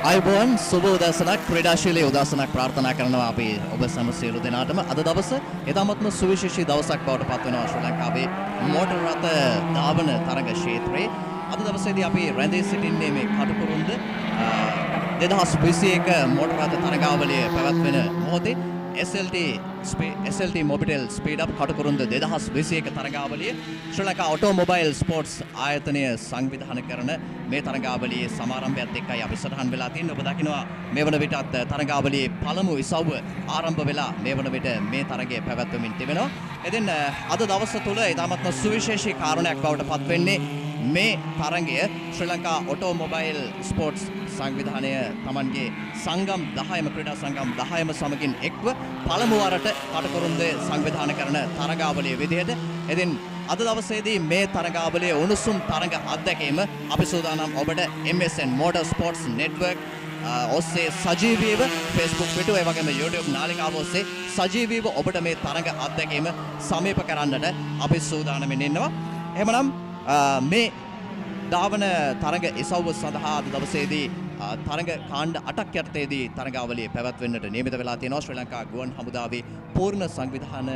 අයිබෝන් සුබ උදෑසනක් ක්‍රීඩාශීලී උදෑසනක් ප්‍රාර්ථනා කරනවා අපි ඔබ සැම සියලු දෙනාටම අද දවස ඉතාමත්ම සුවිශේෂී දවසක් බවට පත් වෙනවා ශ්‍රී ලංකාවේ මෝටර් රථ ධාවන තරග ක්ෂේත්‍රයේ අද දවසේදී අපි රැඳී සිටින්නේ මේ කටුකුරුන්ද 2021 මෝටර් රථ තරගාවලිය පැවැත්වෙන මොහොතේ SLT-MOBITEL SpeedUp Katukurunda 2021 තරගාවලිය ශ්‍රී ලංකා ඔටෝමොබයිල් ස්පෝර්ට්ස් ආයතනය සංවිධානය කරන මේ තරගාවලියේ සමාරම්භයත් එක්කයි අපි සටහන් වෙලා තියෙන්නේ. ඔබ දකිනවා මේ වන විටත් තරගාවලියේ පළමු ඉසව්ව ආරම්භ වෙලා මේ වන විට මේ තරගය පැවැත්වෙමින් තිබෙනවා. ඉතින් අද දවස තුල ඉතාමත්ම සුවිශේෂී කාරණයක් බවට පත් වෙන්නේ මේ තරගය ශ්‍රී ලංකා ඔටෝමොබයිල් ස්පෝර්ට්ස් සංවිධානය තමන්ගේ සංගම් 10ම ක්‍රීඩා සංගම් 10ම සමගින් එක්ව පළමු වරට කටුකුරුන්ද සංවිධානය කරන තරගාවලිය විදිහට. ඉතින් අද දවසේදී මේ තරගාවලියේ උණුසුම් තරග අත්දැකීම අපි සූදානම් ඔබට MSN Motor Sports Network ඔස්සේ සජීවීව Facebook පිටුව ඒ වගේම YouTube නාලිකාව ඔස්සේ සජීවීව ඔබට මේ තරග අත්දැකීම සමීප කරන්නට අපි සූදානම්ින් ඉන්නවා. එහෙමනම් මේ ධාවන තරග ඉසව්ව සඳහා අද දවසේදී තරග කාණ්ඩ 8ක් යටතේදී තරගාවලිය පැවැත්වෙන්නට නියමිත වෙලා තියෙනවා. ශ්‍රී ලංකා ගුවන් හමුදාවේ පූර්ණ සංවිධාන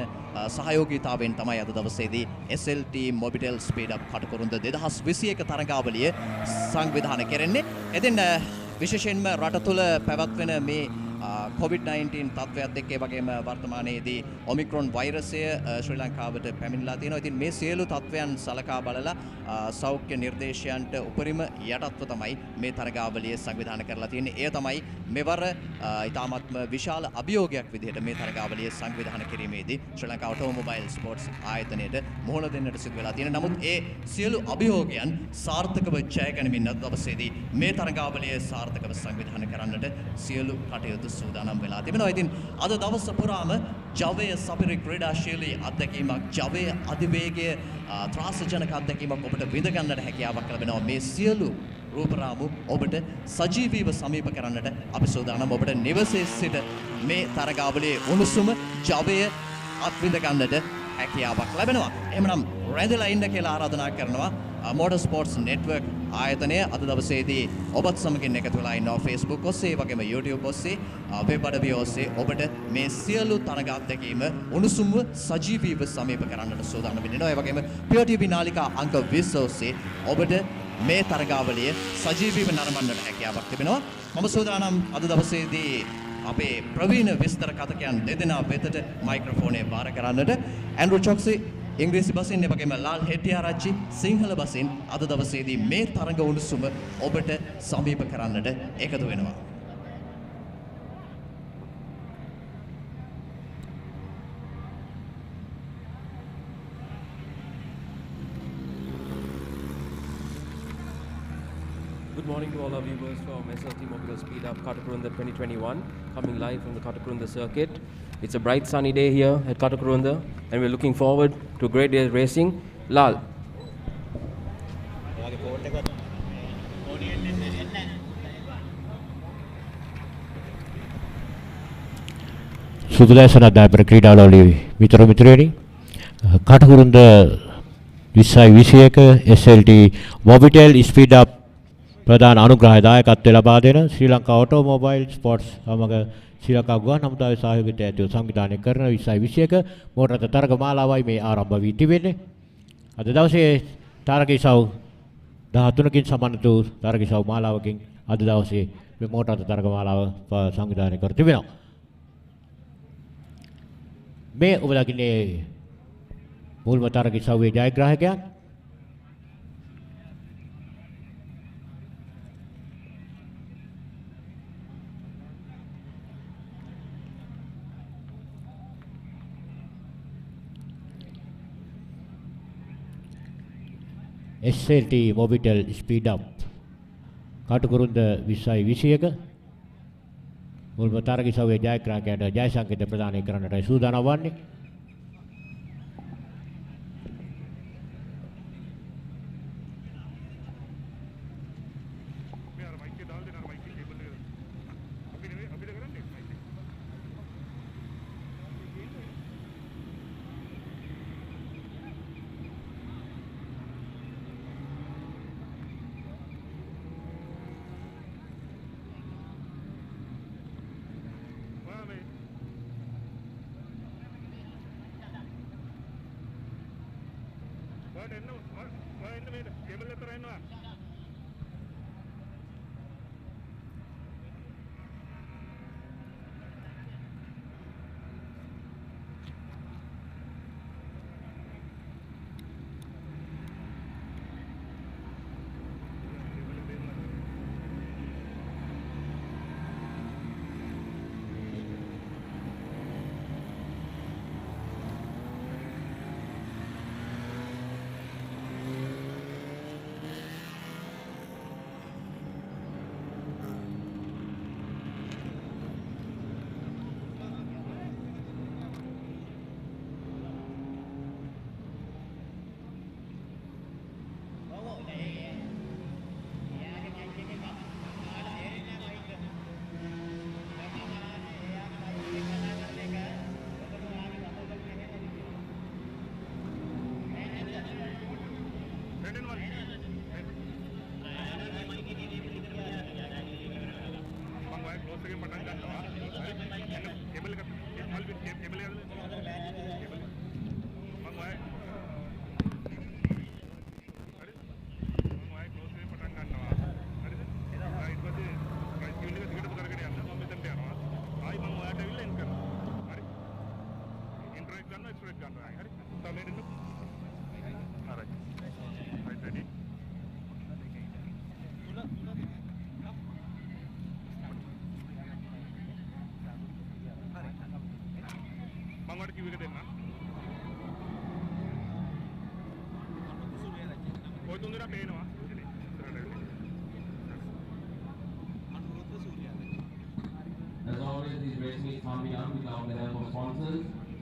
සහයෝගීතාවයෙන් තමයි අද දවසේදී SLT-MOBITEL SpeedUp Katukurunda 2021 තරගාවලිය සංවිධානය කෙරෙන්නේ. ඉතින් විශේෂයෙන්ම රට තුළ පැවැත්වෙන මේ COVID-19 තත්ත්වයත් එක්ක ඒ වගේම වර්තමානයේදී ඔමික්‍රොන් වෛරසය ශ්‍රී ලංකාවට පැමිණලා තියෙනවා. ඉතින් මේ සියලු තත්ත්වයන් සලකා බලලා සෞඛ්‍ය නිර්දේශයන්ට උපරිම යටත්ව තමයි මේ තරගාවලිය සංවිධානය කරලා තියෙන්නේ. එය තමයි මෙවර ඉතාමත්ම විශාල අභියෝගයක් විදිහට මේ තරගාවලිය සංවිධානය කිරීමේදී ශ්‍රී ලංකා ඔටෝමොබයිල් ස්පෝර්ට්ස් ආයතනයට මුහුණ දෙන්නට සිදු වෙලා තියෙනවා. නමුත් ඒ සියලු අභියෝගයන් සාර්ථකව ජය ගනිමින් අද දවසේදී මේ තරගාවලිය සාර්ථකව සංවිධානය කරන්නට සියලු කටයුතු සූදානම් වෙලා තිබෙනවා. ඉතින් අද දවස පුරාම ජවය සපිරි ක්‍රීඩාශීලී අත්දැකීමක්, ජවය අධිවේගය ත්‍රාසජනක අත්දැකීමක් ඔබට විඳ ගන්නට හැකියාවක් ලැබෙනවා. මේ සියලු රූපරාමු ඔබට සජීවීව සමීප කරන්නට අපි සූදානම්. ඔබට නිවසේ සිට මේ තරගාවලියේ උණුසුම ජවය අත්විඳ ගන්නට හැකියාවක් ලැබෙනවා. එහෙමනම් රැඳිලා ඉන්න කියලා ආරාධනා කරනවා Motor Sports Network ආයතනය අද දවසේදී ඔබත් සමගින් එකතු වෙලා ඉන්නවා Facebook ඔස්සේ වගේම YouTube ඔස්සේ වෙබ් අඩවිය ඔස්සේ ඔබට මේ සියලු තරග අත්දැකීම උණුසුම්ව සජීවීව සමීප කරන්නට සූදානම් වෙනවා. ඒ වගේම Pure TV නාලිකා අංක 20 ඔස්සේ ඔබට මේ තරගාවලිය සජීවීව නරඹන්නට හැකියාවක් තිබෙනවා. මම සූදානම් අද දවසේදී අපේ ප්‍රවීණ විස්තර කතකයන් දෙදෙනා වෙතට මයික්‍රොෆෝනය බාර කරන්නට ඇන්ඩ්‍රු චොක්සි ඉංග්‍රීසි බසින් ඒ වගේම ලාල් හෙටිආරච්චි සිංහල බසින් අද දවසේදී මේ තරඟ උණුසුම ඔබට සමීප කරන්නට එකතු වෙනවා. Good morning to all our viewers from SLT-MOBITEL SpeedUp Katukurunda 2021, coming live from the Katukurunda circuit. It's a bright sunny day here at Katukurunda and we're looking forward to a great day of racing. Lal. සුබදෑසනක් දායක ක්‍රීඩාවලිය මිතුරු මිත්‍රයනි Katukurunda 2021 SLT-MOBITEL SpeedUp ප්‍රධාන අනුග්‍රහය දායකත්වය ලබා දෙන ශ්‍රී Lanka automobile sports සමග ශ්‍රී ලංකා ගුවන් හමුදාවේ සහයෝගයට ඇතුළු සංවිධානය කරන 2021 මෝටර රථ තරග මාලාවයි මේ ආරම්භ වී තිබෙන්නේ. අද දවසේ තරග ඉසව් 13කින් සමන්විත වූ තරග ඉසව් මාලාවකින් අද දවසේ මේ මෝටර රථ තරග මාලාව සංවිධානය කර තිබෙනවා. මේ ඔබ දකින්නේ මුල්ම තරග ඉසව්වේ ජයග්‍රාහකයන් SLT-MOBITEL SpeedUp Katukurunda 2021 මුල්ම තරග ඉසව්වේ ජයග්‍රාහකයාට ජය සංකේත ප්‍රදානය කරන්නටයි සූදානම් වන්නේ. As always, these race meets can't be done without the help of sponsors.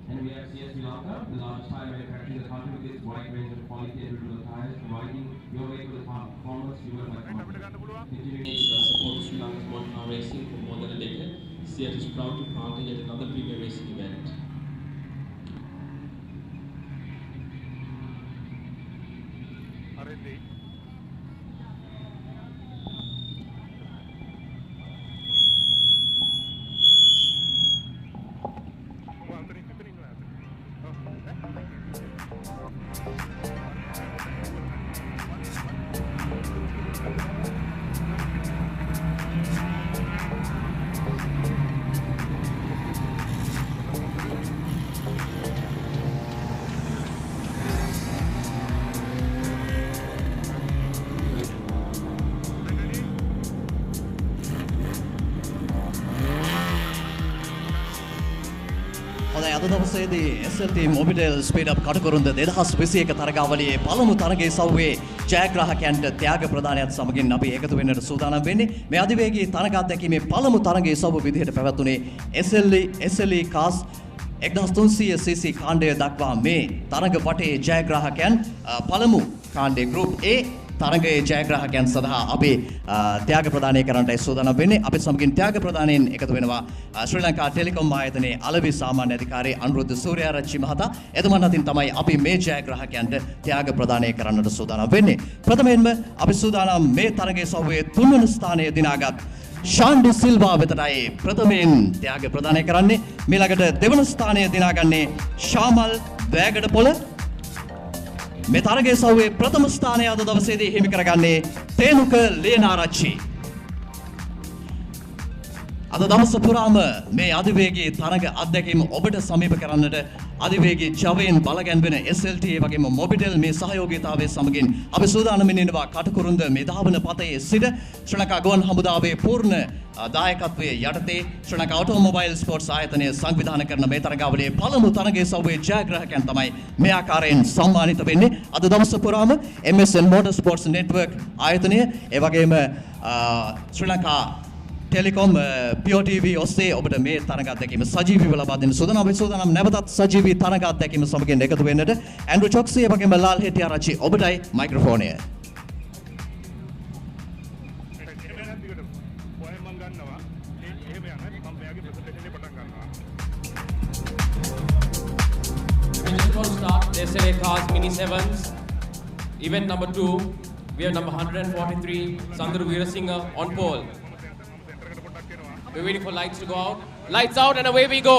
And we have CS Sri Lanka, the largest tire manufacturer in the country with its wide range of quality and durable tires, providing your vehicle with performance fueled by confidence. Continuing support Sri Lanka's modern car racing for more than a decade, CS is proud to partner yet another premier racing event. අද දවසේදී SLT-MOBITEL SpeedUp Katukurunda 2021 තරගාවලියේ පළමු තරගයේ සව්වේ ජයග්‍රාහකයන්ට ත්‍යාග ප්‍රදානයත් සමගින් අපි එකතු වෙන්නට සූදානම් වෙන්නේ. මේ අධිවේගී තරග අත්දැකීමේ පළමු තරගයේ සව්ව විදිහට පැවැතුනේ SLE කාස් 1300cc කාණ්ඩය දක්වා මේ තරග වටේ ජයග්‍රාහකයන් පළමු කාණ්ඩයේ Group A තරගයේ ජයග්‍රාහකයන් සඳහා අපි ත්‍යාග ප්‍රදානය කරන්නට සූදානම් වෙන්නේ. අපි සමගින් ත්‍යාග ප්‍රදානයෙන් එකතු වෙනවා ශ්‍රී ලංකා ටෙලිකොම් ආයතනයේ අලෙවි සාමාන්‍ය අධිකාරී අනුරුද්ධ සූර්යාරච්චි මහතා. එතුමන් අතින් තමයි අපි මේ ජයග්‍රාහකයන්ට ත්‍යාග ප්‍රදානය කරන්නට සූදානම් වෙන්නේ. ප්‍රථමයෙන්ම අපි සූදානම් මේ තරගයේ සව්වේ 3 වන ස්ථානය දිනාගත් ශාන්ඩි සිල්වා වෙතටයි ප්‍රථමයෙන් ත්‍යාග ප්‍රදානය කරන්නේ. ඊළඟට දෙවන ස්ථානය දිනාගන්නේ ශාමල් වැගඩපොළ. මේ තරගයේ සව්වේ ප්‍රථම ස්ථානය අද දවසේදී හිමි කරගන්නේ තේනුක ලේනාරච්චි. අද දවස පුරාම මේ අධිවේගී තරග අත්දැකීම ඔබට සමීප කරන්නට අධිවේගී ජවයෙන් බලගැන්වෙන SLT වගේම මොබිටෙල් මේ සහයෝගීතාවයේ සමගින් අපි සූදානම් වෙනවා කටුකුරුන්ද මේ ධාවන පතේ සිට ශ්‍රී ලංකා ගුවන් හමුදාවේ පූර්ණ දායකත්වයේ යටතේ ශ්‍රී ලංකා ඔටෝමොබයිල් ස්පෝර්ට්ස් ආයතනය සංවිධානය කරන මේ තරගාවලියේ පළමු තරගයේ සව්වේ ජයග්‍රාහකයන් තමයි මේ ආකාරයෙන් සම්මානිත වෙන්නේ. අද දවස පුරාම MSN Motor Sports Network ආයතනය ඒ වගේම ශ්‍රී ලංකා ටෙලිකොම් POTV ඔස්සේ ඔබට මේ තරග අත්දැකීම සජීවීව ලබා දෙන්න සූදානම්. අපි සූදානම් නැවතත් සජීවී තරග අත්දැකීම සමගින් එකතු වෙන්නට. ඇන්ඩ්‍රු චොක්සි ඒ වගේම Lal හෙටිආරච්චි ඔබටයි මයික්‍රොෆෝනය. We just want to start the SLA Cars Mini 7s. Event number 2, we have number 143, Sandru Veerasinghe on pole. We're waiting for lights to go out. Lights out and away we go.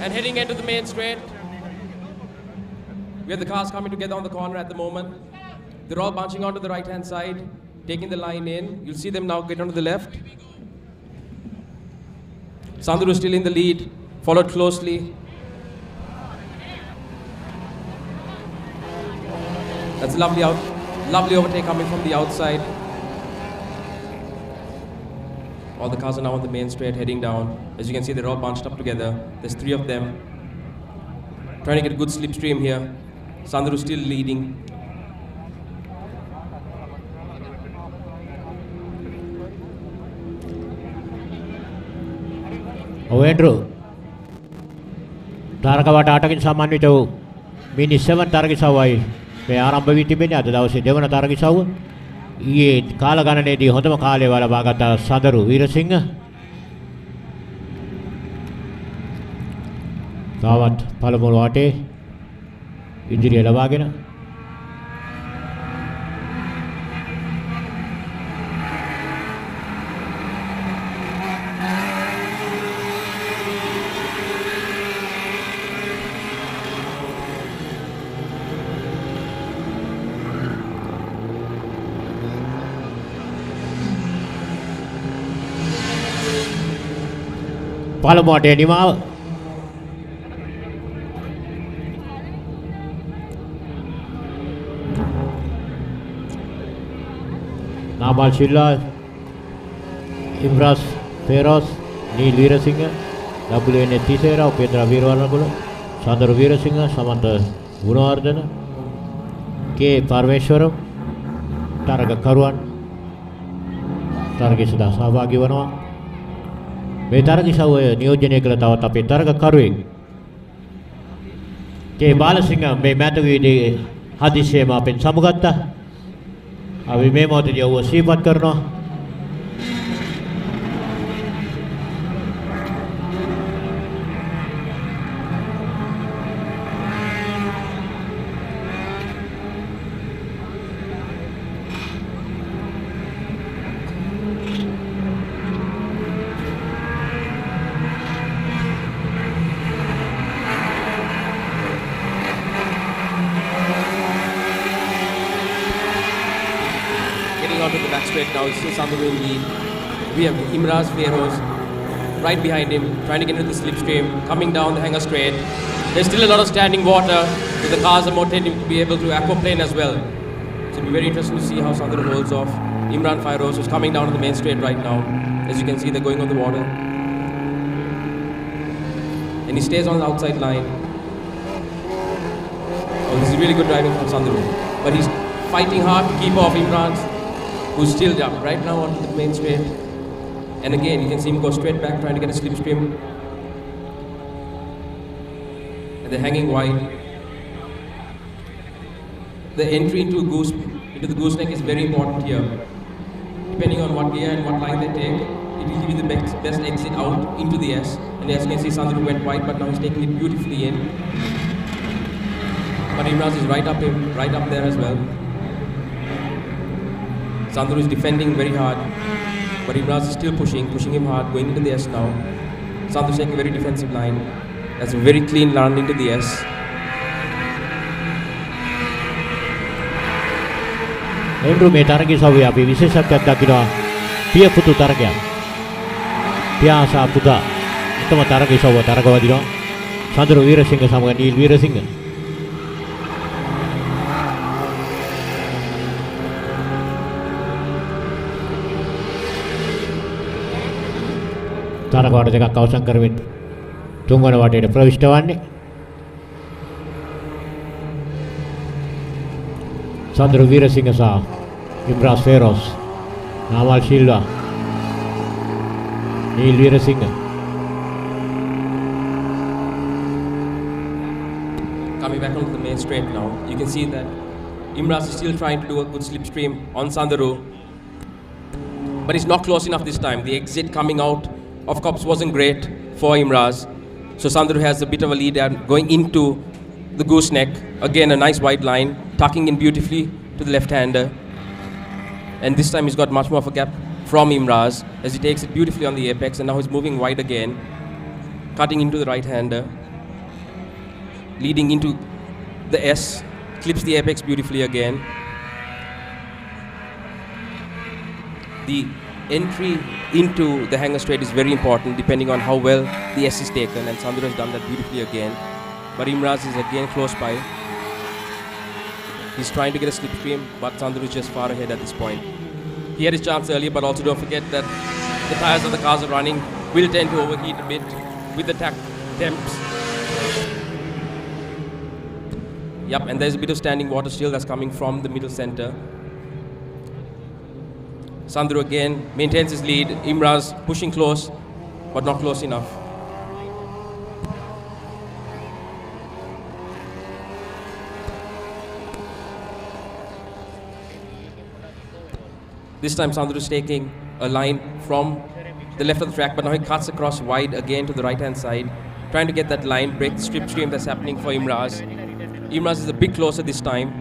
And heading into the main straight. We have the cars coming together on the corner at the moment. They're all bunching onto the right hand side, taking the line in. You'll see them now get onto the left. Sandru is still in the lead, followed closely. That's a lovely overtake coming from the outside. All the cars are now on the main straight heading down. As you can see, they're all bunched up together. There's 3 of them. Trying to get a good slipstream here. Sandru still leading. Andrew. තරග වට 8කින් සමන්විත වූ මිනි 7 තරග සවයි මේ ආරම්භ වී තිබෙන්නේ. අද දවසේ දෙවන තරග සවුව. ඊයේ කාල ගණනේදී හොඳම කාලය ලබාගත් සඳරු වීරසිංහ තාවත් පළමු වාටේ ඉදිරිය ලබාගෙන පළමු අටේ නිමාව. නාමල් ශිල්ලා, ඉම්රාස් ෆෙරෝස්, නීල් වීරසිංහ, WN තිසේරා, උපේන්ද්‍ර වීරවර්ණගුල, සඳරු වීරසිංහ, සමන්ත ගුණවර්ධන, කේ පරමේශ්වරම් තරග කරුවන් තරගයේ සදා සහභාගී වනවා. මේ තරගිසවය නියෝජනය කළ තවත් අපේ තරග කරුවෙක් කේ බාලසිංහ මේ මැදවීදී හදිසියෙම අපෙන් සමුගත්තා. අපි මේ මොහොතේදී ඔහුව සිහිපත් කරනවා. Onto the back straight now. It's still Sandhu in lead. We have Imraz Feroz right behind him, trying to get into the slipstream, coming down the hanger straight. There's still a lot of standing water, so the cars are more tending to be able to aquaplane as well. So it'll be very interesting to see how Sandhu holds off. Imran Feroz is coming down to the main straight right now. As you can see, they're going on the water. And he stays on the outside line. Oh, this is really good driving from Sandhu. But he's fighting hard to keep off Imran, who's still up right now onto the main straight. And again, you can see him go straight back, trying to get a slipstream. And they're hanging wide. The entry into the gooseneck is very important here. Depending on what gear and what line they take, it will give you the best exit out into the S. And as you can see, Sandhu went wide, but now he's taking it beautifully in. But Imraz is right up there as well. Sandhu is defending very hard, but Imraz is still pushing him hard, going into the S now. Sandhu is taking a very defensive line. That's a very clean run into the S. එම්රු මේ තරගයේ අපි විශේෂත්වයක් දක්වනවා. පිය පුතු තරගයක්. පියාසා පුතා එකම තරගයේ තරග වදිනවා. සඳරු වීරසිංහ සමග නීල් වීරසිංහ. තරග වාට දෙකක් අවසන් කරමින් තුන්වන වටේට ප්‍රවිෂ්ඨ වන්නේ. සඳරු වීරසිංහ සහ Imras Feroz, Namal Silva, Neil Weerasinghe. Coming back onto the main straight now, you can see that Imraz is still trying to do a good slipstream on Sandhu, but he's not close enough this time. The exit coming out of Cops wasn't great for Imraz, so Sandhu has a bit of a lead and going into the gooseneck. Again, a nice wide line, tucking in beautifully to the left-hander. And this time he's got much more of a gap from Imraz as he takes it beautifully on the apex, and now he's moving wide again, cutting into the right-hander, leading into the S, clips the apex beautifully again. The entry into the hanger straight is very important depending on how well the S is taken, and Sandhu has done that beautifully again. But Imraz is again close by. He's trying to get a slipstream, but Sandhu is just far ahead at this point. He had his chance earlier, but also don't forget that the tires of the cars are running will tend to overheat a bit with the temps. Yep, and there's a bit of standing water still that's coming from the middle center. Sandhu again maintains his lead. Imraz pushing close, but not close enough. This time Sandhu is taking a line from the left of the track, but now he cuts across wide again to the right-hand side, trying to get that line, break the slipstream that's happening for Imraz. Imraz is a bit closer this time,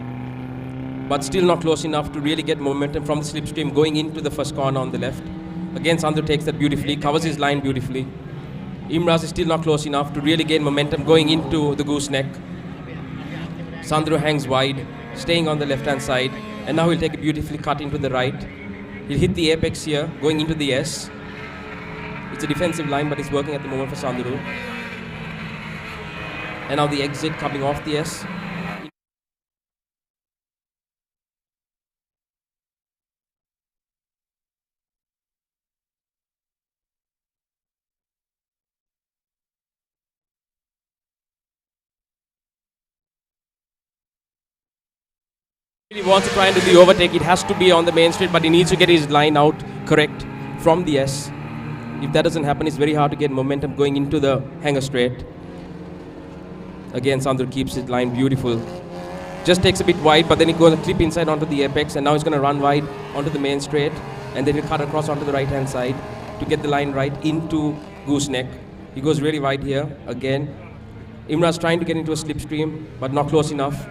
but still not close enough to really get momentum from the slipstream going into the first corner on the left. Again, Sandhu takes that beautifully, covers his line beautifully. Imraz is still not close enough to really gain momentum going into the gooseneck. Sandhu hangs wide, staying on the left-hand side, and now he'll take a beautifully cut into the right. He'll hit the apex here, going into the S. It's a defensive line, but it's working at the moment for Sanduru. And now the exit coming off the S. If he wants to try and do the overtake, it has to be on the main straight, but he needs to get his line out correct from the S. If that doesn't happen, it's very hard to get momentum going into the hanger straight. Again, Sandru keeps his line beautiful. Just takes a bit wide, but then he goes a clip inside onto the apex, and now he's going to run wide onto the main straight, and then he'll cut across onto the right-hand side to get the line right into gooseneck. He goes really wide here. Again, Imran's trying to get into a slipstream, but not close enough.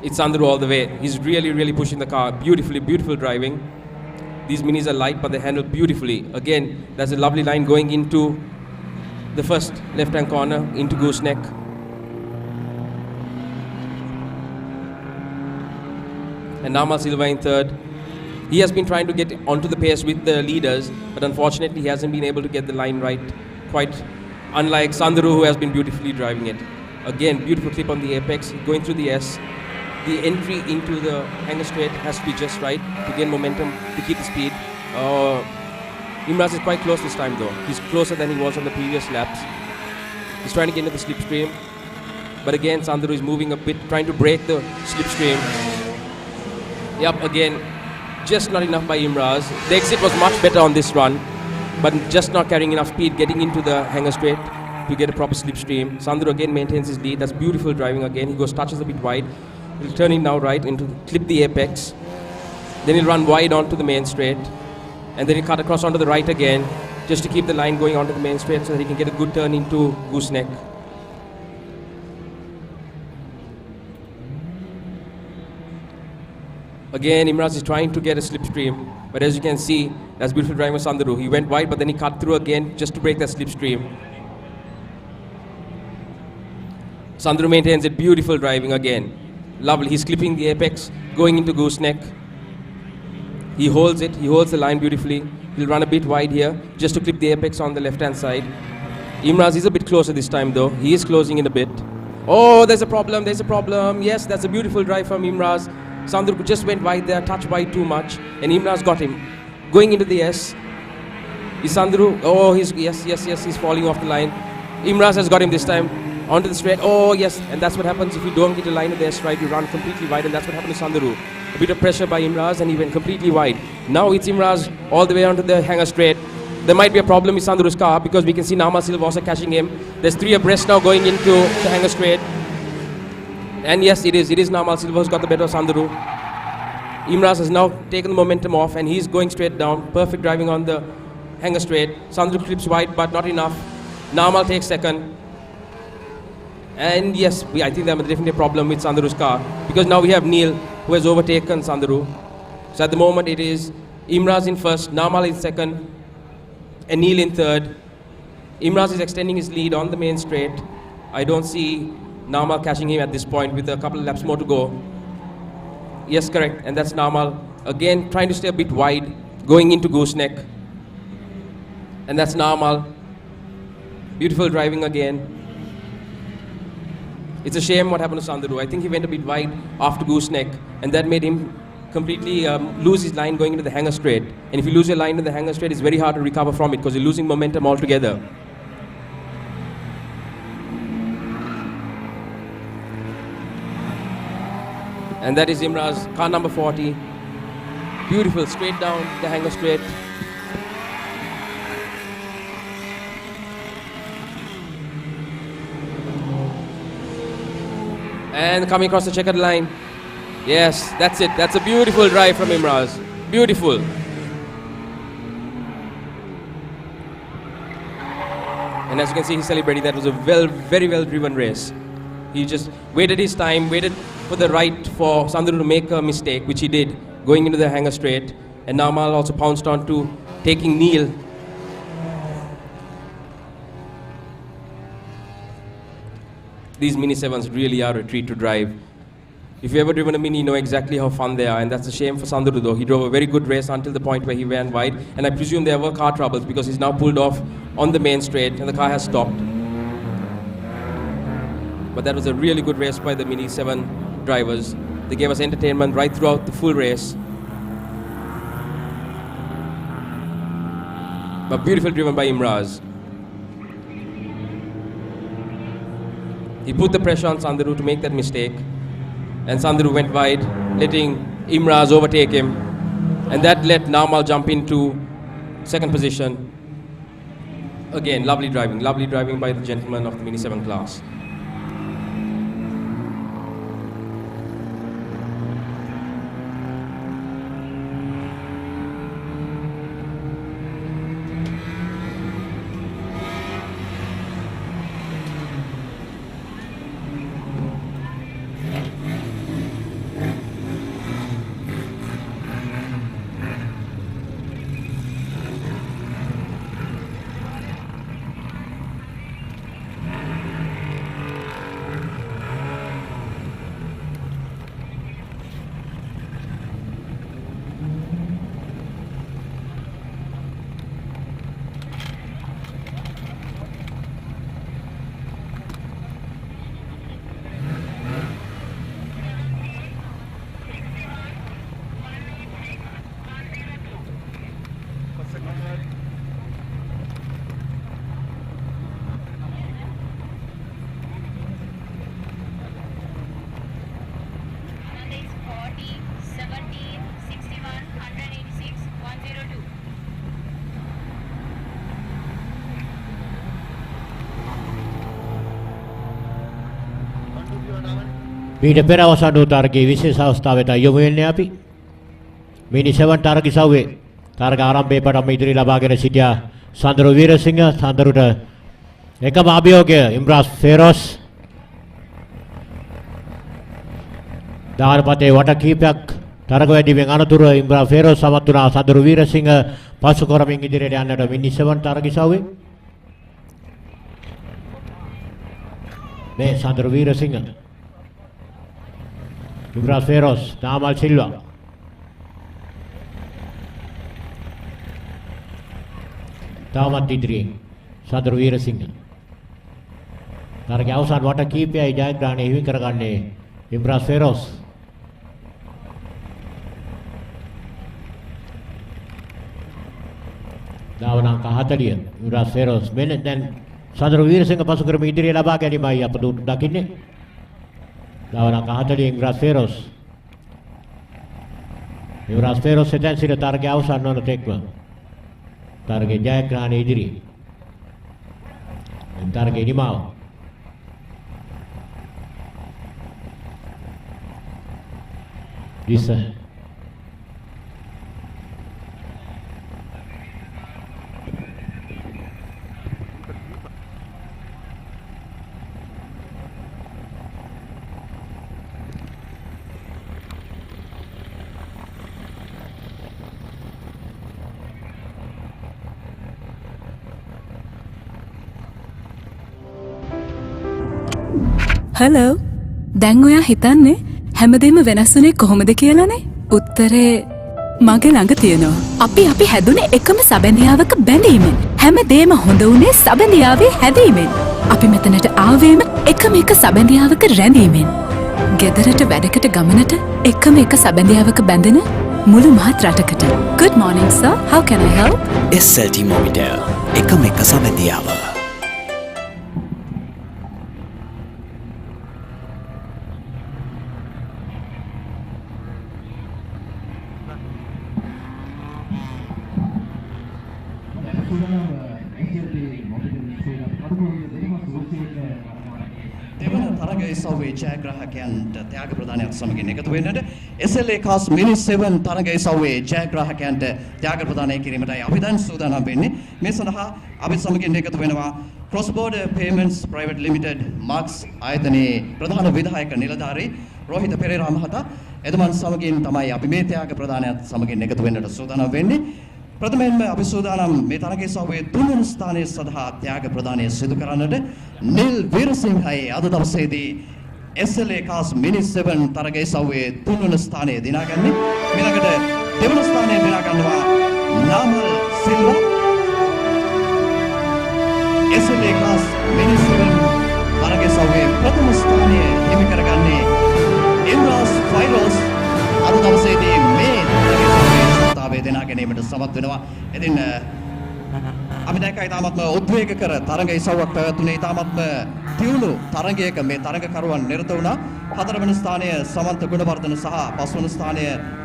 It's Sandru all the way. He's really, really pushing the car. Beautifully, beautiful driving. These minis are light, but they handle beautifully. Again, there's a lovely line going into the first left-hand corner, into gooseneck. And Namal Silva in third. He has been trying to get onto the pace with the leaders, but unfortunately he hasn't been able to get the line right, quite unlike Sanduru, who has been beautifully driving it. Again, beautiful clip on the apex, going through the S. The entry into the hanger straight has to be just right to gain momentum, to keep the speed. Imraz is quite close this time though. He's closer than he was on the previous laps. He's trying to get into the slipstream. But again, Sanduru is moving a bit, trying to break the slipstream. Yep, again, just not enough by Imraz. The exit was much better on this run, but just not carrying enough speed, getting into the hanger straight to get a proper slipstream. Sanduru again maintains his lead. That's beautiful driving again. He goes, touches a bit wide. He'll turn in now right into clip the apex. Then he'll run wide onto the main straight. And then he'll cut across onto the right again, just to keep the line going onto the main straight so that he can get a good turn into gooseneck. Again, Imraz is trying to get a slipstream, but as you can see, that's beautiful driving with Sanduru. He went wide, but then he cut through again just to break that slipstream. Sanduru maintains it, beautiful driving again. Lovely, he's clipping the apex, going into gooseneck. He holds it, he holds the line beautifully. He'll run a bit wide here, just to clip the apex on the left-hand side. Imraz is a bit closer this time though. He is closing in a bit. Oh, there's a problem, there's a problem. Yes, that's a beautiful drive from Imraz. Sandru just went wide there, touched wide too much, and Imraz got him. Going into the S. Is Sandru, oh, he's falling off the line. Imraz has got him this time. Onto the straight, oh yes, and that's what happens if you don't get a line of the S right, you run completely wide, and that's what happened to Sanduru. A bit of pressure by Imraz, and he went completely wide. Now it's Imraz all the way onto the hanger straight. There might be a problem with Sanduru's car, because we can see Nama Silva also catching him. There's 3 abreast now going into the hanger straight. And yes, it is Nama Silva who's got the better of Sanduru. Imraz has now taken the momentum off, and he's going straight down. Perfect driving on the hanger straight. Sanduru clips wide, but not enough. Namal takes second. And yes, I think there was definitely a problem with Sanduru's car, because now we have Neil who has overtaken Sanduru. So at the moment it is Imraz in first, Namal in second, and Neil in third. Imraz is extending his lead on the main straight. I don't see Namal catching him at this point with a couple of laps more to go. Yes, correct, and that's Namal. Again, trying to stay a bit wide, going into gooseneck. And that's Namal. Beautiful driving again. It's a shame what happened to Sanduru. I think he went a bit wide after gooseneck, and that made him completely lose his line going into the hanger straight. And if you lose your line in the hanger straight, it's very hard to recover from it, because you're losing momentum altogether. And that is Imraz, car number 40. Beautiful, straight down the hanger straight. And coming across the checkered line. Yes, that's it. That's a beautiful drive from Imraz. Beautiful. And as you can see, he's celebrating. That was a very well driven race. He just waited his time, waited for the right for Sanduru to make a mistake, which he did, going into the hanger straight. And Namal also pounced on to taking Neil. These Mini 7s really are a treat to drive. If you've ever driven a Mini, you know exactly how fun they are, and that's a shame for Sanduru though. He drove a very good race until the point where he ran wide, and I presume there were car troubles because he's now pulled off on the main straight and the car has stopped. But that was a really good race by the Mini 7 drivers. They gave us entertainment right throughout the full race. But beautiful driven by Imraz. He put the pressure on Sanduru to make that mistake. And Sanduru went wide, letting Imraz overtake him. And that let Namal jump into second position. Again, lovely driving by the gentleman of the Mini 7 class. මීට පෙර අවසන් වූ තරගයේ විශේෂ අවස්ථාවට යොමු වෙන්නේ අපි. මිනි 7 තරග සව්වේ තරග ආරම්භයේ පටන්ම ඉදිරි ලබාගෙන සිටියා සඳරු වීරසිංහ. සඳරුට එකම අභියෝගය ඉම්රාස් ෆෙරෝස්. දානපතේ වට කීපයක් තරග වැඩිවෙන් අනතුරු ඉම්රාස් ෆෙරෝස් සමත් වුණා සඳරු වීරසිංහ පසු කරමින් ඉදිරියට යන්නට මිනි 7 තරග සව්වේ. මේ සඳරු Weerasinghe Ibras Feroz, Namal Silva. Tamat Idri, Sadru Veerasinghe. තරගය අවසන් වට කීපයයි ජයග්‍රහණය හිමි කරගන්නේ ඉම්රාස් ෆෙරෝස්. දාවනාංක 40 ඉම්රාස් ෆෙරෝස්. මෙන්න දැන් සඳරු වීරසිංහ පසු කරමින් ඉදිරිය ලබා ගැනීමයි අප දකින්නේ. දාවනාංක 40 ඉම්රාස් ෆෙරෝස්. ඉම්රාස් ෆෙරෝස් දැන් සිට තරගය අවසන් වන තෙක්ම තරගයේ ජයග්‍රහණය ඉදිරි. තරගයේ නිමාව. Bisa. Hello. දැන් ඔයා හිතන්නේ හැමදේම වෙනස් වුණේ කොහොමද කියලානේ? උත්තරේ මගේ ළඟ තියෙනවා. අපි හැදුනේ එකම සබැඳියාවක බැඳීමෙන්. හැමදේම හොඳ වුණේ සබැඳියාවේ හැදීමෙන්. අපි මෙතනට ආවේම එකම එක සබැඳියාවක රැඳීමෙන්. ගෙදරට වැඩකට ගමනට එකම එක සබැඳියාවක බැඳෙන මුළු මහත් රටකට. Good morning sir. How can I help? SLT-MOBITEL. එකම එක සබැඳියාව. දෙවන තරගයේ සව්වේ ජයග්‍රාහකයන්ට ත්‍යාග ප්‍රදානයක් සමගින් එකතු වෙන්නට SLA කාස් මිනි 7 තරගයේ සව්වේ ජයග්‍රාහකයන්ට ත්‍යාග ප්‍රදානය කිරීමටයි අපි දැන් සූදානම් වෙන්නේ. මේ සඳහා අපි සමගින් එකතු වෙනවා Cross Border Payments Private Limited Marx ආයතනයේ ප්‍රධාන විධායක නිලධාරී රෝහිත පෙරේරා මහතා. එතුමන් සමගින් තමයි අපි මේ ත්‍යාග ප්‍රදානයත් සමගින් එකතු වෙන්නට සූදානම් වෙන්නේ. ප්‍රථමයෙන්ම අපි සූදානම් මේ තරගයේ සව්වේ තුන්වන ස්ථානයේ සඳහා ත්‍යාග ප්‍රදානය සිදු කරන්නට නිල් වීරසිංහයි අද දවසේදී SLA කාස් මිනි 7 තරගයේ සව්වේ තුන්වන ස්ථානය දිනාගන්නේ. ඊළඟට දෙවන ස්ථානය දිනා ගන්නවා නාමල් සිල්වා. SLA කාස් මිනි 7 තරගයේ සව්වේ ප්‍රථම ස්ථානය හිමි කරගන්නේ ඉම්රාස් ෆයිරෝස්. අද දවසේදී මේ තරගයේ සව්වේ ශෘතාවය දිනා ගැනීමට සමත් වෙනවා. ඉතින් අපි දැක්කා ඉතාමත්ම උද්වේගකර තරග ඉසව්වක් පැවැත්ුණේ. ඉතාමත්ම තියුණු තරගයක මේ තරගකරුවන් නිරත වුණා. 4 වන ස්ථානය සමන්ත ගුණවර්ධන සහ 5 වන ස්ථානය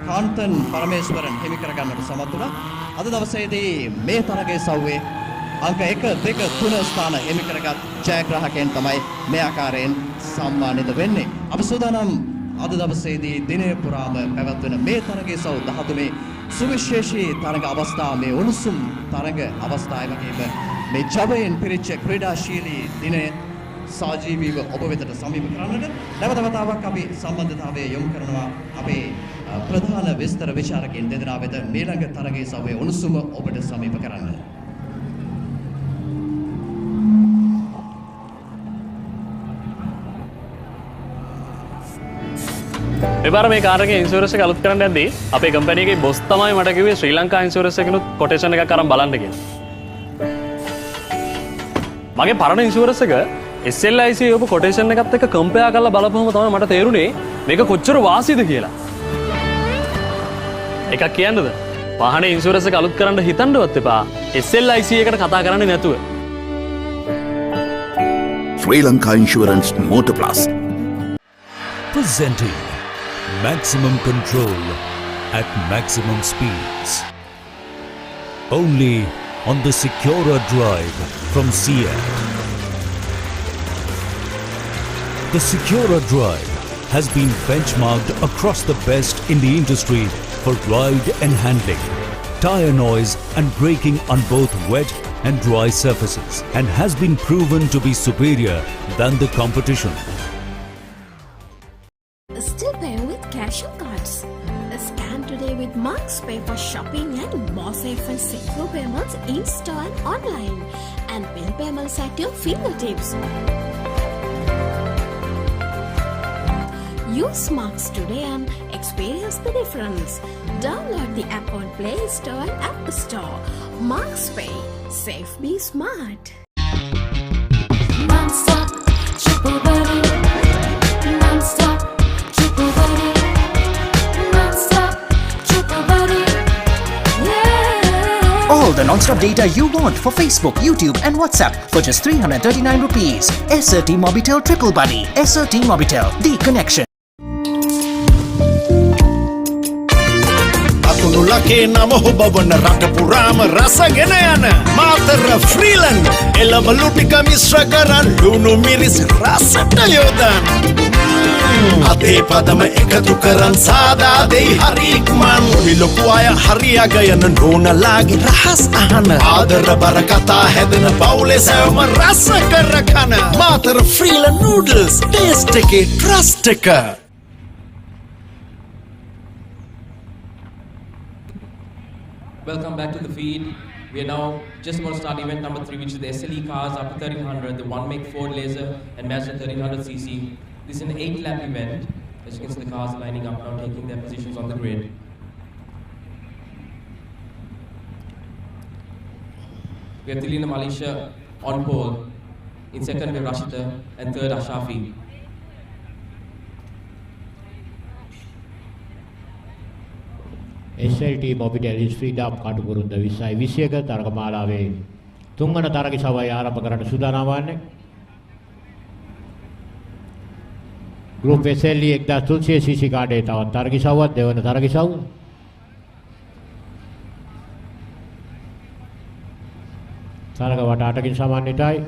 කාන්තන් පරමේශ්වරන් හිමි කරගන්නට සමත් වුණා. අද දවසේදී මේ තරග ඉසව්වේ අංක 1 2 3 ස්ථාන හිමි කරගත් ජයග්‍රාහකයන් තමයි මේ ආකාරයෙන් සම්මානිත වෙන්නේ. අපි සූදානම් අද දවසේදී දිනය පුරාම පැවැත්වෙන මේ තරග ඉසව් 13 සුවිශේෂී තරග අවස්ථා මේ උණුසුම් තරග අවස්ථාව වගේම මේ ජවයෙන් පිරිච්ච ක්‍රීඩාශීලී දිනය සජීවීව ඔබ වෙතට සමීප කරන්නට නැවත වතාවක් අපි සම්බන්ධතාවය යොමු කරනවා අපේ ප්‍රධාන විස්තර විචාරකයන් දෙදෙනා වෙත මේළඟ තරගයේ සමයේ උණුසුම ඔබට සමීප කරන්න. එබර මේ කාරක ඉන්සුරන්ස් එක අලුත් කරන්න යද්දී අපේ කම්පැනි එකේ බොස් තමයි මට කිව්වේ ශ්‍රී ලංකා ඉන්සුරන්ස් එකනොත් කොටේෂන් එකක් අරන් බලන්න කියලා. මගේ පරණ ඉන්සුරන්ස් එක SLIC ඔබ කොටේෂන් එකත් එක්ක කම්පෙයාර් කරලා බලපුවම තමයි මට තේරුනේ මේක කොච්චර වාසියද කියලා. එකක් කියන්නද? වාහනේ ඉන්සුරන්ස් එක අලුත් කරන්න හිතන්නවත් එපා. SLIC එකට කතා කරන්නේ නැතුව. Sri Lanka Insurance Motor Plus. Presenting maximum control at maximum speeds. Only on the Secura Drive from Sia. The Secura Drive has been benchmarked across the best in the industry for ride and handling, tire noise and braking on both wet and dry surfaces, and has been proven to be superior than the competition. Still pay with cash or cards? Scan today with Marks Pay for shopping and more safe and secure payments in store and online, and bill payments at your fingertips. Use Marks today and experience the difference. Download the app on Play Store and App Store. Marks Pay. Safe, be smart. Non-stop, triple buddy. Non-stop, triple buddy. Non-stop, triple buddy. Yeah. All the non-stop data you want for Facebook, YouTube and WhatsApp for just 339 rupees. SLT-MOBITEL Triple Buddy. SLT-MOBITEL, the connection. ලකේ නම හොබවන රට පුරාම රසගෙන යන මාතර ෆ්‍රීලන් එළවලු ටික මිශ්‍ර කරන් ලුණු මිරිස් රසට යොදන් අතේ පදම එකතු කරන් සාදා දෙයි හරි ඉක්මන් ලොකු අය හරියග යන නෝනලාගේ රහස් අහන ආදර බර කතා හැදෙන පවුලේ සෑම රස කර කන මාතර ෆ්‍රීලන් නූඩල්ස් ටේස්ට් එකේ ට්‍රස්ට් එක. Welcome back to the feed. We are now just about to start event number 3, which is the SLE cars up to 1300, the 1-make Ford Laser and Mazda 1300cc. This is an 8-lap event. As you can see, the cars lining up now, taking their positions on the grid. We have Tilina Malisha on pole. In second, we have Rashida, and third, Ashafi. SLT-MOBITEL SpeedUp Katukurunda 2021 තරගමාලාවේ තුන්වන තරග සභාව ආරම්භ කරන්න සූදානම් වන්නේ. Group SLE 1300 cc කාඩේ තවත් තරග සභාවක් දෙවන තරග සභාව. තරග වට 8කින් සමන්විතයි.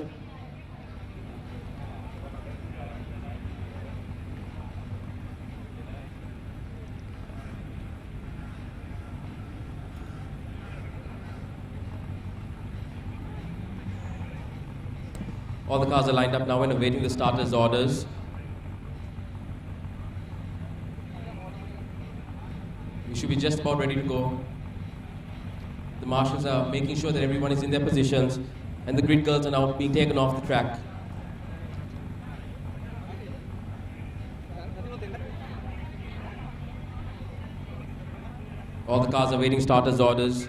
All the cars are lined up now and awaiting the starters' orders. We should be just about ready to go. The marshals are making sure that everyone is in their positions, and the grid girls are now being taken off the track. All the cars are waiting starters' orders.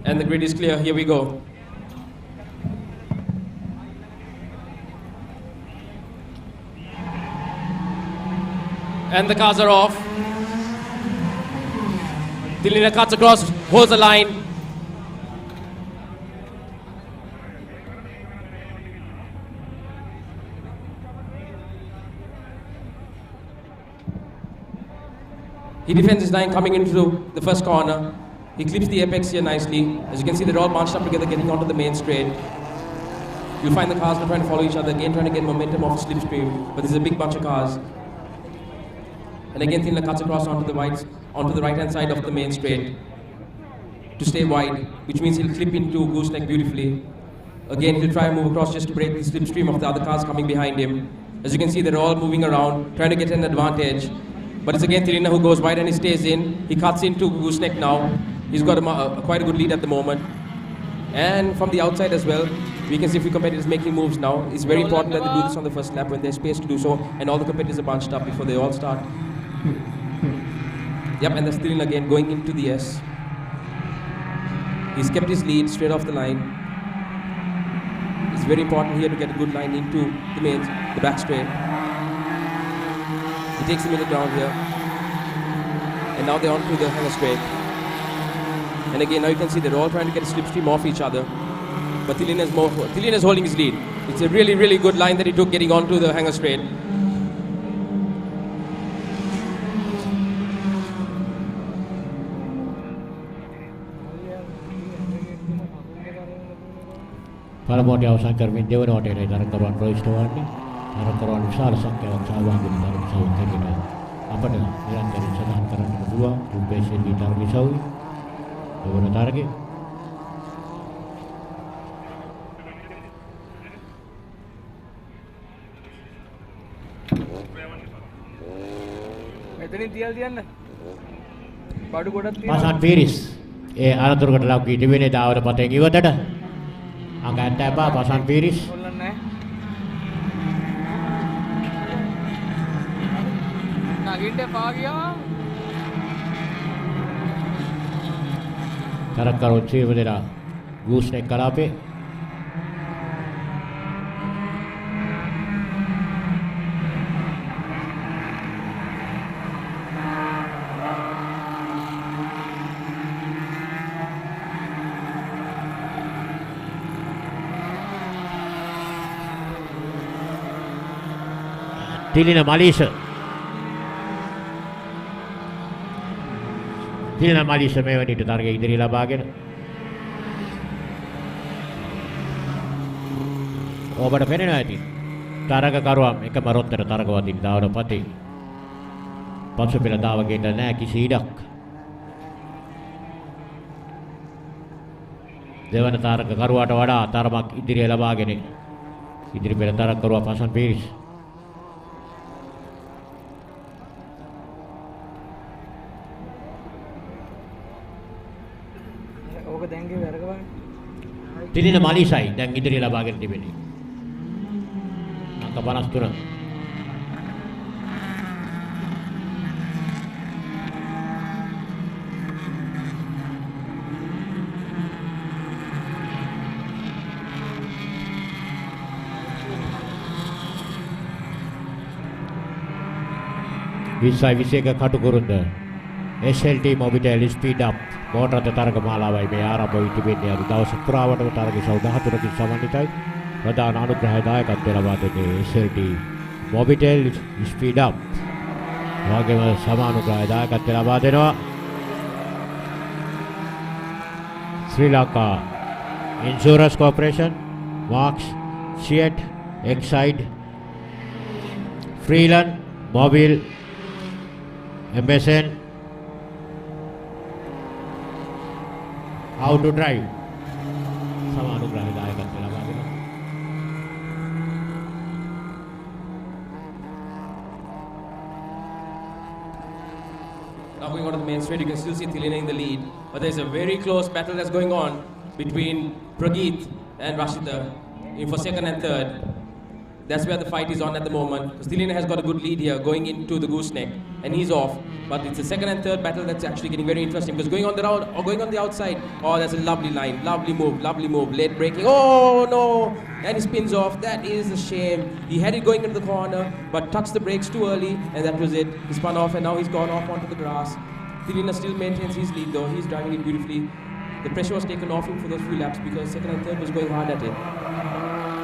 And the grid is clear. Here we go. And the cars are off. Tilina cuts across, holds the line. He defends his line coming into the first corner. He clips the apex here nicely. As you can see, they're all bunched up together, getting onto the main straight. You'll find the cars are trying to follow each other, again trying to get momentum off the slipstream, but there's a big bunch of cars. And again, Tilna cuts across onto the right-hand side of the main straight to stay wide, which means he'll clip into gooseneck beautifully. Again, he'll try and move across just to break the slipstream of the other cars coming behind him. As you can see, they're all moving around, trying to get an advantage. But it's again Tilina who goes wide and he stays in. He cuts into gooseneck now. He's got quite a good lead at the moment. And from the outside as well, we can see a few competitors making moves now. It's very important that they do this on the first lap when there's space to do so, and all the competitors are bunched up before they all start. Yep, and that's Tilina again going into the S. He's kept his lead straight off the line. It's very important here to get a good line into the back straight. He takes him in the ground here. And now they're onto the hanger straight. And again, now you can see they're all trying to get a slipstream off each other. But Tilina's holding his lead. It's a really, really good line that he took getting onto the hanger straight. පළමුවට අවසන් කරමින් දෙවන වටේට තරකරුවන් ප්‍රවිෂ්ඨ වන්නේ තරකරුවන් විශාල සංඛ්‍යාවක් සහභාගී වෙන තරග සෞඛ්‍යයෙන් අපට නිරන්තරයෙන් සඳහන් කරන්නට පුළුවන් උපේක්ෂේදී තරග සෞඛ්‍ය දෙවන තරගේ මෙතනින් තියලා තියන්න බඩු ගොඩක් තියෙනවා පාසන් පීරිස් ඒ අරතුරකට ලක් වී තිබෙනේ දාවර පතෙන් ඉවතට අංග 75 පාසන් පීරිස් කොල්ලන්නේ නගින්න එපා ගියා තරකරුවන් ජීවිතේලා ගූස්නෙක් කලාපේ Tilina Malisa. Tilina Malisa මෙවැනිට තරගය ඉදිරිය ලබාගෙන ඔබට පෙනෙනවා ඇති තරගකරුවා එකම රොත්තර තරග වදින්න දාවන පතේ පසුපෙළ දාව ගෙන්න නැහැ කිසි ඉඩක් දෙවන තරගකරුවාට වඩා තරමක් ඉදිරිය ලබාගෙන ඉදිරි පෙළ තරගකරුවා පසන් පීරිස් Tilina Malisai දැන් ඉදිරිය ලබාගෙන තිබෙන්නේ. අංක 53. විශ්ව කටුකුරුන්ද SLT-MOBITEL SpeedUp මෝටර් තරග මාලාවයි මේ ආරම්භ වී තිබෙන්නේ අද දවස් පුරාවටම තරග 14කින් සමන්විතයි. ප්‍රධාන අනුග්‍රහය දායකත්වය ලබා දෙන්නේ SLT-MOBITEL SpeedUp. වගේම සමානුග්‍රහය දායකත්වය ලබා දෙනවා Sri Lanka Insurance Corporation, Marks, Fiat, Exide, Freeland, Mobile, MSN, How to drive. සමානුග්‍රහය දායකත්වය ලබා දෙනවා. Now going on to the main straight, you can still see Tilina in the lead. But there's a very close battle that's going on between Prageet and Rashida for second and third. That's where the fight is on at the moment. Because Tilina has got a good lead here going into the gooseneck, and he's off. But it's the second and third battle that's actually getting very interesting. Because going on the round or going on the outside, oh, that's a lovely line, lovely move, late breaking. Oh no! And he spins off. That is a shame. He had it going into the corner, but touched the brakes too early, and that was it. He spun off, and now he's gone off onto the grass. Tilina still maintains his lead though. He's driving it beautifully. The pressure was taken off him for those few laps because second and third was going hard at it.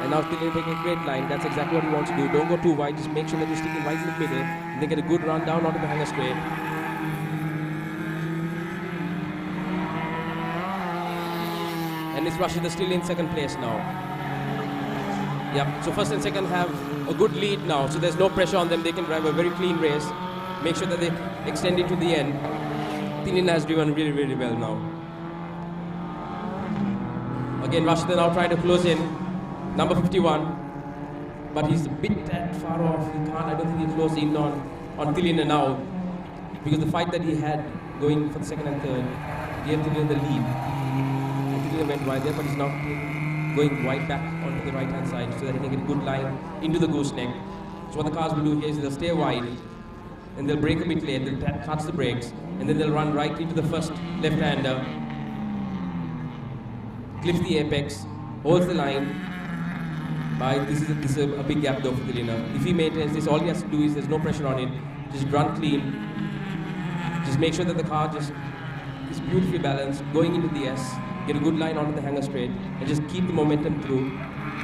And now Tilina taking a great line. That's exactly what he wants to do. Don't go too wide. Just make sure that you're sticking right in the middle. And they get a good run down onto the hanger straight. And it's Rashida still in second place now. Yep. So first and second have a good lead now. So there's no pressure on them. They can drive a very clean race. Make sure that they extend it to the end. Tilina has driven really, really well now. Again, Rashida now trying to close in. Number 51, but he's a bit that far off. He can't. I don't think he'll close in on Tilina now, because the fight that he had going for the second and third gave Tilina the lead. And Tilina went wide there, but he's now going wide back onto the right hand side so that he can get a good line into the gooseneck. So what the cars will do here is they'll stay wide, and they'll brake a bit late. They'll touch the brakes, and then they'll run right into the first left-hander, clips the apex, holds the line. This is a big gap though for Tilina. If he maintains this, all he has to do is there's no pressure on it. Just run clean. Just make sure that the car just is beautifully balanced, going into the S, get a good line onto the hanger straight, and just keep the momentum through.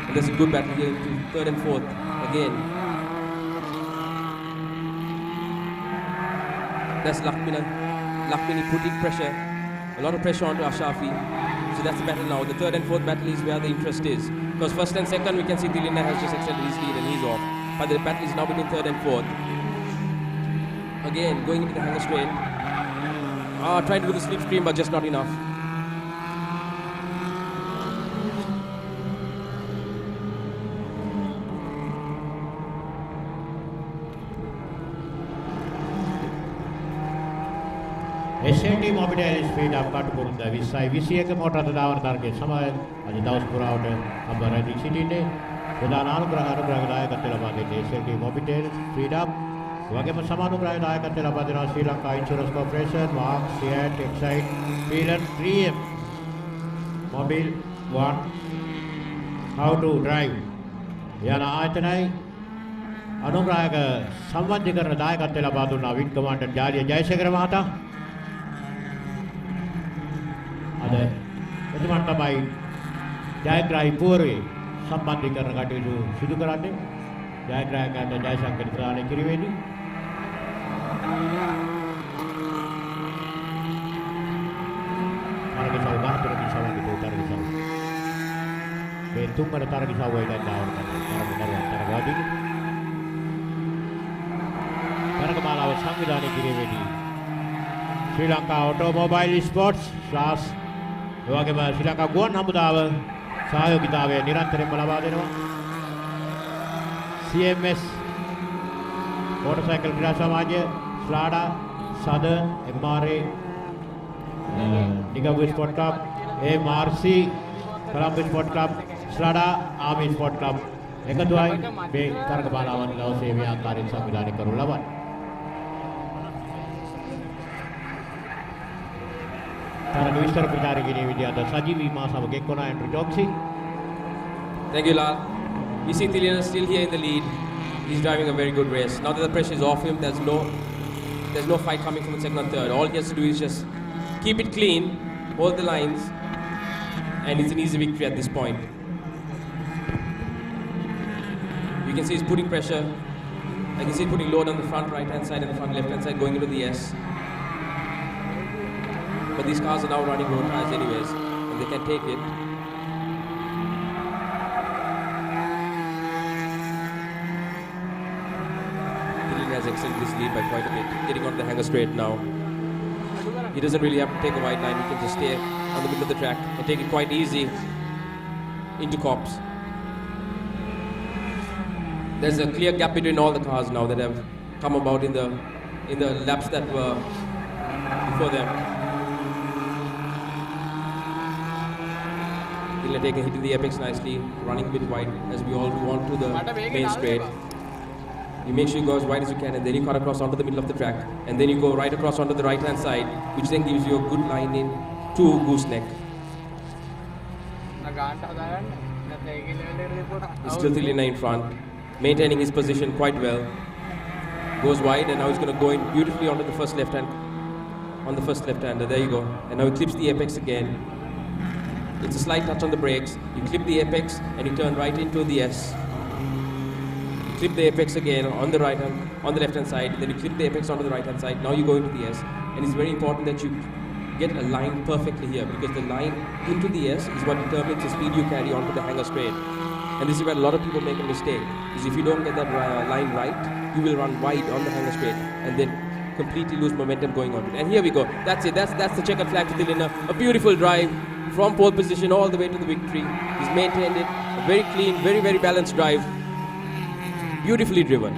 And there's a good battle here into third and fourth again. That's Lakmini putting pressure, a lot of pressure onto Ashafi. So that's the battle now. The third and fourth battle is where the interest is. Because first and second, we can see Tilina has just extended his lead and he's off. But the battle is now between third and fourth. Again, going into the hanger straight. Trying to do the slipstream, but just not enough. SLT-MOBITEL SpeedUp Katukurunda 2021 motor දාවන තරගයේ සමය අද දවස් පුරාවට අප රැඳී සිටින්නේ ප්‍රධාන අනුග්‍රහක දායකත්වය ලබා දෙන්නේ SLT-MOBITEL SpeedUp වගේම සමානුග්‍රහක දායකත්වය ලබා දෙනවා ශ්‍රී ලංකා ඉන්ෂුරන්ස් කෝපරේෂන් මාක් සියට් එක්සයිට් පීලන් 3M Mobil 1 how to drive යන ආයතනයි අනුග්‍රහක සම්බන්ධීකරණ දායකත්වය ලබා දුන්නා වින් කමාන්ඩර් ජාලිය ජයසේකර මහතා ada එතුමන් තමයි ජයග්‍රාහී පුවරුවේ සම්බන්ධීකරණ කටයුතු සිදු කරන්නේ ජයග්‍රාහකයන්ට ජයසංකේත ප්‍රදානය කිරීමේදී තරග සෞදාතරකින් සමගිත තරග මේ තුන්වන තරග සෞවයි දැන් තරගවාදී තරගමාලාව සංවිධානය කිරීමේදී ශ්‍රී ලංකා ඔටෝමොබයිල් ස්පෝර්ට්ස් ක්ලාස් එවැගේම ශ්‍රී ලංකා ගුවන් හමුදාව සහයෝගීතාවය නිරන්තරයෙන්ම ලබා දෙනවා. CMS motorcycle ක්‍රීඩා සමාජය, ස්ලාඩා, සදර්න්, MRA, නිගව් sport club, MRC, Colombo sport club, SLADA, army sport club එකතුවයි මේ තරග බාලාවන් දවසේ මේ ආකාරයෙන් සංවිධානය කරනු ලබන්නේ. තරග විස්තර ප්‍රචාරය කිරීමේ විදිහට සජීවී මා සමග එක්වන Andrew ජොක්සි. Thank you, Lal. We see Tilina still here in the lead. He's driving a very good race. Now that the pressure is off him, there's no fight coming from the second or third. All he has to do is just keep it clean, hold the lines, and it's an easy victory at this point. You can see he's putting pressure. I can see he's putting load on the front right-hand side and the front left-hand side going into the S. But these cars are now running road tires anyways, and they can take it. Has extended his lead by quite a bit, getting on the hanger straight now. He doesn't really have to take a wide line, he can just stay on the middle of the track and take it quite easy into cops. There's a clear gap between all the cars now that have come about in the laps that were for them. He'll take a hit in the apex nicely, running a bit wide as we all do onto the main straight. You make sure you go as wide as you can, and then you cut across onto the middle of the track, and then you go right across onto the right hand side, which then gives you a good line in to gooseneck. He's still Lina in front, maintaining his position quite well. Goes wide, and now he's going to go in beautifully onto the first left hand. On the first left-hander, there you go. And now he clips the apex again. It's a slight touch on the brakes. You clip the apex, and you turn right into the S. You clip the apex again on the right hand, on the left-hand side. Then you clip the apex onto the right-hand side. Now you go into the S, and it's very important that you get aligned perfectly here, because the line into the S is what determines the speed you carry onto the hanger straight. And this is where a lot of people make a mistake, is if you don't get that line right, you will run wide on the hanger straight and then completely lose momentum going on it. And here we go. That's it. That's the checkered flag to Dilina. A beautiful drive from pole position all the way to the victory. He's maintained it. A very clean, very, very balanced drive. Beautifully driven.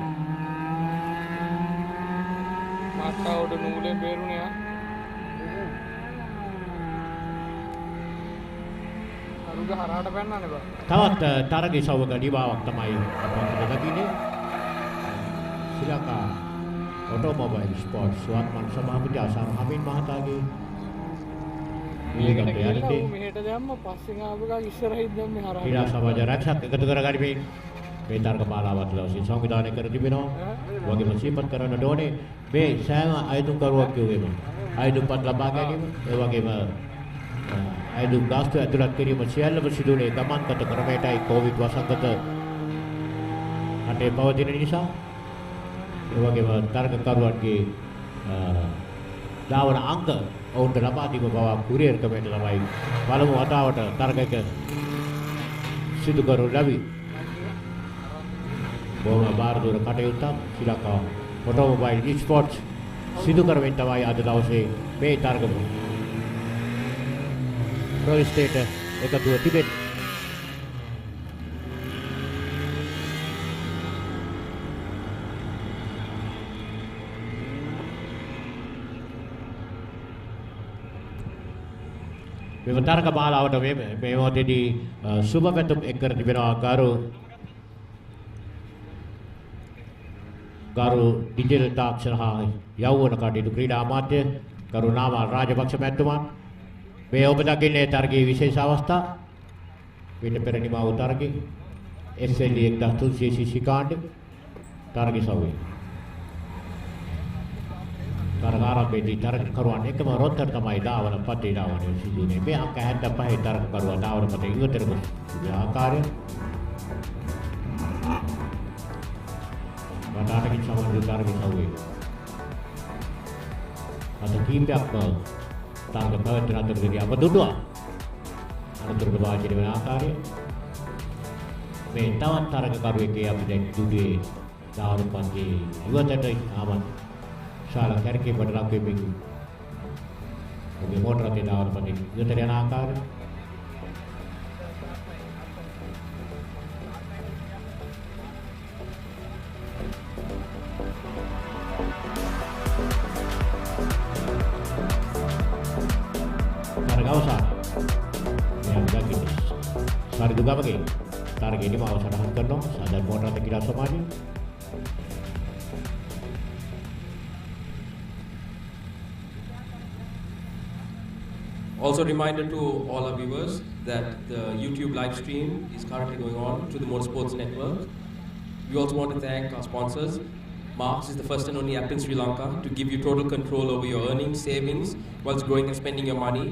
තවත් තරගේ සවක දිවාවක් තමයි අපිට දකින්නේ. ශ්‍රී Lanka automobile sports වත්මන් සභාපති ආසාර හමින් මහතාගේ මේකට යන්නේ මෙහෙට දැම්ම පස්සෙන් ආපු එකක් ඉස්සරහින් දැම්මේ හරහා. ක්‍රීඩා සමාජ රැක්ෂක් එකතු කරගනිමින් මේ තර්ක මාලාවත් ලවසින් සංවිධානය කර තිබෙනවා. වගේම සිහිපත් කරන්නට ඕනේ මේ සෑම අයතුම්කරුවක් කියුවේම අයතුම්පත් ලබා ගැනීම, ඒ වගේම අයතුම් ගාස්තු ඇතුළත් කිරීම සියල්ලම සිදුවුනේ ගමන්ගත ක්‍රමයටයි කොවිඩ් වසංගත රටේ පවතින නිසා. ඒ වගේම තර්කකරුවන්ගේ ධාවන අංක ඔවුන්ට ලබා දීම බව කුරියර් කමෙන්ට් තමයි පළමු වතාවට තර්කයක සිදු කරනු ලැබි. බොහොම බාරදූර කටයුත්තක් ශ්‍රී ලංකා ඔටෝමොබයිල් ස්පෝර්ට්ස් සිදු කරමින් තමයි අද දවසේ මේ තර්කම ප්‍රවිෂ්ඨයට එකතුව තිබෙන්නේ. මෙම තර්ක මාලාවට මේ මොහොතේදී සුබ පැතුම් එක් කර තිබෙනවා ගරු ඩිජිටල් තාක්ෂණ හා යෞවන කටයුතු ක්‍රීඩා අමාත්‍ය ගරු නාමල් රාජපක්ෂ මැතිතුමා. මේ ඔබ දකින්නේ තර්කයේ විශේෂ අවස්ථා. පිට පෙර නිමා වූ තර්කයේ SLT-MOBITEL කාණ්ඩ තර්ක සවුවේ. තරගාරම්භයේදී තර්කකරුවන් එකම රොත්තර තමයි ධාවන පතේ ධාවනය සිදුවුනේ. මේ අංක 75 තර්කකරුවා ධාවන පතේ ඉවතට ගොස් සිදු ආකාරය. වටාටකින් සමන්විත තර්ක සවුවේ. අද කීපයක් තර්ක පැවැත්වෙන අතරතුරදී අපදුටුවා. අනතුරුට වාජනය වෙන ආකාරය. මේ තවත් තර්කකරුවෙක්ගේ අපි දැන් දුවේ ධාවන පතේ ඉවතට ආවන් शाला करके बदलाव के भी मोटर के दावर पर जो तेरे आकार कारगाव सा yang lagi sari juga bagi target ini mau sadahan kerno sadar motor te kira somadi. Also, reminder to all our viewers that the YouTube live stream is currently going on to the Motorsports Network. We also want to thank our sponsors. Marks is the first and only app in Sri Lanka to give you total control over your earnings, savings, whilst growing and spending your money.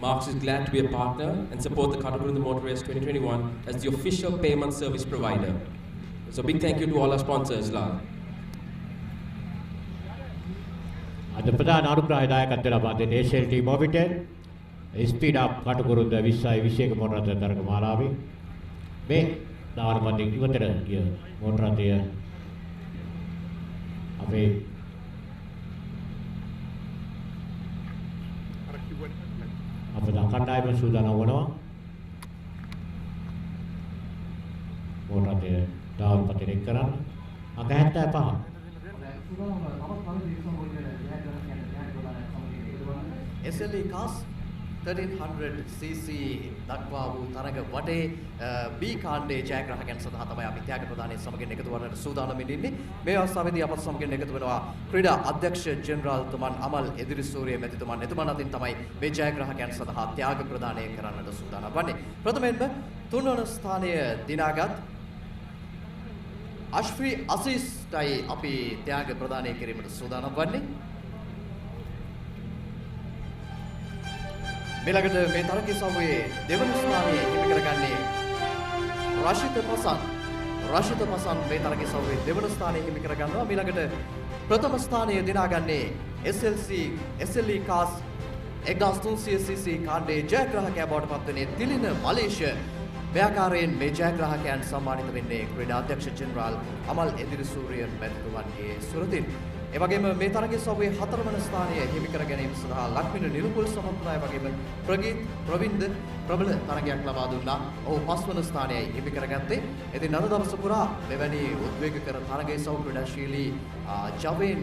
Marks is glad to be a partner and support the Katukurunda Motor Race 2021 as the official payment service provider. So, big thank you to all our sponsors, Lal. Ada ප්‍රධාන අනුග්‍රහය දායකත්වය ලබා දෙන SLT-MOBITEL SpeedUp Katukurunda 2021 මොටර රථ තරග මාලාවේ මේ ධාවන පතේ ඉවතට ගිය මොටර රථය අපේ අපේ කණ්ඩායම සූදානම් වනවා මොටර රථය ධාවන පතේ එක් කරන්න අංක 75 SLE cars 1300cc දක්වා වූ තරග වටේ B කාණ්ඩයේ ජයග්‍රාහකයන් සඳහා තමයි අපි ත්‍යාග ප්‍රදානයේ සමගින් එකතු වන්නට සූදානම් වෙන්නේ. මේ අවස්ථාවේදී අපත් සමගින් එකතු වෙනවා ක්‍රීඩා අධ්‍යක්ෂ ජෙනරාල් තුමන් අමල් එදිරිසූරිය මැතිතුමන්. එතුමන් අතින් තමයි මේ ජයග්‍රාහකයන් සඳහා ත්‍යාග ප්‍රදානය කරන්නට සූදානම් වන්නේ. ප්‍රථමයෙන්ම තුන්වන ස්ථානය දිනාගත් අශ්‍රී අසීස්ටයි අපි ත්‍යාග ප්‍රදානය කිරීමට සූදානම් වන්නේ. මෙලකට මේ තරගයේ සමයේ දෙවන ස්ථානයේ හිමි කරගන්නේ රෂිත පසන් මේ තරගයේ සමයේ දෙවන ස්ථානයේ හිමි කරගන්නවා. ඊළඟට ප්‍රථම ස්ථානය දිනාගන්නේ SLE කාස් 1300cc කාණ්ඩයේ ජයග්‍රාහකයා බවට පත්වන්නේ තිලින මලේෂ. මේ ආකාරයෙන් මේ ජයග්‍රාහකයන් සම්මානිත වෙන්නේ ක්‍රීඩා අධ්‍යක්ෂ ජෙනරාල් අමල් එදිරිසූරිය මැතිතුමන්ගේ සුරතින්. ඒ වගේම මේ තරගයේ සමයේ හතරවන ස්ථානය හිමි කර ගැනීම සඳහා ලක්මින නිරුකුල් සමත්නාය වගේම ප්‍රවින්ද ප්‍රබල තරගයක් ලබා දුන්නා. ඔහු පස්වන ස්ථානයයි හිමි කරගත්තේ. ඉතින් අද දවස පුරා මෙවැනි උද්වේගකර තරගයේ සව ක්‍රීඩාශීලී ජවයෙන්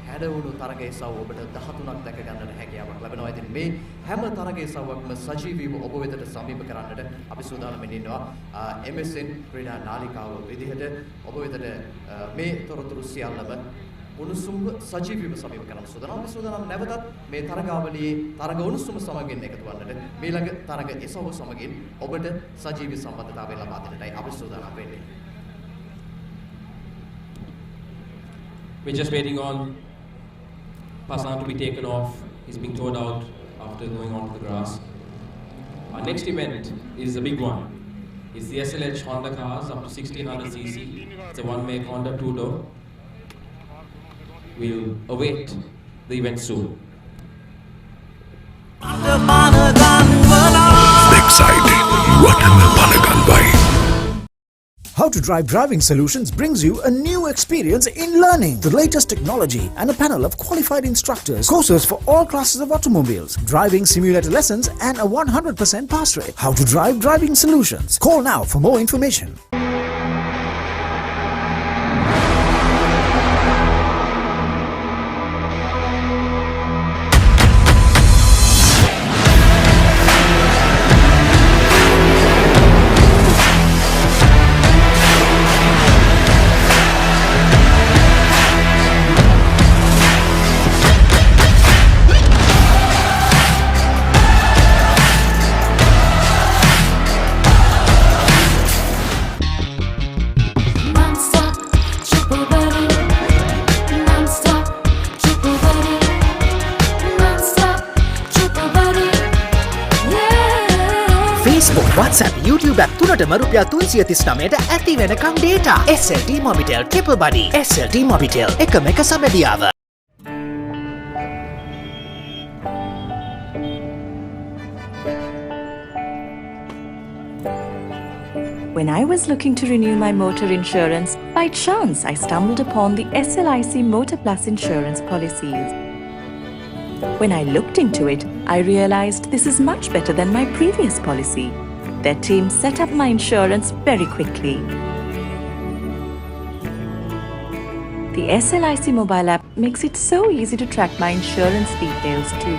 හැඩවුණු තරගයේ සව ඔබට 13ක් දැක ගන්නට හැකියාවක් ලැබෙනවා. ඉතින් මේ හැම තරගයේ සවක්ම සජීවීව ඔබ වෙතට සමීප කරන්නට අපි සූදානම් ඉන්නවා. MSN ක්‍රීඩා නාලිකාව විදිහට ඔබ වෙතට මේ තොරතුරු සියල්ලම උණුසුම්ව සජීවීව සමීප කරන්න සූදානම්. අපි සූදානම් නැවතත් මේ තරගාවලියේ තරග උණුසුම සමගින් එකතු වන්නට ඊළඟ තරග එසව සමගින් ඔබට සජීවී සම්බන්ධතාවය ලබා දෙන්නටයි අපි සූදානම් වෙන්නේ. We're just waiting on Pasan to be taken off. He's being towed out after going onto the grass. Our next event is a big one. It's the SLH Honda cars up to 1600cc. It's a one-make Honda two-door. We'll await the event soon. Exciting. What am I Panagan by? How to Drive Driving Solutions brings you a new experience in learning the latest technology and a panel of qualified instructors, courses for all classes of automobiles, driving simulator lessons and a 100% pass rate. How to Drive Driving Solutions. Call now for more information. Facebook, WhatsApp, YouTube app තුනටම රුපියල් 339ට ඇති වෙනකම් data. SLT-MOBITEL Triple Buddy. SLT-MOBITEL එකම එක සමදියාව. When I was looking to renew my motor insurance, by chance I stumbled upon the SLIC Motor Plus insurance policies. When I looked into it, I realized this is much better than my previous policy. Their team set up my insurance very quickly. The SLIC mobile app makes it so easy to track my insurance details too.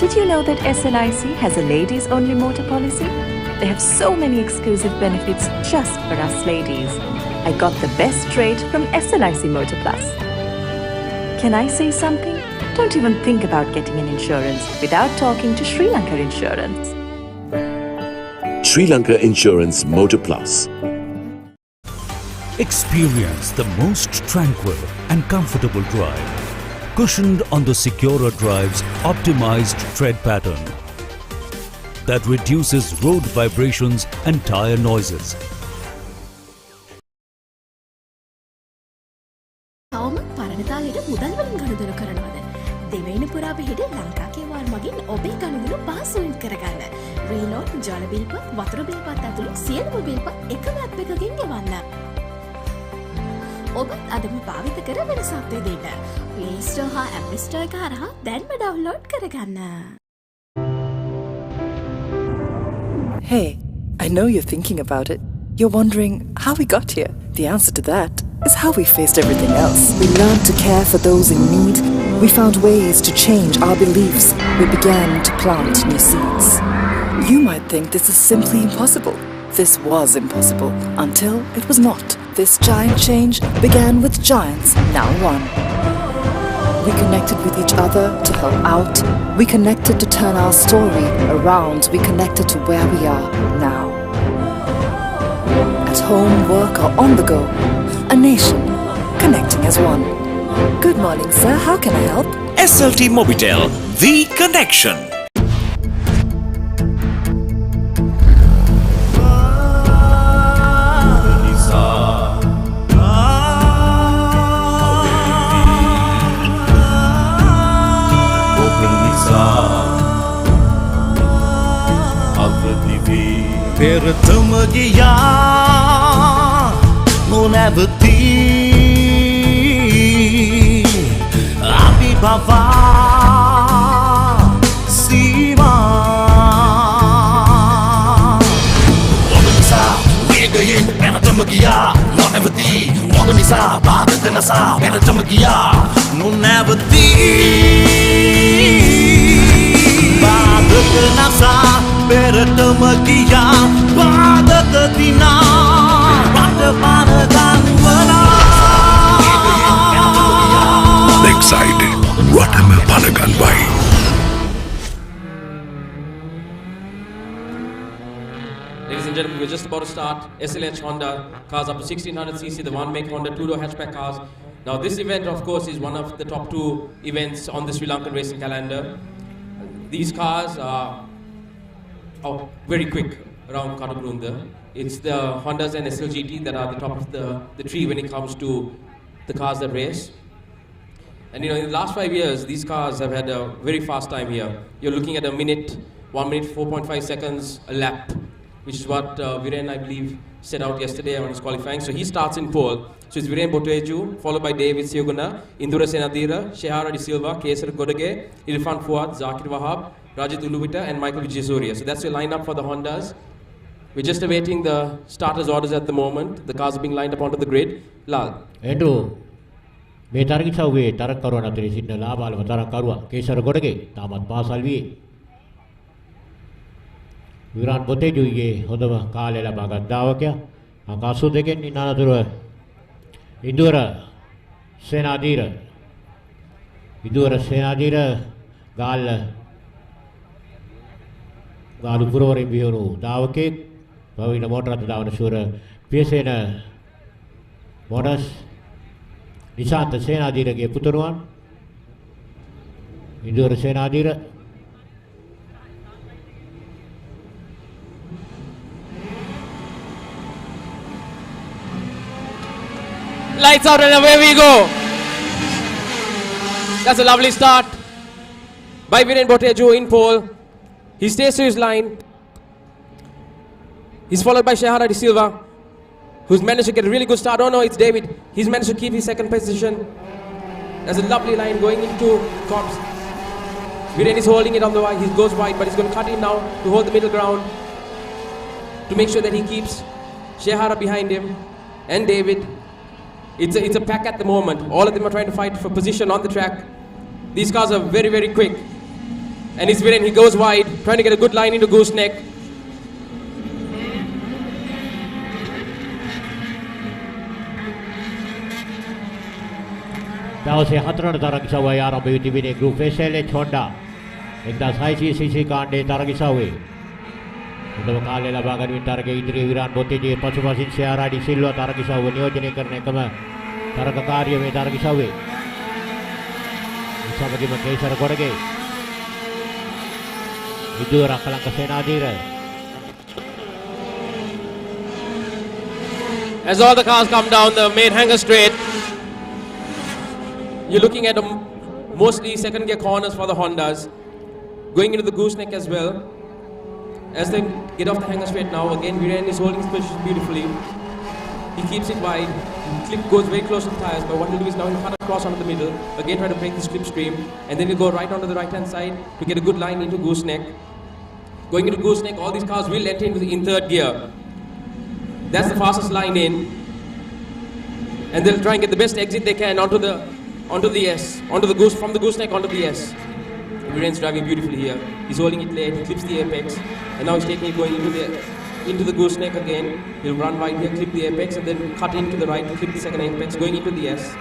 Did you know that SLIC has a ladies only motor policy? They have so many exclusive benefits just for us ladies. I got the best rate from SLIC Motor Plus. Can I say something? Don't even think about getting an insurance without talking to Sri Lanka Insurance. Sri Lanka Insurance Motor Plus. Experience the most tranquil and comfortable drive, cushioned on the Secura Drive's optimized tread pattern that reduces road vibrations and tire noises. තවම පරණතාලයට මුදල් වලින් ගනුදෙනු කරනවද? දෙවයින පුරා පිහිට ලංකා කේවාල් මගින් ඔබේ ගනුදෙනු පහසුවෙන් කරගන්න. රීලෝඩ්, ජල බිල්පත්, වතුර බිල්පත් ඇතුළු සියලුම බිල්පත් එකම ඇප් එකකින් ගෙවන්න. ඔබත් අදම භාවිත කර වෙනසක් දෙන්න. Play Store හා App Store එක හරහා දැන්ම ඩවුන්ලෝඩ් කරගන්න. Hey, I know you're thinking about it. You're wondering how we got here. The answer to that is how we faced everything else. We learned to care for those in need. We found ways to change our beliefs. We began to plant new seeds. You might think this is simply impossible. This was impossible until it was not. This giant change began with giants, now one. We connected with each other to help out. We connected to turn our story around. We connected to where we are now. At home, work, or on the go. A nation connecting as one. Good morning, sir. How can I help? SLT-MOBITEL, the connection. පෙරතම ගියා නොනැවතී අභිභවා සීමා ඔබ නිසා වේගයෙන් පෙරතම ගියා නොනැවතී ඔබ නිසා බාධක නසා පෙරතම ගියා නොනැවතී බාධක නසා පෙරතම ගියා පාදක දිනා රට පරදන්වනා Excited. Ratama Panaganwai. Ladies and gentlemen, we're just about to start. SLH Honda cars up to 1600cc, the one-make Honda two-door hatchback cars. Now this event, of course, is one of the top two events on the Sri Lankan racing calendar. These cars are very quick around Katukurunda. It's the Hondas and SLGT that are the top of the tree when it comes to the cars that race. And in the last 5 years, these cars have had a very fast time here. You're looking at 1 minute 4.5 seconds a lap, which is what Viren, I believe, set out yesterday on his qualifying. So he starts in pole. So it's Viren Boteju, followed by David Sioguna, Indura Senadira, Shehara De Silva, Kesar Godage, Irfan Fuad, Zakir Wahab, Rajat Uluvita, and Michael Vijayasuriya. So that's your lineup for the Hondas. We're just awaiting the starters' orders at the moment. The cars are being lined up onto the grid. Lal. Andrew. මේ තරගිසව්වේ තරගකරුවන් අතරේ සිටින ලාබාලම තරගකරුවා කේසර ගොඩගේ තාමත් පාසල් වියේ විරාන් පොතේජුගේ හොඳම කාලය ලබා ගත් දාවකයා අංක 82 ඉන්න අතරතුර ඉන්දුවර සේනාධීර ගාලු පුරවරින් විහිණු දාවකෙක් ප්‍රවීණ මෝටර් රථ දාවන ශූර Piyasena මොඩස් Nishantha සේනාධීරගේ පුතුණුවන් ඉන්දුවර Senadheera Lights out and away we go. That's a lovely start by Viren Boteju in pole. He stays to his line. He's followed by Shehara De Silva, who's managed to get a really good start. Oh no, it's David. He's managed to keep his second position. There's a lovely line going into Cobbs. Viren is holding it on the wide. He goes wide, but he's going to cut in now to hold the middle ground to make sure that he keeps Shehara behind him and David. It's a pack at the moment. All of them are trying to fight for position on the track. These cars are very, very quick. And it's Viren, he goes wide, trying to get a good line into Gooseneck. දවසේ 4 තරගිසව්වේ ආරම්භ වී තිබෙන group SLH Honda 1600cc කාණ්ඩයේ තරගිසව්වේ උදව කාලය ලබා ගැනීම තරගයේ ඉදිරියේ විරාන් බොතේජේ පසුපසින් ෂෙයාරා D Silva තරගිසව්ව නියෝජනය කරන එකම තරගකාරිය මේ තරගිසව්වේ සමගිම කේසර Godage Vidura Akalanka Senadheera. As all the cars come down the main hangar straight, you're looking at mostly second gear corners for the Hondas, going into the gooseneck as well. As they get off the hangar straight now, again Viren is holding his position beautifully. He keeps it wide, clip goes very close to the tires, but what he'll do is now he'll cut across onto the middle, again try to break the slipstream, and then he'll go right onto the right hand side to get a good line into gooseneck. Going into gooseneck, all these cars will enter into in third gear. That's the fastest line in. And they'll try and get the best exit they can onto the S, from the gooseneck onto the S. Viren's driving beautifully here. He's holding it late, he clips the apex, and now he's taking it going into the gooseneck again. He'll run wide here, clip the apex, and then cut into the right, clip the second apex, going into the S.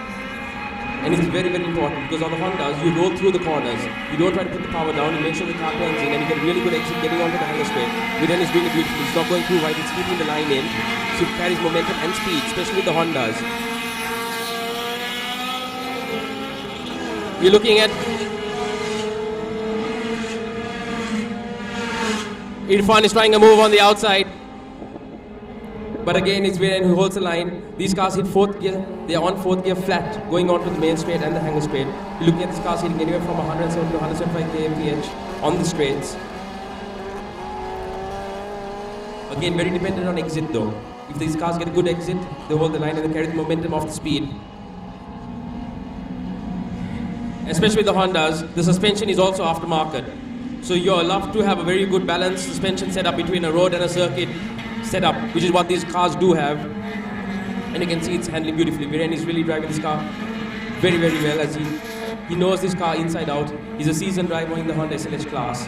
And it's very, very important because on the Hondas, you roll through the corners. You don't try to put the power down, you make sure the car turns in, and you get a really good exit getting onto the hanger straight. Viren is doing it beautifully. He's not going through right, he's keeping the line in. So it carries momentum and speed, especially with the Hondas. We're looking at Irfan is trying a move on the outside. But again, it's Viren who holds the line. These cars hit 4th gear. They are on 4th gear flat, going on to the main straight and the hanger straight. You're looking at these cars hitting anywhere from 170 to 175 kmph on the straights. Again, very dependent on exit though. If these cars get a good exit, they hold the line and they carry the momentum off the speed. Especially with the Hondas, the suspension is also aftermarket. So you're allowed to have a very good balanced suspension setup between a road and a circuit setup, which is what these cars do have. And you can see it's handling beautifully. Viren is really driving this car very, very well as he knows this car inside out. He's a seasoned driver in the Honda SLH class.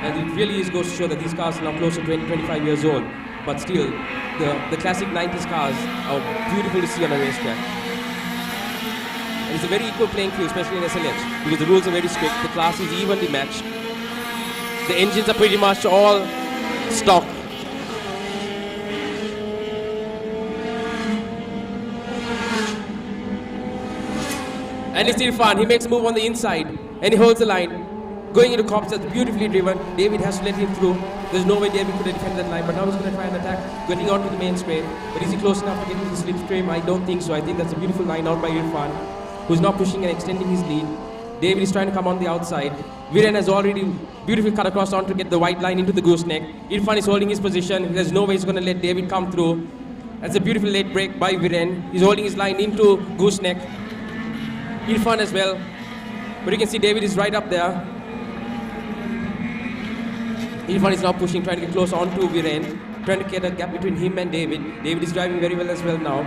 And it really goes to show that these cars are now close to 20-25 years old. But still, the classic 90s cars are beautiful to see on a racetrack. And it's a very equal playing field, especially in SLH, because the rules are very strict, the class is evenly matched. The engines are pretty much all stock. And it's still fun. He makes a move on the inside, and he holds the line. Going into cops, that's beautifully driven. David has to let him through. There's no way David could have defended that line, but now he's going to try and attack, getting onto the main straight. But is he close enough to get into the slipstream? I don't think so. I think that's a beautiful line out by Irfan, who's now pushing and extending his lead. David is trying to come on the outside. Viren has already beautifully cut across on to get the white line into the gooseneck. Irfan is holding his position. There's no way he's going to let David come through. That's a beautiful late break by Viren. He's holding his line into gooseneck. Irfan as well. But you can see David is right up there. Irfan is now pushing, trying to get close onto Viren, trying to get a gap between him and David. David is driving very well as well now.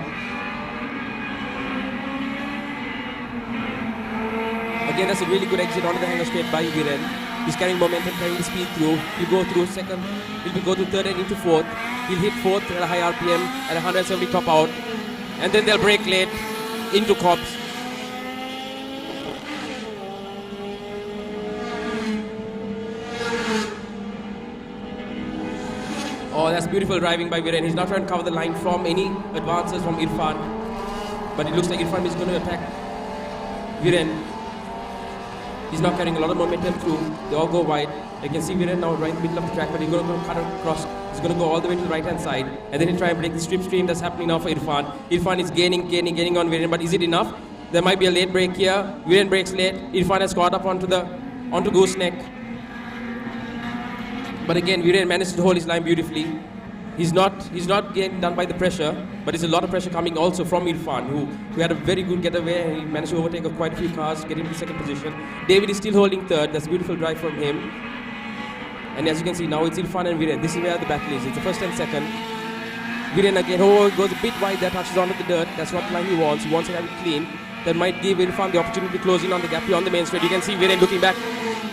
Again, that's a really good exit onto the hanger straight by Viren. He's carrying momentum, carrying the speed through. He'll go through second, he'll go to third and into fourth. He'll hit fourth at a high RPM at 170 top out. And then they'll brake late into cops. Oh, that's beautiful driving by Viren. He's not trying to cover the line from any advances from Irfan. But it looks like Irfan is going to attack Viren. He's not carrying a lot of momentum through. They all go wide. You can see Viren now right in the middle of the track, but he's going to go cut across. He's going to go all the way to the right-hand side. And then he'll try and break the slipstream that's happening now for Irfan. Irfan is gaining on Viren, but is it enough? There might be a late break here. Viren breaks late. Irfan has caught up onto gooseneck. But again, Viren managed to hold his line beautifully. He's not getting done by the pressure, but there's a lot of pressure coming also from Irfan, who had a very good getaway, and he managed to overtake quite a few cars, get into second position. David is still holding third. That's a beautiful drive from him. And as you can see, now it's Irfan and Viren. This is where the battle is. It's the first and second. Viren again, goes a bit wide there, touches onto the dirt. That's what line he wants. He wants to have it clean. That might give Irfan the opportunity to close in on the gap here on the main straight. You can see Viren looking back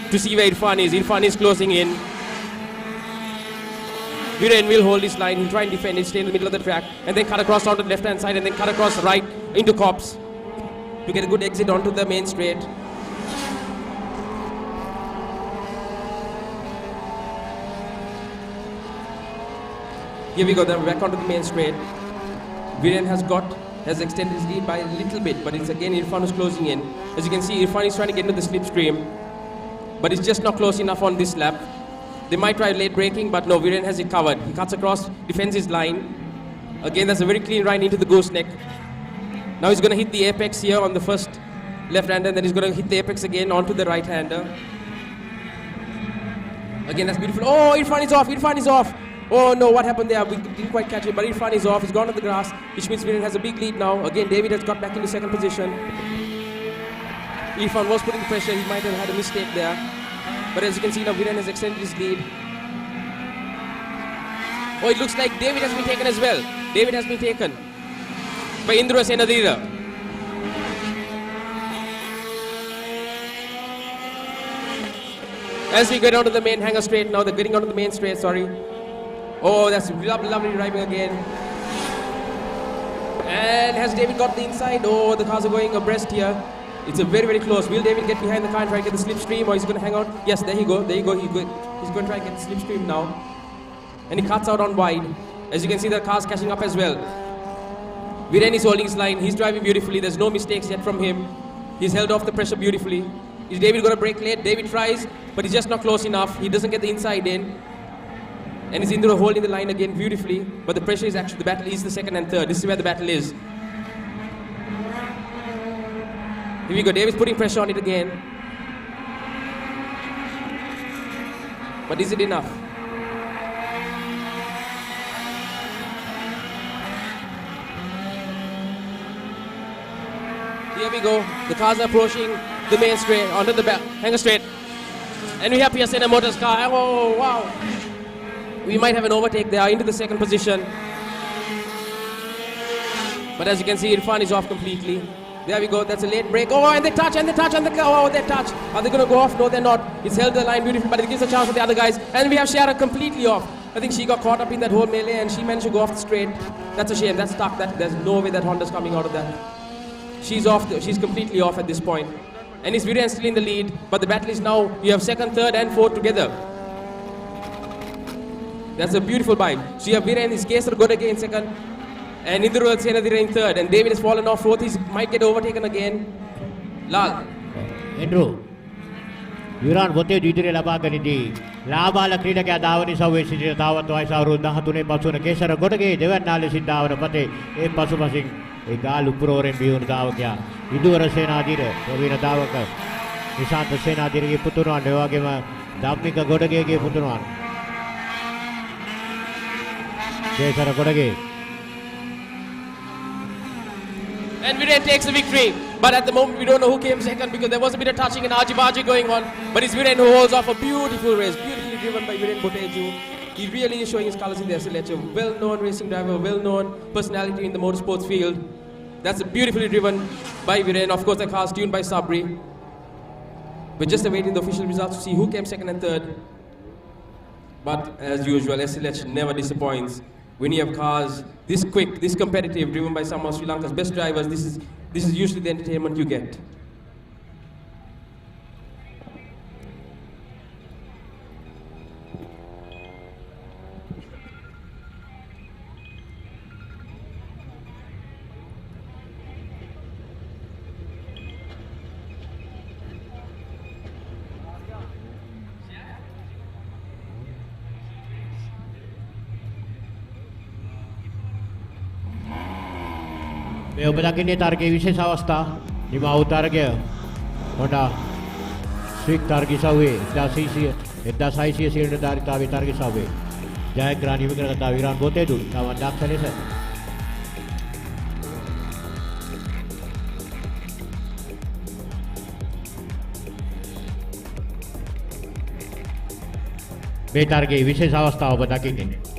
to see where Irfan is. Irfan is closing in. Viren will hold his line, he'll try and defend it, stay in the middle of the track, and then cut across onto the left-hand side, and then cut across right into cops to get a good exit onto the main straight. Here we go, then back onto the main straight. Viren has extended his lead by a little bit, but it's again Irfan who's closing in. As you can see, Irfan is trying to get into the slipstream, but it's just not close enough on this lap. They might try late braking, but no, Viren has it covered. He cuts across, defends his line. Again, that's a very clean ride into the gooseneck. Now he's going to hit the apex here on the first left-hander, and then he's going to hit the apex again onto the right-hander. Again, that's beautiful. Oh, Irfan is off. Oh no, what happened there? We didn't quite catch it, but Irfan is off. He's gone to the grass, which means Viren has a big lead now. Again, David has got back into second position. Irfan was putting pressure. He might have had a mistake there. But as you can see now, Viren has extended his lead. Oh, it looks like David has been taken as well. David has been taken. by Indra Senadira. As we get onto the main hanger straight now, they're getting onto the main straight, sorry. Oh, that's lovely driving again. And has David got the inside? Oh, the cars are going abreast here. It's a very close. Will David get behind the car and try to get the slipstream, or is he going to hang out? Yes, there you go. He's going to try and get the slipstream now. And he cuts out on wide. As you can see, the car's catching up as well. Viren is holding his line. He's driving beautifully. There's no mistakes yet from him. He's held off the pressure beautifully. Is David going to brake late? David tries, but he's just not close enough. He doesn't get the inside in. And is Indra holding the line again beautifully. But the pressure is actually, the battle is the second and third. This is where the battle is. Here we go. David's putting pressure on it again. But is it enough? Here we go. The cars are approaching the main straight, onto the hanger straight. And we have Piacena Motors car. Oh, wow. We might have an overtake there into the second position. But as you can see, Irfan is off completely. There we go. That's a late break. Oh, and they touch on the car. Oh, they touch. Are they going to go off? No, they're not. It's held the line beautifully, but it gives a chance for the other guys. And we have Shara completely off. I think she got caught up in that whole melee and she managed to go off the straight. That's a shame. That's stuck. There's no way that Honda's coming out of that. She's off. She's completely off at this point. And it's Viren still in the lead, but the battle is now, you have second, third and fourth together. That's a beautiful bike. So you have Viren, his case are good again second, and Indra Senadira in third, and David has fallen off fourth. He might get overtaken again. Lal. Andrew. Viren bote didire laba ganidi. Labala ක්‍රීඩකයා ධාවනයේ සව්වේ සිටින තාවත් වයස අවුරුදු 13 පසුවන කේසර ගොඩගේ දෙවන්නාලේ සිද්ධාවන පතේ ඒ පසුපසින් ඒ ගාල් උපුරෝරෙන් බියුණු ධාවකයා ඉදුවර සේනාධීර ප්‍රවීණ ධාවක නිශාන්ත සේනාධීරගේ පුතුණුවන් ඒ වගේම Dhammika ගොඩගේගේ පුතුණුවන් කේසර Godage. And Viren takes the victory. But at the moment, we don't know who came second because there was a bit of touching and argy-bargy going on. But it's Viren who holds off a beautiful race. Beautifully driven by Viren Boteju. He really is showing his colors in the SLT. Well-known racing driver, well-known personality in the motorsports field. That's beautifully driven by Viren. Of course, the car's tuned by Sabri. We're just awaiting the official results to see who came second and third. But as usual, SLT never disappoints. When you have cars this quick, this competitive, driven by some of Sri Lanka's best drivers, this is usually the entertainment you get. මේ ඔබ දකින්නේ තරගයේ විශේෂ අවස්ථා නිමා වූ තරගය Honda Civic තරගය සව්වේ 1600 සිලින්ඩර්ධාරීතාවයේ තරගය සව්වේ ජයග්‍රහණ හිමි කරගත්තා විරාන් බෝතේදු තම දක්ෂ ලෙස මේ තරගයේ විශේෂ අවස්ථාව ඔබ දකින්නේ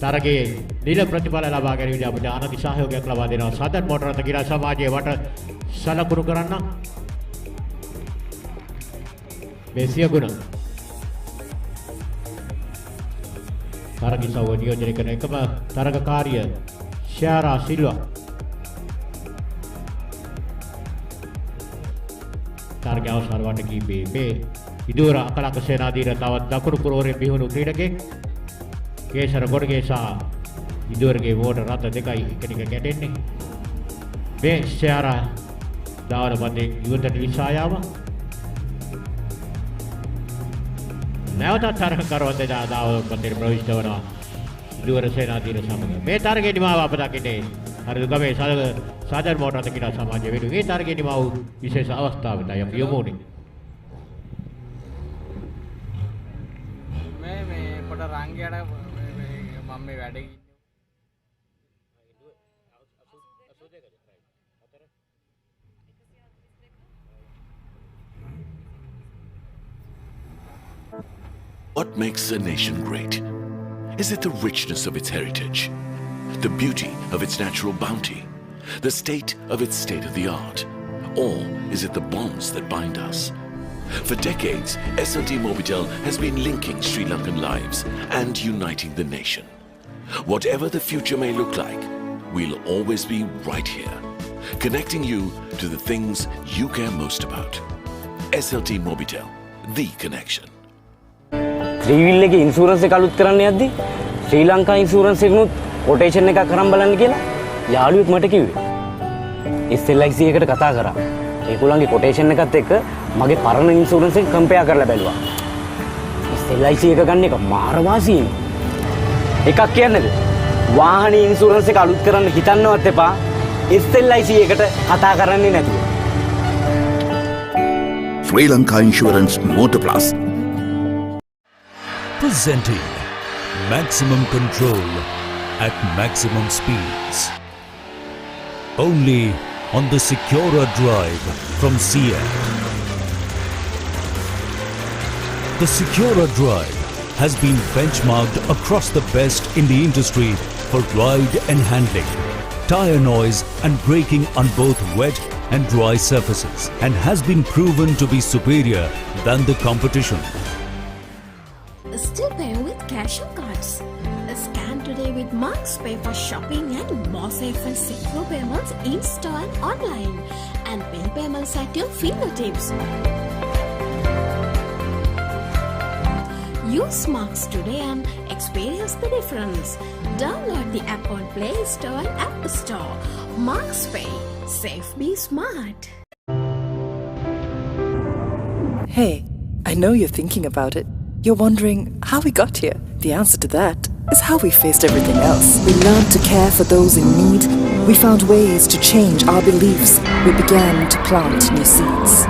තරගයේ නිල ප්‍රතිඵල ලබා ගැනීමදී අපිට අනගි සහයෝගයක් ලබා දෙනවා සදන් මෝටර රථ ක්‍රීඩා සමාජයේ වට සලකුණු කරන්න මේ සිය ගුණ තරගය සව නියෝජනය කරන එකම තරගකාරිය ශාරා සිල්වා තරගය අවසන් වන්න කීපේ මේ ඉදුවර අකලක සේනාධීර තවත් දකුණු පුරවරේ බිහිවුණු ක්‍රීඩකෙක් කේසර ගොඩගේ සහ ඉදුවරගේ මෝටර රථ දෙකයි එකිනෙක ගැටෙන්නේ මේ ශාරා දාවන පන්දේ ඉවතට විසායාව නැවතත් තරගකරුවන් දෙදා දාවන පන්දේ ප්‍රවිෂ්ඨ වනවා ඉදුවර සේනාධීර සමග මේ තරගයේ නිමාව අප දකින්නේ හරිද ගමේ සාධාරණ මෝටර රථ ක්‍රීඩා සමාජය වෙනුවෙන් මේ තරගයේ නිමාව විශේෂ අවස්ථාවකටයි අපි යමු උනේ මේ පොඩ රංගයට මම මේ වැඩ What makes a nation great? Is it the richness of its heritage, the beauty of its natural bounty, The state of its state of the art? Or is it the bonds that bind us? For decades, SLT-MOBITEL has been linking Sri Lankan lives and uniting the nation. Whatever the future may look like, we'll always be right here, connecting you to the things you care most about. SLT-MOBITEL, the connection. Three-wheel එකේ insurance එක අලුත් කරන්න යද්දි ශ්‍රී Lanka insurance එකනොත් quotation එකක් කරන් බලන්න කියලා යාළුවෙක් මට කිව්වේ. SLIC එකට කතා කරා. ඒගොල්ලන්ගේ කොටේෂන් එකත් එක්ක මගේ පරණ ඉන්ෂුරන්ස් එක කම්පෙයාර් කරලා බැලුවා. SLIC එක ගන්න එක මාර වාසියිනේ. එකක් කියන්නද? වාහනේ ඉන්ෂුරන්ස් එක අලුත් කරන්න හිතන්නවත් එපා. SLIC එකට කතා කරන්නේ නැතුව. Sri Lanka Insurance Motor Plus. Presenting maximum control at maximum speeds. Only on the Secura Drive from CM. The Secura Drive has been benchmarked across the best in the industry for ride and handling, tire noise and braking on both wet and dry surfaces, and has been proven to be superior than the competition. Still pay with cash or cards? Scan today with Marks Pay for shopping and more safe and secure payments in store and online. And bill payments at your fingertips. Use Marks today and experience the difference. Download the app on Play Store and App Store. Marks Pay. Safe, be smart. Hey, I know you're thinking about it. You're wondering how we got here. The answer to that is how we faced everything else. We learned to care for those in need. We found ways to change our beliefs. We began to plant new seeds.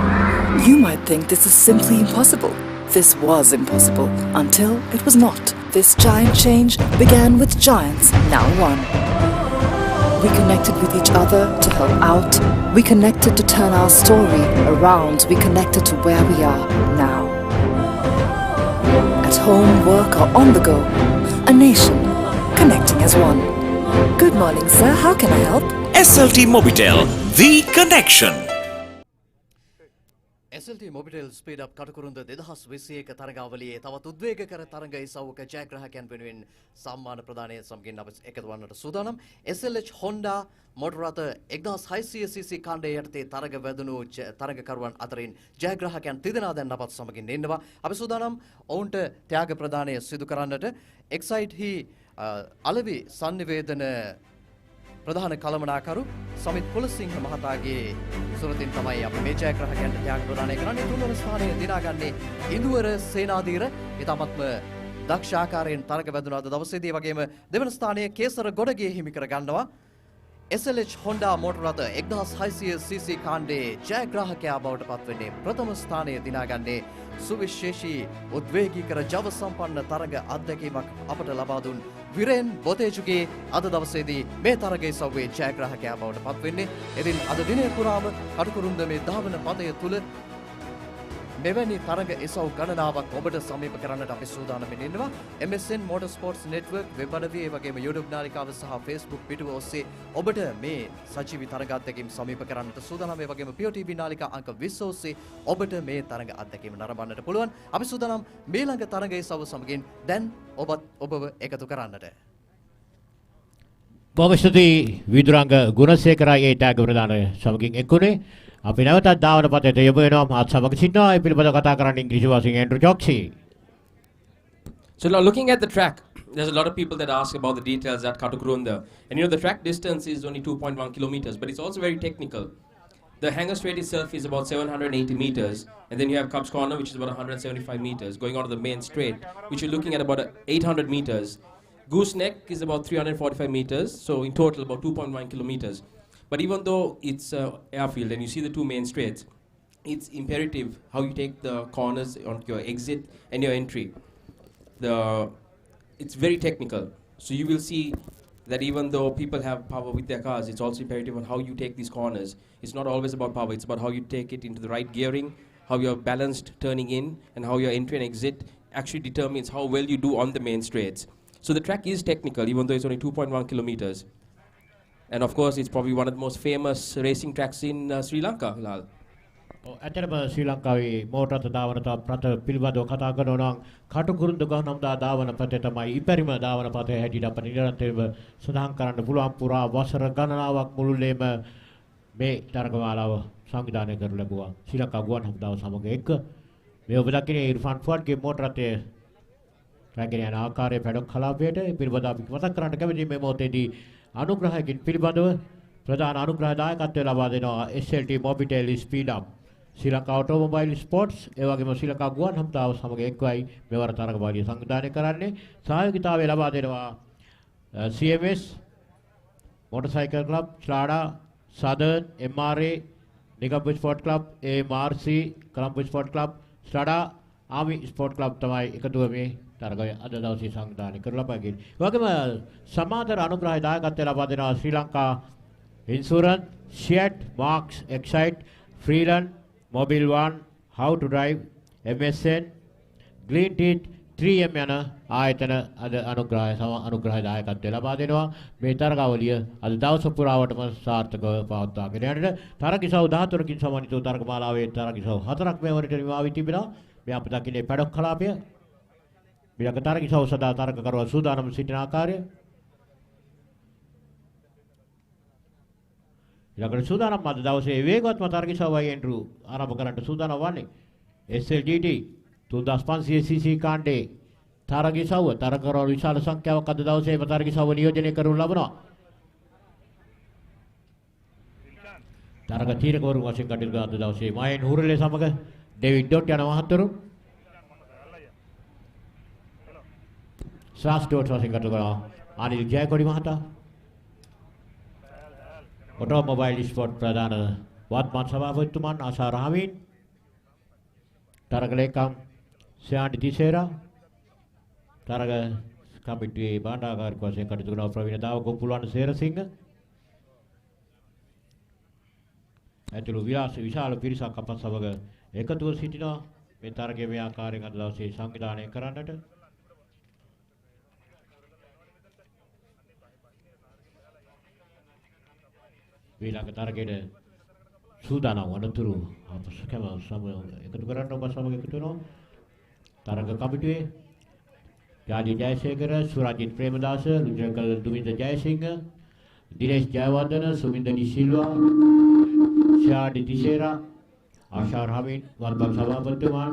You might think this is simply impossible. This was impossible until it was not. This giant change began with giants, now one. We connected with each other to help out. We connected to turn our story around. We connected to where we are now. At home, work, or on the go. A nation connecting as one. Good morning, sir. How can I help? SLT-MOBITEL, the connection. SLT-MOBITEL SpeedUp Katukurunda 2021 තරගාවලියේ තවත් උද්වේගකර තරග ඉසව්වක ජයග්‍රාහකයන් වෙනුවෙන් සම්මාන ප්‍රදානය සමගින් අප එකතු වන්නට සූදානම්. SLH Honda මොටර් රථ 1600cc ඛණ්ඩයේ යටතේ තරග වැදුණු තරගකරුවන් අතරින් ජයග්‍රාහකයන් තිදෙනා දැන් අපත් සමගින් ඉන්නවා. අපි සූදානම් ඔවුන්ට ත්‍යාග ප්‍රදානය සිදු කරන්නට එක්සයිට්හි අලවි sannivedana ප්‍රධාන කළමනාකරු සමිත් කුලසිංහ මහතාගේ සුරතින් තමයි අපි මේ ජයග්‍රාහකයන්ට ත්‍යාග ප්‍රදානය කරන්නේ. තුන්වන ස්ථානය දිනාගන්නේ ඉඳුවර සේනාධීර ඉතාමත්ම දක්ෂ ආකාරයෙන් තරග වැදුණා අද දවසේදී. වගේම දෙවන ස්ථානය කේසර ගොඩගේ හිමි කර ගන්නවා. SLH Honda මොටර් රථ 1600cc කාණ්ඩයේ ජයග්‍රාහකයා බවට පත්වෙන්නේ ප්‍රථම ස්ථානය දිනාගන්නේ සුවිශේෂී උද්වේගීකර ජව සම්පන්න තරග අත්දැකීමක් අපට ලබා දුන් විරෙන් බොතේජුගේ අද දවසේදී මේ තරගයේ සව්වේ ජයග්‍රාහකයා බවට පත්වෙන්නේ. ඉතින් අද දිනය පුරාම කටුකුරුන්ද මේ ධාවන පදය තුල මෙවැනි තරග එසව් ගණනාවක් ඔබට සමීප කරන්නට අපි සූදානම්ෙන් ඉන්නවා. MSN Motorsports Network වෙබ් අඩවිය ඒ වගේම YouTube නාලිකාව සහ Facebook පිටුව ඔස්සේ ඔබට මේ සජීවී තරග අත්දැකීම් සමීප කරන්නට සූදානම්. ඒ වගේම POTV නාලිකා අංක 20 ඔස්සේ ඔබට මේ තරග අත්දැකීම් නරඹන්නට පුළුවන්. අපි සූදානම් මේ ළඟ තරග එසව් සමගින් දැන් ඔබව එකතු කරන්නට. බොහොම ස්තුතියි විදුරංග ගුණසේකරයි ඒ ටැග් ප්‍රදානය සමගින් එක්ුණේ. අපි නැවතත් ධාවන පතේට යොමු වෙනවා. මාත් සමග සිටිනවා ඒ පිළිබඳව කතා කරන්න ඉංග්‍රීසි වාසියෙන් Andrew ජොක්සි. So now looking at the track, there's a lot of people that ask about the details at Katukurunda. And the track distance is only 2.1 kilometers, but it's also very technical. The hanger straight itself is about 780 meters, and then you have Cubs Corner, which is about 175 meters, going on to the main straight, which you're looking at about 800 meters. Gooseneck is about 345 meters, so in total about 2.1 kilometers. But even though it's airfield and you see the two main straights, it's imperative how you take the corners on your exit and your entry. It's very technical. So you will see that even though people have power with their cars, it's also imperative on how you take these corners. It's not always about power, it's about how you take it into the right gearing, how you're balanced turning in, and how your entry and exit actually determines how well you do on the main straights. So the track is technical, even though it's only 2.1 kilometers. And of course, it's probably one of the most famous racing tracks in Sri Lanka, Lal. ඇතරම ශ්‍රී ලංකාවේ motor ධාවන ප්‍රත පිළිබඳව කතා කරනවා නම් කටුකුරුන්ද ගහනම්දා ධාවන පතේ තමයි ඉපරිම ධාවන පතේ හැටියට අප නිරන්තරව සඳහන් කරන්න පුළුවන් පුරා වසර ගණනාවක් මුළුල්ලේම මේ තරගමාලාව සංවිධානය කරලා ලැබුවා ශ්‍රී ලංකා ගුවන් හමුදාව සමග එක්ක මේ ඔබ දකින්නේ ඉර්ෆාන් ෆුවඩ්ගේ මෝටර් රථයේ රැගෙන යන ආකාරයේ පැඩොක් කලාපයට පිළිබඳව අපි මතක් කරන්න කැමතියි මේ මොහොතේදී අනුග්‍රහයකින් පිළිබඳව ප්‍රධාන අනුග්‍රහ දායකත්වය ලබා දෙනවා SLT-MOBITEL SpeedUp ශ්‍රී ලංකා ඔටෝමොබයිල් ස්පෝර්ට්ස් ඒ වගේම ශ්‍රී ලංකා ගුවන් හමුදාව සමග එක්වයි මෙවර තරගවාදී සංවිධානය කරන්නේ සහයෝගීතාවය ලබා දෙනවා CMS motorcycle club Slada Southern MRA Nigam Sport Club AMRC Colombo Sport Club Slada Army Sport Club තමයි එකතුව මේ තරගය අද දවසේ සංවිධානය කරලා ලබාගෙන. ඒ වගේම සමාදර අනුග්‍රහය දායකත්වය ලබා දෙනවා Sri Lanka Insurance Shed Marks Excite Freeland Mobile One, How to Drive, MSN, Green Teeth, 3M යන ආයතන අද අනුග්‍රහය දායකත්වය ලබා දෙනවා. මේ තරගාවලිය අද දවස පුරාවටම සාර්ථකව පවත්වාගෙන යන්නට තරගිසව් 14කින් සමන්විත වූ තරගමාලාවේ තරගිසව් 4ක් මේ වරට නිමා වී තිබෙනවා. මේ අප දකින්නේ පැඩොක් කලාපය. ඊළඟ තරගිසව් සදා තරගකරුවා සූදානම් සිටින ආකාරය. ඊළඟට සූදානම් අද දවසේ වේගවත්ම තරගිසව් වයිඑන්ඩ්‍රු ආරම්භ කරන්නට සූදානම් වන්නේ SLT 3500cc කාණ්ඩේ තරගිසව් තරගකරුවෝ විශාල සංඛ්‍යාවක් අද දවසේ මේ තරගිසව් නියෝජනය කරනු ලබනවා. තරග තීරකවරු වශයෙන් කටයුතු කරන අද දවසේ මයන් හුරලේ සමග ඩේවිඩ් ඩොට් යන මහත්වරු ශ්‍රාස් ඩොට් වශයෙන් කටයුතු කරන අනිල් ජයකොඩි මහතා ඔටෝමොබයිල් ස්පෝර්ට් ප්‍රධාන වත්මන් සභාපතිතුමන් ආශා රාමීන් තරග ලේකම් ශ්‍යාන්ඩි තිසේරා තරග කමිටුවේ භාණ්ඩාගාරික වශයෙන් කටයුතු කරන ප්‍රවීණ දාව ගොම්පුලවන්න සේරසිංහ ඇතුළු විශාල පිරිසක් අපත් සමග එකතුව සිටිනවා මේ තරගයේ මේ ආකාරයෙන් අද දවසේ සංවිධානය කරන්නට. ඊළඟ තරගයේ සූදානම් වනතුරු අප සමග එකතු කරන්න ඔබ සමග එකතු වෙනවා. තරග කමිටුවේ යාදි ජයසේකර, සුරජිත් ප්‍රේමදාස, රුජකල් දුමින්ද ජයසිංහ, දිනේෂ් ජයවර්ධන, සුමින්ද නිසිල්වා, ශාඩි තිසේරා, ආශා රාමීන් වත්මන් සභාපතිතුමන්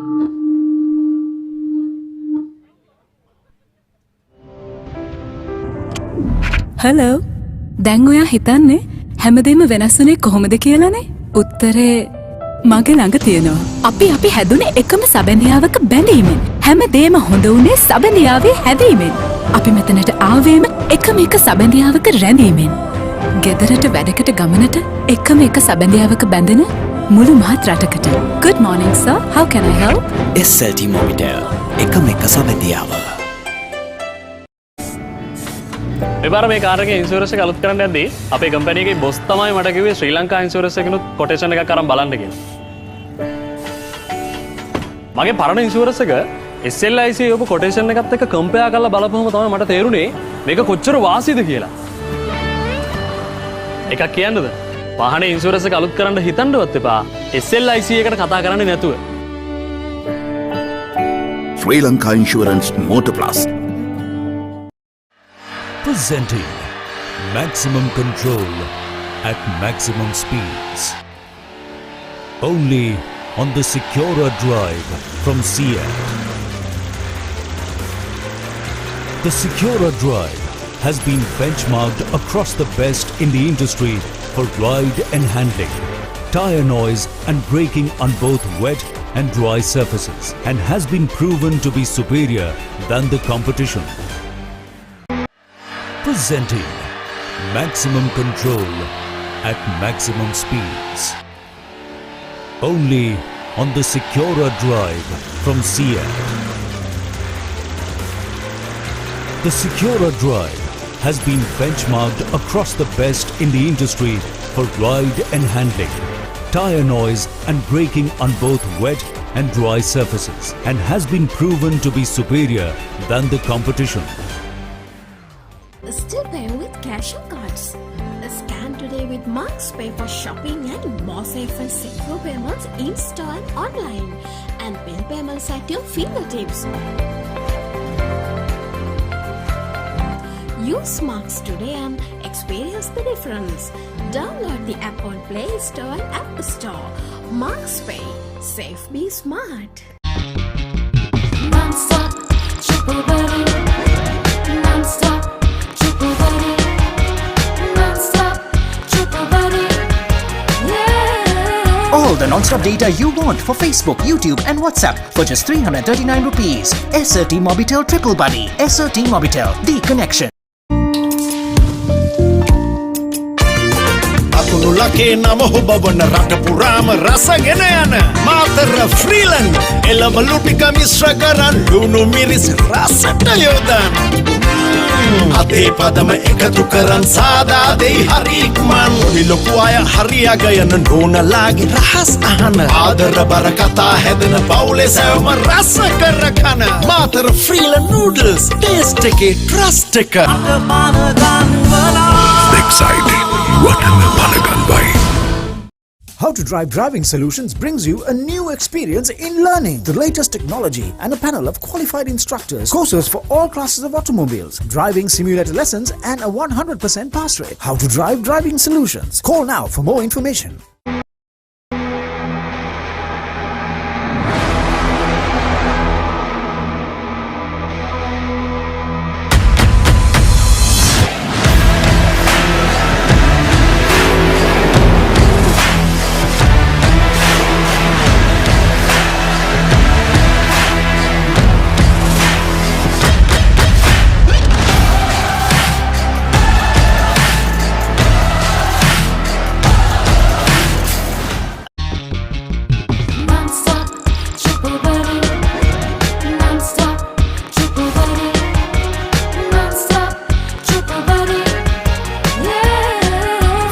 හලෝ දැන් ඔයා හිතන්නේ හැමදේම වෙනස් වුණේ කොහොමද කියලානේ? උත්තරේ මගේ ළඟ තියෙනවා. අපි හැදුනේ එකම සබැඳියාවක බැඳීමෙන්. හැමදේම හොඳ වුණේ සබැඳියාවේ හැදීමෙන්. අපි මෙතනට ආවේම එකම එක සබැඳියාවක රැඳීමෙන්. ගෙදරට වැඩකට ගමනට එකම එක සබැඳියාවක බැඳෙන මුළු මහත් රටකට. Good morning sir, how can I help? SLT-MOBITEL එකම එක සබැඳියාව. මෙබර මේ කාර් එකේ ඉන්ෂුරන්ස් එක අලුත් කරන්න යද්දී අපේ කම්පැනි එකේ බොස් තමයි මට කිව්වේ ශ්‍රී ලංකා ඉන්ෂුරන්ස් එකනොත් කොටේෂන් එකක් අරන් බලන්න කියලා. මගේ පරණ ඉන්ෂුරන්ස් එක SLIC ඔබ කොටේෂන් එකත් එක්ක කම්පෙයාර් කරලා බලපුවම තමයි මට තේරුනේ මේක කොච්චර වාසියද කියලා. එකක් කියන්නද? වාහනේ ඉන්ෂුරන්ස් එක අලුත් කරන්න හිතන්නවත් එපා. SLIC එකට කතා කරන්නේ නැතුව. Sri Lanka Insurance Motor Plus. Presenting maximum control at maximum speeds. Only on the Secura Drive from Seat. The Secura Drive has been benchmarked across the best in the industry for ride and handling, tire noise and braking on both wet and dry surfaces, and has been proven to be superior than the competition. Presenting maximum control at maximum speeds. Only on the Secura Drive from Seat. The Secura Drive has been benchmarked across the best in the industry for ride and handling, tire noise and braking on both wet and dry surfaces, and has been proven to be superior than the competition. Still paying with cash or cards? Marks Pay for shopping and more safe and secure payments in-store and online. And bill payments at your fingertips. Use Marks today and experience the difference. Download the app on Play Store and App Store. Marks Pay. Safe, be smart. Non-stop, triple buddy. Non-stop, triple buddy. Non-stop, triple buddy. Yeah. All the non-stop data you want for Facebook, YouTube and WhatsApp for just 339 rupees. SLT-MOBITEL Triple Buddy. SLT-MOBITEL, the connection. ලකේ නම හොබවන රට පුරාම රසගෙන යන මාතර ෆ්‍රීලන්ඩ් එළවලු ටික මිශ්‍ර කරන් ලුණු මිරිස් රසට යොදන් අතේ පදම එකතු කරන් සාදා දෙයි හරි ඉක්මන් ලොකු අය හරියග යන නෝනලාගේ රහස් අහන ආදර බර කතා හැදෙන පවුලේ සැවම රස කර කන මාතර ෆ්‍රීලන්ඩ් නූඩල්ස් ටේස්ට් එකේ ට්‍රස්ට් එක Exciting. Watama Panaganwai. How to Drive Driving Solutions brings you a new experience in learning the latest technology and a panel of qualified instructors, courses for all classes of automobiles, driving simulator lessons and a 100% pass rate. How to Drive Driving Solutions. Call now for more information.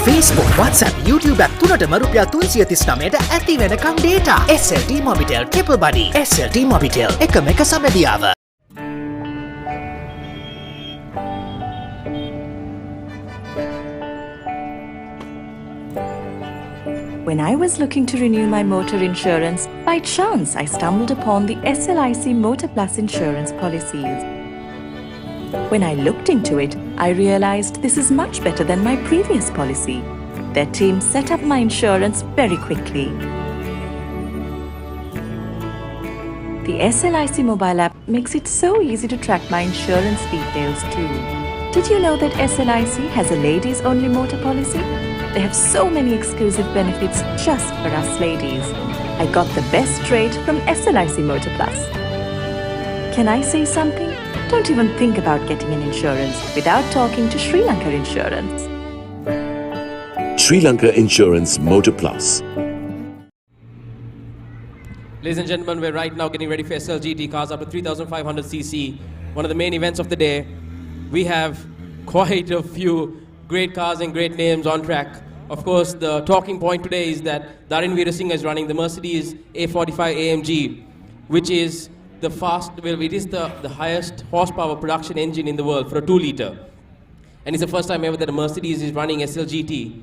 Facebook, WhatsApp, YouTube app තුනටම රුපියල් 339ට ඇති වෙනකම් data. SLT-MOBITEL Triple Buddy. SLT-MOBITEL එකම එක සබැදියාව. When I was looking to renew my motor insurance, by chance I stumbled upon the SLIC Motor Plus insurance policies. When I looked into it, I realized this is much better than my previous policy. Their team set up my insurance very quickly. The SLIC mobile app makes it so easy to track my insurance details too. Did you know that SLIC has a ladies only motor policy? They have so many exclusive benefits just for us ladies. I got the best rate from SLIC Motor Plus. Can I say something? Don't even think about getting an insurance without talking to Sri Lanka Insurance. Sri Lanka Insurance Motor Plus. Ladies and gentlemen, we're right now getting ready for SLGT cars up to 3,500cc. One of the main events of the day. We have quite a few great cars and great names on track. Of course, the talking point today is that Darin Veerasinghe is running the Mercedes A45 AMG, which is the highest horsepower production engine in the world for a 2-liter. And it's the first time ever that a Mercedes is running SLGT.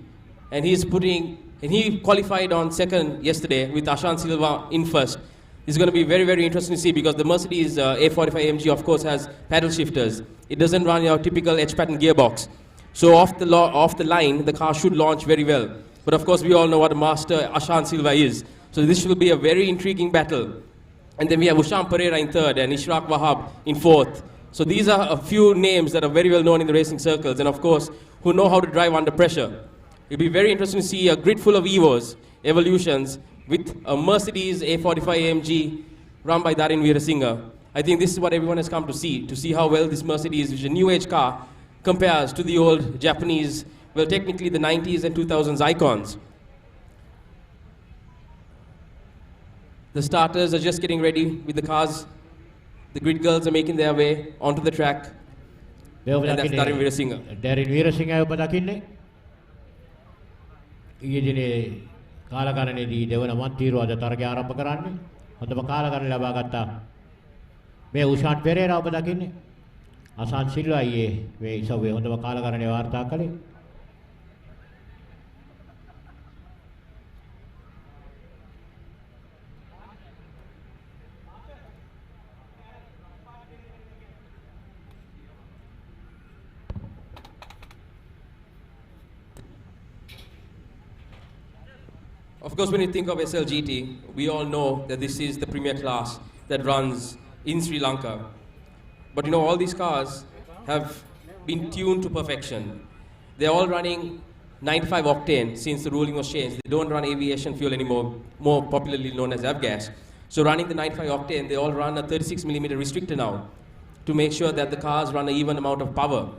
And he qualified on second yesterday with Ashan Silva in first. It's going to be very, very interesting to see because the Mercedes A45 AMG, of course, has paddle shifters. It doesn't run your typical H-pattern gearbox. So off the line, the car should launch very well. But of course, we all know what a master Ashan Silva is. So this will be a very intriguing battle. And then we have Usham Pereira in third and Ishraq Wahab in fourth. So these are a few names that are very well known in the racing circles and of course, who know how to drive under pressure. It'll be very interesting to see a grid full of Evos, Evolutions, with a Mercedes A45 AMG run by Darin Veerasinghe. I think this is what everyone has come to see how well this Mercedes, which is a new age car, compares to the old Japanese, well, technically the 90s and 2000s icons. The starters are just getting ready with the cars. The grid girls are making their way onto the track. And that's Darin Veerasinghe. Darin Veerasinghe ඔබ දකින්නේ ඊයේ දිනේ කාලකරණයේදී දෙවන මන්තිරු අද තරගය ආරම්භ කරන්නේ. හොඳම කාලකරණය ලබා ගත්තා. මේ උෂාන් පෙරේරා ඔබ දකින්නේ. අසන් සිල්වා ඊයේ මේ ඉසව්වේ හොඳම කාලකරණය වාර්තා කළේ. Of course, when you think of SLGT, we all know that this is the premier class that runs in Sri Lanka. But all these cars have been tuned to perfection. They're all running 95 octane since the ruling was changed. They don't run aviation fuel anymore, more popularly known as avgas. So running the 95 octane, they all run a 36mm restrictor now to make sure that the cars run an even amount of power.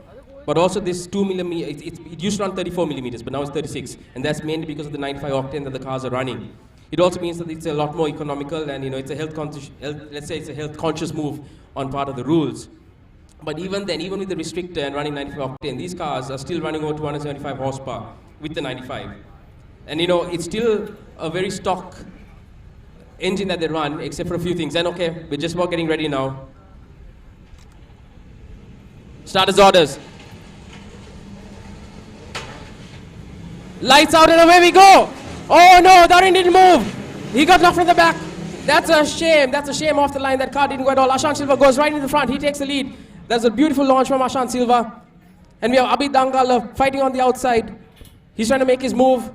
But also this 2mm, it used to run 34mm, but now it's 36. And that's mainly because of the 95 octane that the cars are running. It also means that it's a lot more economical and it's a let's say it's a health conscious move on part of the rules. But even then, even with the restrictor and running 95 octane, these cars are still running over 275 horsepower with the 95. And it's still a very stock engine that they run, except for a few things. And okay, we're just about getting ready now. Starters orders. Lights out and away we go. Oh no, Darin didn't move. He got knocked from the back. That's a shame. That's a shame off the line. That car didn't go at all. Ashan Silva goes right in the front. He takes the lead. That's a beautiful launch from Ashan Silva. And we have Abid Dangala fighting on the outside. He's trying to make his move.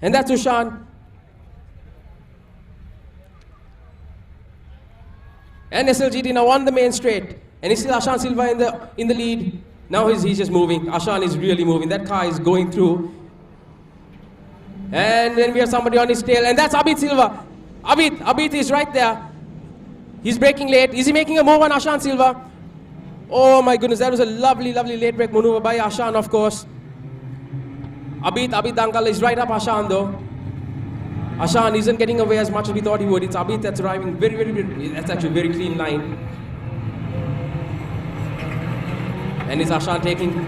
And that's Ushan. And SLGT now on the main straight. And it's still Ashan Silva in the lead. Now he's just moving. Ashan is really moving. That car is going through. And then we have somebody on his tail. And that's Abid Silva. Abid is right there. He's braking late. Is he making a move on Ashan Silva? Oh my goodness, that was a lovely, lovely late brake maneuver by Ashan, of course. Abid Dankal is right up Ashan though. Ashan isn't getting away as much as we thought he would. It's Abid that's driving very, very, very, that's actually a very clean line. And it's Ashan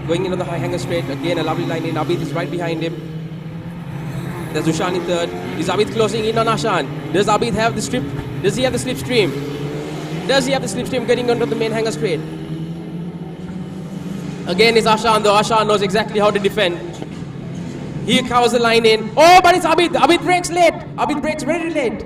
going into the high hanger straight. Again, a lovely line in. Abid is right behind him. There's Ushan in third. Is Abid closing in on Ashan? Does Abid have the strip? Does he have the slipstream? Does he have the slipstream getting onto the main hanger straight? Again, it's Ashan though. Ashan knows exactly how to defend. He covers the line in. Oh, but it's Abid. Abid brakes late. Abid brakes very late.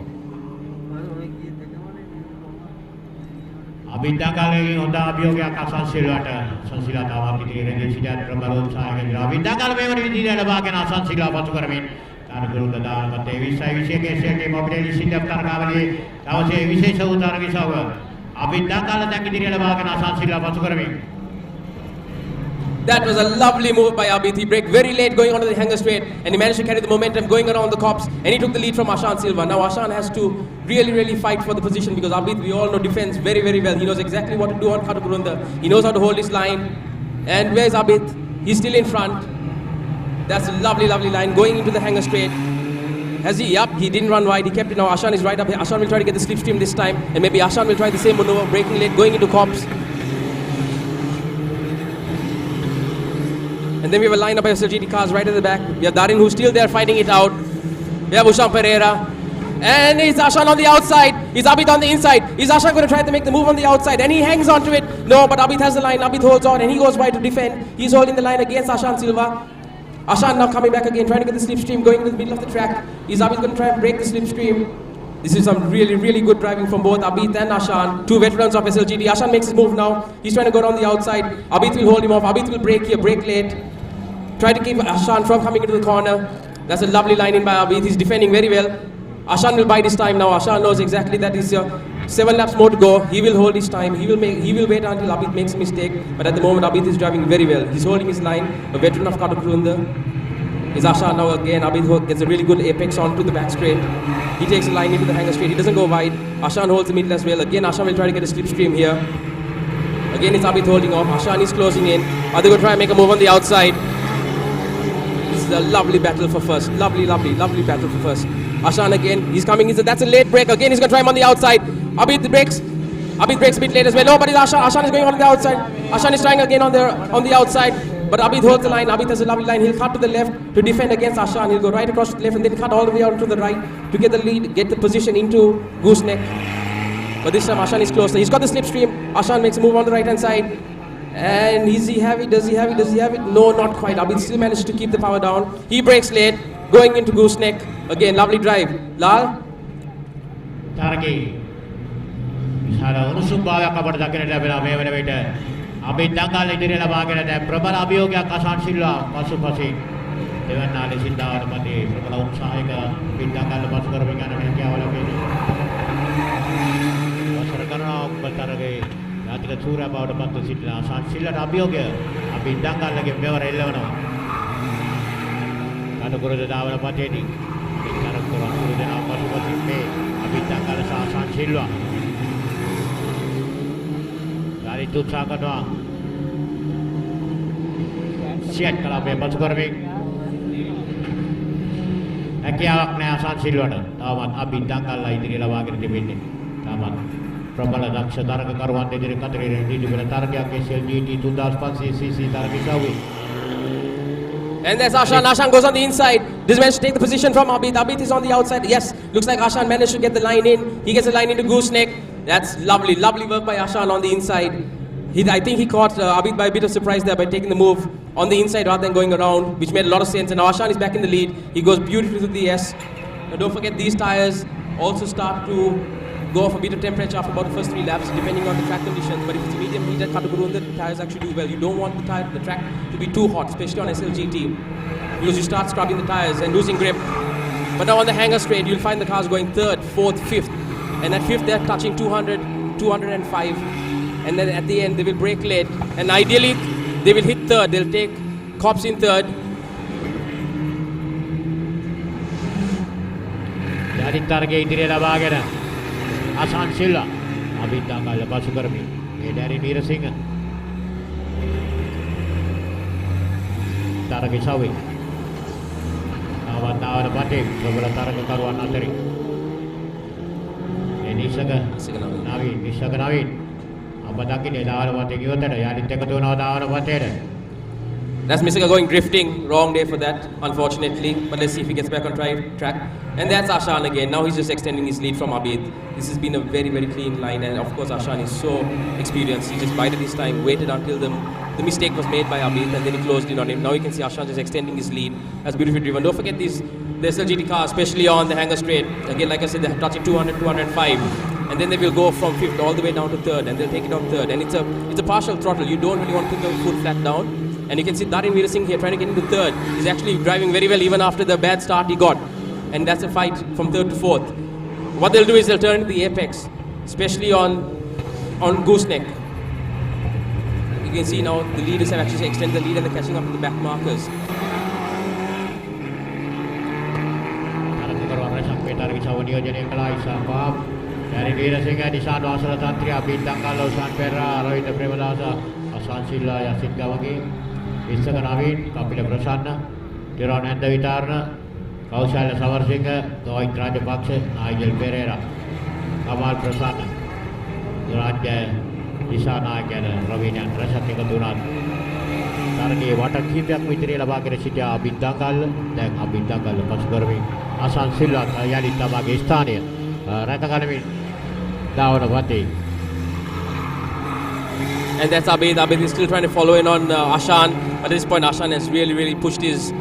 Abid Dangala on the Abioga Kasan Silata, Sansila Tawaki, Resident Ramalon Sagan. Abid Dangala memory did a bag and Asan Sila Patukarmin. Katukurunda Dal, but they wish SLT-MOBITEL SpeedUp Katukurunda. That was a Visay Sautaragisawa. Abid Dangala Takiri Bag and Asan Sila Patukarmin. That was a lovely move by Abid. He braked very late going onto the hanger straight and he managed to carry the momentum going around the cops and he took the lead from Ashan Silva. Now Ashan has to really, really fight for the position because Abid, we all know, defends very, very well. He knows exactly what to do on Katukurunda. He knows how to hold his line. And where's Abid? He's still in front. That's a lovely, lovely line going into the hanger straight. Has he? Yup, he didn't run wide. He kept it now. Ashan is right up here. Ashan will try to get the slipstream this time and maybe Ashan will try the same maneuver, braking late, going into cops. And then we have a lineup of SLGT cars right at the back. We have Darin who's still there fighting it out. We have Ushan Pereira. And it's Ashan on the outside. Is Abid on the inside? Is Ashan going to try to make the move on the outside? And he hangs on to it. No, but Abid has the line. Abid holds on and he goes wide to defend. He's holding the line against Ashan Silva. Ashan now coming back again, trying to get the slipstream going into the middle of the track. Is Abid going to try and break the slipstream? This is some really, really good driving from both Abid and Ashan, two veterans of SLGT. Ashan makes his move now. He's trying to go down the outside. Abid will hold him off. Abid will break here, break late. Try to keep Ashan from coming into the corner. That's a lovely line in by Abid. He's defending very well. Ashan will bide his time now. Ashan knows exactly that is 7 laps more to go. He will hold his time. He will wait until Abid makes a mistake. But at the moment, Abid is driving very well. He's holding his line. A veteran of Katukurunda is Ashan now again. Abid gets a really good apex onto the back straight. He takes the line into the hanger straight. He doesn't go wide. Ashan holds the middle as well. Again, Ashan will try to get a slipstream here. Again, it's Abid holding off. Ashan is closing in. Are they going to try and make a move on the outside? This is a lovely battle for first. Lovely, lovely, lovely battle for first. Ashan again, he's coming. That's a late break. Again, he's going to try him on the outside. Abid breaks. Abid breaks a bit late as well. No, but it's Ashan. Ashan is going on the outside. Ashan is trying again on the outside. But Abid holds the line. Abid has a lovely line. He'll cut to the left to defend against Ashan. He'll go right across to the left and then cut all the way out to the right to get the lead, get the position into gooseneck. But this time Ashan is closer. He's got the slipstream. Ashan makes a move on the right hand side. And is he have it? Does he have it? Does he have it? No, not quite. Abid still managed to keep the power down. He breaks late, going into gooseneck. Again, lovely drive. Lal? Taraki. Sada unusum bhaga kapata dakkana labena me wena vita. Abid Dangala idire labaගෙන දැන් ප්‍රබල අභියෝගයක් අසන් සිල්වා පසුපසින් දෙවන්නා ලෙසින් දාවන පතේ ප්‍රබල උත්සාහයක බින්දා ගන්න පසු කරමින් යන හැකියාව ලැබෙනවා. වසර ගණනාවක් පතරගේ ජාතික සූර්යා බවට පත්ව සිටින ආසන් සිල්ලට අභියෝගය බින්දා ගන්නගේ මෙවර එල්ලවනවා. කටුකුරුද දාවන පතේදී බින්දා කරන සූර්යනා පසුපසින් මේ බින්දා ගන්න ආසන් සිල්වා dari උත්සාහ කරනවා. සියත් කලාපේ පසු කරමින් හැකියාවක් නැහැ ආසන් සිල්වට. තාමත් අබින්දා ගන්නලා ඉදිරිය ලබාගෙන තිබෙන්නේ. තාමත් ප්‍රබල දක්ෂ තරගකරුවන් ඉදිරියට කතරේ දීඩි වෙන තරගයක් SLT 3500cc තරගිකාවේ. And there's Ashan. Ashan goes on the inside. This managed to take the position from Abid. Abid is on the outside. Yes, looks like Ashan managed to get the line in. He gets the line into Gooseneck. That's lovely, lovely work by Ashan on the inside. I think he caught Abid by a bit of surprise there by taking the move on the inside rather than going around, which made a lot of sense. And now Ashan is back in the lead. He goes beautifully through the S. Now don't forget these tyres also start to go off a bit of temperature after about the first 3 laps, depending on the track conditions. But if it's medium heat at Katukurunda, the tyres actually do well. You don't want the track to be too hot, especially on SLGT, because you start scrubbing the tyres and losing grip. But now on the hanger straight, you'll find the cars going 3rd, 4th, 5th. And at 5th, they're touching 200, 205. And then at the end, they will brake late. And ideally, they will hit 3rd. They'll take cops in 3rd. Dari target ඉදිරිය ලබාගෙන ආසන් සිල්වා අබින්දා ගාල පසු කරමින් මේ දැරි නීරසිංහ තරගේ සවි ආවතාවන පතේ ප්‍රබල තරගකරුවන් අතරින් නිසක නවීන් අප දකින්නේ දාවන පතේ ගියොතට යලිත් එකතු වෙනවා දාවන පතේට. That's Misaka going drifting. Wrong day for that, unfortunately. But let's see if he gets back on track. And that's Ashan again. Now he's just extending his lead from Abid. This has been a very, very clean line. And of course, Ashan is so experienced. He just bided his time, waited until the mistake was made by Abid, and then he closed in on him. Now you can see Ashan just extending his lead. That's beautifully driven. Don't forget the SLGT car, especially on the hanger straight. Again, like I said, they're touching 200, 205. And then they will go from 5th all the way down to 3rd. And they'll take it on 3rd. And it's a partial throttle. You don't really want to put the foot flat down. And you can see Darin Veer Singh here trying to get into 3rd. He's actually driving very well even after the bad start he got. And that's a fight from 3rd to 4th. What they'll do is they'll turn to the apex, especially on Gooseneck. You can see now the leaders have actually extended the lead and they're catching up with the back markers. Darin Veer Singh Nishan Wasala Tantria Bintang Kalau Sanpera Rohit Premadasa Asan Silla Yasin Gawagi Isaka Navin Kapila Prasanna Tiron Enda Vitarna Kaushala Savarsinga Govind Rajapaksa Nigel Pereira Kamal Prasanna Raja Isana Gana Ravinan Rasati Kaduran Targi Water Kipiak Mitri Labakira Sitya Bintangal then Abintangal Paskurvi Asan Silla Yalita Bagistania Ratakalami down a Vati. And that's Abid. Abid is still trying to follow in on Ashan. At this point, Ashan has really pushed his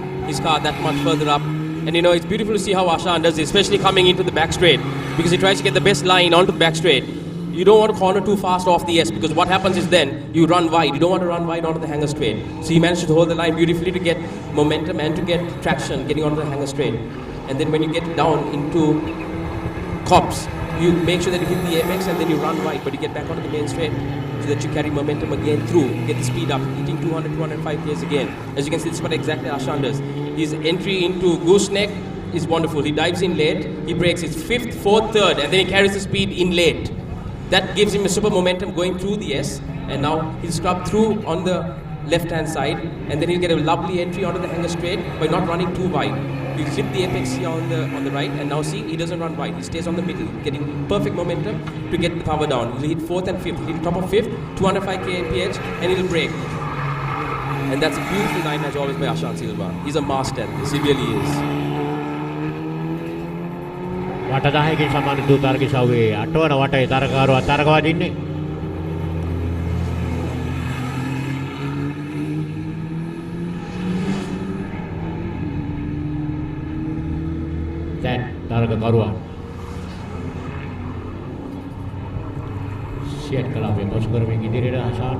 car that much further up. And you know, it's beautiful to see how Ashan does this, especially coming into the back straight, because he tries to get the best line onto the back straight. You don't want to corner too fast off the S, because what happens is then you run wide. You don't want to run wide onto the hanger straight. So he managed to hold the line beautifully to get momentum and to get traction getting onto the hanger straight. And then when you get down into cops, you make sure that you hit the apex and then you run wide, but you get back onto the main straight so that you carry momentum again through, get the speed up, hitting 200, 205 k's again. As you can see, this is what exactly Ashan does. His entry into Gooseneck is wonderful. He dives in late, he breaks his 5th, 4th, 3rd, and then he carries the speed in late. That gives him a super momentum going through the S, and now he'll scrub through on the left-hand side, and then he'll get a lovely entry onto the hanger straight by not running too wide. You hit the apex here on the right, and now see, he doesn't run wide. He stays on the middle, getting perfect momentum to get the power down. He'll hit 4th and 5th. He'll hit top of 5th, 205 kmph, and he'll brake. And that's a beautiful line as always by Ashan Silva. He's a master at this, he really is. වටදාහයකින් සමාන දූ තරග සව්වේ අටවන වටේ තරගාරුවා තරගවා දින්නේ. දැන් තරගකරුවා සියත් කලාවේ පසු කරමින් ඉදිරියට ආසාන.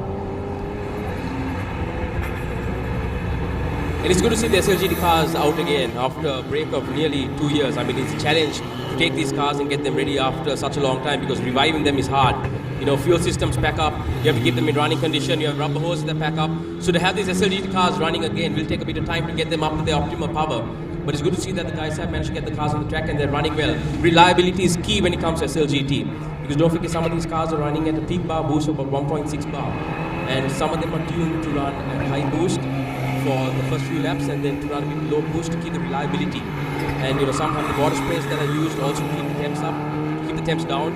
And it's good to see the SLGT cars out again after a break of nearly 2 years. I mean, it's a challenge to take these cars and get them ready after such a long time because reviving them is hard. You know, fuel systems pack up, you have to keep them in running condition, you have rubber hoses that pack up. So to have these SLGT cars running again will take a bit of time to get them up to their optimal power. But it's good to see that the guys have managed to get the cars on the track and they're running well. Reliability is key when it comes to SLGT. Because don't forget, some of these cars are running at a peak bar boost of about 1.6 bar. And some of them are tuned to run at high boost for the first few laps and then to run a bit low boost to keep the reliability. And you know, sometimes the water sprays that are used also keep the temps up, keep the temps down.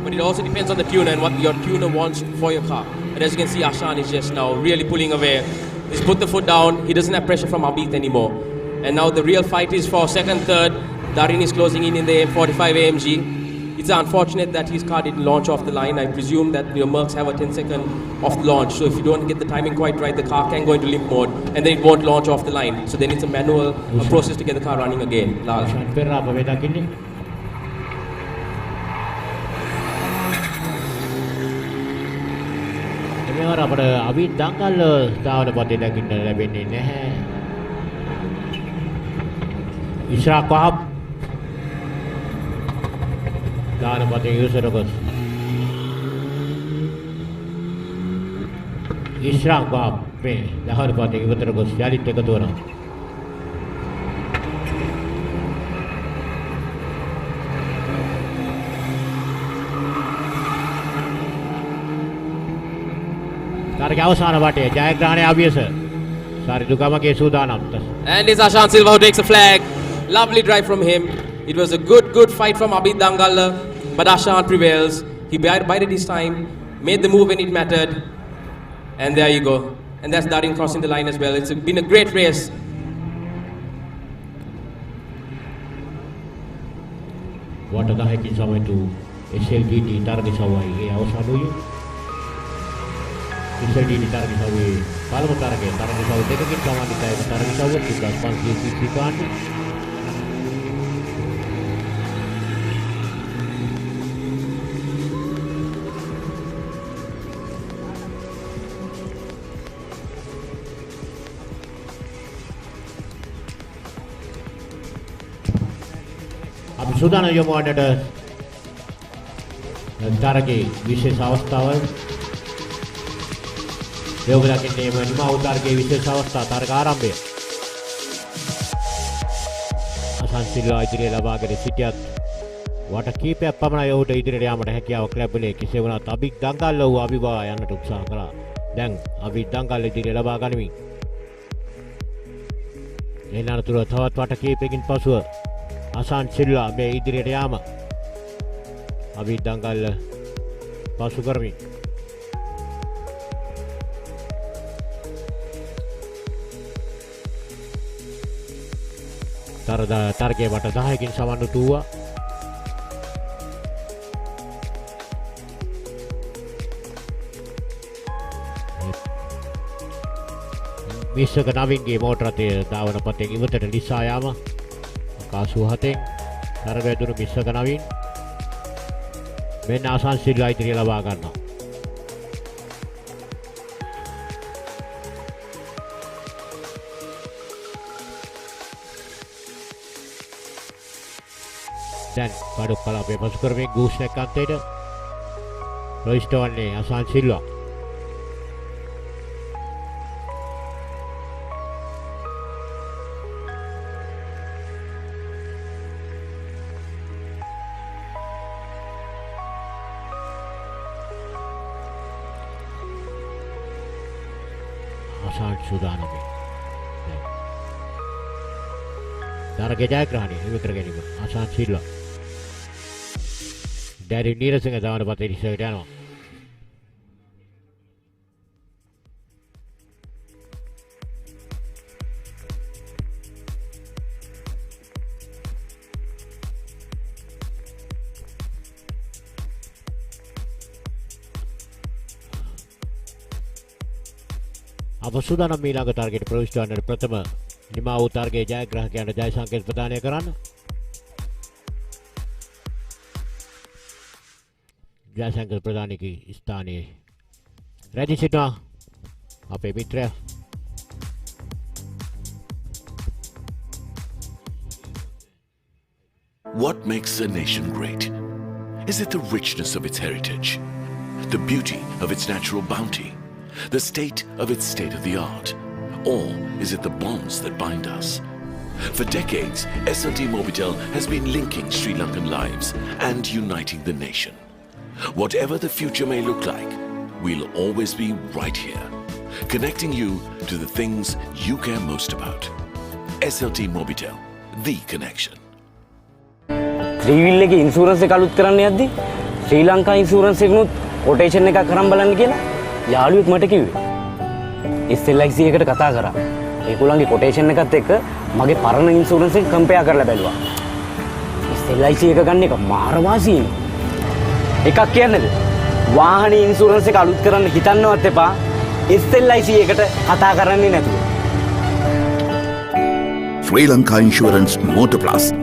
But it also depends on the tuner and what your tuner wants for your car. And as you can see, Ashan is just now really pulling away. He's put the foot down, he doesn't have pressure from Abid anymore. And now the real fight is for second, third. Darin is closing in the M45 AMG. It's unfortunate that his car didn't launch off the line. I presume that Mercs have a 10-second off the launch. So if you don't get the timing quite right, the car can go into limp mode and then it won't launch off the line. So then it's a manual process to get the car running again. Lal. මේවර අපිට අවිත් දංගල් ස්ථාවර පතේ දකින්න ලැබෙන්නේ නැහැ. ඉශ්රාක් වහබ් දාන පතේ යුසර ගොස්. ඉශ්රාක් වහබ් මේ දහර පතේ ඉවතර ගොස් යලිත් එකතු වෙනවා. තරගේ අවසාන වටේ ජයග්‍රහණය අභියස සාරිදුගමගේ සූදානම්. And it's Ashan Silva who takes the flag. Lovely drive from him. It was a good fight from Abid Dangalla, but Ashan prevails. He bided his time, made the move when it mattered, and there you go. And that's Darin crossing the line as well. It's been a great race. What the heck is away to SLT තරගේ සවයි ඒ අවසානයේ SLT තරගේ සවයි පළමු තරගේ සවයි දෙකකින් සමානිතයි තරගේ සවයි 1500 cc කාණ්ඩ අපි සූදානම් යමු වන්නට තරගේ විශේෂ අවස්ථාවල් යෝගලකින් මේ නිමා උතරගේ විශේෂ අවස්ථා තරග ආරම්භය අසන් සිල්වා ඉදිරියේ ලබාගෙන සිටියත් වට කීපයක් පමණයි ඔහුට ඉදිරියට යාමට හැකියාවක් ලැබුණේ. කෙසේ වුණත් අබික් දංගල්ල වූ අවිවා යන්නට උත්සාහ කළා. දැන් අබික් දංගල්ල ඉදිරිය ලබා ගනිමින් එනතුරු තවත් වට කීපයකින් පසුව අසන් සිල්වා මේ ඉදිරියට යාම අබික් දංගල්ල පසු කරමින් තරගේ වට 10කින් සමන්විත වූවා. මිස්සක නවින්ගේ මෝටර රථය ධාවන පතෙන් ඉවතට ලිසා යාම 87න් තරගයදුණු මිස්සක නවින් මෙන්න අසන් සිල්වා ඉදිරිය ලබා ගන්නවා. දැන් පාඩු කලාපේ පසු කරමින් ගූස්නැක් අන්තයට ප්‍රවිෂ්ඨ වන්නේ අසන් සිල්වා. අසන් සූදානම්යි. තරගේ ජයග්‍රහණය හිමි කර ගැනීම අසන් සිල්වා. දැරි නීරසිංහ දාන පතේ ඉස්සරට යනවා. අප සූදානම් ඊළඟ තරගයට ප්‍රවිෂ්ඨ වන්නට ප්‍රථම නිමා වූ තරගයේ ජයග්‍රාහකයන්ට ජය සංකේත ප්‍රදානය කරන්න. ජය සංකේත ප්‍රදානයේ ස්ථානයේ රැඳී සිටිනවා අපේ මිත්‍රයා What makes a nation great? Is it the richness of its heritage, the beauty of its natural bounty, the state of its state-of-the-art? Or is it the bonds that bind us? For decades, SLT-MOBITEL has been linking Sri Lankan lives and uniting the nation. Whatever the future may look like, we'll always be right here, connecting you to the things you care most about. SLT-MOBITEL, the connection. Three-wheel එකේ insurance එක අලුත් කරන්න යද්දි ශ්‍රී Lanka insurance එකනොත් quotation එකක් කරන් බලන්න කියලා යාළුවෙක් මට කිව්වේ. SLIC එකට කතා කරා. ඒගොල්ලන්ගේ කොටේෂන් එකත් එක්ක මගේ පරණ ඉන්ෂුරන්ස් එක කම්පෙයාර් කරලා බැලුවා. SLIC එක ගන්න එක මාර වාසියි. එකක් කියන්නද? වාහනේ ඉන්ෂුරන්ස් එක අලුත් කරන්න හිතන්නවත් එපා. SLIC එකට කතා කරන්නේ නැතුව. Sri Lanka Insurance Motor Plus.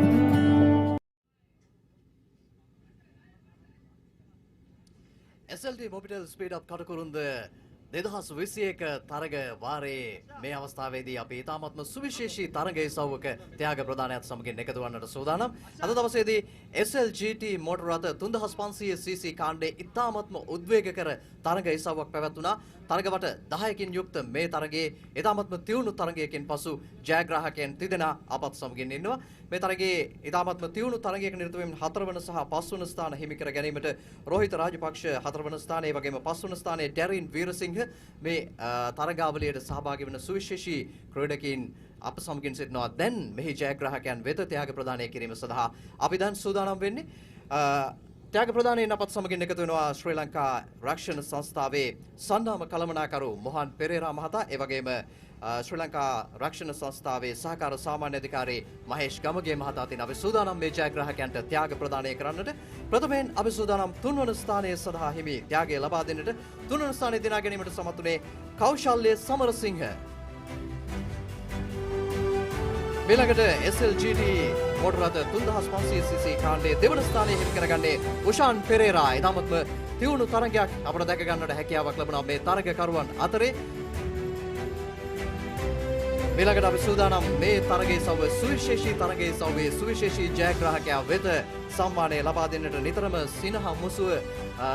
SLT-MOBITEL SpeedUp Katukurunda 2021 තරග වාරයේ මේ අවස්ථාවේදී අපි ඉතාමත්ම සුවිශේෂී තරග ඉසව්වක ත්‍යාග ප්‍රදානයත් සමගින් එකතු වන්නට සූදානම්. අද දවසේදී SLGT මෝටර රථ 3500cc කාණ්ඩයේ ඉතාමත්ම උද්වේගකර තරග ඉසව්වක් පැවැත්වුණා. තරග වට 10කින් යුක්ත මේ තරගයේ ඉතාමත්ම තියුණු තරගයකින් පසු ජයග්‍රාහකයන් තිදෙනා අපත් සමගින් ඉන්නවා. මේ තරගයේ ඉතාමත්ම තියුණු තරගයක නිරත වෙමින් 4 වන සහ 5 වන ස්ථාන හිමි කර ගැනීමට රෝහිත රාජපක්ෂ 4 වන ස්ථානයේ වගේම 5 වන ස්ථානයේ ඩැරින් වීරසිංහ මේ තරගාවලියට සහභාගී වන සුවිශේෂී ක්‍රීඩකයින් අප සමගින් සිටිනවා. දැන් මෙහි ජයග්‍රාහකයන් වෙත ත්‍යාග ප්‍රදානය කිරීම සඳහා අපි දැන් සූදානම් වෙන්නේ. ත්‍යාග ප්‍රදානයෙන් අපත් සමගින් එකතු වෙනවා ශ්‍රී ලංකා රක්ෂණ සංස්ථාවේ සන්නාම කළමනාකරු මොහන් පෙරේරා මහතා. ඒ වගේම ශ්‍රී ලංකා රක්ෂණ සංස්ථාවේ සහකාර සාමාන්‍ය අධිකාරී මහේෂ් ගමගේ මහතා තින අපි සූදානම් මේ ජයග්‍රාහකයන්ට ත්‍යාග ප්‍රදානය කරන්නට. ප්‍රථමයෙන් අපි සූදානම් 3 වන ස්ථානය සඳහා හිමි ත්‍යාගය ලබා දෙන්නට 3 වන ස්ථානය දිනා ගැනීමට සමත් වුණේ කෞශල්‍ය සමරසිංහ. මෙලකට SLGT මෝටර රථ 3500cc කාණ්ඩයේ දෙවන ස්ථානය හිමි කරගන්නේ උෂාන් පෙරේරා. ඉතාමත්ම තියුණු තරගයක් අපට දැක ගන්නට හැකියාවක් ලැබුණා මේ තරගකරුවන් අතරේ. මෙලකට අපි සූදානම් මේ තරගයේ සව්ව සුවිශේෂී තරගයේ සව්වේ සුවිශේෂී ජයග්‍රාහකයා වෙත සම්මානය ලබා දෙන්නට නිතරම සිනහ මුසුව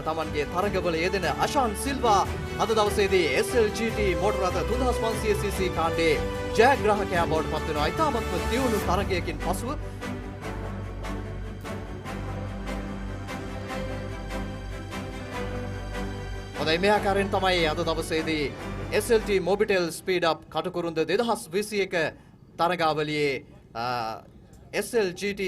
තමන්ගේ තරගවල යෙදෙන අෂාන් සිල්වා අද දවසේදී SLGT මෝටර රථ 3500cc කාණ්ඩයේ ජයග්‍රාහකයා බවට පත් වෙනවා. ඉතාමත්ම තියුණු තරගයකින් පසුව හොඳයි මේ ආකාරයෙන් තමයි අද දවසේදී SLT-MOBITEL SpeedUp Katukurunda 2021 තරගාවලියේ SLGT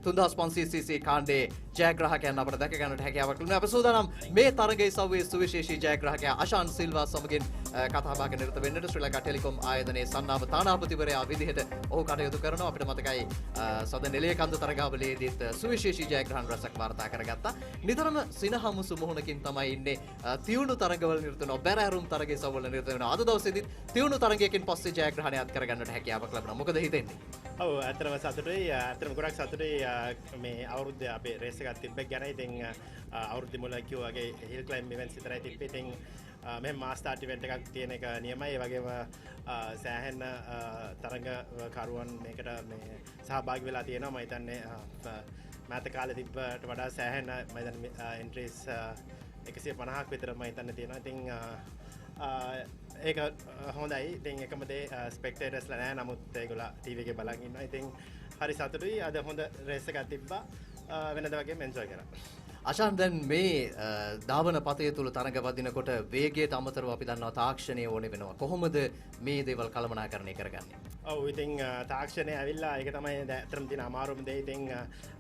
3500cc කාණ්ඩයේ ජයග්‍රාහකයන් අපට දැක ගන්නට හැකියාවක් ලැබුණා. අප සූදානම් මේ තරගයේ සව්වේ සුවිශේෂී ජයග්‍රාහකයා අෂාන් සිල්වා සමගින් කතා බහ නිරත වෙන්නට ශ්‍රී ලංකා ටෙලිකොම් ආයතනයේ සන්නාම තානාපතිවරයා විදිහට ඔහු කටයුතු කරනවා. අපිට මතකයි සද නිලයකන්ද තරගාවලියේදීත් සුවිශේෂී ජයග්‍රහණ රසක් වාර්තා කරගත්තා. නිතරම සිනහමුසු මුහුණකින් තමයි ඉන්නේ. තියුණු තරගවල නිරත වෙනවා. බැරෑරුම් තරගයේ සව්වල නිරත වෙනවා. අද දවසේදීත් තියුණු තරගයකින් පස්සේ ජයග්‍රහණයක් කරගන්නට හැකියාවක් ලැබුණා. මොකද හිතෙන්නේ? ඔව් ඇත්තටම සතුටුයි. ඇත්තටම ගොඩක් සතුටුයි මේ අවුරුද්දේ අපේ රේස් එකක් තිබ්බේ ගැන. ඉතින් අවුරුද්දේ මුල කිව්වාගේ හිල් ක්ලයිම්බ් ඉවෙන්ට්ස් විතරයි තිබ්බේ. ඉතින් මෙහෙම මාස් ස්ටාර්ට් ඉවෙන්ට් එකක් තියෙන එක නියමයි. ඒ වගේම සෑහෙන තරඟකරුවන් මේකට මේ සහභාගී වෙලා තියෙනවා. මම හිතන්නේ මෑත කාලේ තිබ්බට වඩා සෑහෙන මම හිතන්නේ එන්ට්‍රීස් 150ක් විතර මම හිතන්නේ තියෙනවා. ඉතින් ඒක හොඳයි. ඉතින් එකම දේ ස්පෙක්ටේටර්ස්ලා නැහැ. නමුත් ඒගොල්ලෝ ටීවී එකේ බලන් ඉන්නවා. ඉතින් හරි සතුටුයි. අද හොඳ රේස් එකක් තිබ්බා. වෙනද වගේම එන්ජොයි කරා. අෂාන් දැන් මේ ධාවන පතය තුල තරඟ වදිනකොට වේගයට අමතරව අපි දන්නවා තාක්ෂණය ඕනේ වෙනවා. කොහොමද මේ දේවල් කළමනාකරණය කරගන්නේ? ඔව් ඉතින් තාක්ෂණය ඇවිල්ලා ඒක තමයි ඇත්තටම තියෙන අමාරුම දේ. ඉතින්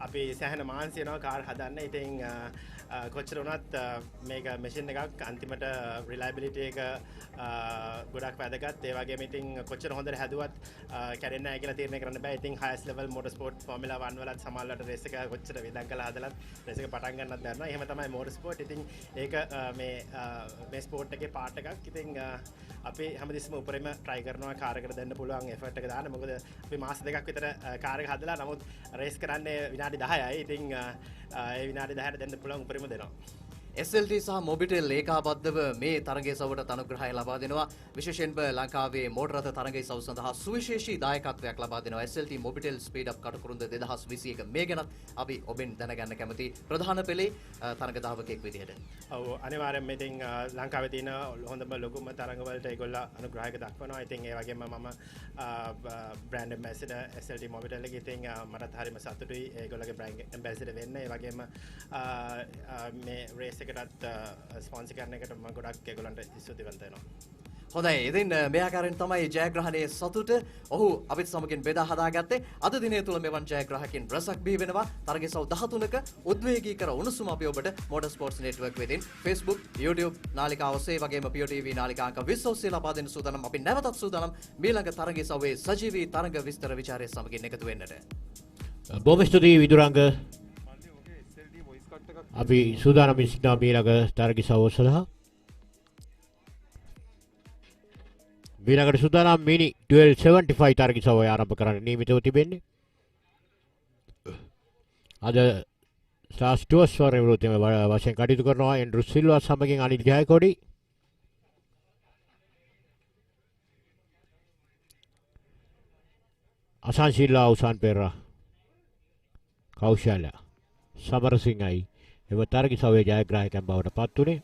අපි සෑහෙන මාන්සි වෙනවා කාර් හදන්න. ඉතින් කොච්චර වුණත් මේක මැෂින් එකක් අන්තිමට රිලයබිලිටි එක ගොඩක් වැදගත්. ඒ වගේම ඉතින් කොච්චර හොඳට හැදුවත් කැඩෙන්නේ නැහැ කියලා තීරණය කරන්න බෑ. ඉතින් highest level motor sport formula 1 වලත් සමහරවිට රේස් එක කොච්චර වෙදක් කළා හදලත් රේස් එක පටන් ගන්නත් දන්නවා. එහෙම තමයි motor sport. ඉතින් ඒක මේ ස්පෝර්ට් එකේ පාර්ට් එකක්. ඉතින් අපි හැමදෙස්සම උපරිම try කරනවා කාර් එකට දෙන්න පුළුවන් effort එක දාන්න. මොකද අපි මාස දෙකක් විතර කාර් එක හදලා නමුත් රේස් කරන්නේ විනාඩි 10යි. ඉතින් ඒ විනාඩි 10ට දෙන්න පුළුවන් උපරිම දෙනවා. SLT සහ මොබිටෙල් ඒකාබද්ධව මේ තරගයේ සවට අනුග්‍රහය ලබා දෙනවා. විශේෂයෙන්ම ලංකාවේ මෝටර රථ තරගයේ සව සඳහා සුවිශේෂී දායකත්වයක් ලබා දෙනවා SLT-MOBITEL SpeedUp Katukurunda 2021 මේ ගැනත් අපි ඔබෙන් දැනගන්න කැමති ප්‍රධාන පෙළේ තරග දාවකයෙක් විදිහට. ඔව් අනිවාර්යෙන්ම ඉතින් ලංකාවේ තියෙන හොඳම ලොකුම තරග වලට ඒගොල්ලෝ අනුග්‍රහයක දක්වනවා. ඉතින් ඒ වගේම මම බ්‍රෑන්ඩ් ඇම්බැසිඩර් SLT-MOBITEL එකේ ඉතින් මටත් හරිම සතුටුයි ඒගොල්ලෝගේ බ්‍රෑන්ඩ් ඇම්බැසිඩර් වෙන්න. ඒ වගේම මේ රේස් එකටත් ස්පොන්සර් කරන එකට මම ගොඩක් ඒගොල්ලන්ට ස්තුතිවන්ත වෙනවා. හොඳයි. ඉතින් මේ ආකාරයෙන් තමයි ජයග්‍රහණයේ සතුට ඔහු අපිත් සමගින් බෙදා හදාගත්තේ. අද දිනය තුල මෙවන් ජයග්‍රාහකින් රසක් බිහි වෙනවා. තරගයේ සව 13ක උද්වේගීකර උණුසුම අපි ඔබට Motor Sports Network වෙතින් Facebook, YouTube නාලිකා ඔස්සේ වගේම POTV නාලිකා අංක 20 ඔස්සේ ලබා දෙන සූදානම්. අපි නැවතත් සූදානම් මීළඟ තරගයේ සවයේ සජීවී තරග විස්තර විචාරය සමගින් එකතු වෙන්නට. බොහොම ස්තුතියි විදුරංග. අපි සූදානම් සිටිනවා මීළඟ තරග සව සඳහා. මීළඟට සූදානම් මිනි 1275 තරග සවය ආරම්භ කරන්න නියමිතව තිබෙන්නේ. අද ස්ටාර්ස් වරවිරුද්ධම වශයෙන් කටයුතු කරනවා එන්ඩ්‍රු සිල්වා සමගින් අනිල් ජයකොඩි. අසන් සිල්වා උසන් පෙරා කෞශල්‍ය සමරසිංහයි එම තරග සවයේ ජයග්‍රාහකයන් බවට පත් වුණේ.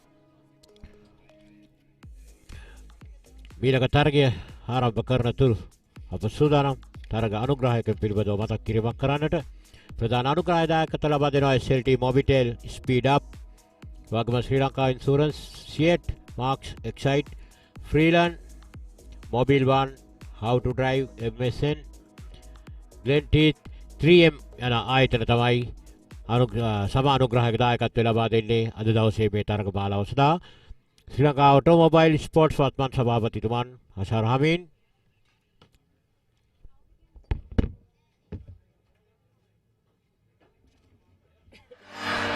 මීළඟ තරගය ආරම්භ කරන තුරු අප සූදානම් තරග අනුග්‍රාහකයන් පිළිබඳව මතක් කිරීමක් කරන්නට. ප්‍රධාන අනුග්‍රහදායකත්ව ලබා දෙනවා SLT-MOBITEL SpeedUp වගේම ශ්‍රී ලංකා ඉන්ෂුරන්ස් සියට් මාක්ස් එක්සයිට් ෆ්‍රීලන් Mobil 1 how to drive MSN Glenteeth 3M යන ආයතන තමයි සම අනුග්‍රහක දායකත්වය ලබා දෙන්නේ අද දවසේ මේ තරග මාලාව සඳහා. ශ්‍රී ලංකා ඔටෝමොබයිල් ස්පෝර්ට්ස් වත්මන් සභාපතිතුමන් අෂර් හමීන්,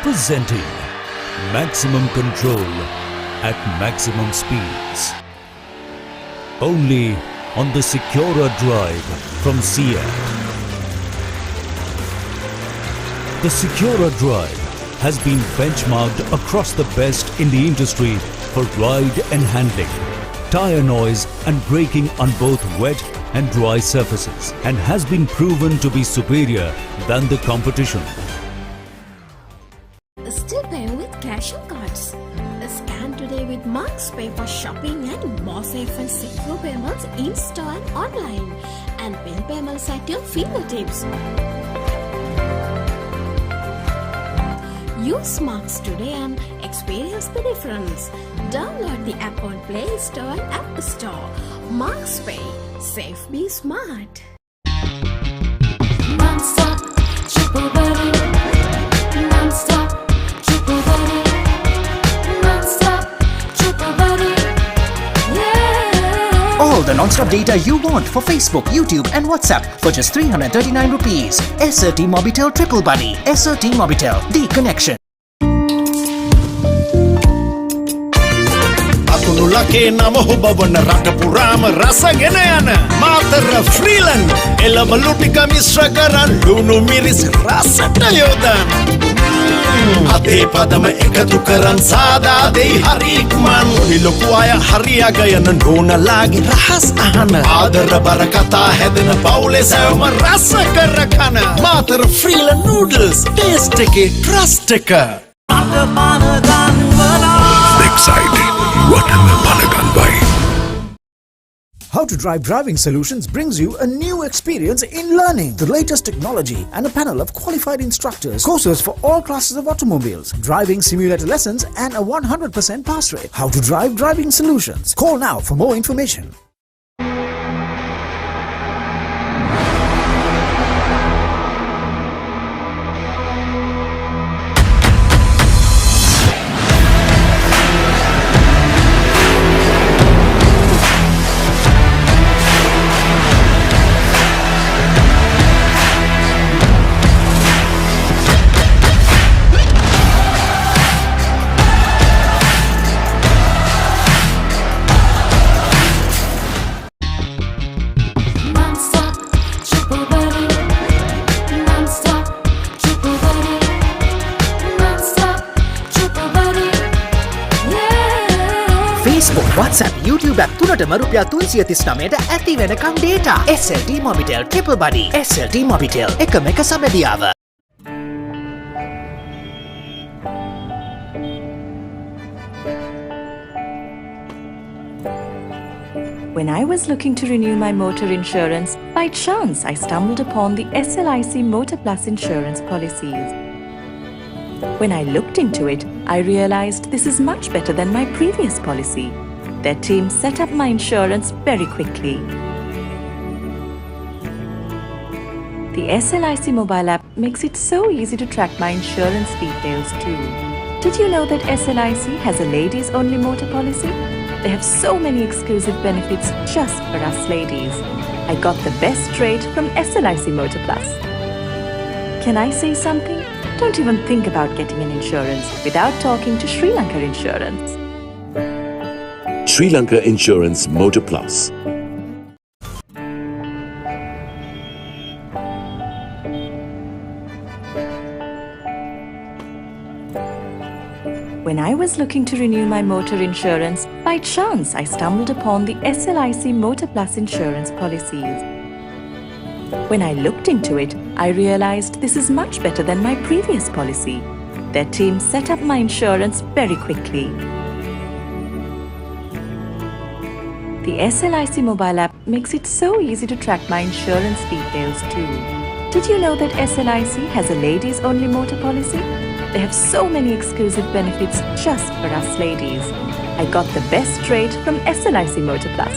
presenting maximum control at maximum speeds. Only on the Secura Drive from Sia. The Secura Drive has been benchmarked across the best in the industry for ride and handling, tire noise and braking on both wet and dry surfaces, and has been proven to be superior than the competition. Still paying with cash or cards? Scan today with Marks Pay for shopping and more safe and secure payments in store and online, and bill payments at your fingertips. Use Marks today and experience the difference. Download the app on Play Store and App Store. Marks Pay. Safe, be smart. Non-stop, triple buddy. Non-stop, triple buddy. Non-stop, triple buddy. Yeah. All the non-stop data you want for Facebook, YouTube and WhatsApp for just 339 rupees. SLT-MOBITEL Triple Buddy. SLT-MOBITEL, the connection. ලකේ නම හොබවන රට පුරාම රසගෙන යන මාතර ෆ්‍රීලන් එළවලු ටික මිශ්‍ර කරන් ලුණු මිරිස් රසට යොදන් අතේ පදම එකතු කරන් සාදා දෙයි හරි ඉක්මන් ලොකු අය හරියග යන නෝනලාගේ රහස් අහන ආදර බර කතා හැදෙන පවුලේ සෑම රස කර කන මාතර ෆ්‍රීලන් නූඩල්ස් ටේස්ට් එකේ ට්‍රස්ට් එක Exciting. How to Drive Driving Solutions brings you a new experience in learning the latest technology and a panel of qualified instructors, courses for all classes of automobiles, driving simulator lessons and a 100% pass rate. How to Drive Driving Solutions. Call now for more information. WhatsApp, YouTube app තුනටම රුපියල් 339ට ඇති වෙනකම් data. SLT-MOBITEL Triple Buddy. SLT-MOBITEL එකම එක සබැදියාව. When I was looking to renew my motor insurance, by chance I stumbled upon the SLIC Motor Plus insurance policies. When I looked into it, I realized this is much better than my previous policy. Their team set up my insurance very quickly. The SLIC mobile app makes it so easy to track my insurance details too. Did you know that SLIC has a ladies only motor policy? They have so many exclusive benefits just for us ladies. I got the best rate from SLIC Motor Plus. Can I say something? Don't even think about getting an insurance without talking to Sri Lanka Insurance. Sri Lanka Insurance Motor Plus. When I was looking to renew my motor insurance, by chance I stumbled upon the SLIC Motor Plus insurance policies. When I looked into it, I realized this is much better than my previous policy. Their team set up my insurance very quickly. The SLIC mobile app makes it so easy to track my insurance details too. Did you know that SLIC has a ladies only motor policy? They have so many exclusive benefits just for us ladies. I got the best rate from SLIC Motor Plus.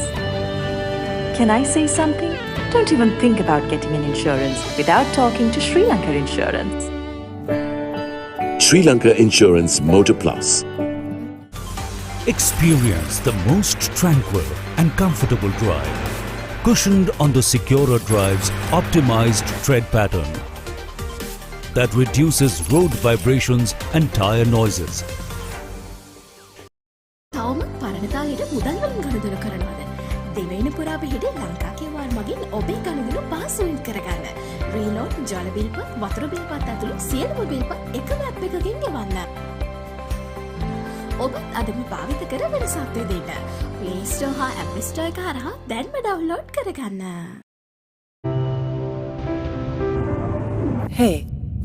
Can I say something? Don't even think about getting an insurance without talking to Sri Lanka Insurance. Sri Lanka Insurance Motor Plus. Experience the most tranquil and comfortable drive, cushioned on the Secura Drive's optimized tread pattern that reduces road vibrations and tire noises. තවම පරණතාලයට මුදල් වලින් ගනුදෙනු කරනවද? දෙවයින පුරා පිහිට ලංකා කෙවාර් මගින් ඔබේ ගනුදෙනු පහසුවෙන් කරගන්න. රීලෝඩ්, ජල බිල් පත්, වතුර බිල් පත් ඇතුළු සියලුම බිල් පත් එකම ඇප් එකකින් ගෙවන්න. ඔබත් අදම භාවිත කර වෙනසක් දෙන්න. Play Store හා App Store එක හරහා දැන්ම ඩවුන්ලෝඩ් කරගන්න. Hey,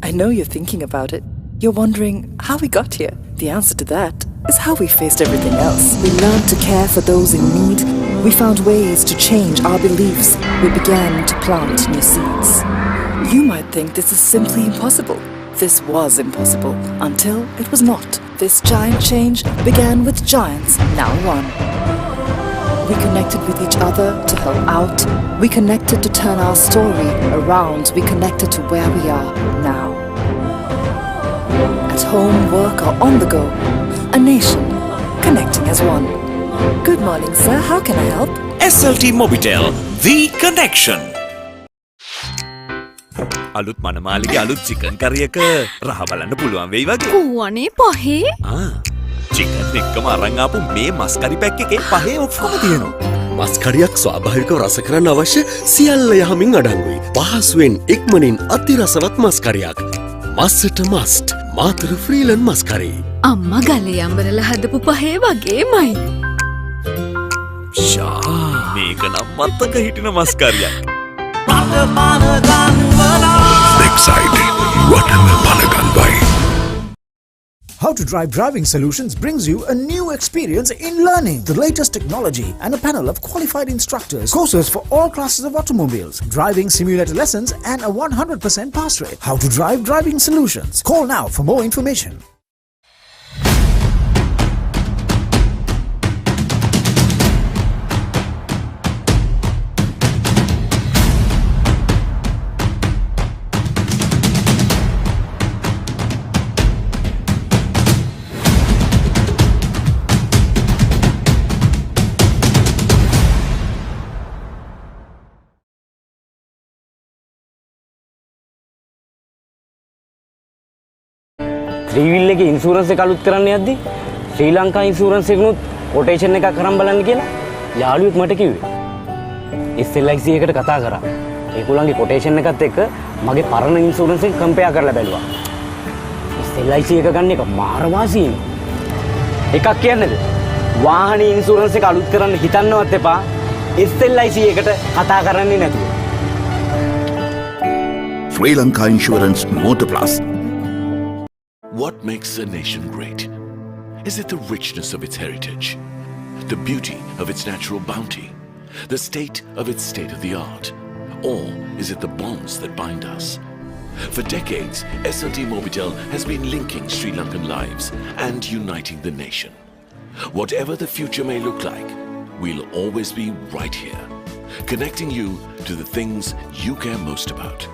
I know you're thinking about it. You're wondering how we got here. The answer to that is how we faced everything else. We learned to care for those in need. We found ways to change our beliefs. We began to plant new seeds. You might think this is simply impossible. This was impossible until it was not. This giant change began with giants, now one. We connected with each other to help out. We connected to turn our story around. We connected to where we are now. At home, work, or on the go. A nation connecting as one. Good morning, sir. How can I help? SLT-MOBITEL, the connection. අලුත් මනමාලිගේ අලුත් chicken කරි එක රහ බලන්න පුළුවන් වෙයි වගේ. කුවනේ පහේ? Chicken එක්කම අරන් ආපු මේ මස් කරි පැක් එකේ පහේ ඔක්කොම තියෙනවා. මස් කරියක් ස්වාභාවිකව රස කරන්න අවශ්‍ය සියල්ල යහමින් අඩංගුයි. පහසුවෙන් ඉක්මනින් අතිරසවත් මස් කරියක්. මස්සට මස්ට් මාතර ෆ්‍රීලන් මස් කරි. අම්මා ගලේ අඹරලා හදපු පහේ වගේමයි. ෂා මේක නම් මතක හිටින මස් කරියක්. Excited. Whatever Panagan by. How to Drive Driving Solutions brings you a new experience in learning the latest technology and a panel of qualified instructors, courses for all classes of automobiles, driving simulator lessons and a 100% pass rate. How to Drive Driving Solutions. Call now for more information. Three wheel එකේ insurance එක අලුත් කරන්න යද්දි ශ්‍රී Lanka insurance එකනොත් quotation එකක් කරන් බලන්න කියලා යාළුවෙක් මට කිව්වේ. SLIC එකට කතා කරා. ඒගොල්ලන්ගේ කොටේෂන් එකත් එක්ක මගේ පරණ ඉන්ෂුරන්ස් එක කම්පෙයාර් කරලා බැලුවා. SLIC එක ගන්න එක මාර වාසියි. එකක් කියන්නේද? වාහනේ ඉන්ෂුරන්ස් එක අලුත් කරන්න හිතන්නවත් එපා. SLIC එකට කතා කරන්නේ නැතුව. Sri Lanka Insurance Motor Plus. What makes a nation great? Is it the richness of its heritage? The beauty of its natural bounty? The state of its state-of-the-art? Or is it the bonds that bind us? For decades, SLT-MOBITEL has been linking Sri Lankan lives and uniting the nation. Whatever the future may look like, we'll always be right here, connecting you to the things you care most about.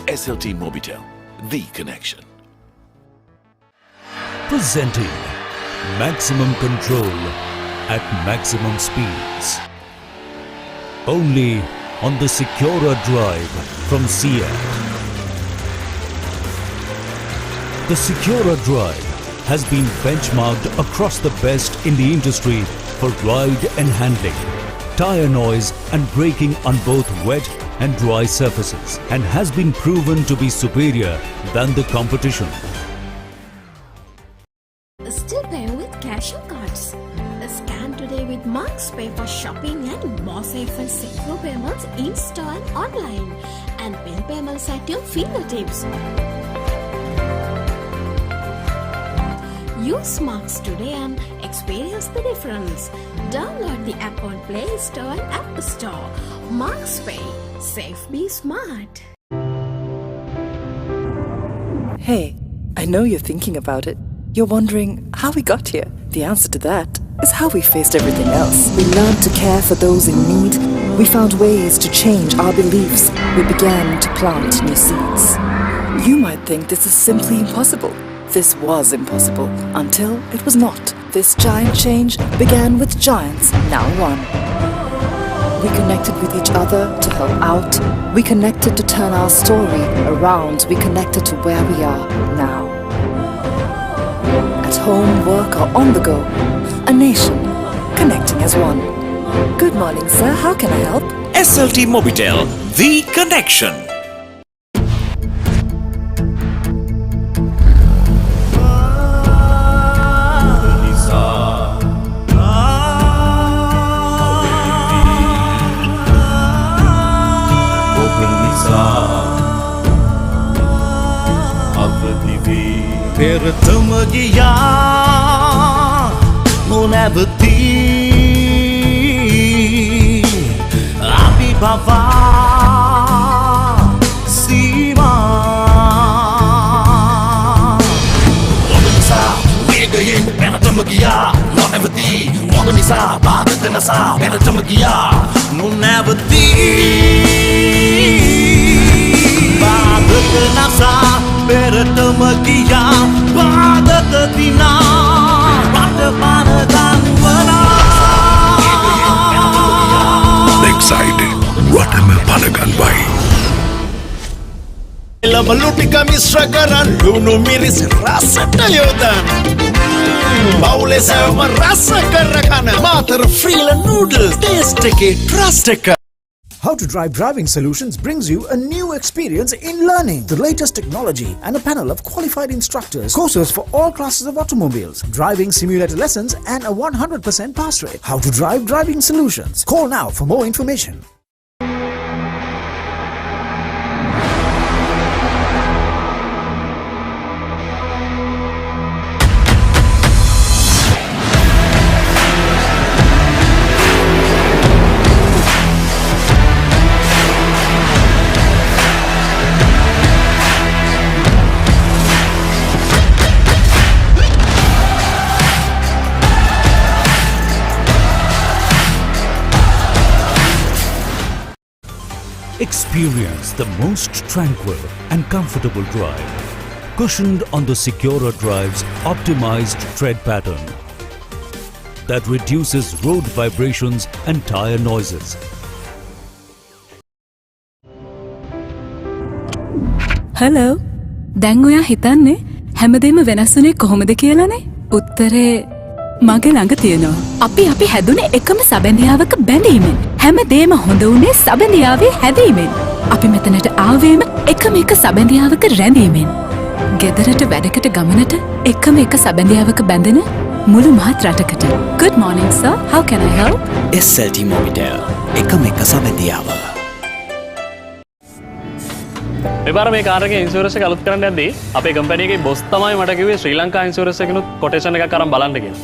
SLT-MOBITEL, the connection. Presenting maximum control at maximum speeds. Only on the Secura Drive from Seat. The Secura Drive has been benchmarked across the best in the industry for ride and handling, tire noise and braking on both wet and dry surfaces, and has been proven to be superior than the competition. Still paying with cash or cards? Scan today with Marks Pay for shopping and more safe and secure payments in-store and online, and bill payments at your fingertips. Use Marks today and experience the difference. Download the app on Play Store and App Store. Marks Pay. Safe, be smart. Hey, I know you're thinking about it. You're wondering how we got here. The answer to that is how we faced everything else. We learned to care for those in need. We found ways to change our beliefs. We began to plant new seeds. You might think this is simply impossible. This was impossible until it was not. This giant change began with giants, now one. We connected with each other to help out. We connected to turn our story around. We connected to where we are now. At home, work, or on the go. A nation connecting as one. Good morning, sir. How can I help? SLT-MOBITEL, the connection. පෙරතම ගියා නොනැවතී අපි පවා සීමා ඔබ නිසා වේගයෙන් පෙරතම ගියා නොනැවතී ඔබ නිසා බාධක නසා පෙරතම ගියා නොනැවතී බාධක නසා පෙරතම ගියා බාධක දිනා රට පනගන්වලා Excited. What am I panaganwai? එළවලු ටික මිශ්‍ර කරන් ලුණු මිරිස් රසට යොදන් බවුලේ සෑම රස කර කන මාතර ෆ්‍රීලන් නූඩල්ස් ටේස්ට් එකේ ට්‍රස්ට් එක. How to Drive Driving Solutions brings you a new experience in learning the latest technology and a panel of qualified instructors, courses for all classes of automobiles, driving simulator lessons and a 100% pass rate. How to Drive Driving Solutions. Call now for more information. Experience the most tranquil and comfortable drive, cushioned on the Secura Drive's optimized tread pattern that reduces road vibrations and tire noises. Hello. දැන් ඔයා හිතන්නේ හැමදේම වෙනස් වුණේ කොහොමද කියලානේ? උත්තරේ මගේ ළඟ තියෙනවා. අපි හැදුනේ එකම සබැඳියාවක බැඳීමෙන්. හැමදේම හොඳ වුණේ සබැඳියාවේ හැදීමෙන්. අපි මෙතනට ආවේම එකම එක සබැඳියාවක රැඳීමෙන්. ගෙදරට වැඩකට ගමනට එකම එක සබැඳියාවක බැඳෙන මුළු මහත් රටකට. Good morning sir, how can I help? SLT-MOBITEL එකම එක සබැඳියාව. මෙබර මේ කාරගේ ඉන්ෂුරන්ස් එක අලුත් කරන්න යද්දී අපේ කම්පැනි එකේ බොස් තමයි මට කිව්වේ ශ්‍රී ලංකා ඉන්ෂුරන්ස් එකනොත් කොටේෂන් එකක් අරන් බලන්න කියලා.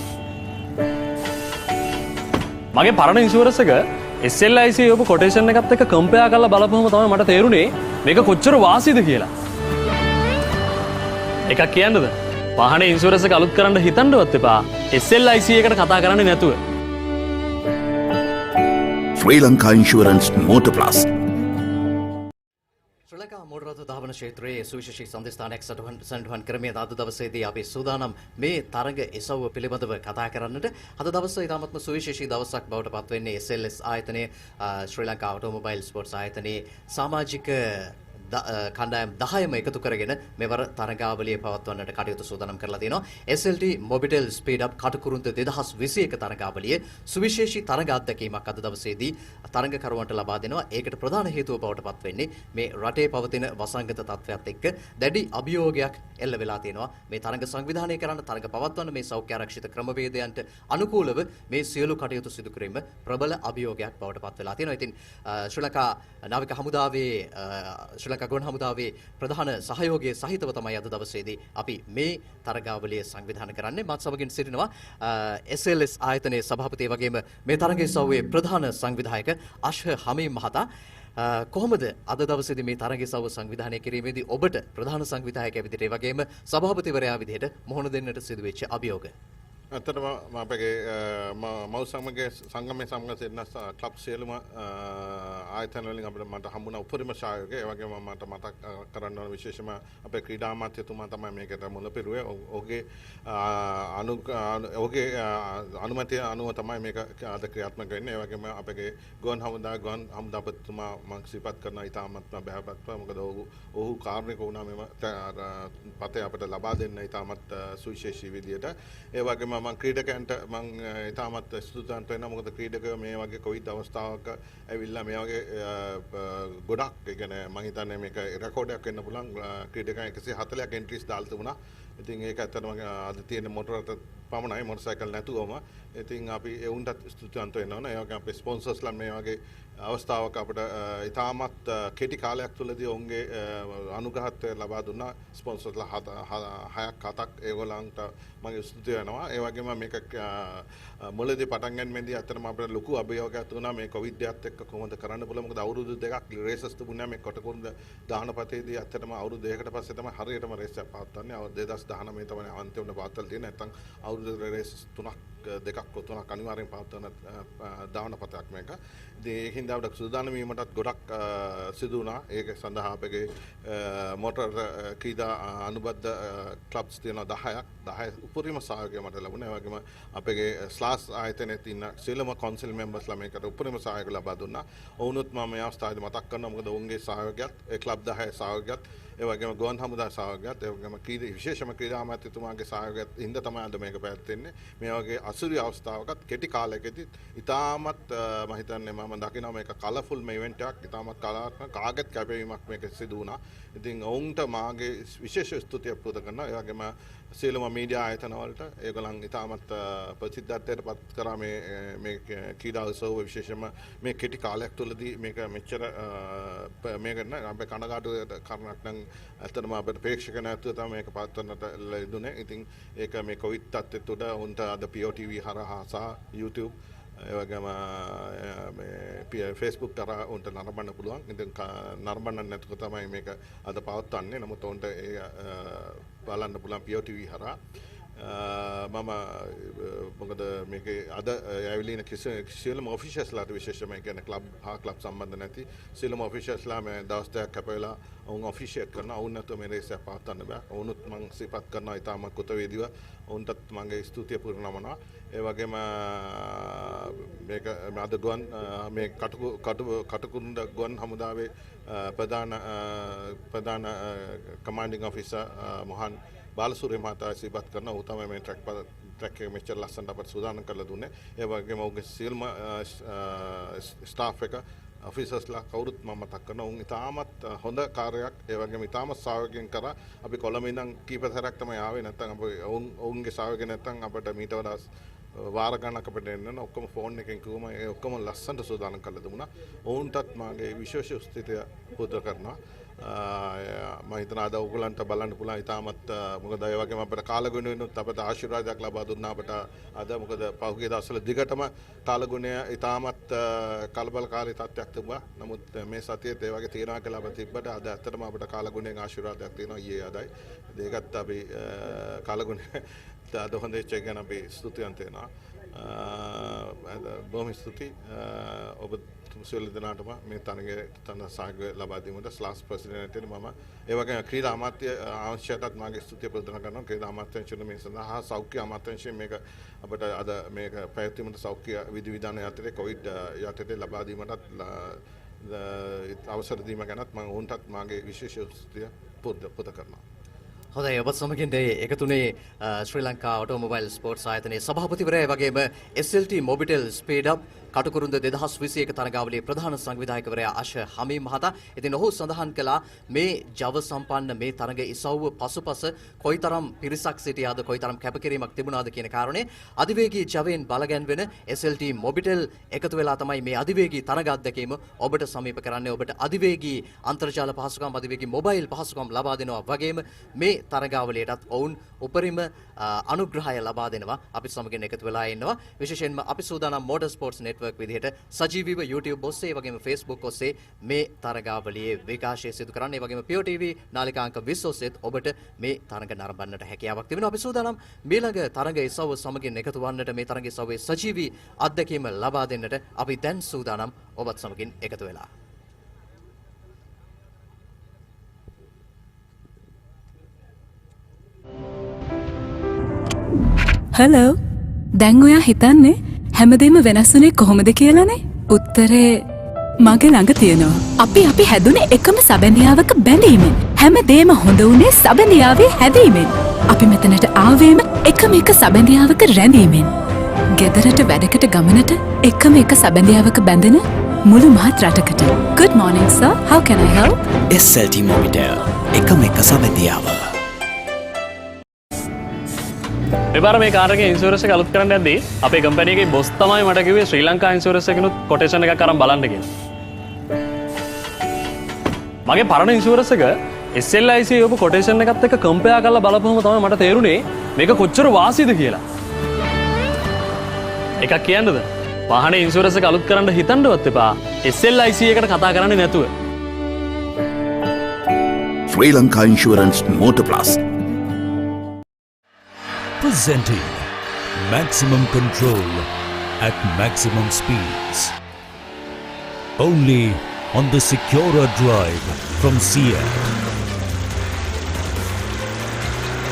මගේ පරණ ඉන්ෂුරන්ස් එක SLIC ඔබ කොටේෂන් එකත් එක්ක කම්පෙයාර් කරලා බලපුවම තමයි මට තේරුනේ මේක කොච්චර වාසියද කියලා. එකක් කියන්නද? වාහනේ ඉන්ෂුරන්ස් එක අලුත් කරන්න හිතන්නවත් එපා. SLIC එකට කතා කරන්නේ නැතුව. Sri Lanka Insurance Motor Plus. ශ්‍රී ලංකා මෝටර් රථ ධාවන ක්ෂේත්‍රයේ සුවිශේෂී සන්ධස්ථානයක් සටහන් කරමින් අද දවසේදී අපි සූදානම් මේ තරඟ එසවුව පිළිබඳව කතා කරන්නට. අද දවසේ ඉතාමත්ම සුවිශේෂී දවසක් බවට පත් වෙන්නේ SLS ආයතනයේ ශ්‍රී ලංකා ඔටෝමොබයිල් ස්පෝර්ට්ස් ආයතනයේ සමාජික කණ්ඩායම් 10ම එකතු කරගෙන මෙවර තරඟාවලිය පවත්වන්නට කටයුතු සූදානම් කරලා තියෙනවා. SLT-MOBITEL SpeedUp Katukurunda 2021 තරඟාවලිය සුවිශේෂී තරඟ අත්දැකීමක් අද දවසේදී තරඟකරුවන්ට ලබා දෙනවා. ඒකට ප්‍රධාන හේතුව බවට පත් වෙන්නේ මේ රටේ පවතින වසංගත තත්ත්වයක් එක්ක දැඩි අභියෝගයක් එල්ල වෙලා තියෙනවා. මේ තරඟ සංවිධානය කරන්න තරඟ පවත්වන්න මේ සෞඛ්‍ය ආරක්ෂිත ක්‍රමවේදයන්ට අනුකූලව මේ සියලු කටයුතු සිදු කිරීම ප්‍රබල අභියෝගයක් බවට පත් වෙලා තියෙනවා. ඉතින් ශ්‍රී ලංකා නාවික හමුදාවේ ගුවන් හමුදාවේ ප්‍රධාන සහයෝගයේ සහිතව තමයි අද දවසේදී අපි මේ තරගාවලිය සංවිධානය කරන්නේ. මාත් සමගින් සිටිනවා SLS ආයතනයේ සභාපති වගේම මේ තරගයේ සව්වේ ප්‍රධාන සංවිධායක අෂ් හමීම් මහතා. කොහොමද අද දවසේදී මේ තරගයේ සව්ව සංවිධානය කිරීමේදී ඔබට ප්‍රධාන සංවිධායකයා විදිහට ඒ වගේම සභාපතිවරයා විදිහට මොහොන දෙන්නට සිදුවෙච්ච අභියෝග? ඇත්තටම අපගේ මව් සමගයේ සංගමයේ සමග සිටින ක්ලබ් සියලුම ආයතන වලින් අපිට මට හම්බුණා උපරිම සහයෝගය. ඒ වගේම මට මතක් කරන්න ඕන විශේෂම අපේ ක්‍රීඩා අමාත්‍යතුමා තමයි මේකට මුල පිරුවේ. ඔහුගේ අනුමැතිය අනුව තමයි මේක අද ක්‍රියාත්මක වෙන්නේ. ඒ වගේම අපගේ ගුවන් හමුදාපතිතුමා මම සිපත් කරන ඉතාමත්ම බහැපත්ව. මොකද ඔහු කාර්මික වුණා මෙම පතේ අපිට ලබා දෙන්න ඉතාමත් සුවිශේෂී විදියට. ඒ වගේම මම ක්‍රීඩකයන්ට මම ඉතාමත් ස්තුතිවන්ත වෙනවා. මොකද ක්‍රීඩකයෝ මේ වගේ කොවිඩ් අවස්ථාවක ඇවිල්ලා මේ වගේ ගොඩක් ඒ කියන්නේ මම හිතන්නේ මේක රෙකෝඩයක් වෙන්න පුළුවන් ක්‍රීඩකයන් 140ක් එන්ට්‍රීස් දාලා තිබුණා. ඉතින් ඒක ඇත්තටම අද තියෙන මොටර රථ පමණයි මොටරසයිකල් නැතුවම. ඉතින් අපි ඒ උන්ටත් ස්තුතිවන්ත වෙන්න ඕන. ඒ වගේම අපේ ස්පොන්සර්ස්ලා මේ වගේ අවස්ථාවක අපිට ඉතාමත් කෙටි කාලයක් තුළදී ඔවුන්ගේ අනුග්‍රහත්වය ලබා දුන්නා. ස්පොන්සර්ස්ලා 6ක් ඒගොල්ලන්ට මගේ ස්තුතිය වෙනවා. ඒ වගේම මේක මුලදී පටන් ගැනීමේදී අතරම අපිට ලොකු අභියෝගයක් වුණා මේ කොවිඩ් එකත් එක්ක කොහොමද කරන්න පුළුවන්. මොකද අවුරුදු දෙකක් රේසස් තිබුණා මේ කොටකුරුන්ද දානපතේදී. අතරම අවුරුදු දෙකකට පස්සේ තමයි හරියටම රේස් එක පවත්වන්නේ. අවුරුදු 2019 තමයි අන්තිමට පවත්වලා තියෙන්නේ. නැත්නම් අවුරුදු රේස් දෙකක් අනිවාර්යෙන් පවත්වන දානපතයක් මේක. ඉතින් ඒකින්ද අපිට සූදානම් වීමටත් ගොඩක් සිදු වුණා. ඒක සඳහා අපගේ මොටර් ක්‍රීඩා අනුබද්ධ ක්ලබ්ස් තියෙනවා 10ක්. 10 උපරිම සහයෝගය මට ලැබුණා. ඒ වගේම අපගේ ස්ලාස් ආයතනයේ තියෙන සියලුම කවුන්සිල් මෙම්බර්ස්ලා මේකට උපරිම සහයෝගය ලබා දුන්නා. ඔවුනුත් මම මේ අවස්ථාවේදී මතක් කරනවා. මොකද ඔවුන්ගේ සහයෝගයත් ඒ ක්ලබ් 10 සහයෝගයත් ඒ වගේම ගුවන් හමුදා සහයෝගයත් ඒ වගේම විශේෂම ක්‍රීඩා අමාත්‍යතුමාගේ සහයෝගයත් හින්දා තමයි අද මේක පැවැත්වෙන්නේ. මේ වගේ අසුරි අවස්ථාවකත් කෙටි කාලයකදී ඉතාමත් මම හිතන්නේ මම දකිනවා මේක කලර්ෆුල් ඉවෙන්ට් එකක්. ඉතාමත් කලාත්මක කාගෙත් කැපවීමක් මේක සිදු වුණා. ඉතින් ඔවුන්ට මාගේ විශේෂ ස්තුතිය පුද කරනවා. ඒ වගේම සියලුම මීඩියා ආයතන වලට ඒගොල්ලන් ඉතාමත් ප්‍රසිද්ධත්වයට පත් කරා මේ ක්‍රීඩා උත්සව විශේෂම මේ කෙටි කාලයක් තුළදී මේක මෙච්චර මේක නෑ අපේ කනගාටුවට කාරණාවක් නම් ඇත්තටම අපේ ප්‍රේක්ෂක නැතුව තමයි මේක පවත්වන්නට ලැබුණේ. ඉතින් ඒක මේ කොවිඩ් තත්ත්වයට උඩ උන්ට අද POTV හරහා සහ YouTube ඒ වගේම මේ Facebook තරහ උන්ට නරඹන්න පුළුවන්. ඉතින් නරඹන්න නැතුව තමයි මේක අද පවත්වන්නේ. නමුත් උන්ට ඒ බලන්න පුළුවන් POTV හරහා. මම මොකද මේකේ අද ඇවිලින සියලුම ඔෆිෂියල්ස්ලාට විශේෂම කියන්නේ ක්ලබ් සම්බන්ධ නැති සියලුම ඔෆිෂියල්ස්ලා මේ දවස් දෙකක් කැපවෙලා ඔවුන් ඔෆිෂියේට් කරනවා. ඔවුන් නැතුව මේ රේස් එක පවත්වන්න බෑ. ඔවුනුත් මම සිපත් කරනවා ඉතාම කෘතවේදීව. ඔවුන්ටත් මගේ ස්තුතිය පුරනමනවා. ඒ වගේම මේක අද ගුවන් මේ කටුකුරුන්ද ගුවන් හමුදාවේ ප්‍රධාන කමාන්ඩින් ඔෆිසර් මොහන් बालसूर्य මහතා සිපත් කරන ඔහු තමයි මේ ට්‍රැක් එක මෙච්චර ලස්සනට අපට සූදානම් කරලා දුන්නේ. ඒ වගේම ඔහුගේ සියලුම ස්ටාෆ් එක ඔෆිසර්ස්ලා කවුරුත් මම මතක් කරනවා. උන් ඉතාමත් හොඳ කාර්යයක් ඒ වගේම ඉතාමත් සහයෝගයෙන් කරා. අපි කොළඹ ඉඳන් කීප සැරයක් තමයි ආවේ. නැත්නම් අපි ඔවුන්ගේ සහයෝගය නැත්නම් අපිට මීට වඩා වාර ගණනක් අපිට එන්න ඔක්කොම ෆෝන් එකෙන් කිව්වම ඒ ඔක්කොම ලස්සනට සූදානම් කරලා දුන්නා. ඔවුන්ටත් මාගේ විශේෂ ස්තුතිය පුද කරනවා. මම හිතනවා අද ඔයගලන්ට බලන්න පුළුවන් ඉතාමත් මොකද ඒ වගේම අපිට කාලගුණෙනුත් අපිට ආශිර්වාදයක් ලබා දුන්නා අපිට අද මොකද පහුගිය දවස්වල දිගටම කාලගුණය ඉතාමත් කලබලකාරී තත්ත්වයක් තිබුණා. නමුත් මේ සතියේත් ඒ වගේ තියනවා කියලා අපිට තිබ්බට අද ඇත්තටම අපිට කාලගුණයෙන් ආශිර්වාදයක් තියෙනවා ඊයේ අදයි. ඒකත් අපි කාලගුණය අද හොඳ වෙච්ච එක ගැන අපි ස්තුතිවන්ත වෙනවා. බොහොම ස්තුතියි ඔබ සියලු දෙනාටම මේ තරගයේ තන සහයෝගය ලබා දීමට ස්ලාස් ප්‍රෙසිඩන්ට් මම ඒ වගේම ක්‍රීඩා අමාත්‍ය අංශයටත් මාගේ ස්තුතිය ප්‍රදාන කරනවා. ක්‍රීඩා අමාත්‍යාංශයෙන් මේ සඳහා සෞඛ්‍ය අමාත්‍යාංශයෙන් මේක අපිට අද මේක පැවැත්වීමට සෞඛ්‍ය විධි විධාන යටතේ කොවිඩ් යටතේ ලබා දීමටත් අවසර දීම ගැනත් මම උන්ටත් මාගේ විශේෂ ස්තුතිය පුද කරනවා. හොඳයි ඔබත් සමගින් එකතුනේ ශ්‍රී ලංකා ඔටෝමොබයිල් ස්පෝර්ට්ස් ආයතනයේ සභාපතිවරයා වගේම SLT-MOBITEL SpeedUp Katukurunda 2021 තරගාවලියේ ප්‍රධාන සංවිධායකවරයා අශ හමීම් මහතා. ඉතින් ඔහු සඳහන් කළා මේ ජව සම්පන්න මේ තරග ඉසව්ව පසුපස කොයිතරම් පිරිසක් සිටියාද කොයිතරම් කැපකිරීමක් තිබුණාද කියන කාරණේ අධිවේගී ජවයෙන් බලගැන්වෙන SLT-MOBITEL එකතු වෙලා තමයි මේ අධිවේගී තරග අත්දැකීම ඔබට සමීප කරන්නේ. ඔබට අධිවේගී අන්තර්ජාල පහසුකම් අධිවේගී මොබයිල් පහසුකම් ලබා දෙනවා වගේම මේ තරගාවලියටත් ඔවුන් උපරිම අනුග්‍රහය ලබා දෙනවා. අපි සමගින් එකතු වෙලා ඉන්නවා. විශේෂයෙන්ම අපි සූදානම් මෝටර් ස්පෝර්ට්ස් නෙට්වර්ක් විදිහට සජීවීව YouTube ඔස්සේ වගේම Facebook ඔස්සේ මේ තරගාවලියේ විකාශය සිදු කරන්න. ඒ වගේම Pure TV නාලිකාංක 20 ඔස්සේත් ඔබට මේ තරග නරඹන්නට හැකියාවක් තිබෙනවා. අපි සූදානම් ඊළඟ තරග ඉසව්ව සමගින් එකතු වන්නට මේ තරග ඉසව්වේ සජීවී අත්දැකීම ලබා දෙන්නට අපි දැන් සූදානම් ඔබත් සමගින් එකතු වෙලා. හලෝ දැන් ඔයා හිතන්නේ හැමදේම වෙනස් වුණේ කොහොමද කියලානේ? උත්තරේ මගේ ළඟ තියෙනවා. අපි හැදුනේ එකම සබැඳියාවක බැඳීමෙන්. හැමදේම හොඳ වුණේ සබැඳියාවේ හැදීමෙන්. අපි මෙතනට ආවේම එකම එක සබැඳියාවක රැඳීමෙන්. ගෙදරට වැඩකට ගමනට එකම එක සබැඳියාවක බැඳෙන මුළු මහත් රටකට. Good morning sir, how can I help? SLT-MOBITEL එකම එක සබැඳියාව. එබර මේ කාර්ගේ ඉන්ෂුරන්ස් එක අලුත් කරන්න යද්දී අපේ කම්පැනි එකේ බොස් තමයි මට කිව්වේ ශ්‍රී ලංකා ඉන්ෂුරන්ස් එකනොත් කොටේෂන් එකක් අරන් බලන්න කියලා. මගේ පරණ ඉන්ෂුරන්ස් එක SLIC ඔබ කොටේෂන් එකත් එක්ක කම්පෙයාර් කරලා බලපුවම තමයි මට තේරුනේ මේක කොච්චර වාසියද කියලා. එකක් කියන්නද? වාහනේ ඉන්ෂුරන්ස් එක අලුත් කරන්න හිතන්නවත් එපා. SLIC එකට කතා කරන්නේ නැතුව. Sri Lanka Insurance Motor Plus. Presenting maximum control at maximum speeds. Only on the Secura Drive from SEAT.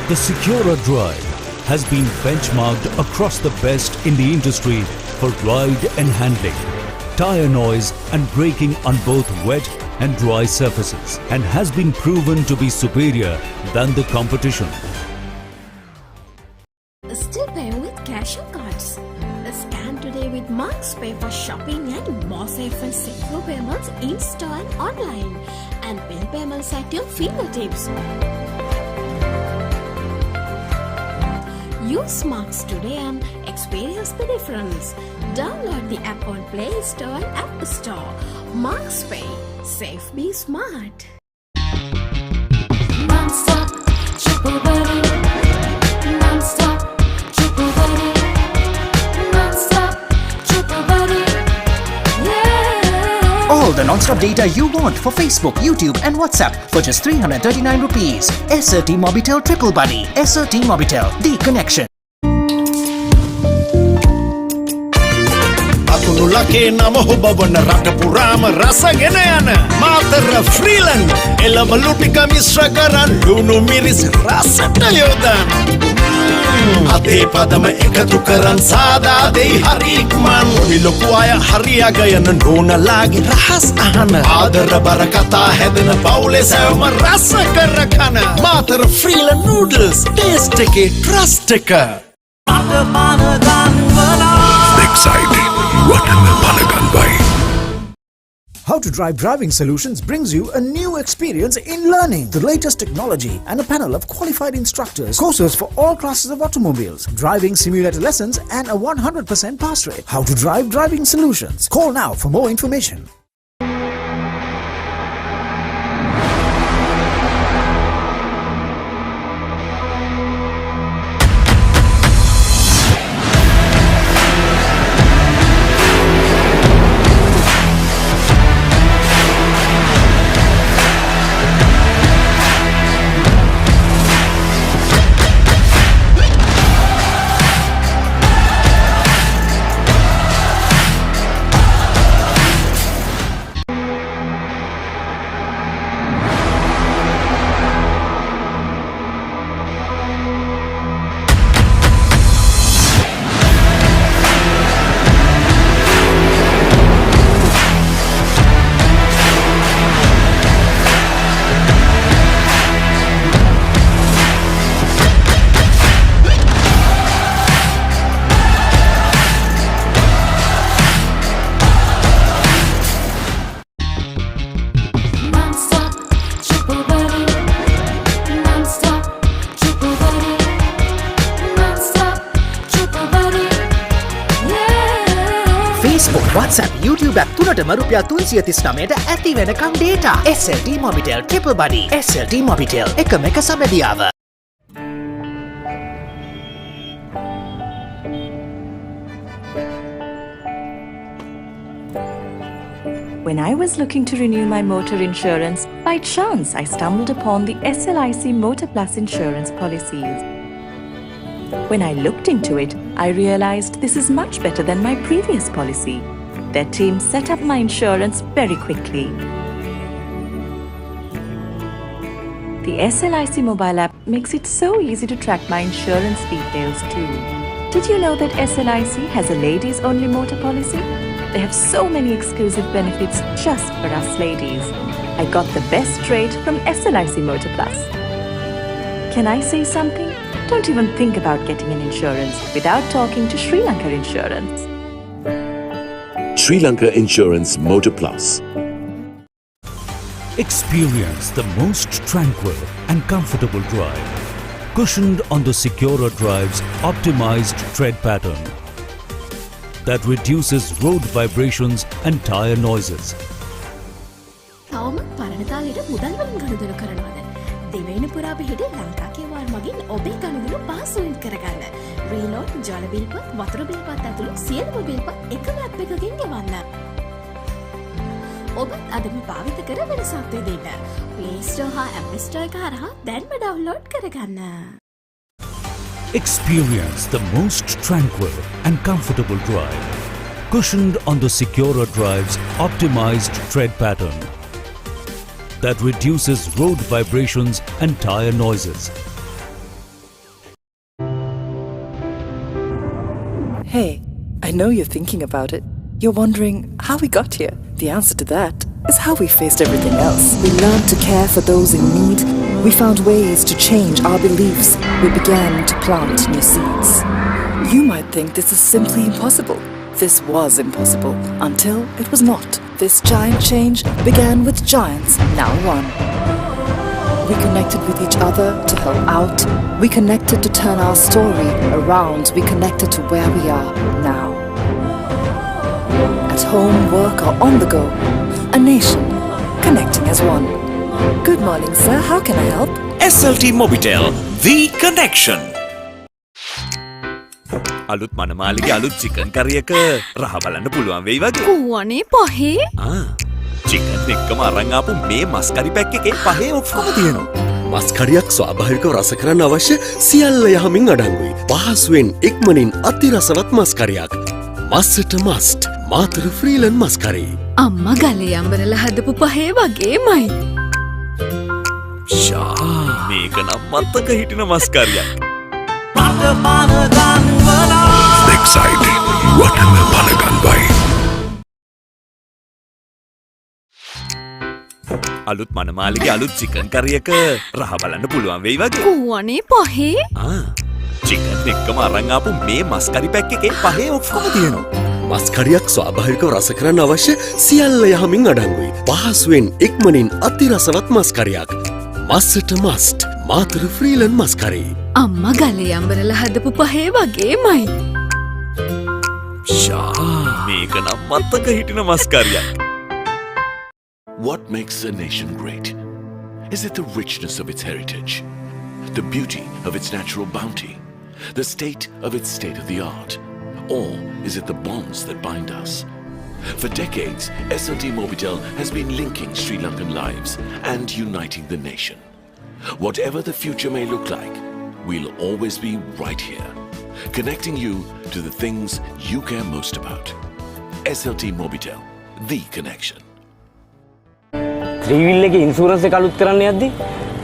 The Secura Drive has been benchmarked across the best in the industry for ride and handling, tire noise and braking on both wet and dry surfaces, and has been proven to be superior than the competition. Still paying with cash or cards? Scan today with Marks Pay for shopping and more safe and secure payments in-store and online, and bill payments at your fingertips. Use Marks today and experience the difference. Download the app on Play Store and App Store. Marks Pay. Safe, be smart. Non-stop, triple buddy. Non-stop, triple buddy. Non-stop, triple buddy. Yeah. All the non-stop data you want for Facebook, YouTube and WhatsApp for just 339 rupees. SLT-MOBITEL Triple Buddy. SLT-MOBITEL, the connection. ලකේ නම හොබවන රට පුරාම රසගෙන යන මාතර ෆ්‍රීලන්ඩ් එළවලු ටික මිශ්‍ර කරන් ලුණු මිරිස් රසට යොදන් අතේ පදම එකතු කරන් සාදා දෙයි හරි ඉක්මන් ලොකු අය හරියග යන නෝනලාගේ රහස් අහන ආදර බර කතා හැදෙන පවුලේ සැවම රස කර කන මාතර ෆ්‍රීලන්ඩ් නූඩල්ස් ටේස්ට් එකේ ට්‍රස්ට් එක Exciting. What am I Panagan by? How to Drive Driving Solutions brings you a new experience in learning the latest technology and a panel of qualified instructors, courses for all classes of automobiles, driving simulator lessons and a 100% pass rate. How to Drive Driving Solutions. Call now for more information. Facebook, WhatsApp, YouTube app තුනටම රුපියල් 339ට ඇති වෙනකම් data. SLT-MOBITEL Triple Buddy. SLT-MOBITEL එකම එක සබැදියාව. When I was looking to renew my motor insurance, by chance I stumbled upon the SLIC Motor Plus insurance policies. When I looked into it, I realized this is much better than my previous policy. Their team set up my insurance very quickly. The SLIC mobile app makes it so easy to track my insurance details too. Did you know that SLIC has a ladies only motor policy? They have so many exclusive benefits just for us ladies. I got the best rate from SLIC Motor Plus. Can I say something? Don't even think about getting an insurance without talking to Sri Lanka Insurance. Sri Lanka Insurance Motor Plus. Experience the most tranquil and comfortable drive, cushioned on the Secura Drive's optimized tread pattern that reduces road vibrations and tire noises. තවම පරණ තාලෙට මුදල් වලින් ගනුදෙනු කරනවද? දෙවැනි පුරා පිහිට ලංකා කේවාර් මගින් ඔබේ ගනුදෙනු පහසුවෙන් කරගන්න. රීලෝඩ්, ජල බිල් පත්, වතුර බිල් පත් ඇතුළු සියලුම බිල් පත් එකම ඇප් එකකින් ගෙවන්න. ඔබත් අදම භාවිත කර වෙනසක් දෙන්න. Play Store හා App Store එක හරහා දැන්ම ඩවුන්ලෝඩ් කරගන්න. Experience the most tranquil and comfortable drive, cushioned on the Secura Drive's optimized tread pattern that reduces road vibrations and tire noises. Hey, I know you're thinking about it. You're wondering how we got here. The answer to that is how we faced everything else. We learned to care for those in need. We found ways to change our beliefs. We began to plant new seeds. You might think this is simply impossible. This was impossible until it was not. This giant change began with giants, now one. We connected with each other to help out. We connected to turn our story around. We connected to where we are now. At home, work, or on the go. A nation connecting as one. Good morning, sir. How can I help? SLT-MOBITEL, the connection. අලුත් මනමාලිගේ අලුත් chicken කරියක රහ බලන්න පුළුවන් වෙයි වගේ. කුවනේ පහේ? Chicken එක්කම අරන් ආපු මේ මස් කරි පැක් එකේ පහේ ඔක්කොම තියෙනවා. මස් කරියක් ස්වාභාවිකව රස කරන්න අවශ්‍ය සියල්ල යහමින් අඩංගුයි. පහසුවෙන් ඉක්මනින් අතිරසවත් මස් කරියක්. මස්සට මස්ට් මාතර ෆ්‍රීලන් මස් කරි. අම්මා ගලේ අඹරලා හදපු පහේ වගේමයි. ෂා මේක නම් මත්තක හිටින මස් කරියක්. Exciting. What am I panagan by? අලුත් මනමාලිගේ අලුත් චිකන් කරියක රහ බලන්න පුළුවන් වෙයි වගේ. කුවනේ පහේ? චිකන් එක්කම අරන් ආපු මේ මස් කරි පැක් එකේ පහේ ඔක්කොම තියෙනවා. මස්කරියක් ස්වාභාවිකව රස කරන්න අවශ්‍ය සියල්ල යහමින් අඩංගුයි. පහසුවෙන් ඉක්මනින් අතිරසවත් මස්කරියක්. මස්සට මස්ට් මාතර ෆ්‍රීලන් මස්කරී. අම්මා ගලේ අඹරලා හදපු පහේ වගේමයි. මේක නම් මත්තක හිටින මස්කරියක්. What makes a nation great? Is it the richness of its heritage? The beauty of its natural bounty? The state of its state-of-the-art? Or is it the bonds that bind us? For decades, SLT-MOBITEL has been linking Sri Lankan lives and uniting the nation. Whatever the future may look like, we'll always be right here, connecting you to the things you care most about. SLT-MOBITEL, the connection. Three-wheel එකේ insurance එක අලුත් කරන්න යද්දි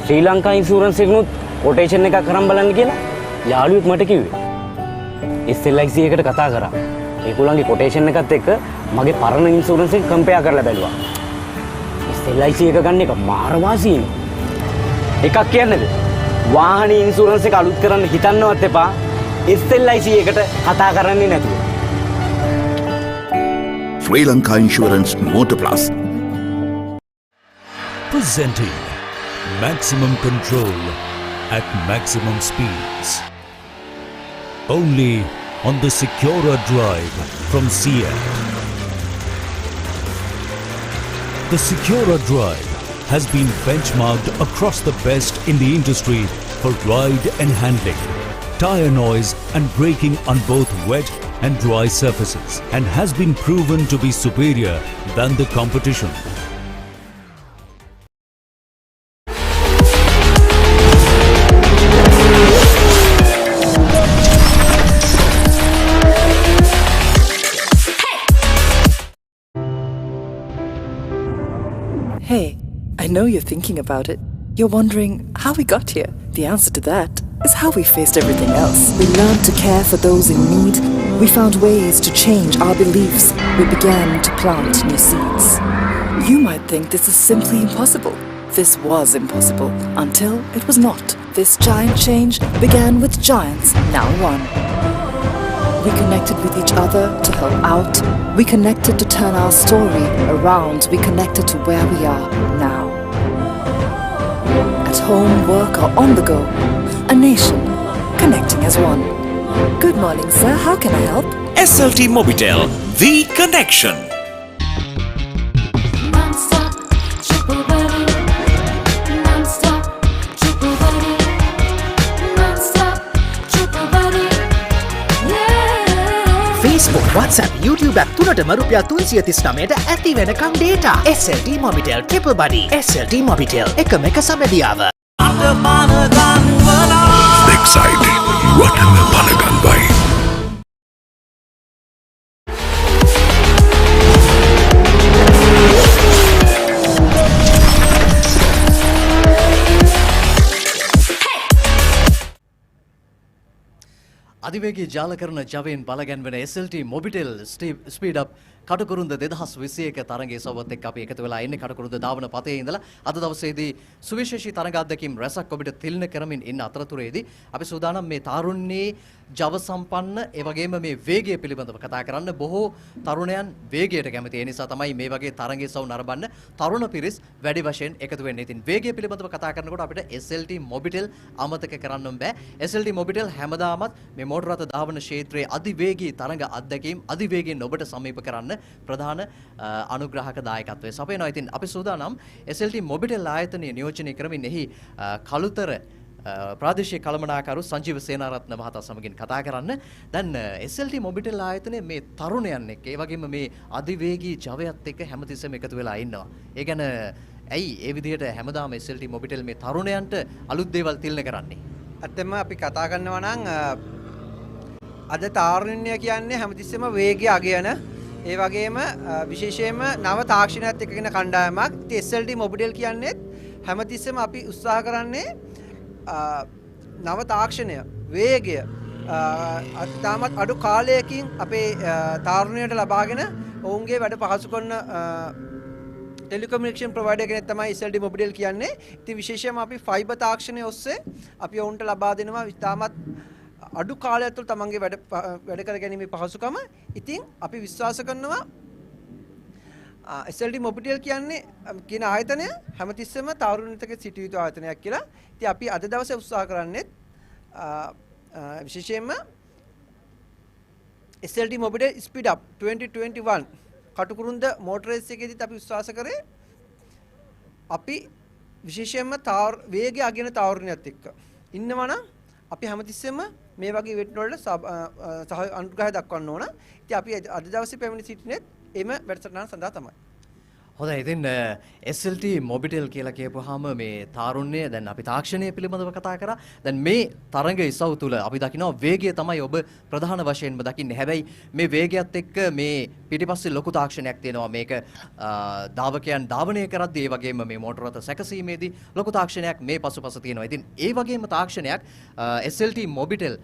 ශ්‍රී Lanka insurance එකනොත් quotation එකක් කරන් බලන්න කියලා යාළුවෙක් මට කිව්වේ. SLIC එකට කතා කරා. ඒගොල්ලන්ගේ කොටේෂන් එකත් එක්ක මගේ පරණ ඉන්ෂුරන්ස් එක කම්පෙයාර් කරලා බැලුවා. SLIC එක ගන්න එක මාර වාසියිනේ. එකක් කියන්නද? වාහනේ ඉන්ෂුරන්ස් එක අලුත් කරන්න හිතන්නවත් එපා. SLIC එකට කතා කරන්නේ නැතුව. Sri Lanka Insurance Motor Plus. Presenting maximum control at maximum speeds. Only on the Secura Drive from Seat. The Secura Drive has been benchmarked across the best in the industry for ride and handling, tire noise and braking on both wet and dry surfaces, and has been proven to be superior than the competition. Hey, I know you're thinking about it. You're wondering how we got here. The answer to that is how we faced everything else. We learned to care for those in need. We found ways to change our beliefs. We began to plant new seeds. You might think this is simply impossible. This was impossible until it was not. This giant change began with giants, now one. We connected with each other to help out. We connected to turn our story around. We connected to where we are now. At home, work, or on the go. A nation connecting as one. Good morning, sir. How can I help? SLT-MOBITEL, the connection. Non-stop, triple buddy. Non-stop, triple buddy. Non-stop, triple buddy. Facebook, WhatsApp, YouTube app තුනටම රුපියල් 339ට ඇති වෙනකම් data. SLT Mobitel Triple Buddy. SLT Mobitel එකම එක සමදියාව. Excited. What am I panagan by? අධිවේගී ජාලකරණ ජවයෙන් බලගැන්වෙන SLT-MOBITEL SpeedUp Katukurunda 2021 තරගයේ සවුවත් එක්ක අපි එකතු වෙලා ඉන්නේ කටුකුරුන්ද ධාවන පතේ ඉඳලා අද දවසේදී සුවිශේෂී තරග අත්දැකීම් රැසක් ඔබට තිළින කරමින් ඉන්න අතරතුරේදී අපි සූදානම් මේ තාරුණ්‍යයේ ජව සම්පන්න ඒ වගේම මේ වේගය පිළිබඳව කතා කරන්න. බොහෝ තරුණයන් වේගයට කැමති. ඒ නිසා තමයි මේ වගේ තරගයේ සවු නරඹන්න තරුණ පිරිස් වැඩි වශයෙන් එකතු වෙන්නේ. ඉතින් වේගය පිළිබඳව කතා කරනකොට අපිට SLT-MOBITEL අමතක කරන්න බෑ. SLT-MOBITEL හැමදාමත් මේ මෝටර රථ ධාවන ක්ෂේත්‍රයේ අධිවේගී තරග අත්දැකීම් අධිවේගයෙන් ඔබට සමීප කරන්න ප්‍රධාන අනුග්‍රහක දායකත්වයේ සපයනවා. ඉතින් අපි සූදානම් SLT-MOBITEL ආයතනය නියෝජනය කරමින් එහි කළුතර ප්‍රාදේශීය කළමනාකරු සංජීව සේනාරත්න මහතා සමගින් කතා කරන්න. දැන් SLT-MOBITEL ආයතනය මේ තරුණයන් එක්ක ඒ වගේම මේ අධිවේගී ජවයත් එක්ක හැමතිස්සෙම එකතු වෙලා ඉන්නවා. ඒ ගැන ඇයි ඒ විදිහට හැමදාම SLT-MOBITEL මේ තරුණයන්ට අලුත් දේවල් තිළින කරන්නේ? ඇත්තම අපි කතා කරනවා නම් අද තාරුණ්‍ය කියන්නේ හැමතිස්සෙම වේගය අගයන ඒ වගේම විශේෂයෙන්ම නව තාක්ෂණයත් එක්කගෙන කණ්ඩායමක්. ඉතින් SLT-MOBITEL කියන්නේ හැමතිස්සෙම අපි උත්සාහ කරන්නේ නව තාක්ෂණය වේගය තාමත් අඩු කාලයකින් අපේ තාරුණයට ලබාගෙන ඔවුන්ගේ වැඩ පහසු කරන ටෙලිකොමියුනිකේෂන් ප්‍රොවයිඩර් කෙනෙක් තමයි SLT-MOBITEL කියන්නේ. ඉතින් විශේෂයෙන්ම අපි ෆයිබර් තාක්ෂණය ඔස්සේ අපි ඔවුන්ට ලබා දෙනවා තාමත් අඩු කාලයක් තුළ තමන්ගේ වැඩ කර ගැනීමේ පහසුකම. ඉතින් අපි විශ්වාස කරනවා SLT Mobitel කියන්නේ කියන ආයතනය හැමතිස්සෙම තවරුණිතක සිටිය යුතු ආයතනයක් කියලා. ඉතින් අපි අද දවසේ උත්සාහ කරන්නේ විශේෂයෙන්ම SLT Mobitel SpeedUp 2021 Katukurunda motor race එකේදීත් අපි විශ්වාස කරේ අපි විශේෂයෙන්ම වේගය අගයන තාවරණයත් එක්ක ඉන්නවා නම් අපි හැමතිස්සෙම මේ වගේ ඉවෙන්ට් වලට අනුග්‍රහය දක්වන්න ඕන. ඉතින් අපි අද දවසේ පැමිණ සිටින්නේ එම වැඩසටහන සඳහා තමයි. හොඳයි ඉතින් SLT Mobitel කියලා කියපුවාම මේ තාරුණ්‍ය දැන් අපි තාක්ෂණය පිළිබඳව කතා කරා. දැන් මේ තරඟ ඉසව් තුල අපි දකිනවා වේගය තමයි ඔබ ප්‍රධාන වශයෙන්ම දකින්නේ. හැබැයි මේ වේගයත් එක්ක මේ පිටිපස්සේ ලොකු තාක්ෂණයක් තියෙනවා. මේක ධාවකයන් ධාවනය කරද්දී ඒ වගේම මේ මෝටර රථ සැකසීමේදී ලොකු තාක්ෂණයක් මේ පසුපස තියෙනවා. ඉතින් ඒ වගේම තාක්ෂණයක් SLT Mobitel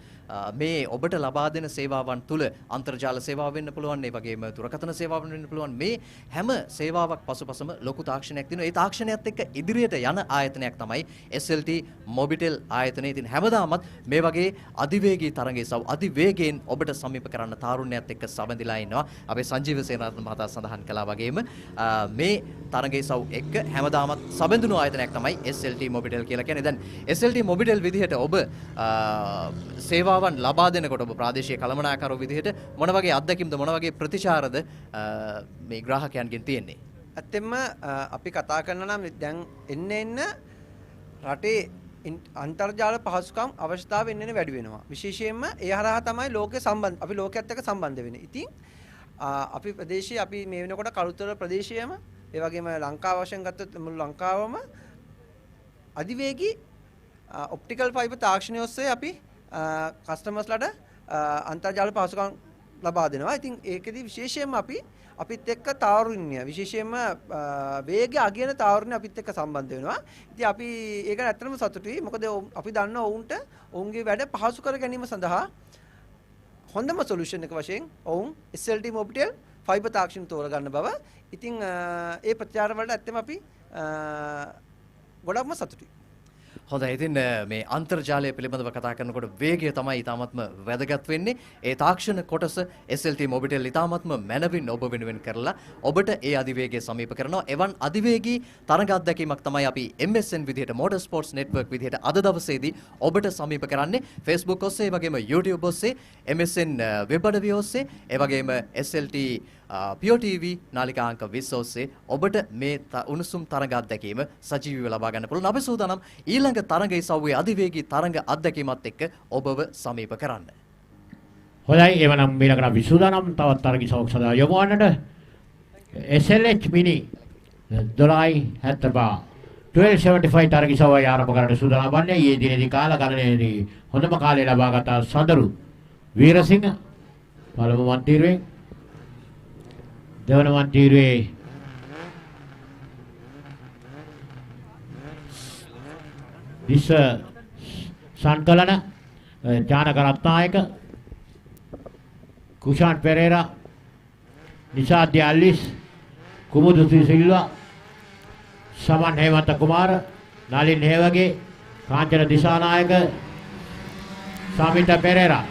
මේ ඔබට ලබා දෙන සේවාවන් තුල අන්තර්ජාල සේවාව වෙන්න පුළුවන්, ඒ වගේම දුරකථන සේවාව වෙන්න පුළුවන්. මේ හැම සේවාවක් පසුපසම ලොකු තාක්ෂණයක් තියෙනවා. ඒ තාක්ෂණයත් එක්ක ඉදිරියට යන ආයතනයක් තමයි SLT Mobitel ආයතනය. ඉතින් හැමදාමත් මේ වගේ අධිවේගී තරඟයේ සව අධිවේගයෙන් ඔබට සමීප කරන්න තාරුණ්‍යයත් එක්ක සම්බන්ධලා ඉන්නවා. අපේ සංජීව සේනාරත්න මහතා සඳහන් කළා වගේම මේ තරඟයේ සව එක්ක හැමදාමත් සම්බන්ධුණු ආයතනයක් තමයි SLT Mobitel කියලා කියන්නේ. දැන් SLT Mobitel විදිහට ඔබ සේවාවන් ලබා දෙනකොට ඔබ ප්‍රාදේශීය කළමනාකරුවෝ විදිහට මොන වගේ අත්දැකීම්ද මොන වගේ ප්‍රතිචාරද මේ ග්‍රාහකයන්ගෙන් තියෙන්නේ? ඇත්තෙන්ම අපි කතා කරනවා නම් දැන් එන්න රටේ අන්තර්ජාල පහසුකම් අවශ්‍යතාවය එන්න වැඩි වෙනවා. විශේෂයෙන්ම ඒ හරහා තමයි අපි ලෝකයේත් එක්ක සම්බන්ධ වෙන්නේ. ඉතින් අපි ප්‍රදේශයේ අපි මේ වෙනකොට කළුතර ප්‍රදේශයේම ඒ වගේම ලංකාව වශයෙන් ගත්තොත් මුළු ලංකාවම අධිවේගී ඔප්ටිකල් ෆයිබර් තාක්ෂණය ඔස්සේ අපි කස්ටමර්ස්ලාට අන්තර්ජාල පහසුකම් ලබා දෙනවා. ඉතින් ඒකෙදි විශේෂයෙන්ම අපිත් එක්ක තාවරුණ්‍ය විශේෂයෙන්ම වේගය අගයන තාවරුණ්‍ය අපිත් එක්ක සම්බන්ධ වෙනවා. ඉතින් අපි ඒක ඇත්තටම සතුටුයි. මොකද අපි දන්නවා ඔවුන්ගේ වැඩ පහසු කර ගැනීම සඳහා හොඳම සොලියුෂන් එක වශයෙන් ඔවුන් SLT Mobitel ෆයිබර් තාක්ෂණ තෝරගන්න බව. ඉතින් ඒ ප්‍රචාර වලට ඇත්තම අපි ගොඩක්ම සතුටුයි. හොඳයි ඉතින් මේ අන්තර්ජාලය පිළිබඳව කතා කරනකොට වේගය තමයි ඉතාමත්ම වැදගත් වෙන්නේ. ඒ තාක්ෂණ කොටස SLT Mobitel ඉතාමත්ම මැනවින් ඔබ වෙනුවෙන් කරලා ඔබට ඒ අධිවේගය සමීප කරනවා. එවන් අධිවේගී තරඟ අත්දැකීමක් තමයි අපි MSN විදිහට Motor Sports Network විදිහට අද දවසේදී ඔබට සමීප කරන්නේ. Facebook ඔස්සේ ඒ වගේම YouTube ඔස්සේ MSN වෙබ් අඩවිය ඔස්සේ ඒ වගේම SLT Pure TV නාලිකා අංක 20 ඔස්සේ ඔබට මේ උණුසුම් තරඟ අත්දැකීම සජීවීව ලබා ගන්න පුළුවන්. අපි සූදානම් ඊළඟ තරඟ ඉසව්වේ අධිවේගී තරඟ අත්දැකීමත් එක්ක ඔබව සමීප කරන්න. හොඳයි එවනම් ඊළඟට අපි සූදානම් තවත් තරඟ ඉසව්වක් සඳහා යොමු වන්නට SLH Mini 1275 තරඟ ඉසව්වයි ආරම්භ කරන්න සූදානම් වන්නේ. ඊයේ දිනේදී කාල ගණනයේදී හොඳම කාලය ලබා ගත සඳරු වීරසිංහ පළමු මන්තිරුවෙන් දෙවන මන්තිරුවේ දිස සංකලන ජානක රත්නායක කුෂාන් පෙරේරා නිසාද්‍ය අල්ලිස් කුමුදු සිල්වා සමන් හේමන්ත කුමාර නලින් හේවගේ කාංචන දිසානායක සමිත Perera.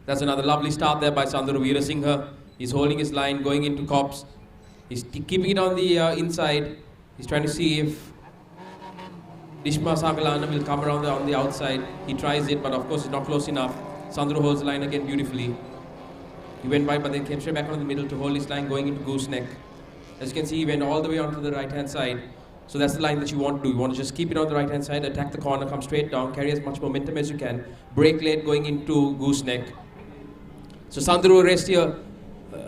That's another lovely start there by Sandru Veerasinghe. He's holding his line, going into cops. He's keeping it on the inside. He's trying to see if Dishma Sagalana will come around on the outside. He tries it, but of course it's not close enough. Sandru holds the line again beautifully. He went by, but then came straight back on the middle to hold his line, going into gooseneck. As you can see, he went all the way onto the right-hand side. So that's the line that you want to do. You want to just keep it on the right-hand side, attack the corner, come straight down, carry as much momentum as you can. Brake late going into gooseneck. So Sandru raced here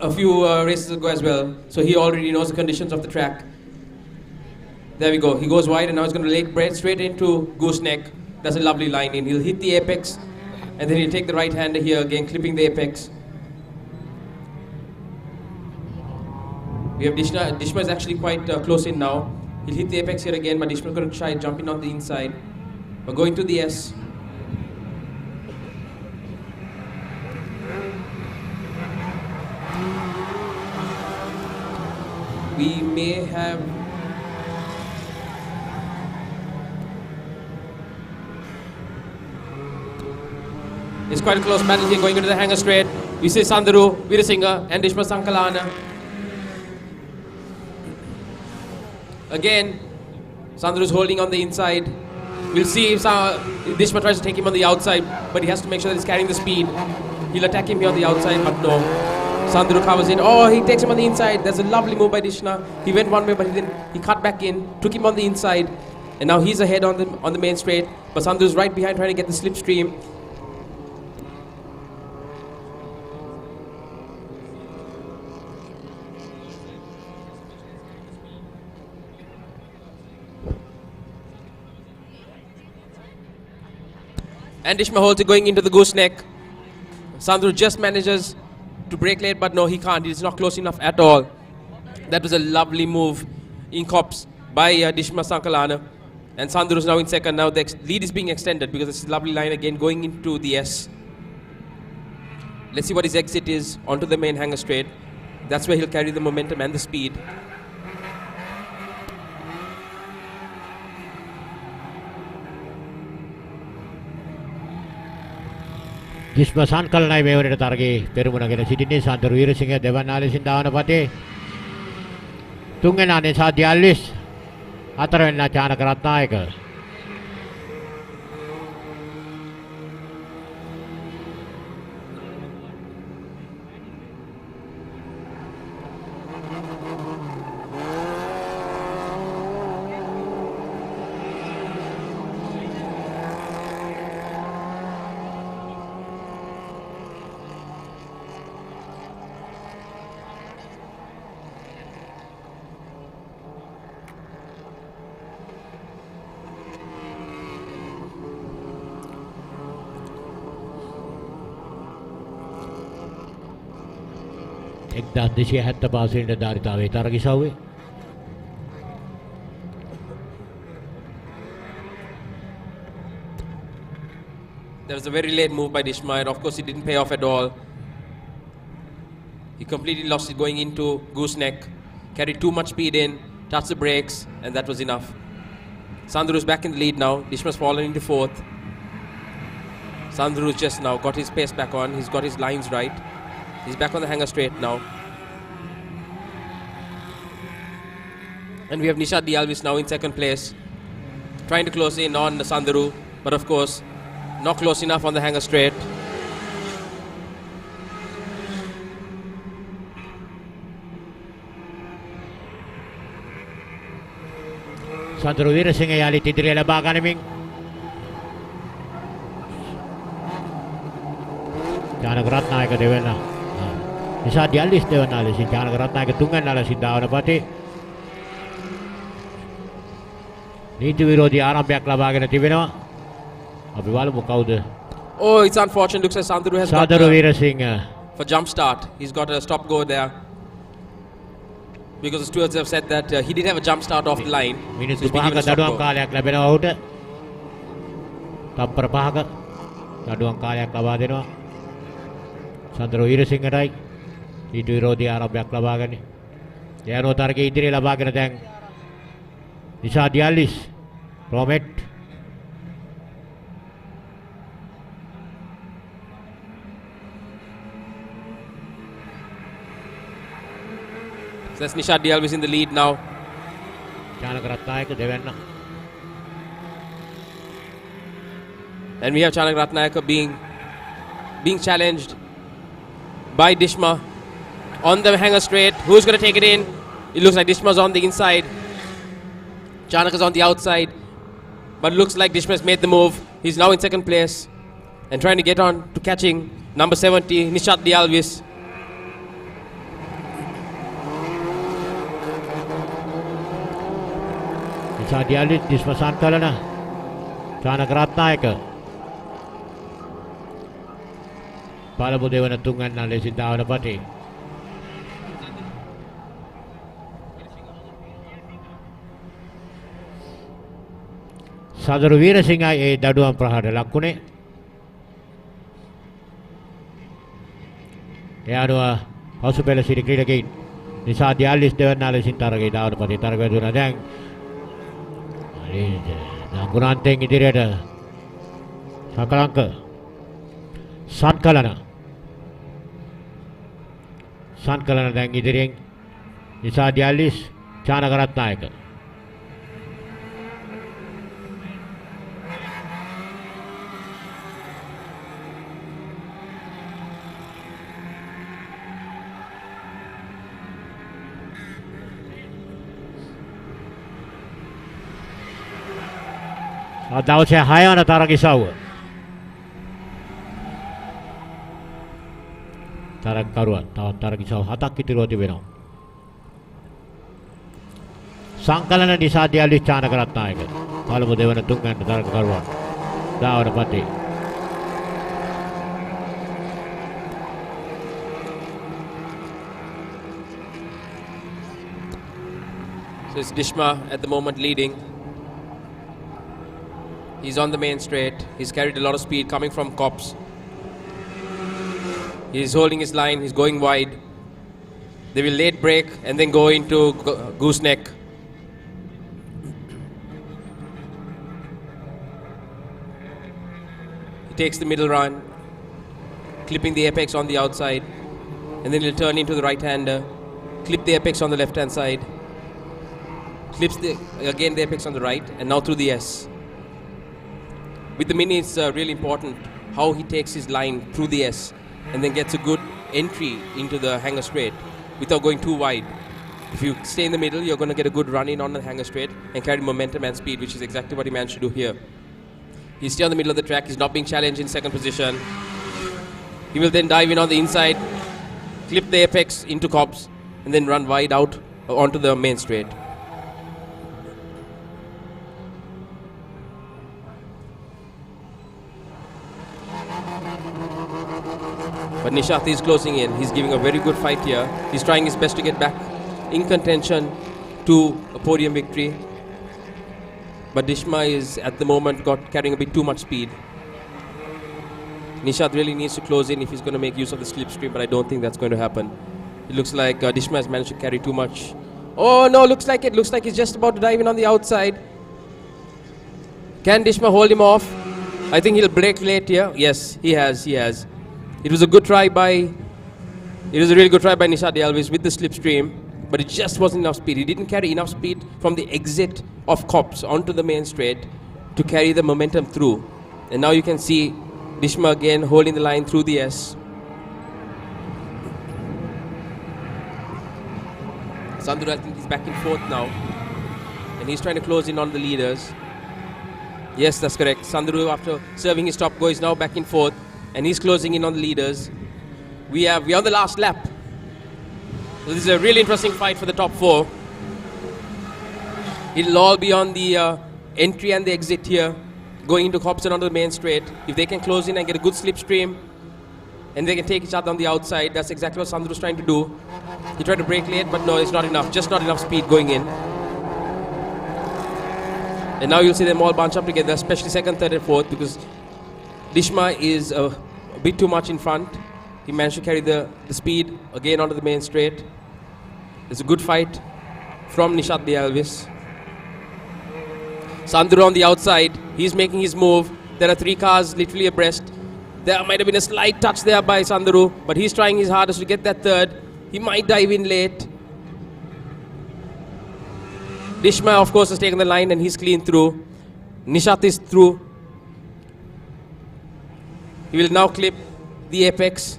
a few races ago as well. So he already knows the conditions of the track. There we go. He goes wide and now he's going to lay straight into gooseneck. That's a lovely line in. He'll hit the apex and then he'll take the right-hander here again, clipping the apex. We have Dishma. Dishma is actually quite close in now. He'll hit the apex here again, but Dishma is going to try jumping on the inside. We're going to the S. we may have. It's quite a close battle here going into the hanger straight. We see Sanduru, Veerasinha and Dishma Sankalana. Again, Sanduru is holding on the inside. We'll see if Dishma tries to take him on the outside, but he has to make sure that he's carrying the speed. He'll attack him here on the outside, but no. Sanduru covers it. Oh, he takes him on the inside. There's a lovely move by Dishna. He went one way, but he cut back in, took him on the inside, and now he's ahead on the main straight. But Sanduru's right behind trying to get the slipstream. And Dishma holds it going into the gooseneck. Sanduru just manages to break late, but no, he can't. He's not close enough at all. That was a lovely move in cops by Dishma Sankalana. And Sanduru is now in second. Now the lead is being extended because it's a lovely line again going into the S. Let's see what his exit is onto the main hanger straight. That's where he'll carry the momentum and the speed. Dishma Sankalana මේ වරට තරගේ පෙරමුණගෙන සිටින්නේ සන්තර වීරසිංහ දෙවන්නා ලෙසින් දාවන පතේ තුන්වෙනි අනේසා දියල්විස් හතරවෙනි Chanaka Ratnayake ධාරිතාවේ තරගිසව්වේ There was a very late move by Dishma, and of course it didn't pay off at all. He completely lost it going into gooseneck, carried too much speed in, touched the brakes, and that was enough. Sanduru's back in the lead now. Dishma's fallen into fourth. Sanduru's just now got his pace back on. He's got his lines right. He's back on the hanger straight now. And we have Nishad Dialvis now in second place, trying to close in on Sanduru, but of course, not close enough on the hanger straight. සන්තර Weerasinghe යාලිත් ඉදිරිය ලබා ගනිමින් ජානක රත්නායක දෙවෙනි නිසා දියල්ලිස් දෙවන්නා ලෙසින් ජානක රත්නායක තුන්වෙනි ලෙසින් දාවන පතේ නීති විරෝධී ආරම්භයක් ලබාගෙන තිබෙනවා. අපි බලමු කවුද. Oh, it's unfortunate. Looks like Sanduru has got for jump start. He's got a stop go there. Because the stewards have said that he did have a jump start off the line. මිනිත්තු 5ක දඩුවම් කාලයක් ලැබෙනවා ඔහුට. තප්පර 5ක දඩුවම් කාලයක් ලබා දෙනවා. සන්තර වීරසිංහටයි ඊට විරෝධී ආරම්භයක් ලබාගෙන යනෝ තරගයේ ඉදිරිය ලබාගෙන දැන් නිෂා දියල්ලිස් රොමෙට් That's Nishad Dialvis in the lead now. Janaka Ratnayake දෙවන්න. And we have Chanak Ratnayaka being challenged by Dishma on the hanger straight. Who's going to take it in? It looks like Dishma's on the inside. Chanak is on the outside. But it looks like Dishma's made the move. He's now in second place and trying to get on to catching number 70, Nishad Dialvis. Nishad Dialvis, Dishma Sankalana, Chanak Ratnayaka. පළමු දෙවන තුන්වැන්න ලෙසින් දාවන පටේ සදරු වීරසිංහයි ඒ දඩුවම් ප්‍රහාර ලක්ුණේ එයානුව පසුපෙළ සිටි ක්‍රීඩකයින් නිසා දියාලිස් දෙවන්නා ලෙසින් තරගය දාවන පස්සේ තරගය දුනා. දැන් ගුණාන්තයෙන් ඉදිරියට සකලංක සංකලන දැන් ඉදිරියෙන් නිසා දියාලිස් චානකරත්නායක දවසේ 6 වන තරගිසව්ව. තරගකරුවන් තවත් තරගිසව් 7ක් ඉතිරිව තිබෙනවා. සංකලන නිසා දියාලිස් චානකරත්නායක පළමු දෙවන තුන්වැන්න තරගකරුවන් දාවන පතේ. So it's Dishma at the moment leading. He's on the main straight. He's carried a lot of speed coming from Cops. He's holding his line. He's going wide. They will late break and then go into gooseneck. He takes the middle run, clipping the apex on the outside, and then he'll turn into the right-hander, clip the apex on the left-hand side, clips again the apex on the right, and now through the S. With the Mini, it's really important how he takes his line through the S and then gets a good entry into the hanger straight without going too wide. If you stay in the middle, you're going to get a good run in on the hanger straight and carry momentum and speed, which is exactly what he managed to do here. He's still in the middle of the track. He's not being challenged in second position. He will then dive in on the inside, clip the apex into Cops, and then run wide out onto the main straight. But Nishat is closing in. He's giving a very good fight here. He's trying his best to get back in contention to a podium victory. But Dishma is at the moment carrying a bit too much speed. Nishat really needs to close in if he's going to make use of the slipstream, but I don't think that's going to happen. It looks like Dishma has managed to carry too much. Oh no, looks like he's just about to dive in on the outside. Can Dishma hold him off? I think he'll break late here. Yes, he has. It was a really good try by Nishat Alves with the slipstream, but it just wasn't enough speed. He didn't carry enough speed from the exit of Cops onto the main straight to carry the momentum through. And now you can see Dishma again holding the line through the S. Sandhu, I think he's back in fourth now, and he's trying to close in on the leaders. Yes, that's correct. Sandhu, after serving his top go, is now back in fourth, and he's closing in on the leaders. We are on the last lap. So this is a really interesting fight for the top four. It'll all be on the entry and the exit here, going into Cops and onto the main straight. If they can close in and get a good slipstream, and they can take each other on the outside, that's exactly what Sandhu's trying to do. He tried to break late, but no, it's not enough. Just not enough speed going in. And now you'll see them all bunch up together, especially second, third, and fourth, because Dishma is a bit too much in front. He managed to carry the speed again onto the main straight. It's a good fight from Nishat Alves. Sandhu on the outside. He's making his move. There are 3 cars literally abreast. There might have been a slight touch there by Sandhu, but he's trying his hardest to get that third. He might dive in late. Dishma, of course, has taken the line and he's clean through. Nishat is through. He will now clip the apex.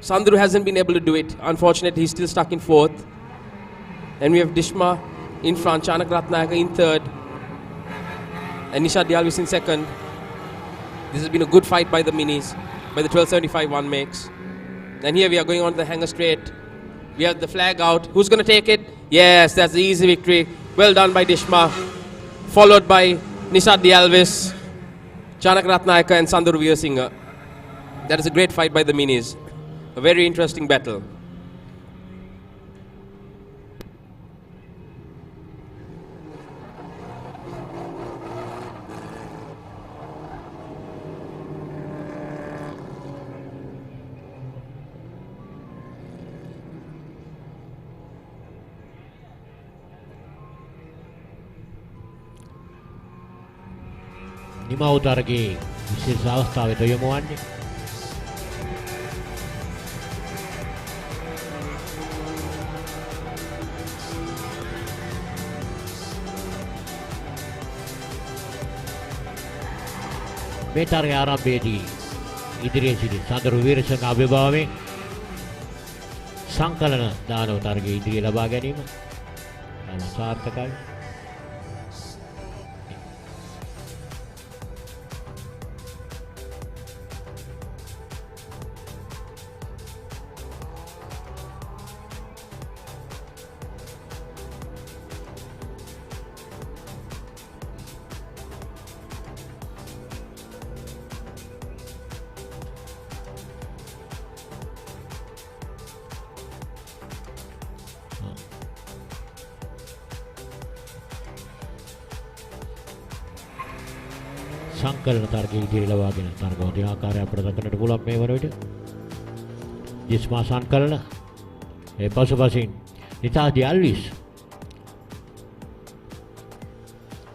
Sandhu hasn't been able to do it. Unfortunately, he's still stuck in fourth. And we have Dishma in front, Chanak Ratnayaka in third, and Nishat Alves in second. This has been a good fight by the Minis, by the 1275 one makes. And here we are going on to the hanger straight. We have the flag out. Who's going to take it? Yes, that's the easy victory. Well done by Dishma. Followed by Nishat Alves, Chanak Ratnayaka and Sandhu Veerasinghe. That is a great fight by the Minis. A very interesting battle. හිමව් තරගයේ විශේෂ අවස්ථාවට යොමු වන්නේ. මේ තරගයේ ආරම්භයේදී ඉදිරියේ සිටි සඳරු වීරසිංහ අභිභාවයෙන් සංකලන දානව තරගයේ ඉදිරිය ලබා ගැනීම සාර්ථකයි. සංකලන තරගයේ ඉදිරිය ලබාගෙන තරගෝදී ආකාරය අපට දක්නට පුළුවන් මේ වන විට. ජිස්මා සංකලන ඒ පසුපසින් නිතාදී Alwis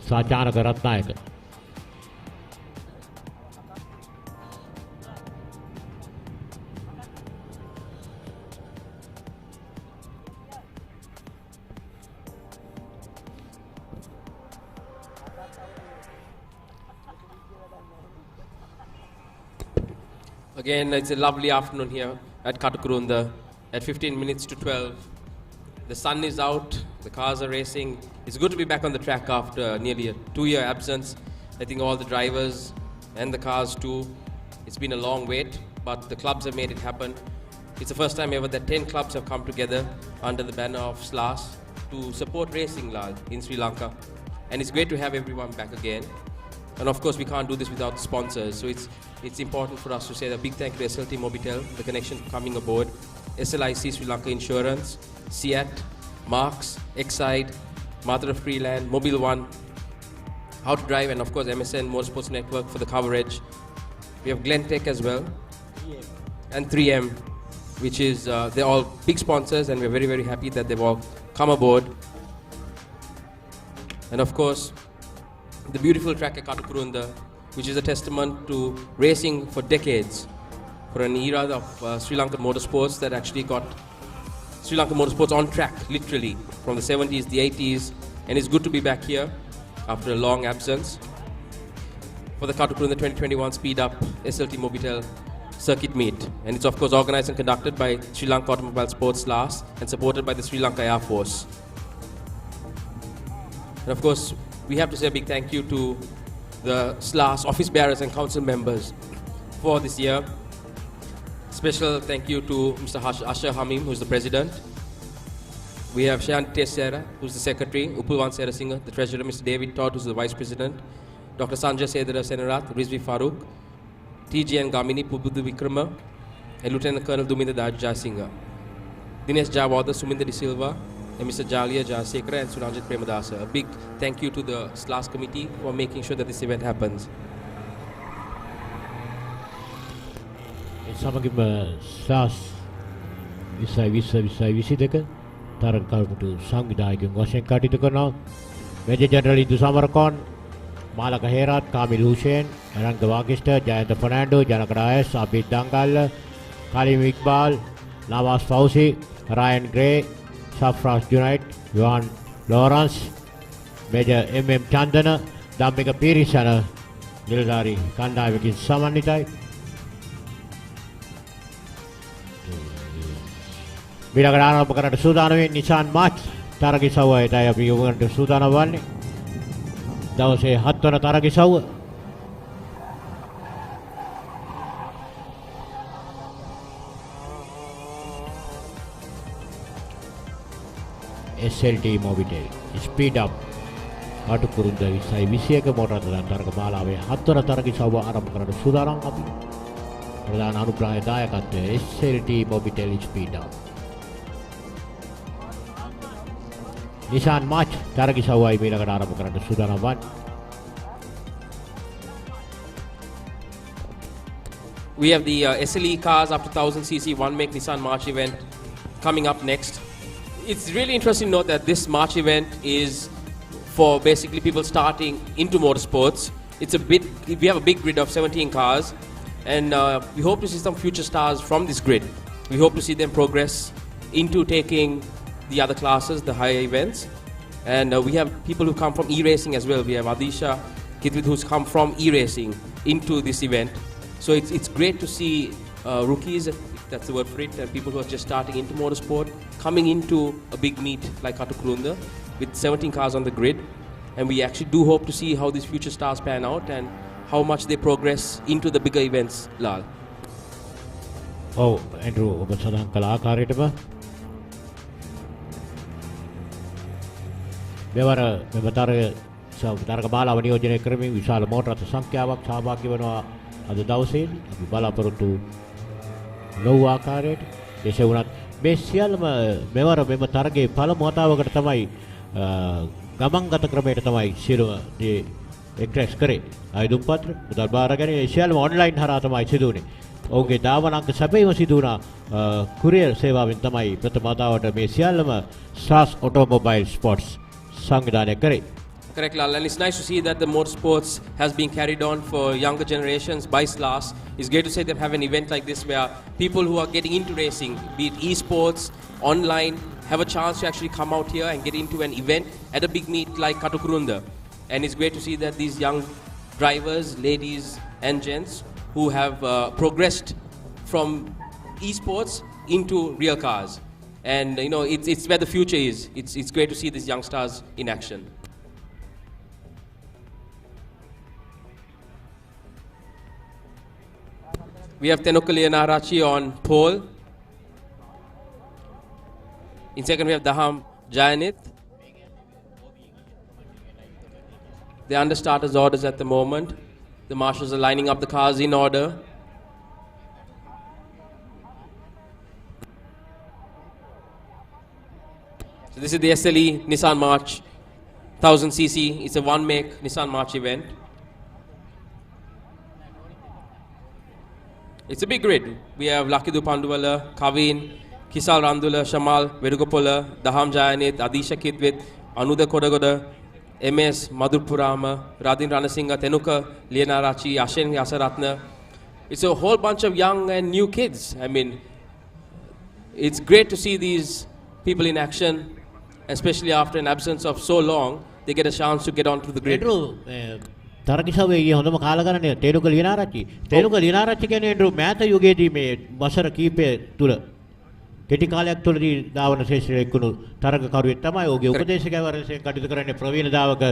සාචානක Ratnayake Again, it's a lovely afternoon here at Katukurunda at 15 minutes to 12. The sun is out, the cars are racing. It's good to be back on the track after nearly a 2-year absence. I think all the drivers and the cars too. It's been a long wait, but the clubs have made it happen. It's the first time ever that 10 clubs have come together under the banner of SLAS to support racing in Sri Lanka. And it's great to have everyone back again. And of course, we can't do this without sponsors. So it's important for us to say a big thank you to SLT-MOBITEL, the connection for coming aboard, SLIC Sri Lanka Insurance, SIAT, Marks, Exide, Mother of Freeland, Mobile One, How to Drive, and of course MSN Motorsports Network for the coverage. We have Glentech as well, and 3M, which is, they're all big sponsors, and we're very, very happy that they've all come aboard. And of course, the beautiful track at Katukurunda, which is a testament to racing for decades, for an era of Sri Lankan motorsports that actually got Sri Lankan motorsports on track, literally, from the 70s, the 80s, and it's good to be back here after a long absence for the Katukurunda 2021 SpeedUp SLT-MOBITEL circuit meet. And it's of course organized and conducted by Sri Lanka Automobile Sports SLAS and supported by the Sri Lanka Air Force. And of course, we have to say a big thank you to the SLAS office bearers and council members for this year. Special thank you to Mr. Asher Hamim, who's the president. We have Shanti Tessera, who's the secretary, Upulwan Serasinghe, the treasurer, Mr. David Todd, who's the vice president, Dr. Sanjay Sedara Senarath, Rizvi Farooq, TGN Gamini Pubudu Vikrama, and Lieutenant Colonel Duminda Dajasinghe, Dinesh Jawada, Suminda De Silva, and Mr. Jalia Jasekara and Suranjit Premadasa. A big thank you to the SLAS committee for making sure that this event happens. සමගින්ම SLAS 2022 තරගකරුණු සංවිධායකයන් වශයෙන් කටයුතු කරනවා. Major general Indu Samarakoon, Malaka Herath, Kamil Hussain, Ranga Wagista, Jayantha Fernando, Janaka Rayas, Abith Dangalla, Kalim Iqbal, Nawas Fauzi, Ryan Grey, Safras Junaid, Yohan Lawrence, major M M. Chandana, Dhammika Peiris යන නිලධාරී කණ්ඩායමකින් සමන්විතයි. මීළඟට ආරම්භ කරන්නට සූදානම් වෙන්නේ නිසාන් මාච් තරගිසව්වයටයි අපි යොමු කරන්නට සූදානම් වන්නේ. දවසේ 7 වන තරගිසව්ව. SLT-MOBITEL SpeedUp Katukurunda 2021 මෝටර් රථ තරග මාලාවේ 7 වන තරගිසව්ව ආරම්භ කරන්නට සූදානම් අපි. ප්‍රධාන අනුග්‍රහය දායකත්වය SLT-MOBITEL SpeedUp. Nissan March තරගිසව්වයි මීළඟට ආරම්භ කරන්නට සූදානම් වන්නේ. We have the SLE cars up to 1000cc 1-make Nissan March event coming up next. It's really interesting to note that this March event is for basically people starting into motorsports, we have a big grid of 17 cars, and we hope to see some future stars from this grid. We hope to see them progress into taking the other classes, the higher events. And we have people who come from e-racing as well. We have Adisha Kitwit who's come from e-racing into this event. So it's great to see rookies, if that's the word for it, and people who are just starting into motorsport coming into a big meet like Katukurunda with 17 cars on the grid. And we actually do hope to see how these future stars pan out and how much they progress into the bigger events, Lal. Oh, Andrew, ඔබ සඳහන් කළ ආකාරයටම මෙවර මෙම තරග මාලාව නියෝජනය කරමින් විශාල මෝටර රථ සංඛ්‍යාවක් සහභාගී වෙනවා අද දවසේදී. අපි බලාපොරොත්තු නොවූ ආකාරයට එසේ වුණත් මේ සියල්ලම මෙවර මෙම තරගයේ පළමු වතාවකට තමයි ගමන්ගත ක්‍රමයට තමයි සියලුම දේ එක්ස්ට්‍රැක්ට් කරේ. ආයුධ පත්‍ර මුදල් බාර ගැනීම සියල්ලම ඔන්ලයින් හරහා තමයි සිදු වුණේ. ඔවුන්ගේ දාවනංක සැපයීම සිදු වුණා කුරියර් සේවාවෙන් තමයි ප්‍රථම වතාවට මේ සියල්ලම SAS Automobile Sports සංවිධානය කරේ. Correct, Lal. And it's nice to see that the motorsports has been carried on for younger generations by SLAS. It's great to say them have an event like this where people who are getting into racing, be it esports, online, have a chance to actually come out here and get into an event at a big meet like Katukurunda. And it's great to see that these young drivers, ladies and gents who have progressed from esports into real cars. And you know, it's where the future is. It's great to see these young stars in action. We have Tenuka Lianarachi on pole. In second, we have Daham Jayanith. They're under starters orders at the moment. The marshals are lining up the cars in order. So this is the SLE Nissan March 1000cc. It's a one-make Nissan March event. It's a big grid. We have Lakidu Panduwala, Kavin, Kisal Randula, Shamal, Vedugopola, Daham Jayanith, Adisha Kitwit, Anuda Kodagoda, MS, Madhurpurama, Radin Ranasingha, Tenuka, Lianarachi, Ashen Yasaratna. It's a whole bunch of young and new kids. I mean, it's great to see these people in action, especially after an absence of so long. They get a chance to get onto the grid. තරගිසාවේ ඊයේ හොඳම කාලගණනය තේනුක ලියනාරච්චි. තේනුක ලියනාරච්චි කියන්නේ නේද මෑත යුගයේදී මේ වසර කීපය තුල කෙටි කාලයක් තුලදී ධාවන ශේෂ්ත්‍රයේ එක්කුණු තරගකරුවෙක් තමයි. ඔහුගේ උපදේශකවරයෙක් කටයුතු කරන්නේ ප්‍රවීණ ධාවක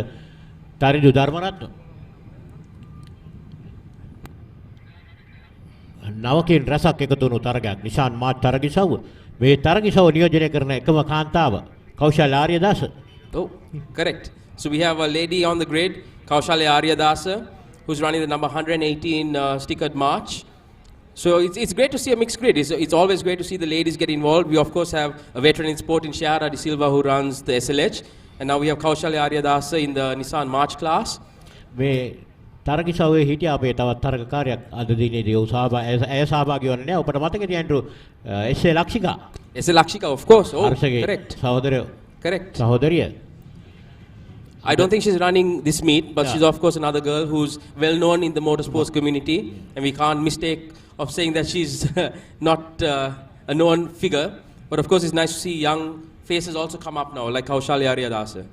තරිඳු ධර්මරත්න. නවකෙන් රසක් එකතු වුණු තරගයක් නිශාන් මාත් තරගිසාව. මේ තරගිසාව නියෝජනය කරන එකම කාන්තාව කෞශල් ආර්යදාස. Oh, correct. So we have a lady on the grid, Kaushalya Aryadasa, who's running the number 118 stickered March. So it's great to see a mixed grid. It's always great to see the ladies get involved. We of course have a veteran in sport in Shiara De Silva who runs the SLH. And now we have Kaushalya Aryadasa in the Nissan March class. මේ තරගිසාවේ හිටිය අපේ තවත් තරගකාරයක් අද දිනේදී ඔහු සහභාගී වන්නේ නැහැ. ඔබට මතකද Andrew S A. Lakshika? S A. Lakshika of course. Oh, correct. සහෝදරයෝ. Correct. සහෝදරිය. I don't think she's running this meet, but she's of course another girl who's well known in the motorsports community, and we can't mistake of saying that she's not a known figure. But of course it's nice to see young faces also come up now, like Kaushalya Aryadasa.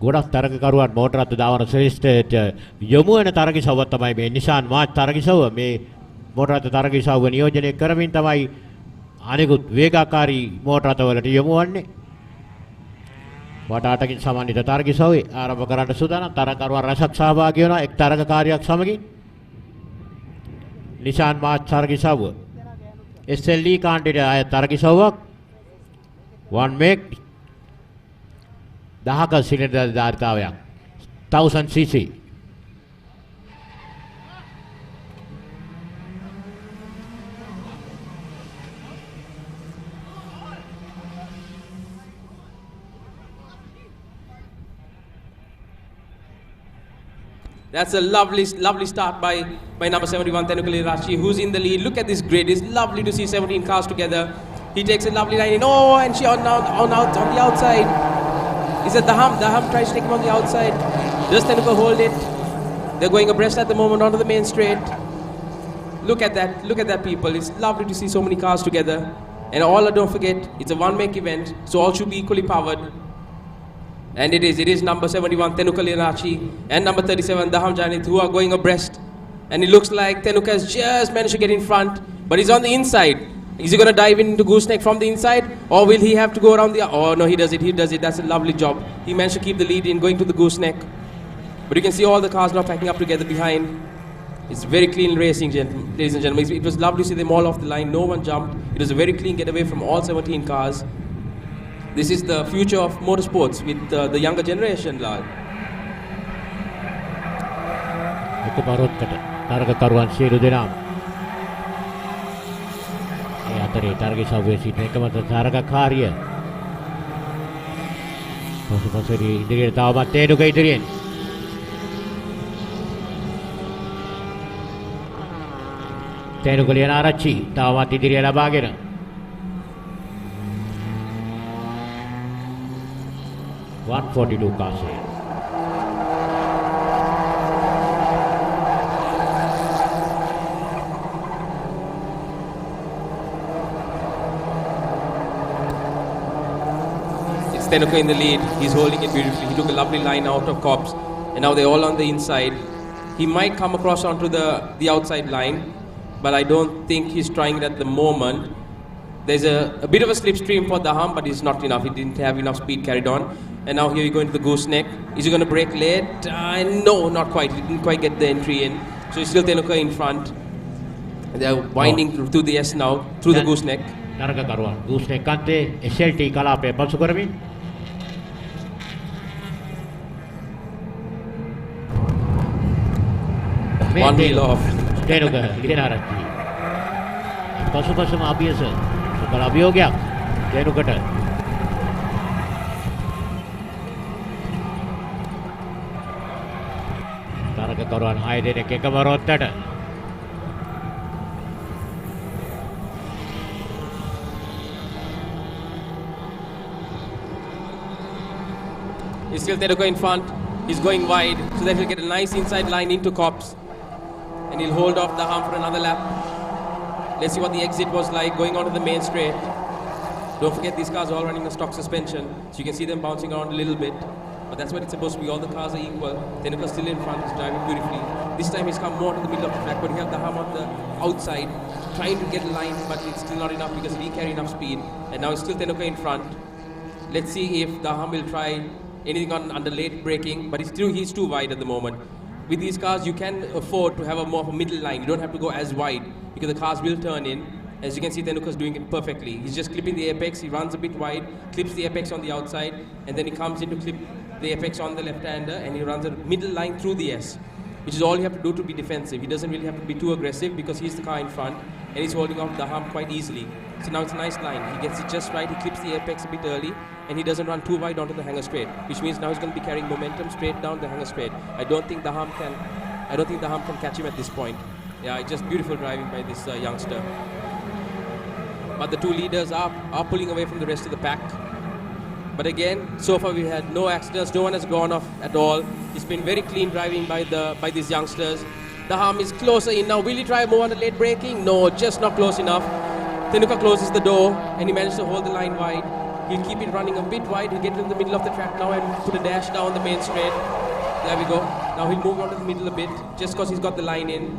ගොඩක් තරගකරුවන් මෝටර රථ ධාවන ශ්‍රේෂ්ඨයට යොමු වෙන තරගිසාවක් තමයි මේ නිශාන් මාත් තරගිසාව. මේ මෝටර රථ තරගිසාව නියෝජනය කරමින් තමයි අනෙකුත් වේගාකාරී මෝටර රථවලට යොමු වන්නේ. වටාටකින් සමන්විත තරගිසාවේ ආරම්භ කරන්න සූදානම්. තරගකරුවන් රසක් සහභාගී වෙනවා එක් තරගකාරියක් සමගින්. නිශාන් මාත් තරගිසාව SLE කාණ්ඩයේ ආය තරගිසාවක් one make 10ක සිලින්ඩර් ධාරිතාවයක් 1000cc. That's a lovely start by number 71, Tenukali Rashi, who's in the lead. Look at this grid. It's lovely to see 17 cars together. He takes a lovely line in. Oh, and she on the outside. Is it Daham? Daham tries to take him on the outside. Does Tenuka hold it? They're going abreast at the moment onto the main straight. Look at that, people. It's lovely to see so many cars together. And don't forget, it's a one-make event, so all should be equally powered. And it is number 71, Tenuka Linachi, and number 37, Daham Janit, who are going abreast. And it looks like Tenuka has just managed to get in front, but he's on the inside. Is he going to dive into Gooseneck from the inside, or will he have to go around the... Oh, no, he does it. That's a lovely job. He managed to keep the lead in going to the Gooseneck. But you can see all the cars now packing up together behind. It's very clean racing, ladies and gentlemen. It was lovely to see them all off the line. No one jumped. It was a very clean getaway from all 17 cars. This is the future of motorsports with the younger generation, Lal. Target subway seat එකමත තරගකාරිය පසුපසට ඉදිරියට තවමත් තේනුක ඉදිරියෙන් තේනුක ලියන ආරච්චි තවමත් ඉදිරිය ලබාගෙන .142 කාසේ Tenuka in the lead. He's holding it beautifully. He took a lovely line out of Cops, and now they're all on the inside. He might come across onto the outside line, but I don't think he's trying it at the moment. There's a bit of a slipstream for Daham, but it's not enough. He didn't have enough speed carried on. And now here we go into the Gooseneck. Is he going to brake late? No, not quite. He didn't quite get the entry in. So it's still Tenuka in front. They're winding through the S now, through the Gooseneck. තරගකරුවන් Gooseneck අන්තේ SLT කලාපය පසු කරමින් One wheel off. Thenuka ලියන ආරච්චි පසුපසම අභියස සුබල අභියෝගයක් තේනුකට තරගකරුවන් 6 දෙනෙක් එකම රොත්තට He's still Tenuka in front. He's going wide, so that he'll get a nice inside line into Cops. And he'll hold off Daham for another lap. Let's see what the exit was like going onto the main straight. Don't forget these cars are all running a stock suspension, so you can see them bouncing around a little bit. But that's what it's supposed to be. All the cars are equal. Tenuka's still in front. He's driving beautifully. This time he's come more to the middle of the track, but we have Daham on the outside, trying to get a line, but it's still not enough because he didn't carry enough speed. And now it's still Tenuka in front. Let's see if Daham will try anything under late braking, but he's too wide at the moment. With these cars, you can afford to have a more of a middle line. You don't have to go as wide because the cars will turn in. As you can see, Tenuka's doing it perfectly. He's just clipping the apex. He runs a bit wide, clips the apex on the outside, and then he comes in to clip the apex on the left-hander, and he runs a middle line through the S, which is all you have to do to be defensive. He doesn't really have to be too aggressive because he's the car in front, and he's holding off Daham quite easily. So now it's a nice line. He gets it just right. He clips the apex a bit early, and he doesn't run too wide onto the hanger straight, which means now he's going to be carrying momentum straight down the hanger straight. I don't think Daham can catch him at this point. Yeah, it's just beautiful driving by this youngster. But the two leaders are pulling away from the rest of the pack. But again, so far we had no accidents. No one has gone off at all. It's been very clean driving by these youngsters. Daham is closer in now. Will he try more on the late braking? No, just not close enough. Tenuka closes the door and he managed to hold the line wide. He'll keep it running a bit wide. He'll get in the middle of the track now and put a dash down the main straight. There we go. Now he'll move on to the middle a bit just because he's got the line in.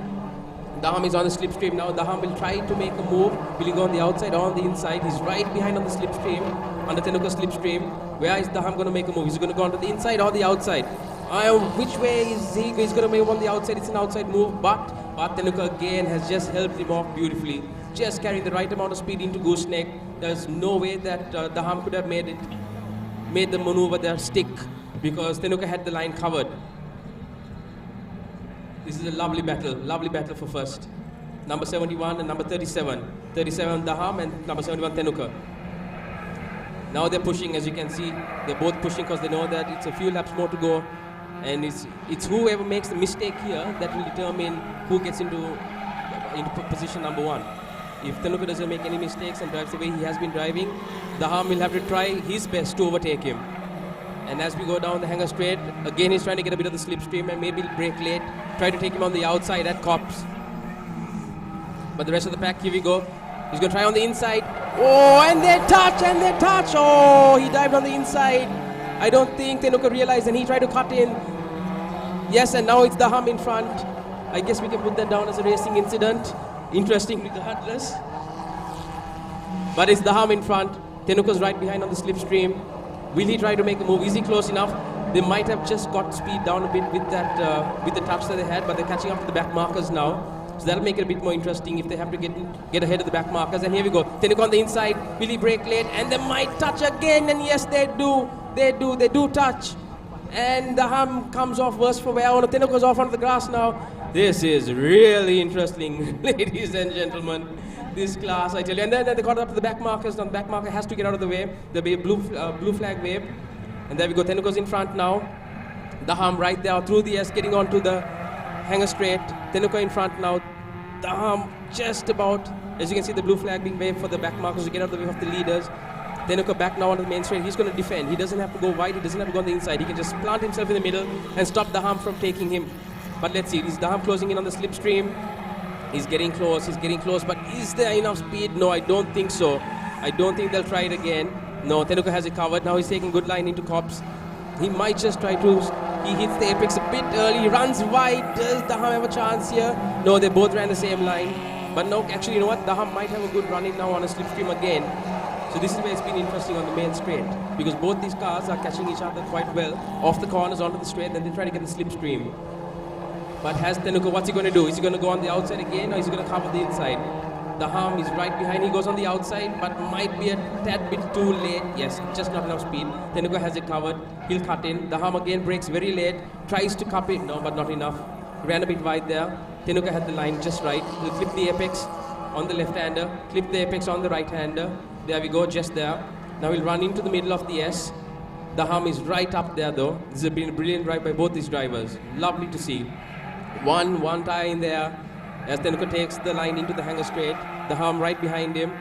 Daham is on the slipstream now. Daham will try to make a move. Will he go on the outside or on the inside? He's right behind on the slipstream, on the Tenuka slipstream. Where is Daham going to make a move? Is he going to go on to the inside or the outside? Which way is he? He's going to move on the outside. It's an outside move, but Tenuka again has just helped him off beautifully. Just carrying the right amount of speed into Gooseneck. There's no way that Daham could have made the maneuver there stick because Tenuka had the line covered. This is a lovely battle for first. Number 71 and number 37. 37 Daham and number 71 Tenuka. Now they're pushing, as you can see. They're both pushing because they know that it's a few laps more to go. And it's whoever makes the mistake here that will determine who gets into position number one. If Tenuka doesn't make any mistakes and drives the way he has been driving, Daham will have to try his best to overtake him. And as we go down the hanger straight, again he's trying to get a bit of the slipstream and maybe brake late. Try to take him on the outside at Cops. But the rest of the pack, here we go. He's going to try on the inside. Oh, and they touch. Oh, he dived on the inside. I don't think Tenuka realized, and he tried to cut in. Yes, and now it's Daham in front. I guess we can put that down as a racing incident. Interesting regardless. But it's Daham in front. Tenuka's right behind on the slipstream. Will he try to make a move? Is he close enough? They might have just got speed down a bit with that, with the touch that they had, but they're catching up to the back markers now. So that'll make it a bit more interesting if they have to get ahead of the back markers. And here we go. Tenuka on the inside. Will he brake late? And they might touch again. And yes, they do. They do touch. And Daham comes off worse for wear. Tenuka's off onto the grass now. This is really interesting, ladies and gentlemen. This class, I tell you. And then they got up to the back markers. Now the back marker has to get out of the way. There'll be a blue flag wave. And there we go. Tenuka's in front now. Daham right there through the S, getting onto the hanger straight. Tenuka in front now. Daham just about, as you can see, the blue flag being waved for the back markers to get out of the way of the leaders. Tenuka back now onto the main straight. He's going to defend. He doesn't have to go wide. He doesn't have to go on the inside. He can just plant himself in the middle and stop Daham from taking him. But let's see. Is Daham closing in on the slipstream? He's getting close. But is there enough speed? No, I don't think so. I don't think they'll try it again. No, Tenuka has it covered. Now he's taking good line into Cops. He might just try to... He hits the apex a bit early, runs wide. Does Daham have a chance here? No, they both ran the same line. But no, actually, you know what? Daham might have a good run in now on a slipstream again. So this is where it's been interesting on the main straight. Because both these cars are catching each other quite well. Off the corners, onto the straight, then they try to get the slipstream. But has Tenuka, what's he going to do? Is he going to go on the outside again, or is he going to cover the inside? Daham is right behind. He goes on the outside, but might be a tad bit too late. Yes, just not enough speed. Tenuka has it covered. He'll cut in. Daham again breaks very late. Tries to cup it. No, but not enough. Ran a bit wide there. Tenuka had the line just right. He'll clip the apex on the left-hander. Clip the apex on the right-hander. There we go, just there. Now he'll run into the middle of the S. Daham is right up there though. This has been a brilliant drive by both these drivers. Lovely to see. One tire in there. As Tenuka takes the line into the hanger straight, Daham right behind him,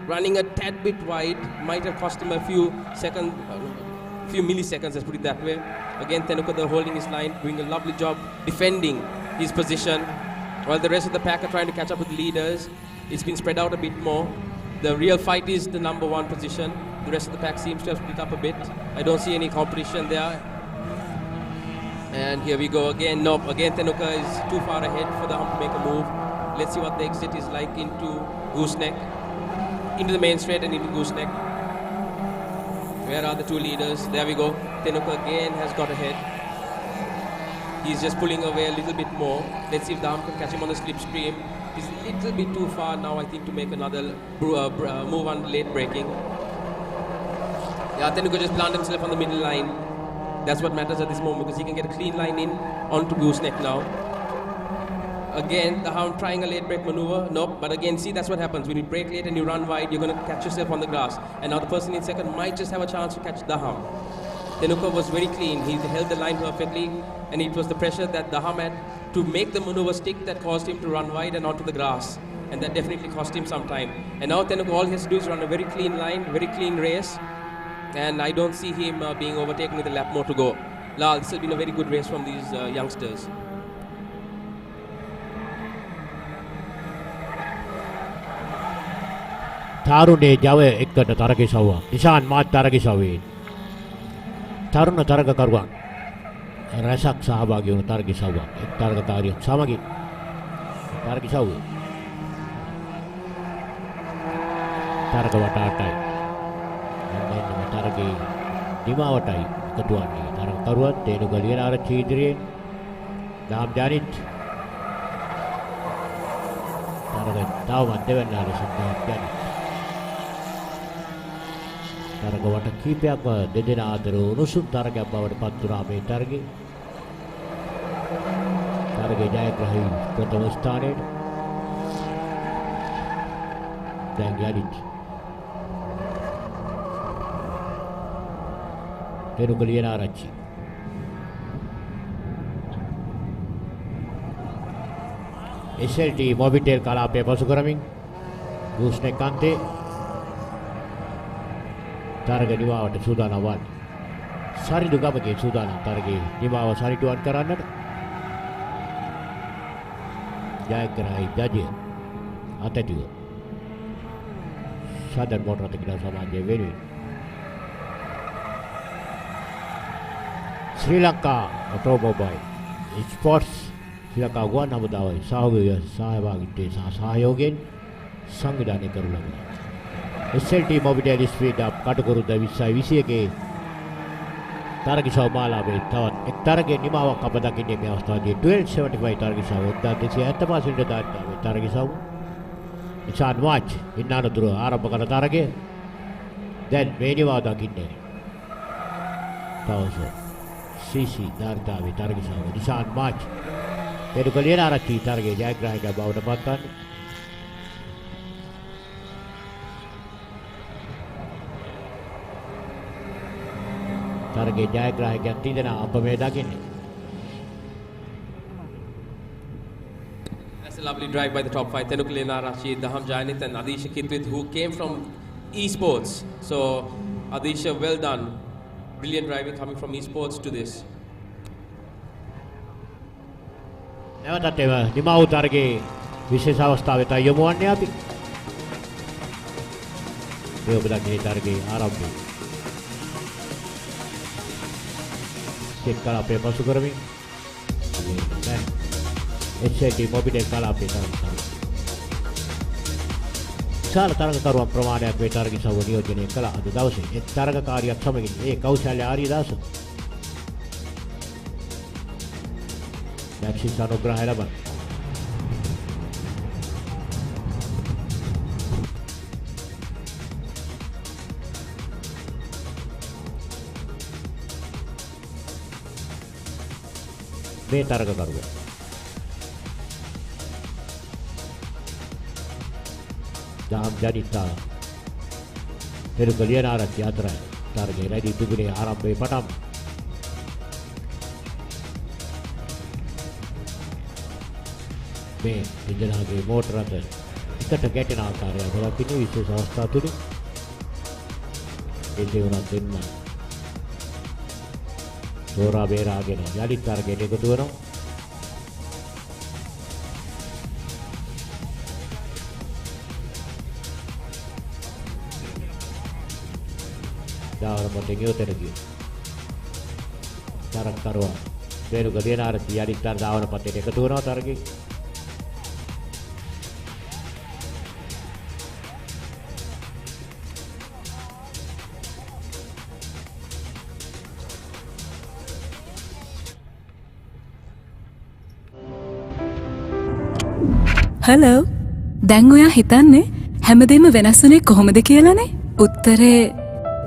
running a tad bit wide, might have cost him a few milliseconds, let's put it that way. Again, Tenuka holding his line, doing a lovely job defending his position, while the rest of the pack are trying to catch up with the leaders. It's been spread out a bit more. The real fight is the number one position. The rest of the pack seems to have split up a bit. I don't see any competition there. And here we go again. Nope, again Tenuka is too far ahead for Daham to make a move. Let's see what the exit is like into Gooseneck. Into the main straight and into Gooseneck. Where are the two leaders? There we go. Tenuka again has got ahead. He's just pulling away a little bit more. Let's see if Daham can catch him on the slipstream. He's a little bit too far now, I think, to make another move on late braking. Yeah, Tenuka just planted himself on the middle line. That's what matters at this moment, because he can get a clean line in onto Gooseneck now. Again, Daham trying a late brake maneuver. Nope, but again, see, that's what happens. When you brake late and you run wide, you're going to catch yourself on the grass. And now the person in second might just have a chance to catch Daham. Tenuka was very clean. He held the line perfectly, and it was the pressure that Daham had to make the maneuver stick that caused him to run wide and onto the grass. And that definitely cost him some time. And now Tenuka, all he has to do is run a very clean line, very clean race. And I don't see him being overtaken with a lap more to go. Lal, this has been a very good race from these youngsters. තරුණේ ජවය එක්කට තරගසවුවා. Nishan මාත් තරගසවුවේ. තරුණ තරගකරුවන් රැසක් සහභාගී වුණු තරගසවුවක්. එක් තරගකාරියක් සමගින් තරගසවුවේ. තරග වටාටයි. මෙන්න තරගේ දිමාවටයි එකතු වන්නේ. තරගකරුවන් තේනුක ලියනාරච්චි ඉදිරියෙන් දාම් ජානිත් තරග තවමත් දෙවන්න ආරසක් දාම් තරගවට කීපයක්ම දෙදෙනා අතර උණුසුම් තරගයක් බවට පත් වුණා මේ තරගය. තරගයේ ජයග්‍රාහී ප්‍රථම ස්ථානයේ දැන් යලිත් තේරුක ලියනාරච්චි. SLT මොබිටෙල් කලාපය පසු කරමින් ගූස්නෙක් අන්තේ තරග නිමාවට සූදානම් වන්නේ. සරිදු ගමගේ සූදානම් තරගයේ නිමාව සරිටුවන් කරන්නට. ජයග්‍රාහී ජජය අතැතිව සදර් මොටර් රථ සමාජය වෙනුවෙන් ශ්‍රී ලංකා ඔටෝමොබයිල් ස්පෝර්ට්ස් ශ්‍රී ලංකා ගුවන් හමුදාවේ සහභාගීත්වයේ සහ සහයෝගයෙන් සංවිධානය කරනු ලබන SLT-MOBITEL SpeedUp Katukurunda 2021 තරගිසව මාලාවේ තවත් එක් තරගයේ නිමාවක් අප දකින්නේ මේ අවස්ථාවේදී 1275 තරගිසව 1275 සිට දාන්නේ තරගිසව ඉචාන් වාච් ඉන්නානතුරු ආරම්භ කරන තරගය දැන් මේ නිමාව දකින්නේ තවස CC දාර්තාවේ තරගිසව ඉචාන් වාච් එදුකලියන ආරච්චි තරගයේ ජයග්‍රාහකයා බවට පත්වන්නේ තරගයේ ජයග්‍රාහකයන් තිදෙනා අප මේ දකින්නේ. That's a lovely drive by the top five. Tenukulena Rashid, Daham Jainith and Adisha Kitwith, who came from esports. So Adisha, well done. Brilliant driving coming from esports to this. නැවතත් එව නිමාව තරගයේ විශේෂ අවස්ථාවට යොමු වන්නේ අපි. මේ ඔබ දකින්නේ තරගයේ ආරම්භය. චෙක් කලාපය පසු කරමින් SLT-MOBITEL කලාපය තරග. විශාල තරගකරුවන් ප්‍රමාණයක් මේ තරගිසව නියෝජනය කළ අද දවසේ එක් තරගකාරියක් සමගින් ඒ කෞශල්‍ය ආරියදාස බැක්ෂිස් අනුග්‍රහය ලබන මේ තරගකරුවා දහම් ජනිතා පෙරුකලියන ආරච්චි අතර තරගයේ රැඳී තිබුණේ ආරම්භයේ පටන් මේ දෙදෙනාගේ මෝටර රථ එකට ගැටෙන ආකාරය බලපිනු විශේෂ අවස්ථා තුලින් ඒ දෙවනත් දෙන්න තෝරා බේරාගෙන යලිත් තරගයට එකතු වෙනවා. දාවරමතේ ගියොතරදී තරගකරුවා පෙරුකලියන ආරච්චි යලිත් දාවන පතේට එකතු වෙනවා තරගේ. හලෝ දැන් ඔයා හිතන්නේ හැමදේම වෙනස් වුණේ කොහොමද කියලානේ? උත්තරේ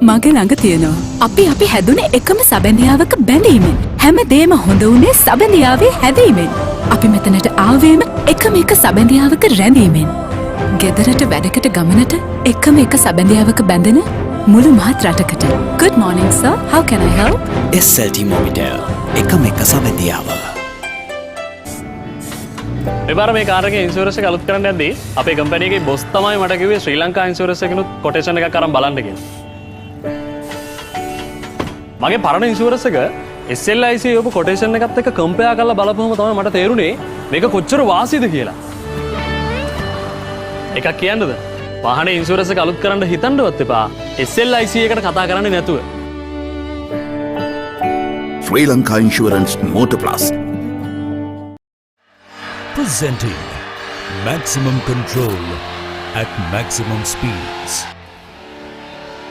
මගේ ළඟ තියෙනවා. අපි හැදුනේ එකම සබැඳියාවක බැඳීමෙන්. හැමදේම හොඳ වුණේ සබැඳියාවේ හැදීමෙන්. අපි මෙතනට ආවේම එකම එක සබැඳියාවක රැඳීමෙන්. ගෙදරට වැඩකට ගමනට එකම එක සබැඳියාවක බැඳෙන මුළු මහත් රටකට. Good morning sir, how can I help? SLT-MOBITEL එකම එක සබැඳියාව. මෙබර මේ කාර් එකේ ඉන්ෂුරන්ස් එක අලුත් කරන්න යද්දී අපේ කම්පැනි එකේ බොස් තමයි මට කිව්වේ ශ්‍රී ලංකා ඉන්ෂුරන්ස් එකනොත් කොටේෂන් එකක් අරන් බලන්න කියලා. මගේ පරණ ඉන්ෂුරන්ස් එක SLIC ඔබ කොටේෂන් එකත් එක්ක කම්පෙයාර් කරලා බලපුවම තමයි මට තේරුනේ මේක කොච්චර වාසියද කියලා. එකක් කියන්නද? වාහනේ ඉන්ෂුරන්ස් එක අලුත් කරන්න හිතන්නවත් එපා. SLIC එකට කතා කරන්නේ නැතුව. Sri Lanka Insurance Motor Plus. Presenting maximum control at maximum speeds.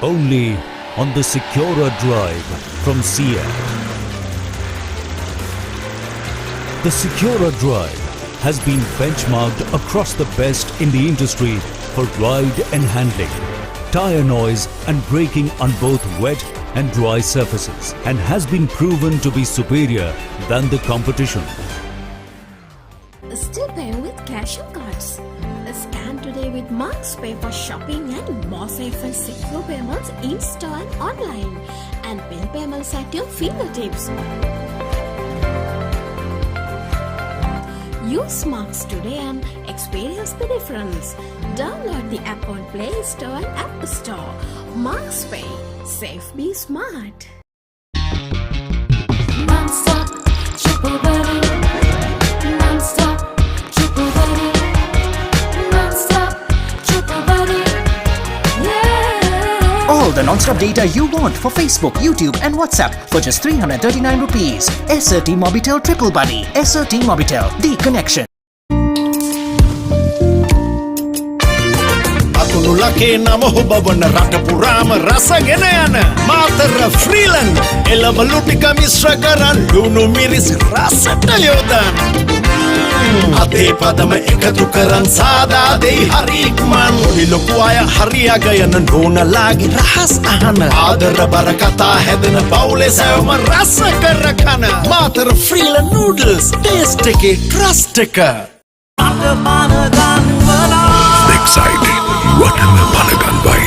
Only on the Secura Drive from Seat. The Secura Drive has been benchmarked across the best in the industry for ride and handling, tire noise and braking on both wet and dry surfaces, and has been proven to be superior than the competition. Still paying with cash or cards? Scan today with Marks Pay for shopping and more safe and secure payments in-store and online. And bill payments at your fingertips. Use Marks today and experience the difference. Download the app on Play Store and App Store. Marks Pay. Safe, be smart. Non-stop, triple buddy. Non-stop, triple buddy. Non-stop, triple buddy. Yeah. All the non-stop data you want for Facebook, YouTube and WhatsApp for just 339 rupees. SLT-MOBITEL Triple Buddy. SLT-MOBITEL, the connection. අකුණුලකේ නම හොබවන රට පුරාම රසගෙන යන මාතර ෆ්‍රීලන් එළවලු ටික මිශ්‍ර කරන් ලුණු මිරිස් රසට යොදන්න අතේ පදම එකතු කරන් සාදා දෙයි හරි ඉක්මන් ඔලි ලොකු අය හරි අගයන නෝනලාගේ රහස් අහන ආදර බර කතා හැදෙන පවුලේ සැවම රස කර කන මාතර ෆ්‍රීලන් නූඩල්ස් ටේස්ට් එකේ ට්‍රස්ට් එක Excited. What am I panagan by?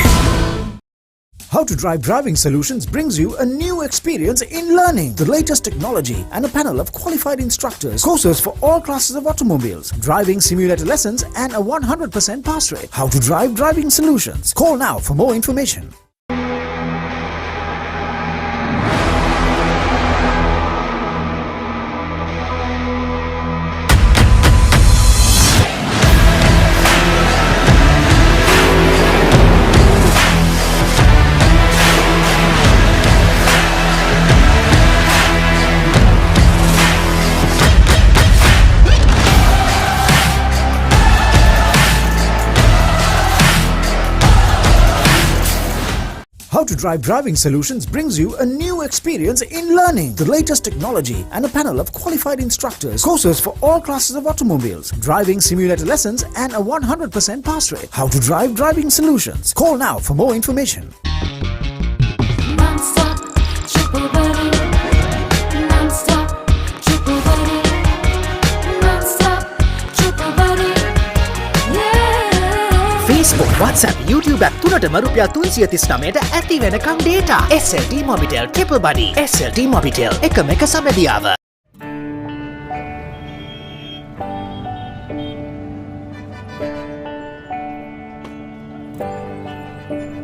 How to Drive Driving Solutions brings you a new experience in learning the latest technology and a panel of qualified instructors, courses for all classes of automobiles, driving simulator lessons and a 100% pass rate. How to Drive Driving Solutions. Call now for more information. How to Drive Driving Solutions brings you a new experience in learning the latest technology and a panel of qualified instructors, courses for all classes of automobiles, driving simulator lessons and a 100% pass rate. How to Drive Driving Solutions. Call now for more information. Non-stop, triple buddy. Non-stop, triple buddy. Non-stop, triple buddy. Yeah. Facebook, WhatsApp, YouTube app තුනටම රුපියල් 339ට ඇති වෙනකම් data. SLT-MOBITEL Triple Buddy. SLT-MOBITEL එකම එක සබැදියාව.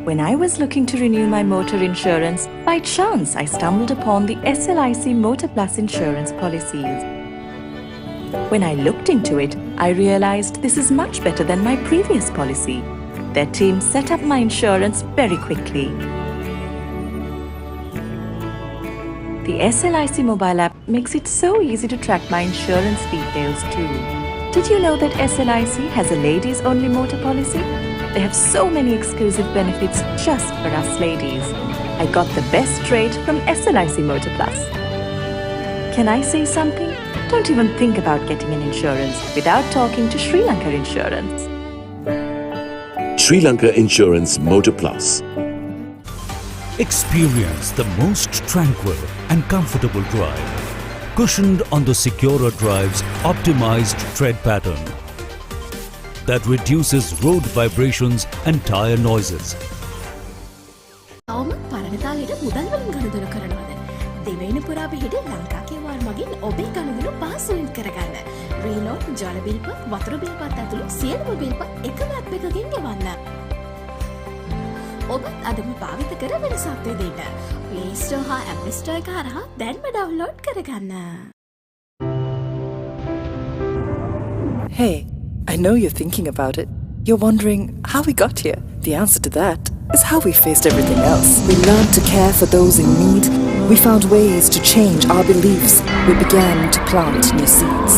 When I was looking to renew my motor insurance, by chance I stumbled upon the SLIC Motor Plus insurance policies. When I looked into it, I realized this is much better than my previous policy. Their team set up my insurance very quickly. The SLIC mobile app makes it so easy to track my insurance details too. Did you know that SLIC has a ladies only motor policy? They have so many exclusive benefits just for us ladies. I got the best rate from SLIC Motor Plus. Can I say something? Don't even think about getting an insurance without talking to Sri Lanka Insurance. Sri Lanka Insurance Motor Plus. Experience the most tranquil and comfortable drive, cushioned on the Secura Drive's optimized tread pattern that reduces road vibrations and tire noises. අවම පරණතාලයට මුදල් වලින් ගනුදෙනු කරනවද? දෙවයින පුරා පිහිට ලංකා කෙවාර් මගින් ඔබේ ගනුදෙනු පහසුවෙන් කරගන්න. රීලෝඩ්, ජල බිල් පත්, වතුර බිල් පත් ඇතුළු සියලුම බිල් පත් එකම ඇප් එකකින් ගෙවන්න. ඔබත් අදම භාවිත කර වෙනසක් දෙන්න. Play Store හා App Store එක හරහා දැන්ම ඩවුන්ලෝඩ් කරගන්න. Hey, I know you're thinking about it. You're wondering how we got here. The answer to that is how we faced everything else. We learned to care for those in need. We found ways to change our beliefs. We began to plant new seeds.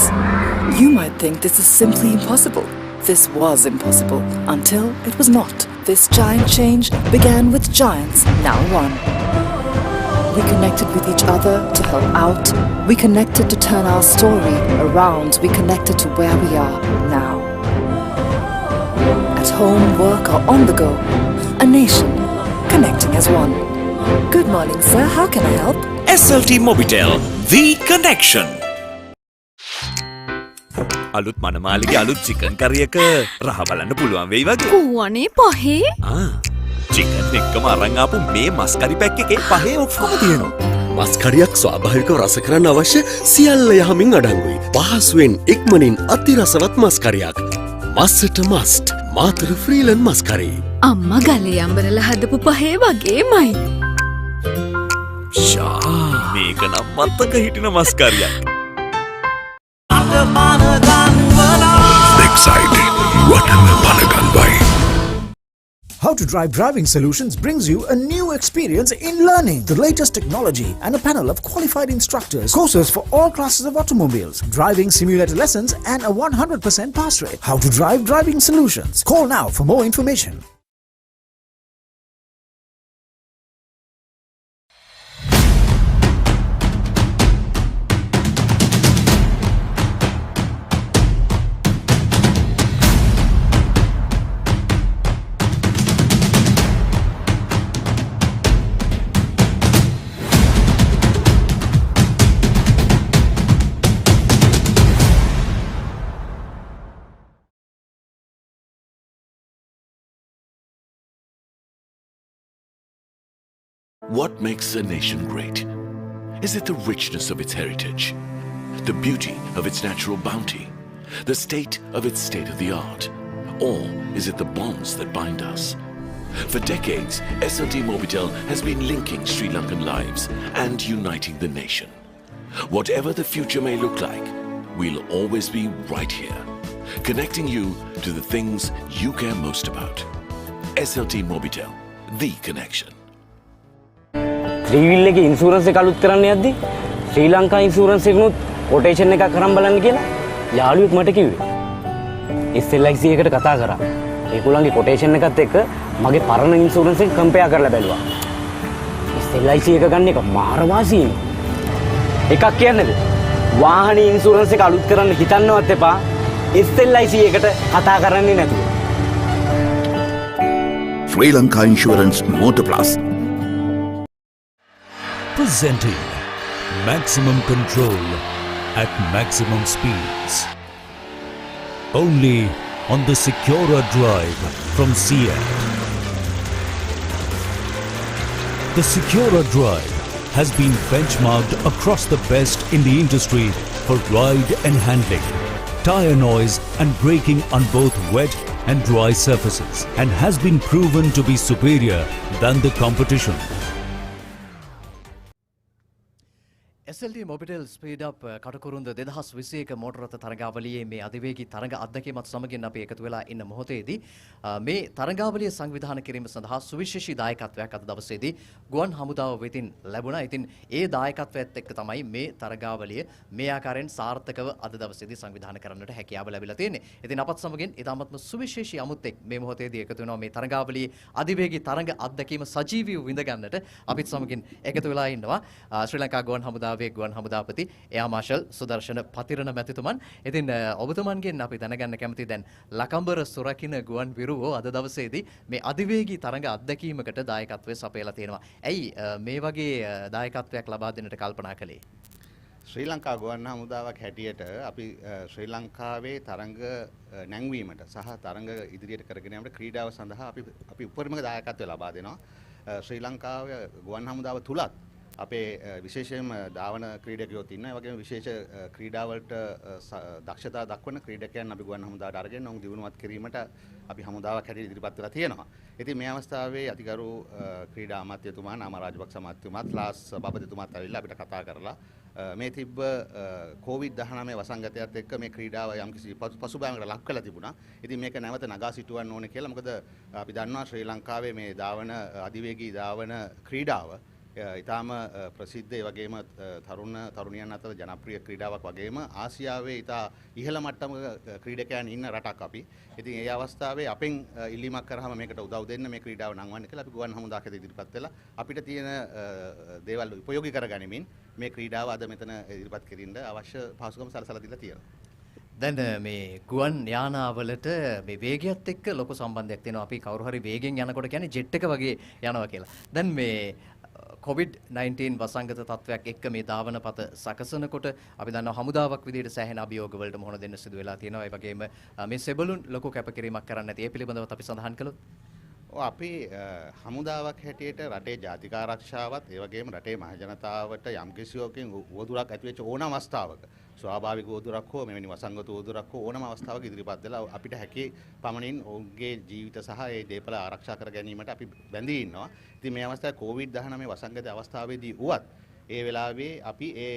You might think this is simply impossible. This was impossible until it was not. This giant change began with giants, now one. We connected with each other to help out. We connected to turn our story around. We connected to where we are now. At home, work, or on the go. A nation connecting as one. Good morning, sir. How can I help? SLT-MOBITEL, the connection. අලුත් මනමාලිගේ අලුත් chicken කරියක රහ බලන්න පුළුවන් වෙයි වගේ. කුවනේ පහේ? Chicken එක්කම අරන් ආපු මේ මස් කරි පැක් එකේ පහේ ඔක්කොම තියෙනවා. මස්කරියක් ස්වාභාවිකව රස කරන්න අවශ්‍ය සියල්ල යහමින් අඩංගුයි. පහසුවෙන් ඉක්මනින් අතිරසවත් මස්කරියක්. මස්සට මස්ට් මාතර ෆ්‍රීලන් මස්කරේ. අම්මා ගලේ අඹරලා හදපු පහේ වගේමයි. මේක නම් මත්තක හිටින මස්කරියක්. Exciting. What am I Panaganwai? How to Drive Driving Solutions brings you a new experience in learning the latest technology and a panel of qualified instructors, courses for all classes of automobiles, driving simulator lessons and a 100% pass rate. How to Drive Driving Solutions. Call now for more information. What makes a nation great? Is it the richness of its heritage, the beauty of its natural bounty, the state of its state-of-the-art, or is it the bonds that bind us? For decades, SLT-MOBITEL has been linking Sri Lankan lives and uniting the nation. Whatever the future may look like, we'll always be right here, connecting you to the things you care most about. SLT-MOBITEL, the connection. Three-wheel එකේ insurance එක අලුත් කරන්න යද්දි ශ්‍රී Lanka insurance එකනොත් quotation එකක් කරන් බලන්න කියලා යාළුවෙක් මට කිව්වේ. SLIC එකට කතා කරා. ඒගොල්ලන්ගේ කොටේෂන් එකත් එක්ක මගේ පරණ ඉන්ෂුරන්ස් එක කම්පෙයාර් කරලා බැලුවා. SLIC එක ගන්න එක මාර වාසියි. එකක් කියන්නේද? වාහනේ ඉන්ෂුරන්ස් එක අලුත් කරන්න හිතන්නවත් එපා. SLIC එකට කතා කරන්නේ නැතුව. Sri Lanka Insurance Motor Plus. Presenting maximum control at maximum speeds. Only on the Secura Drive from Seat. The Secura Drive has been benchmarked across the best in the industry for ride and handling, tire noise and braking on both wet and dry surfaces, and has been proven to be superior than the competition. SLT-MOBITEL SpeedUp Katukurunda 2021 මෝටර රථ තරගාවලියේ මේ අධිවේගී තරඟ අත්දැකීමත් සමගින් අපි එකතු වෙලා ඉන්න මොහොතේදී මේ තරගාවලිය සංවිධානය කිරීම සඳහා සුවිශේෂී දායකත්වයක් අද දවසේදී ගුවන් හමුදාව වෙතින් ලැබුණා. ඉතින් ඒ දායකත්වයත් එක්ක තමයි මේ තරගාවලිය මේ ආකාරයෙන් සාර්ථකව අද දවසේදී සංවිධානය කරන්නට හැකියාව ලැබිලා තියෙන්නේ. ඉතින් අපත් සමගින් ඉතාමත්ම සුවිශේෂී අමුත්තෙක් මේ මොහොතේදී එකතු වෙනවා මේ තරගාවලියේ අධිවේගී තරඟ අත්දැකීම සජීවීව විඳ ගන්නට අපිත් සමගින් එකතු වෙලා ඉන්නවා ශ්‍රී ලංකා ගුවන් හමුදාවේ ගුවන් හමුදාපති එයා මාෂල් සුදර්ශන පතිරණ මැතිතුමන්. ඉතින් ඔබතුමන්ගෙන් අපි දැනගන්න කැමති දැන් ලකම්බර සුරකින්න ගුවන් විරුවෝ අද දවසේදී මේ අධිවේගී තරඟ අත්දැකීමකට දායකත්වයේ සපයලා තියෙනවා. ඇයි මේ වගේ දායකත්වයක් ලබා දෙන්නට කල්පනා කළේ? ශ්‍රී ලංකා ගුවන් හමුදාවක් හැටියට අපි ශ්‍රී ලංකාවේ තරඟ නැංවීමට සහ තරඟ ඉදිරියට කරගෙන යාමට ක්‍රීඩාව සඳහා අපි උපරිම දායකත්වය ලබා දෙනවා. ශ්‍රී ලංකාවේ ගුවන් හමුදාව තුලත් අපේ විශේෂයෙන්ම ධාවන ක්‍රීඩකයෝත් ඉන්නවා. ඒ වගේම විශේෂ ක්‍රීඩාවලට දක්ෂතා දක්වන ක්‍රීඩකයන් අපි ගුවන් හමුදාවට අරගෙන ඔවුන් දියුණුවත් කිරීමට අපි හමුදාවක් හැටියට ඉදිරිපත් වෙලා තියෙනවා. ඉතින් මේ අවස්ථාවේ අතිගරු ක්‍රීඩා අමාත්‍යතුමා නාම රාජපක්ෂ අමාත්‍යතුමාත් ලාස් බබදතුමාත් ඇවිල්ලා අපිට කතා කරලා මේ තිබ්බ COVID-19 වසංගතයත් එක්ක මේ ක්‍රීඩාව යම්කිසි පසුබෑමකට ලක් වෙලා තිබුණා. ඉතින් මේක නැවත නගා සිටුවන්න ඕනේ කියලා. මොකද අපි දන්නවා ශ්‍රී ලංකාවේ මේ ධාවන අධිවේගී ධාවන ක්‍රීඩාව ඉතාම ප්‍රසිද්ධ ඒ වගේම තරුණයන් අතර ජනප්‍රිය ක්‍රීඩාවක් වගේම ආසියාවේ ඉතා ඉහළ මට්ටමක ක්‍රීඩකයන් ඉන්න රටක් අපි. ඉතින් ඒ අවස්ථාවේ අපෙන් ඉල්ලීමක් කරාම මේකට උදව් දෙන්න මේ ක්‍රීඩාව නංවන්න කියලා අපි ගුවන් හමුදාකට ඉදිරිපත් වෙලා අපිට තියෙන දේවල් උපයෝගී කරගනිමින් මේ ක්‍රීඩාව අද මෙතන ඉදිරිපත් කිරින්න අවශ්‍ය පහසුකම් සලසලා දීලා තියෙනවා. දැන් මේ ගුවන් යානාවලට මේ වේගයත් එක්ක ලොකු සම්බන්ධයක් තියෙනවා. අපි කවුරු හරි වේගෙන් යනකොට කියන්නේ ජෙට් එක වගේ යනවා කියලා. දැන් මේ COVID-19 වසංගත තත්වයක් එක්ක මේ ධාවන පත සකසනකොට අපි දන්නවා හමුදාවක් විදිහට සෑහෙන අභියෝග වලට මුහුණ දෙන්න සිදු වෙලා තියෙනවා. ඒ වගේම මේ සෙබළුන් ලොකු කැපකිරීමක් කරන්න ඇති. ඒ පිළිබඳව අපි සඳහන් කළොත් අපි හමුදාවක් හැටියට රටේ ජාතික ආරක්ෂාවත් ඒ වගේම රටේ මහජනතාවට යම් කිසියකින් උවදුරක් ඇති වෙච්ච ඕනම අවස්ථාවක ස්වාභාවික උවදුරක් හෝ මෙවැනි වසංගත උවදුරක් හෝ ඕනම අවස්ථාවක ඉදිරිපත් වෙලා අපිට හැකි පමණින් ඔවුන්ගේ ජීවිත සහ ඒ දේපල ආරක්ෂා කර ගැනීමට අපි බැඳී ඉන්නවා. ඉතින් මේ අවස්ථාවේ COVID-19 වසංගත අවස්ථාවේදී උවත් ඒ වෙලාවේ අපි ඒ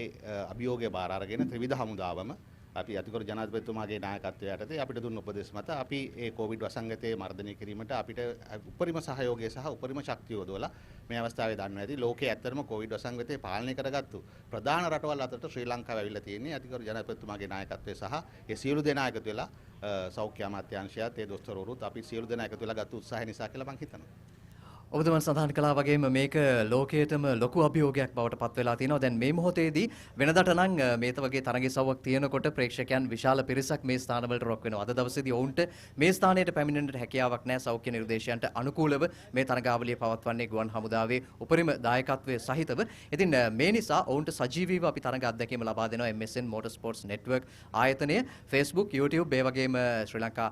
අභියෝගය බාර අරගෙන ත්‍රිවිධ හමුදාවම අපි අතිගරු ජනාධිපතිතුමාගේ නායකත්වය යටතේ අපිට දුන්න උපදෙස් මත අපි ඒ කොවිඩ් වසංගතය මර්ධනය කිරීමට අපිට උපරිම සහයෝගය සහ උපරිම ශක්තිය යොදවලා මේ අවස්ථාවේ දන්නවා ඇති ලෝකයේ ඇත්තටම කොවිඩ් වසංගතය පාලනය කරගත්තු ප්‍රධාන රටවල් අතරට ශ්‍රී ලංකාව ඇවිල්ලා තියෙන්නේ අතිගරු ජනාධිපතිතුමාගේ නායකත්වය සහ ඒ සියලු දෙනා එකතු වෙලා සෞඛ්‍ය අමාත්‍යාංශයත් ඒ දොස්තරවරුත් අපි සියලු දෙනා එකතු වෙලා ගත්ත උත්සාහය නිසා කියලා මම හිතනවා. ඔබතුමන් සඳහන් කළා වගේම මේක ලෝකයේටම ලොකු අභියෝගයක් බවට පත් වෙලා තියෙනවා. දැන් මේ මොහොතේදී වෙනදට නම් මේත වගේ තරගසව්වක් තියෙනකොට ප්‍රේක්ෂකයන් විශාල පිරිසක් මේ ස්ථානවලට රොක් වෙනවා. අද දවසේදී ඔවුන්ට මේ ස්ථානයට පැමිණෙන්නට හැකියාවක් නැහැ. සෞඛ්‍ය නිර්දේශයන්ට අනුකූලව මේ තරගාවලිය පවත්වන්නේ ගුවන් හමුදාවේ උපරිම දායකත්වයේ සහිතව. ඉතින් මේ නිසා ඔවුන්ට සජීවීව අපි තරග අත්දැකීම ලබා දෙනවා MSN Motor Sports Network ආයතනය Facebook, YouTube ඒ වගේම ශ්‍රී ලංකා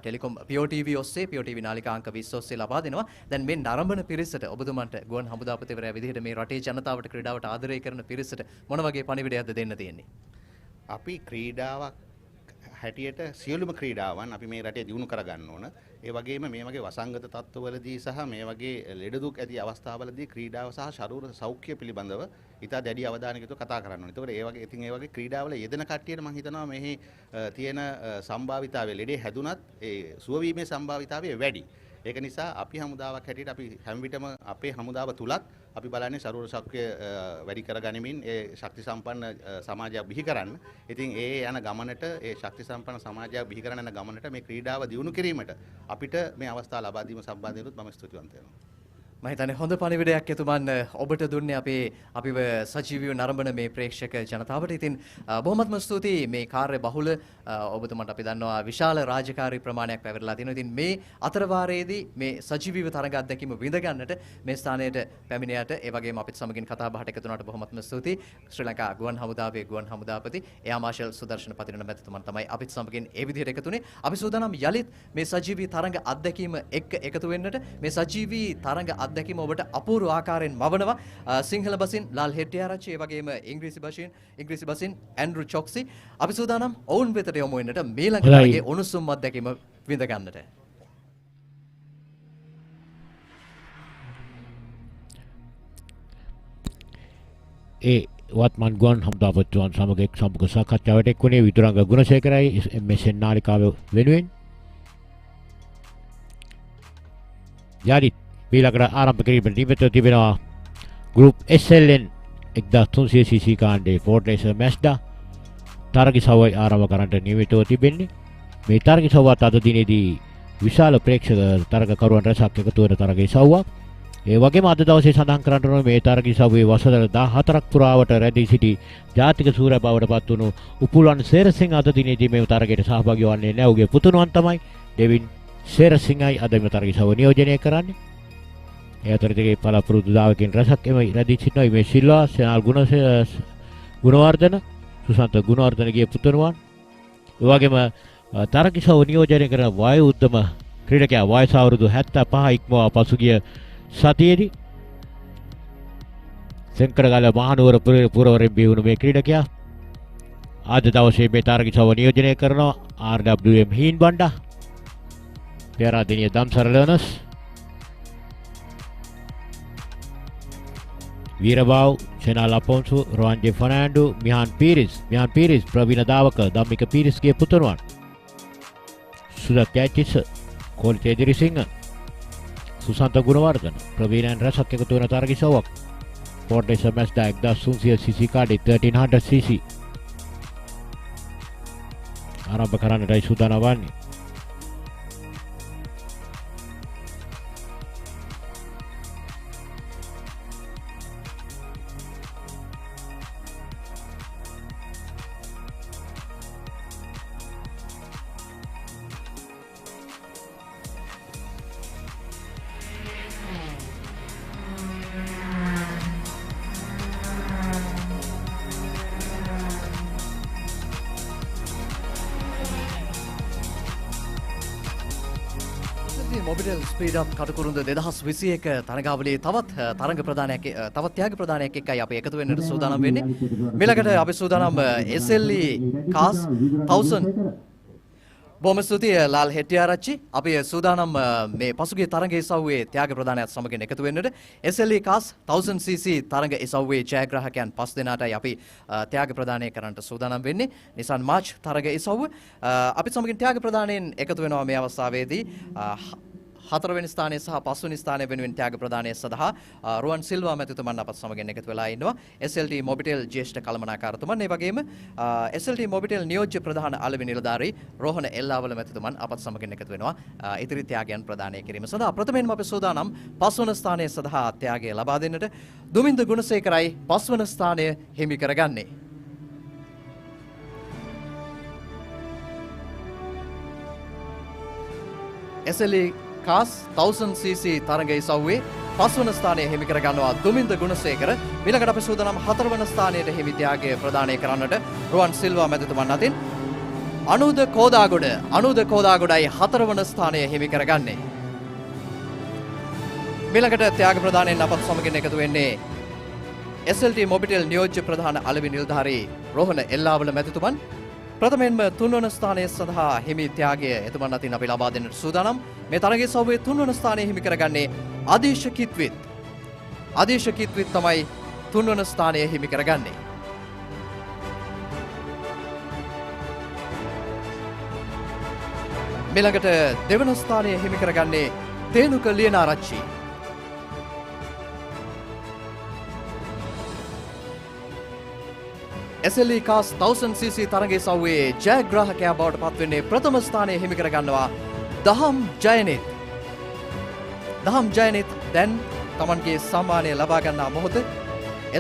ටෙලිකොම් POTV ඔස්සේ POTV නාලිකා අංක 20 ඔස්සේ ලබා දෙනවා. දැන් මේ නරඹන පිරිසට ඔබතුමන්ට ගුවන් හමුදාපතිවරයා විදිහට මේ රටේ ජනතාවට ක්‍රීඩාවට ආදරය කරන පිරිසට මොන වගේ පණිවිඩයක්ද දෙන්න තියෙන්නේ? අපි ක්‍රීඩාවක් හැටියට සියලුම ක්‍රීඩාවන් අපි මේ රටේ දියුණු කරගන්න ඕන. ඒ වගේම මේ වගේ වසංගත තත්ත්වවලදී සහ මේ වගේ ලෙඩ දුක් ඇති අවස්ථාවලදී ක්‍රීඩාව සහ ශරීර සෞඛ්‍ය පිළිබඳව ඉතා දැඩි අවධානයකින් කතා කරන්න ඕනේ. ඒතකොට ඒ වගේ ක්‍රීඩාවල යෙදෙන කට්ටියට මම හිතනවා මෙහි තියෙන සම්භාවිතාවය ලෙඩේ හැදුනත් ඒ සුව වීමේ සම්භාවිතාවය වැඩි. ඒක නිසා අපි හමුදාවක් හැටියට අපි හැම විටම අපේ හමුදාව තුලත් අපි බලන්නේ ශරීර ශක්තිය වැඩි කරගනිමින් ඒ ශක්ති සම්පන්න සමාජයක් බිහි කරන්න. ඉතින් ඒ යන ගමනට ඒ ශක්ති සම්පන්න සමාජයක් බිහි කරන යන ගමනට මේ ක්‍රීඩාව දියුණු කිරීමට අපිට මේ අවස්ථාව ලබා දීම සම්බන්ධයෙන්ත් මම ස්තුතිවන්ත වෙනවා. මම හිතන්නේ හොඳ පණිවිඩයක් එතුමන් ඔබට දුන්නේ අපිව සජීවීව නරඹන මේ ප්‍රේක්ෂක ජනතාවට. ඉතින් බොහොමත්ම ස්තුතියි මේ කාර්ය බහුල ඔබතුමන්ට අපි දන්නවා විශාල රාජකාරී ප්‍රමාණයක් පැවරලා තියෙනවා. ඉතින් මේ අතරවාරයේදී මේ සජීවීව තරඟ අත්දැකීම විඳ ගන්නට මේ ස්ථානයට පැමිණියට ඒ වගේම අපිත් සමගින් කතා බහට එකතු වුණාට බොහොමත්ම ස්තුතියි. ශ්‍රී ලංකා ගුවන් හමුදාවේ ගුවන් හමුදාපති එයා මාෂල් සුදර්ශන පතිරණ මැතිතුමන් තමයි අපිත් සමගින් ඒ විදිහට එකතුනේ. අපි සූදානම් යලිත් මේ සජීවී තරඟ අත්දැකීම එක්ක එකතු වෙන්නට. මේ සජීවී තරඟ අත්දැකීම ඔබට අපූර්ව ආකාරයෙන් මවනවා. සිංහල බසින් ලාල් හෙට්ටිආරච්චි ඒ වගේම ඉංග්‍රීසි බසින් ඇන්ඩ්‍රු චොක්සි. අපි සූදානම් ඔවුන් වෙතට යමු වෙන්නට මේ ළඟ උණුසුම් අත්දැකීම විඳ ගන්නට. ඒ වත්මන් ගුවන් හමුදාපතිතුමන් සමග එක් සම්මුඛ සාකච්ඡාවට එක් වුණේ විදුරංග ගුණසේකරයි MSN නාලිකාව වෙනුවෙන්. යලිත් ඊළඟට ආරම්භ කිරීමට නියමිතව තිබෙනවා group SLN 1300 cc කාණ්ඩයේ Ford racer Mazda තරගසවයි ආරම්භ කරන්නට නියමිතව තිබෙන්නේ. මේ තරගසවත් අද දිනේදී විශාල ප්‍රේක්ෂක තරගකරුවන් රැසක් එකතු වෙන තරගසව්වක්. ඒ වගේම අද දවසේ සඳහන් කරන්න ඕන මේ තරගසව්වේ වසර 14ක් පුරාවට රැඳී සිටි ජාතික සූරයා බවට පත් වුණු උපුලන් සේරසිංහ අද දිනේදී මේ තරගයට සහභාගී වන්නේ නැහැ. ඔහුගේ පුතුණුවන් තමයි ඩෙවින් සේරසිංහයි අද මේ තරගසව නියෝජනය කරන්නේ. ඒ අතරේ පළපුරුදු දායකයන් රැසක් එමෙ රැඳී සිටිනවා. මේ සිල්වා සෙනල් ගුණවර්ධන සුසන්ත ගුණවර්ධනගේ පුතුණුවන්. ඒ වගේම තරගසව නියෝජනය කරන වායු උද්දම ක්‍රීඩකයා වයස අවුරුදු 75 ඉක්මවා පසුගිය සතියේදී සෙන්කරගල මහනුවර පුරවරෙන් බිහි මේ ක්‍රීඩකයා අද දවසේ මේ තරගසව නියෝජනය කරනවා RWM හීන් බණ්ඩා පෙරාදෙනිය දම්සර ලර්නර්ස් වීරබාව් සෙනල් අපොන්සු රොන්ජේ ෆර්නෑන්ඩෝ මිහාන් පීරිස් ප්‍රවීණ දාවක ධම්මික පීරිස්ගේ පුතුණුවන් සුදත් යැචිස කෝලිත එදිරිසිංහ සුසන්ත ගුණවර්ධන ප්‍රවීණයන් රැසක් එකතු වන තරගසව්වක් Ford racer Mazda 1300 cc කාඩේ 1300 cc ආරම්භ කරන්නටයි සූදානම් වන්නේ. SLT-MOBITEL SpeedUp Katukurunda 2021 තරගාවලියේ තවත් තරග ප්‍රදානයක් තවත් ත්‍යාග ප්‍රදානයක් එක්කයි අපි එකතු වෙන්නට සූදානම් වෙන්නේ. මෙලකට අපි සූදානම් SLE cars 1000 බොහොම ස්තුතියි ලාල් හෙට්ටිආරච්චි. අපි සූදානම් මේ පසුගිය තරග ඉසව්වේ ත්‍යාග ප්‍රදානයත් සමගින් එකතු වෙන්නට. SLE cars 1000cc තරග ඉසව්වේ ජයග්‍රාහකයන් 5 දෙනාටයි අපි ත්‍යාග ප්‍රදානය කරන්නට සූදානම් වෙන්නේ. Nissan March තරග ඉසව්ව අපි සමගින් ත්‍යාග ප්‍රදානයෙන් එකතු වෙනවා මේ අවස්ථාවේදී. 4 වෙනි ස්ථානයේ සහ 5 වෙනි ස්ථානයේ වෙනුවෙන් ත්‍යාග ප්‍රදානය සඳහා රුවන් සිල්වා මැතිතුමන් අපත් සමගින් එකතු වෙලා ඉන්නවා. SLT-MOBITEL ජ්‍යෙෂ්ඨ කළමනාකාරතුමන් ඒ වගේම SLT-MOBITEL නියෝජ්‍ය ප්‍රධාන අලෙවි නිලධාරී රෝහණ එල්ලාවල මැතිතුමන් අපත් සමගින් එකතු වෙනවා. ඉතිරි ත්‍යාගයන් ප්‍රදානය කිරීම සඳහා ප්‍රථමයෙන්ම අපි සූදානම් 5 වන ස්ථානයේ සඳහා ත්‍යාගය ලබා දෙන්නට දුමින්ද ගුණසේකරයි 5 වන ස්ථානය හිමි කරගන්නේ. SLE cars 1000cc තරග ඉසව්වේ 5 වන ස්ථානය හිමි කර ගන්නවා දුමින්ද ගුණසේකර. ඊළඟට අපි සූදානම් 4 වන ස්ථානයට හිමි ත්‍යාගය ප්‍රදානය කරන්නට රුවන් සිල්වා මැතිතුමන් අතින් අනුද කෝදාගොඩයි 4 වන ස්ථානය හිමි කරගන්නේ. ඊළඟට ත්‍යාග ප්‍රදානයෙන් අපත් සමගින් එකතු වෙන්නේ SLT-MOBITEL නියෝජ්‍ය ප්‍රධාන අලෙවි නිලධාරී රෝහණ එල්ලාවල මැතිතුමන්. ප්‍රථමයෙන්ම 3 වන ස්ථානය සඳහා හිමි ත්‍යාගය එතුමන් අතින් අපි ලබා දෙන්නට සූදානම්. මේ තරගයේ සව්වේ 3 වන ස්ථානය හිමි කරගන්නේ ආදේශ කිත්විත්. ආදේශ කිත්විත් තමයි 3 වන ස්ථානය හිමි කරගන්නේ. ඊළඟට 2 වන ස්ථානය හිමි කරගන්නේ Thenuka Liyanarachchi. SLE cars 1000cc තරගයේ සව්වේ ජයග්‍රාහකයා බවට පත්වෙන්නේ ප්‍රථම ස්ථානය හිමි කර ගන්නවා දහම් ජයනිත්. දහම් ජයනිත් දැන් තමන්ගේ සම්මානය ලබා ගන්නා මොහොත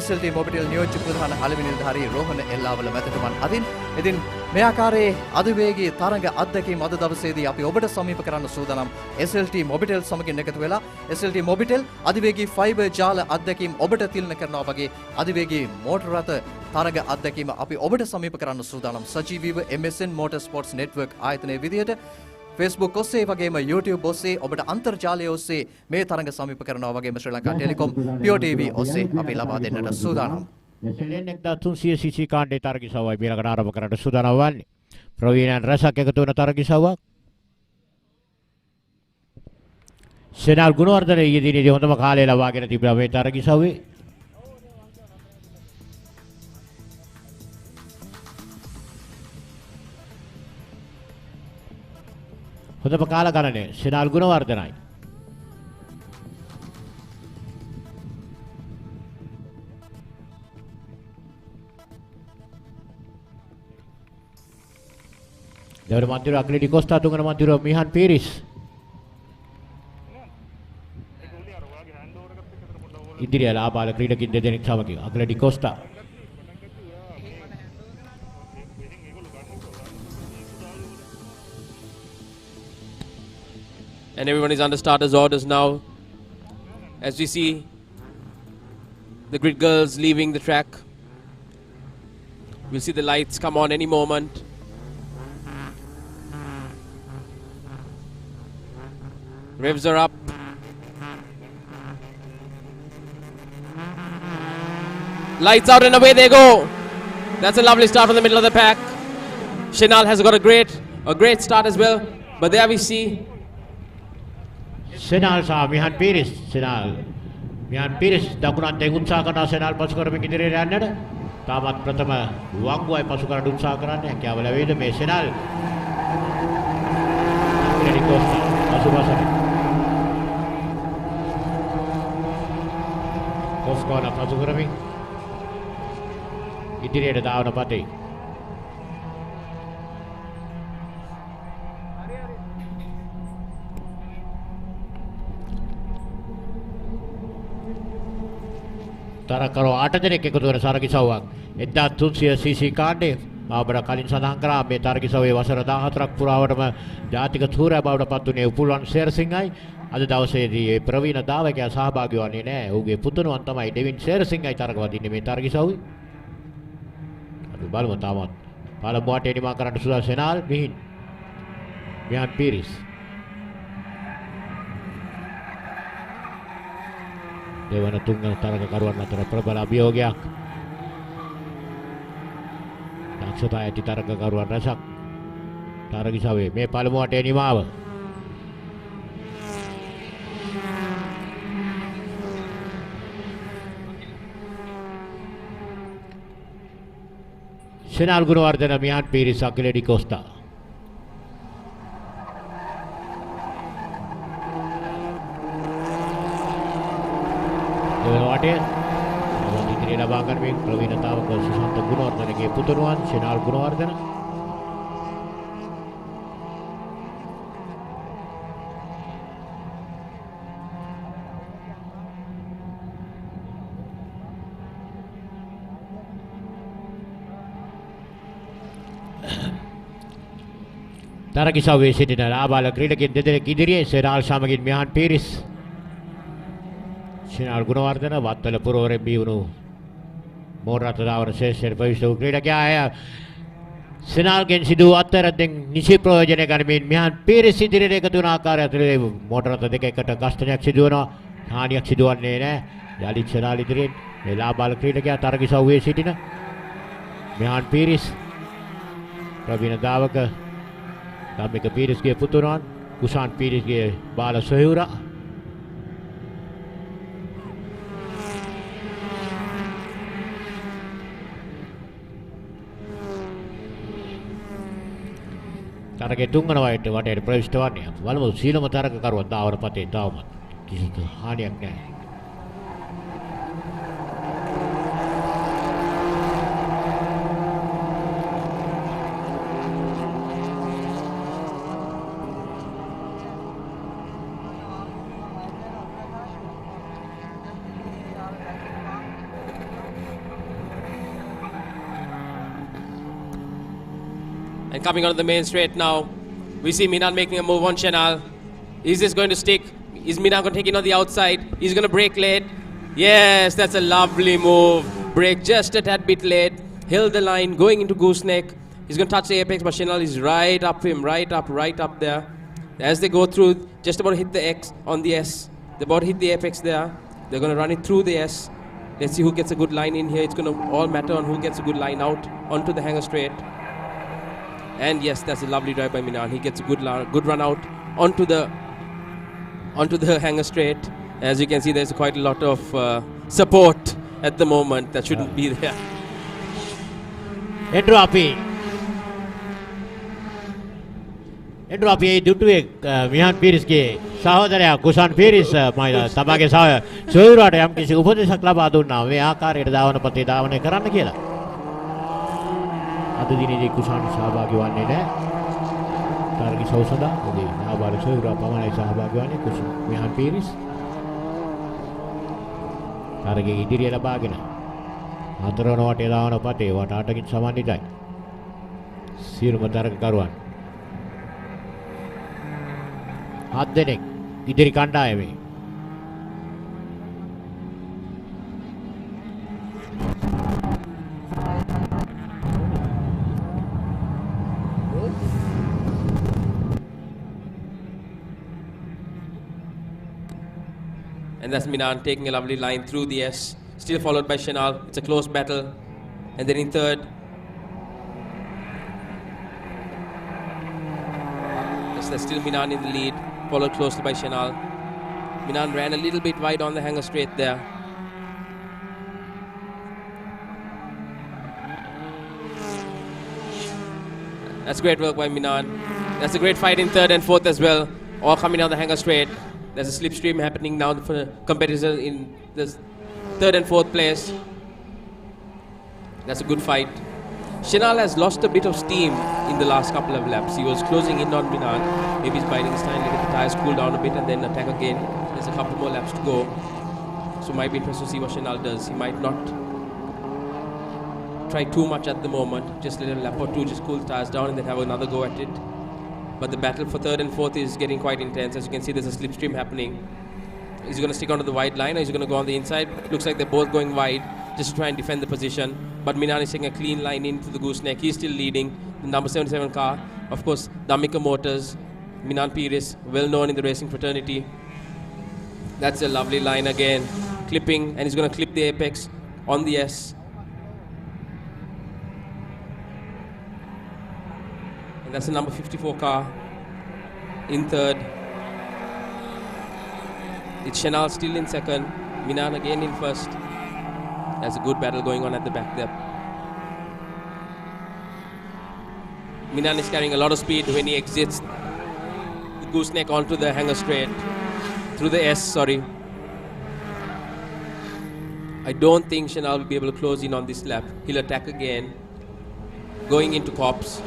SLT-MOBITEL නියෝජ්‍ය ප්‍රධාන අලෙවි නිලධාරී රෝහණ එල්ලාවල මැතිතුමන් අතින්. ඉතින් මේ ආකාරයේ අධිවේගී තරග අත්දැකීම් අද දවසේදී අපි ඔබට සමීප කරන්න සූදානම් SLT-MOBITEL සමගින් එකතු වෙලා. SLT-MOBITEL අධිවේගී ෆයිබර් ජාල අත්දැකීම් ඔබට තිලන කරනවා වගේ අධිවේගී මෝටර රථ තරග අත්දැකීම අපි ඔබට සමීප කරන්න සූදානම්. සජීවීව MSN Motorsports Network ආයතනයේ විදිහට Facebook ඔස්සේ වගේම YouTube ඔස්සේ ඔබට අන්තර්ජාලය ඔස්සේ මේ තරඟ සමීප කරනවා වගේම Sri Lanka Telecom Pure TV ඔස්සේ අපි ලබා දෙන්නට සූදානම්. SLN 1300cc කාණ්ඩේ තරග ඉසව්වයි ඊළඟට ආරම්භ කරන්නට සූදානම් වන්නේ. ප්‍රවීණයන් රසක් එකතු වෙන තරග ඉසව්වක්. සෙනල් ගුණවර්ධන ඊයේ දිනේදී හොඳම කාලය ලබාගෙන තිබුණා මේ තරග ඉසව්වේ. හොඳම කාල ගණනය සෙනල් ගුණවර්ධනයි. දෙවන මන්තිර අක්ලෙඩි කොස්තා තුන්වන මන්තිර මිහන් පීරිස්. ඉදිරිය ලාබාල ක්‍රීඩකින් දෙදෙනෙක් සමගින් අක්ලෙඩි Costa. And everyone is under starters orders now. As we see the grid girls leaving the track. We'll see the lights come on any moment. Revs are up. Lights out and away they go. That's a lovely start from the middle of the pack. Shinal has got a great start as well. But there we see සෙනල් සහ මිහන් පීරිස්. මිහන් පීරිස් දකුණන්තේ උත්සාහ කරන සෙනල් පසු කරමින් ඉදිරියට යන්නට. තාමත් ප්‍රථම වංගුවයි පසු කරන්න උත්සාහ කරන්නේ. හැකියාව ලැබෙයිද මේ සෙනල්. ක්‍රෙඩිකෝස්ටා පසුපසට. කොස්කෝන පසු කරමින් ඉදිරියට දාවන පතේ. තරකරෝ 8 දෙනෙක් එකතු වෙන තරගිසව්වක් 1300cc කාණ්ඩේ අපර කලින් සඳහන් කරා මේ තරගිසව්වේ වසර 14ක් පුරාවටම ජාතික තූරය බවට පත් වුණේ උපුල්වන් ශේරසිංහයි. අද දවසේදී මේ ප්‍රවීණ දායකයා සහභාගී වන්නේ නැහැ. ඔහුගේ පුතුණුවන් තමයි ඩෙවින් ශේරසිංහයි තරග වදින්නේ මේ තරගිසව්වේ. අපි බලමු තාමත් පළමු වටේ නිමා කරන්න සුදා සෙනල් මිහන් පීරිස්. දෙවන තුන්වන තරගකරුවන් අතර ප්‍රබල අභියෝගයක්. දක්ෂතා ඇති තරගකරුවන් රැසක් තරගිසාවේ මේ පළමු වටේ නිමාව. ශෙනල් ගුණවර්ධන මියන් පීරිස් අකිලෙඩි කොස්තා. දෙවන වටේ ඉදිරිය ලබා ගන්නමින් ප්‍රවීණතාවක සුසන්ත ගුණවර්ධනගේ පුතුණුවන් ශෙනල් ගුණවර්ධන. තරගිසාවේ සිටින ලාබාල ක්‍රීඩකයන් දෙදෙනෙක් ඉදිරියේ ශෙනල් සමගින් මියන් පීරිස්. ශෙනල් ගුණවර්ධන වත්තල පුරවරෙන් බිවුණු මෝරරත දාවන ශේෂ්ඨ ප්‍රවිෂ්ඨ වූ ක්‍රීඩකයා ශෙනල්ගෙන් සිදු අත්තරෙන් නිසි ප්‍රයෝජනය ගනිමින් මියන් පීරිස් ඉදිරියට එකතු වන ආකාරය ඇතුළේ මෝටර රථ දෙක එකට ඝර්ෂණයක් සිදු වෙනවා. හානියක් සිදුවන්නේ නැහැ. යලිත් ශෙනල් ඉදිරියෙන් මේ ලාබාල ක්‍රීඩකයා තරගිසාවේ සිටින මියන් පීරිස් ප්‍රවීණ දාවක ධම්මික පීරිස්ගේ පුතුණන් කුෂාන් පීරිස්ගේ බාල සොයුරා. තරගයේ තුන්වන වටේට ප්‍රවිෂ්ඨ වන්නේ. බලමු සීලම තරගකරුවන් දාවන පතේ තාමත් කිසිදු හානියක් නැහැ. And coming onto the main straight now, we see Minan making a move on Shenal. Is this going to stick? Is Minan going to take it on the outside? He's going to break late. Yes, that's a lovely move. Break just a tad bit late. Held the line, going into gooseneck. He's going to touch the apex, but Shenal is right up him, right up there. As they go through, just about to hit the X on the S. They're about to hit the apex there. They're going to run it through the S. Let's see who gets a good line in here. It's going to all matter on who gets a good line out onto the hanger straight. And yes, that's a lovely drive by Minan. He gets a good run out onto the hanger straight. As you can see, there's quite a lot of support at the moment that shouldn't be there. එන්ඩ්‍රොපි දුටුවේ මියන් පීරිස්ගේ සහෝදරයා කුෂාන් පීරිස් තමගේ සොයුරාට යම්කිසි උපදෙසක් ලබා දුන්නා මේ ආකාරයට ධාවන පතේ ධාවනය කරන්න කියලා. අද දිනේදී කුෂාන් සහභාගී වන්නේ නැහැ. තරගිසව සඳහා ඔබේ නාබාල සොයුරා පමණයි සහභාගී වන්නේ කුෂාන් මියන් පීරිස්. තරගයේ ඉදිරිය ලබාගෙන හතරවන වටේ ධාවන පතේ වට 8කින් සමන්විතයි. සියලුම තරගකරුවන් 7 දෙනෙක් ඉදිරි කණ්ඩායමේ. And that's Minan taking a lovely line through the S, still followed by Shenal. It's a close battle. And then in third, yes, there's still Minan in the lead, followed closely by Shenal. Minan ran a little bit wide on the hanger straight there. That's great work by Minan. That's a great fight in third and fourth as well, all coming down the hanger straight. There's a slipstream happening now for competitors in this third and fourth place. That's a good fight. Shenal has lost a bit of steam in the last couple of laps. He was closing in on Minan. Maybe he's biding his time, letting the tires cool down a bit and then attack again. There's a couple more laps to go. So it might be interesting to see what Shenal does. He might not try too much at the moment. Just let a lap or two, just cool the tires down and then have another go at it. But the battle for third and fourth is getting quite intense. As you can see, there's a slipstream happening. Is he going to stick onto the wide line or is he going to go on the inside? Looks like they're both going wide just to try and defend the position. But Minan is taking a clean line into the gooseneck. He's still leading. The number 77 car, of course, Dhammika Motors, Minan Peiris, well known in the racing fraternity. That's a lovely line again. clipping, and he's going to clip the apex on the S. And that's the number 54 car in third. It's Chanel still in second. Minan again in first. There's a good battle going on at the back there. Minan is carrying a lot of speed when he exits the gooseneck onto the hanger straight. Through the S, sorry. I don't think Chanel will be able to close in on this lap. He'll attack again. Going into Cops.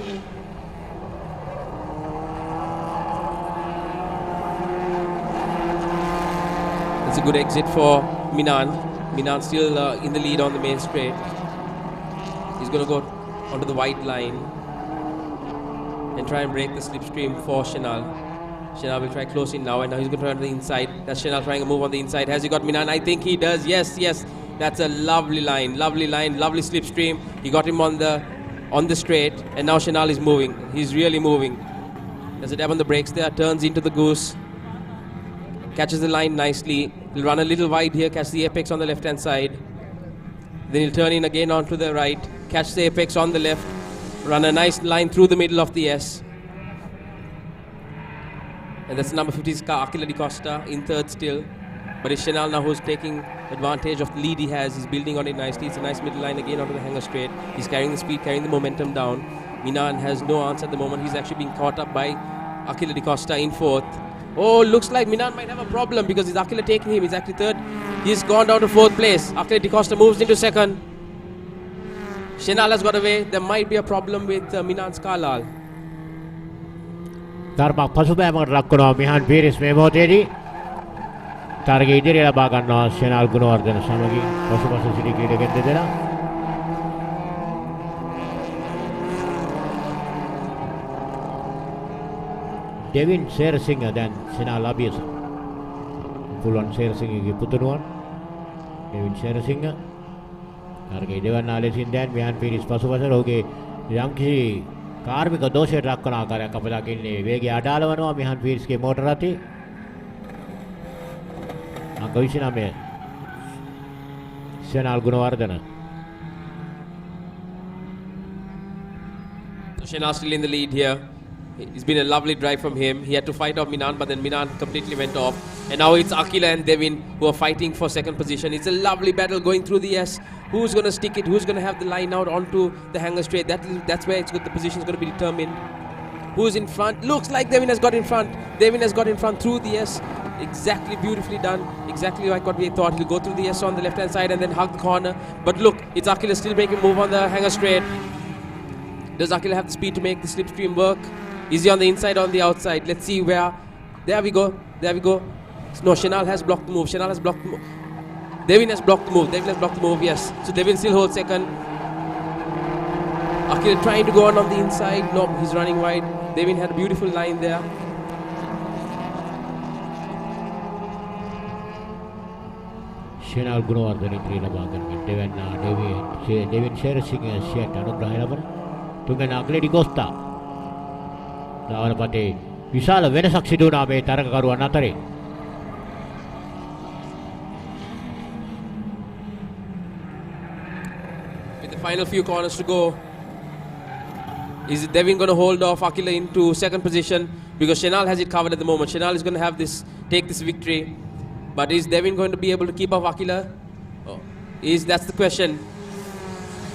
It's a good exit for Minan. Minan still in the lead on the main straight. He's going to go onto the white line and try and break the slipstream for Chanel. Chanel will try closing now, and now he's going to try on the inside. That's Chanel trying to move on the inside. Has he got Minan? I think he does. Yes, yes. That's a lovely line, lovely slipstream. He got him on the straight, and now Chanel is moving. He's really moving. There's a dab on the brakes there, turns into the goose. Catches the line nicely. He'll run a little wide here, catch the apex on the left-hand side. Then he'll turn in again onto the right, catch the apex on the left, run a nice line through the middle of the S. And that's number 50's car, Achille Di Costa, in third still. But it's Chanel now who's taking advantage of the lead he has. He's building on it nicely. It's a nice middle line again onto the hanger straight. He's carrying the speed, carrying the momentum down. Minan has no answer at the moment. He's actually being caught up by Achille Di Costa in fourth. Oh, looks like Minan might have a problem because it's Achille taking him. He's actually third. He's gone down to fourth place. Achille Di Costa moves into second. Chanel has got away. There might be a problem with Minan's Carlal. ධර්මක් පසුබෑමකට ලක් කරනවා මිහාන් පීරිස් මේ මොහොතේදී තරගයේ ඉදිරිය ලබා ගන්නවා ෂෙනල් ගුණවර්ධන සමගින් පසුපස සිටි ක්‍රීඩකයන් දෙදෙනා ඩෙවින් සේරසිංහ දැන් ෂෙනල් අබියස පුළුවන් සේරසිංහගේ පුතුණුවන් ඩෙවින් සේරසිංහ තරගයේ දෙවන්නා ලෙසින් දැන් මිහාන් පීරිස් පසුපස රෝගේ යම්කිසි කාර්මික දෝෂයට ලක් කරන ආකාරයක් අප දකින්නේ වේගය අඩාල වෙනවා මිහාන් පීරිස්ගේ මෝටර රථේ අංක 29 ෂෙනල් Gunawardena Chanel still in the lead here. It's been a lovely drive from him. He had to fight off Minan, but then Minan completely went off. And now it's Achille and Devin who are fighting for second position. It's a lovely battle going through the S. Who's going to stick it? Who's going to have the line out onto the hanger straight? That's where it's good. The position is going to be determined. Who's in front? Looks like Devin has got in front. Devin has got in front through the S. Exactly beautifully done. Exactly like what we thought. He'll go through the S on the left-hand side and then hug the corner. But look, it's Achille still making a move on the hanger straight. Does Achille have the speed to make the slipstream work? Is he on the inside or on the outside? Let's see where. There we go. There we go. No, Chanel has blocked the move. Chanel has blocked the move. Devin has blocked the move. Devin has blocked the move, yes. So Devin still holds second. Achille trying to go on the inside. No, he's running wide. Devin had a beautiful line there. ෂෙනල් Gunawardena ඉදිරිය ලබා ගන්න ඩෙවින් ෂෙරසිංහ සියට අනුග්‍රහය ලබන තුන්වෙනි අක්ලේ D Costa ධාවන පතේ විශාල වෙනසක් සිදු වුණා මේ තරගකරුවන් අතරේ With the final few corners to go, is Devin going to hold off Achille into second position? Because Chanel has it covered at the moment. Chanel is going to have take this victory. But is Devin going to be able to keep up Achille? Oh. That's the question.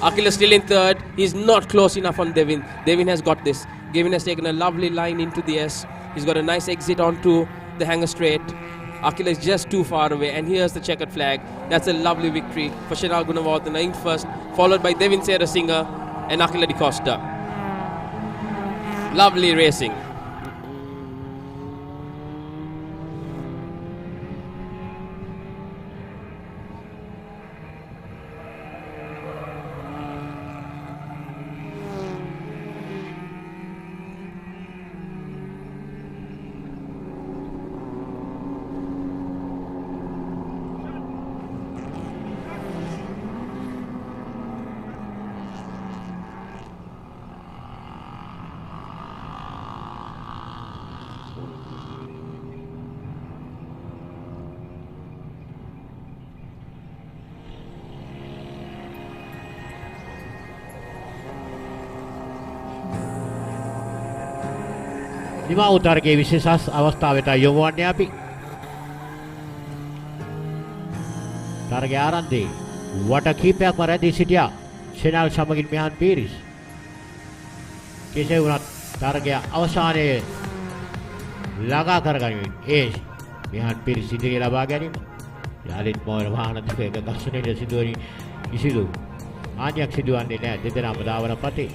Achille still in third. He's not close enough on Devin. Devin has got this. Devin has taken a lovely line into the S. He's got a nice exit onto the hanger straight. Achille is just too far away. And here's the checkered flag. That's a lovely victory for Chanel Gunawardena in first, followed by Devin Serasinghe and Achille Di Costa. Lovely racing. නිමා උතරගේ විශේෂ අවස්ථාවට යොමු වන්නේ අපි. තරගය ආරම්භයේ වට කීපයක්ම රැඳී සිටියා ෂෙනල් සමගින් මෙහාන් පීරිස්. කෙසේ වුණත් තරගය අවසානයේ ළඟා කරගනිමින් ඒ මෙහාන් පීරිස් ඉදිරිය ලබා ගැනීම. යාලිත් මොන වාහන දෙකක ඝර්ෂණයේ සිදුවන කිසිදු ආන්‍යයක් සිදුවන්නේ නැහැ. දෙදෙනාම දාවන පතේ.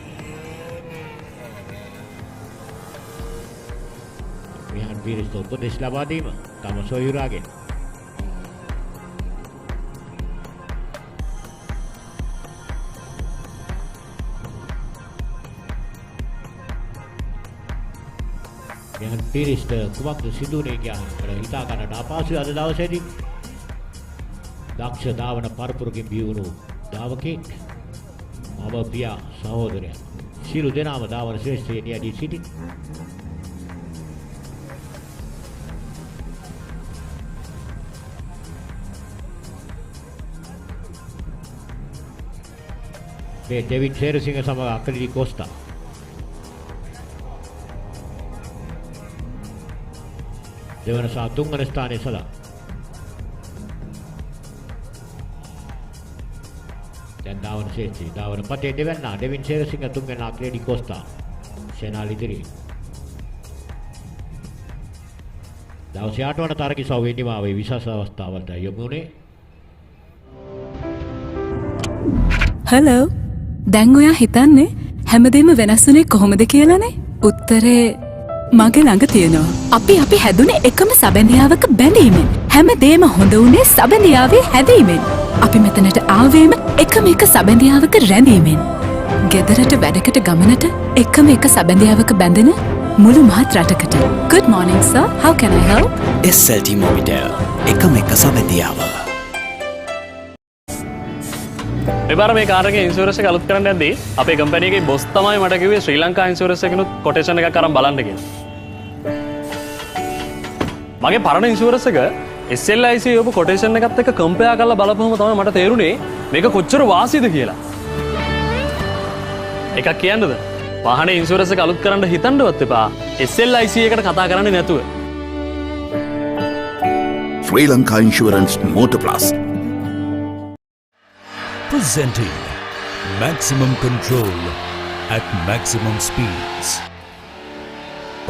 මෙහාන් පීරිස් උපදෙස් ලබා දීම තම සොයුරාගෙන්. මෙහාන් පීරිස්ට කුමක්ද සිදුවන්නේ කියලා හිතා ගන්නට අපහසුයි අද දවසේදී. දක්ෂ ධාවන පරපුරකින් බිහිවුණු ධාවකෙක් මම පියා සහෝදරයා සියලු දෙනාම ධාවන ශ්‍රේෂ්ඨයේ නියදී සිටින්. මේ ඩෙවිඩ් ශේරසිංහ සමග අකලිරි කොස්තා දෙවන සහ තුන්වන ස්ථානයේ සලා දැන් දාවන ශේෂ්ඨී දාවන පතේ දෙවන්නා ඩෙවිඩ් ශේරසිංහ තුන්වන අකලිරි කොස්තා ෂෙනල් ඉදිරි දවසේ 8 වන තරගය සවෙනිමාවේ විශේෂ අවස්ථාවලට යොමු වුණේ. හලෝ දැන් ඔයා හිතන්නේ හැමදේම වෙනස් වුණේ කොහොමද කියලානේ? උත්තරේ මගේ ළඟ තියෙනවා. අපි හැදුනේ එකම සබැඳියාවක බැඳීමෙන්. හැමදේම හොඳ වුණේ සබැඳියාවේ හැදීමෙන්. අපි මෙතනට ආවේම එකම එක සබැඳියාවක රැඳීමෙන්. ගෙදරට වැඩකට ගමනට එකම එක සබැඳියාවක බැඳෙන මුළු මහත් රටකට. Good morning sir, how can I help? SLT-MOBITEL එකම එක සබැඳියාව. මෙබර මේ කාර් එකේ ඉන්ෂුරන්ස් එක අලුත් කරන්න යද්දී අපේ කම්පැනි එකේ බොස් තමයි මට කිව්වේ ශ්‍රී ලංකා ඉන්ෂුරන්ස් එකනොත් කොටේෂන් එකක් අරන් බලන්න කියලා. මගේ පරණ ඉන්ෂුරන්ස් එක SLIC යොපු කොටේෂන් එකත් එක්ක කම්පෙයාර් කරලා බලපුවම තමයි මට තේරුනේ මේක කොච්චර වාසියද කියලා. එකක් කියන්නද? වාහනේ ඉන්ෂුරන්ස් එක අලුත් කරන්න හිතන්නවත් එපා. SLIC එකට කතා කරන්නේ නැතුව. Sri Lanka Insurance Motor Plus. Presenting maximum control at maximum speeds.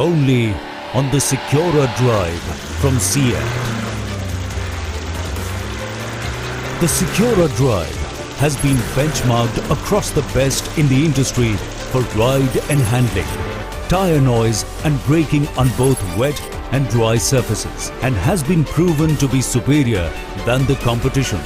Only on the Secura Drive from Seat. The Secura Drive has been benchmarked across the best in the industry for ride and handling, tire noise and braking on both wet and dry surfaces, and has been proven to be superior than the competition.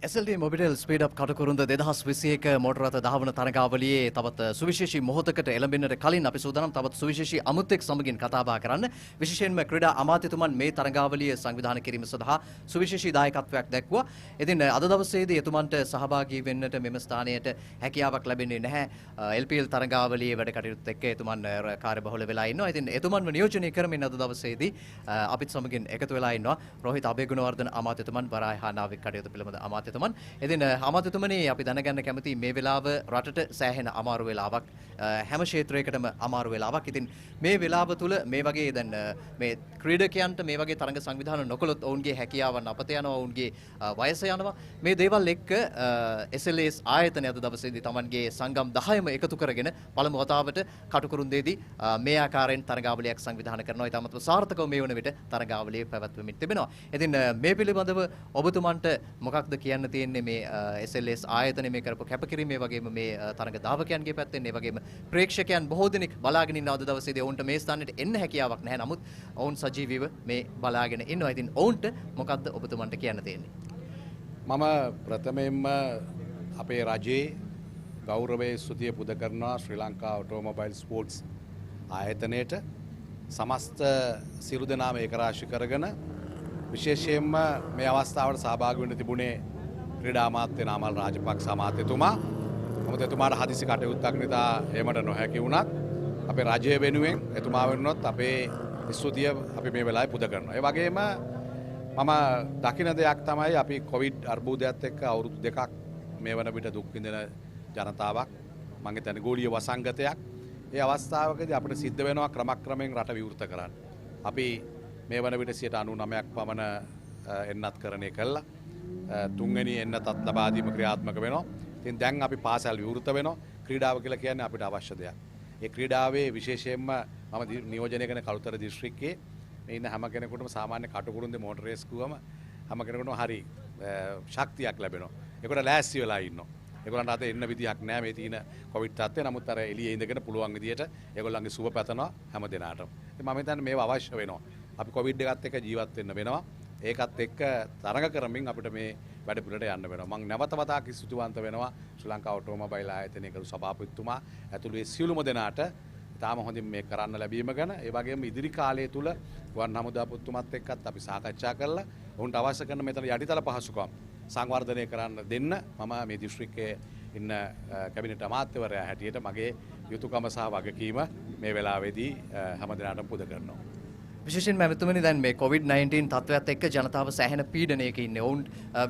SLT-MOBITEL SpeedUp Katukurunda 2021 මෝටර රථ ධාවන තරගාවලියේ තවත් සුවිශේෂී මොහොතකට එළඹෙන්නට කලින් අපි සූදානම් තවත් සුවිශේෂී අමුත්‍යෙක් සමගින් කතා බහ කරන්න. විශේෂයෙන්ම ක්‍රීඩා අමාත්‍යතුමන් මේ තරගාවලිය සංවිධානය කිරීම සඳහා සුවිශේෂී දායකත්වයක් දැක්වුවා. ඉතින් අද දවසේදී එතුමන්ට සහභාගී වෙන්නට මෙම ස්ථානයට හැකියාවක් ලැබෙන්නේ නැහැ. LPL තරගාවලියේ වැඩ කටයුතු එක්ක එතුමන් කාර්යබහුල වෙලා ඉන්නවා. ඉතින් එතුමන්ව නියෝජනය කරමින් අද දවසේදී අපිත් සමගින් එකතු වෙලා ඉන්නවා රෝහිත අබේගුණවර්ධන අමාත්‍යතුමන් වරාය හා නාවික කටයුතු පිළිබඳ අමාත්‍යතුමන්. ඉතින් අමාත්‍යතුමනි අපි දැනගන්න කැමති මේ වෙලාව රටට සෑහෙන අමාරු වෙලාවක් හැම ක්ෂේත්‍රයකටම අමාරු වෙලාවක්. ඉතින් මේ වෙලාව තුල මේ වගේ දැන් මේ ක්‍රීඩකයන්ට මේ වගේ තරඟ සංවිධාන නොකළොත් ඔවුන්ගේ හැකියාවන් අපත යනවා, ඔවුන්ගේ වයස යනවා. මේ දේවල් එක්ක SLS ආයතනය අද දවසේදී Tamanගේ සංගම් 10ම එකතු කරගෙන පළමු වතාවට කටුකුරුන්දේදී මේ ආකාරයෙන් තරඟාවලියක් සංවිධානය කරනවා. ඊටමත් සාර්ථකව මේ වන විට තරඟාවලිය පැවැත්වෙමින් තිබෙනවා. ඉතින් මේ පිළිබඳව ඔබතුමන්ට මොකක්ද කියන්න තියෙන්නේ මේ SLS ආයතනය මේ කරපු කැපකිරීම, ඒ වගේම මේ තරඟ ධාවකයන්ගේ පැත්තෙන්, ඒ වගේම ප්‍රේක්ෂකයන් බොහෝ දෙනෙක් බලාගෙන ඉන්න අද දවසේදී ඔවුන්ට මේ ස්ථානෙට එන්න හැකියාවක් නැහැ. නමුත් ඔවුන් සජීවීව මේ බලාගෙන ඉන්නවා. ඉතින් ඔවුන්ට මොකක්ද ඔබතුමන්ට කියන්න තියෙන්නේ? මම ප්‍රථමයෙන්ම අපේ රජයේ ගෞරවයේ ස්තුතිය පුද කරනවා ශ්‍රී ලංකා ඔටෝමොබයිල් ස්පෝර්ට්ස් ආයතනයට. සමස්ත සියලු දෙනාම ඒකරාශී කරගෙන විශේෂයෙන්ම මේ අවස්ථාවට සහභාගී වෙන්න තිබුණේ ක්‍රීඩා අමාත්‍ය නාමල් රාජපක්ෂ අමාත්‍යතුමා. මොකද එතුමාට හදිසි කටයුත්තක් නිසා එහෙමට නොහැකි වුණත් අපේ රජය වෙනුවෙන් එතුමා වෙනුනොත් අපේ ස්තුතිය අපි මේ වෙලාවේ පුද කරනවා. ඒ වගේම මම දකින දෙයක් තමයි අපි කොවිඩ් අර්බුදයත් එක්ක අවුරුදු දෙකක් මේ වන විට දුක් විඳින ජනතාවක් මම හිතන්නේ ගෝලීය වසංගතයක්. ඒ අවස්ථාවකදී අපිට සිද්ධ වෙනවා ක්‍රමක්‍රමයෙන් රට විවෘත කරන්න. අපි මේ වන විට 99ක් පමණ එන්නත්කරණය කළා. තුන්වෙනි එන්නතත් ලබා දීම ක්‍රියාත්මක වෙනවා. ඉතින් දැන් අපි පාසල් විවෘත වෙනවා. ක්‍රීඩාව කියලා කියන්නේ අපිට අවශ්‍ය දෙයක්. ඒ ක්‍රීඩාවේ විශේෂයෙන්ම මම නියෝජනය කරන කළුතර දිස්ත්‍රික්කයේ ඉන්න හැම කෙනෙකුටම සාමාන්‍ය කටුකුරුන්දේ මෝටර් රේස් ගුවම හැම කෙනෙකුටම හරි ශක්තියක් ලැබෙනවා. ඒකට ලෑස්ති වෙලා ඉන්නවා. ඒගොල්ලන්ට අද එන්න විදියක් නැහැ මේ තියෙන කොවිඩ් තත්ත්වය. නමුත් අර එළියේ ඉඳගෙන පුළුවන් විදියට ඒගොල්ලන්ගේ සුබ පැතනවා හැම දිනාටම. ඉතින් මම හිතන්නේ මේව අවශ්‍ය වෙනවා. අපි කොවිඩ් එකත් එක්ක ජීවත් වෙන්න වෙනවා. ඒකත් එක්ක තරඟ කරමින් අපිට මේ වැඩ පිළිවෙලට යන්න වෙනවා. මම නැවත වතාවක් ස්තුතිවන්ත වෙනවා ශ්‍රී ලංකා ඔටෝමොබයිල් ආයතනයේ කරු සභාපතිතුමා ඇතුළු ඒ සියලුම දෙනාට තාම හොඳින් මේ කරන්න ලැබීම ගැන. ඒ වගේම ඉදිරි කාලය තුල ගුවන් හමුදාපතිතුමත් එක්කත් අපි සාකච්ඡා කරලා ඔවුන්ට අවශ්‍ය කරන මෙතන යටිතල පහසුකම් සංවර්ධනය කරන්න දෙන්න මම මේ දිස්ත්‍රික්කයේ ඉන්න කැබිනට් අමාත්‍යවරයා හැටියට මගේ යුතුයකම සහ වගකීම මේ වෙලාවේදී හැම දිනකටම පුද කරනවා. විශේෂයෙන්ම ඇමතුමනි දැන් මේ COVID-19 තත්ත්වයත් එක්ක ජනතාව සෑහෙන පීඩනයක ඉන්නේ. ඔවුන්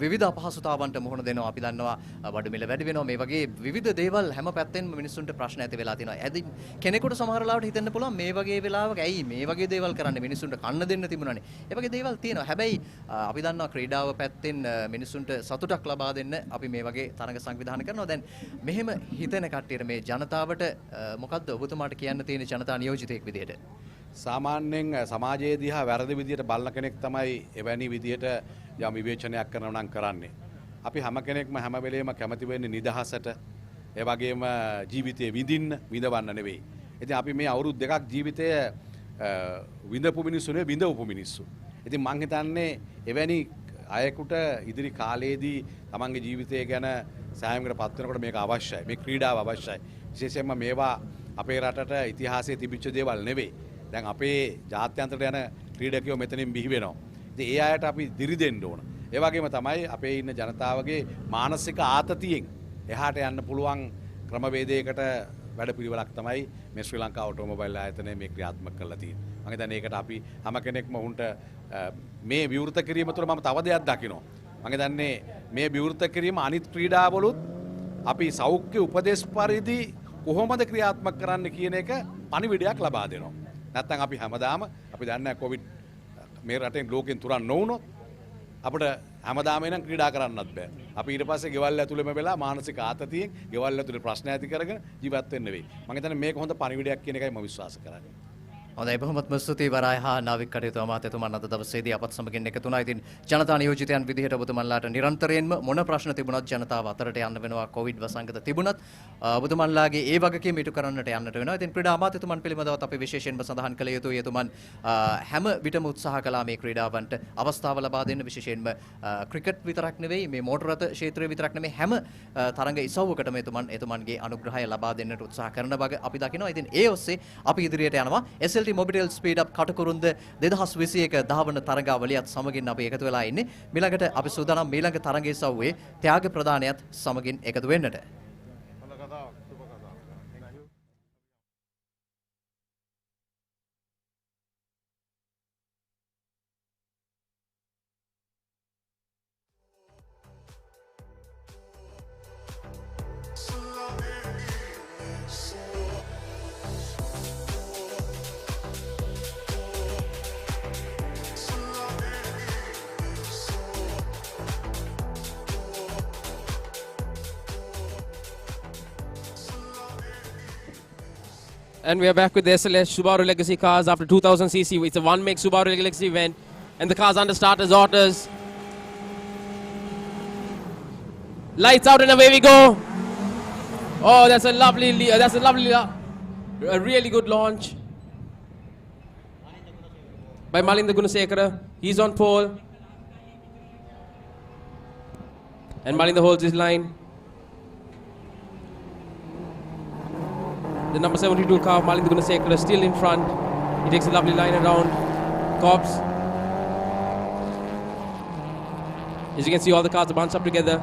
විවිධ අපහසුතාවන්ට මුහුණ දෙනවා. අපි දන්නවා බඩු මිල වැඩි වෙනවා. මේ වගේ විවිධ දේවල් හැම පැත්තෙන්ම මිනිස්සුන්ට ප්‍රශ්න ඇති වෙලා තියෙනවා. ඇයි කෙනෙකුට සමහර ලාවට හිතෙන්න පුළුවන් මේ වගේ වෙලාවක ඇයි මේ වගේ දේවල් කරන්නේ මිනිස්සුන්ට කන්න දෙන්න තිබුණානේ. ඒ වගේ දේවල් තියෙනවා. හැබැයි අපි දන්නවා ක්‍රීඩාව පැත්තෙන් මිනිස්සුන්ට සතුටක් ලබා දෙන්න අපි මේ වගේ තරඟ සංවිධානය කරනවා. දැන් මෙහෙම හිතෙන කට්ටියට මේ ජනතාවට මොකද්ද ඔබතුමාට කියන්න තියෙන ජනතා නියෝජිතයෙක් විදිහට? සාමාන්‍යයෙන් සමාජයේ දිහා වැරදි විදියට බලන කෙනෙක් තමයි එවැනි විදියට යම් විවේචනයක් කරනවා නම් කරන්නේ. අපි හැම කෙනෙක්ම හැම වෙලේම කැමති වෙන්නේ නිදහසට, ඒ වගේම ජීවිතේ විඳවන්න නෙවෙයි. ඉතින් අපි මේ අවුරුදු දෙකක් ජීවිතය විඳපු මිනිස්සු නෙවෙයි විඳවපු මිනිස්සු. ඉතින් මං හිතන්නේ එවැනි අයෙකුට ඉදිරි කාලයේදී තමන්ගේ ජීවිතය ගැන සෑහීමකට පත් වෙනකොට මේක අවශ්‍යයි. මේ ක්‍රීඩාව අවශ්‍යයි. විශේෂයෙන්ම මේවා අපේ රටට ඉතිහාසයේ තිබිච්ච දේවල් නෙවෙයි. දැන් අපේ ජාත්‍යන්තරයට යන ක්‍රීඩකයෝ මෙතනින් බිහි වෙනවා. ඉතින් ඒ අයට අපි දිරි දෙන්න ඕන. ඒ වගේම තමයි අපේ ඉන්න ජනතාවගේ මානසික ආතතියෙන් එහාට යන්න පුළුවන් ක්‍රමවේදයකට වැඩපිළිවෙලක් තමයි මේ ශ්‍රී ලංකා ඔටෝමොබයිල් ආයතනය මේ ක්‍රියාත්මක කරලා තියෙන්නේ. මම හිතන්නේ ඒකට අපි හැම කෙනෙක්ම උන්ට මේ විවෘත කිරීම තුළ මම තව දෙයක් දකිනවා. මම හිතන්නේ මේ විවෘත කිරීම අනිත් ක්‍රීඩාවලුත් අපි සෞඛ්‍ය උපදේශ පරිදි කොහොමද ක්‍රියාත්මක කරන්න කියන එක පණිවිඩයක් ලබා දෙනවා. නැත්නම් අපි හැමදාම අපි දන්නේ කොවිඩ් මේ රටෙන් ලෝකෙන් තුරන් නොවුනොත් අපිට හැමදාම එනම් ක්‍රීඩා කරන්නත් බෑ. අපි ඊට පස්සේ ගෙවල් ඇතුළෙම වෙලා මානසික ආතතියෙන් ගෙවල් ඇතුළේ ප්‍රශ්න ඇති කරගෙන ජීවත් වෙන්න වෙයි. මම හිතන්නේ මේක හොඳ පණිවිඩයක් කියන එකයි මම විශ්වාස කරන්නේ. හොඳයි බොහොමත්ම ස්තුතියි වරාය හා නාවික කටයුතු අමාත්‍යතුමන් අද දවසේදී අපත් සමගින් එකතු වුණා. ඉතින් ජනතා නියෝජිතයන් විදිහට ඔබතුමන්ලාට නිරන්තරයෙන්ම මොන ප්‍රශ්න තිබුණත් ජනතාව අතරට යන්න වෙනවා. කොවිඩ් වසංගත තිබුණත් ඔබතුමන්ලාගේ ඒ වගකීම ඉටු කරන්නට යන්නට වෙනවා. ඉතින් ක්‍රීඩා අමාත්‍යතුමන් පිළිබඳවත් අපි විශේෂයෙන්ම සඳහන් කළ යුතුයි. එතුමන් හැම විටම උත්සාහ කළා මේ ක්‍රීඩාවන්ට අවස්ථාව ලබා දෙන්න. විශේෂයෙන්ම ක්‍රිකට් විතරක් නෙවෙයි මේ මෝටර රථ ක්ෂේත්‍රය විතරක් නෙවෙයි හැම තරඟ ඉසව්වකටම එතුමන්ගේ අනුග්‍රහය ලබා දෙන්නට උත්සාහ කරන බව අපි දකිනවා. ඉතින් ඒ ඔස්සේ අපි ඉදිරියට යනවා. SLT-MOBITEL SpeedUp Katukurunda 2021 ධාවන තරගාවලියත් සමගින් අපි එකතු වෙලා ඉන්නේ. ඊළඟට අපි සූදානම් ඊළඟ තරගයේ සව්වේ ත්‍යාග ප්‍රදානයත් සමගින් එකතු වෙන්නට. And we are back with the SLS Subaru Legacy cars after 2000cc. It's a one-make Subaru Legacy event, and the cars under starters orders. Lights out and away we go. Oh, that's a lovely, a really good launch by Malinda Gunasekara. He's on pole, and Malinda holds his line. The number 72 car, Malinda Gunasekara, still in front. He takes a lovely line around Cobbs. As you can see, all the cars are bunched up together.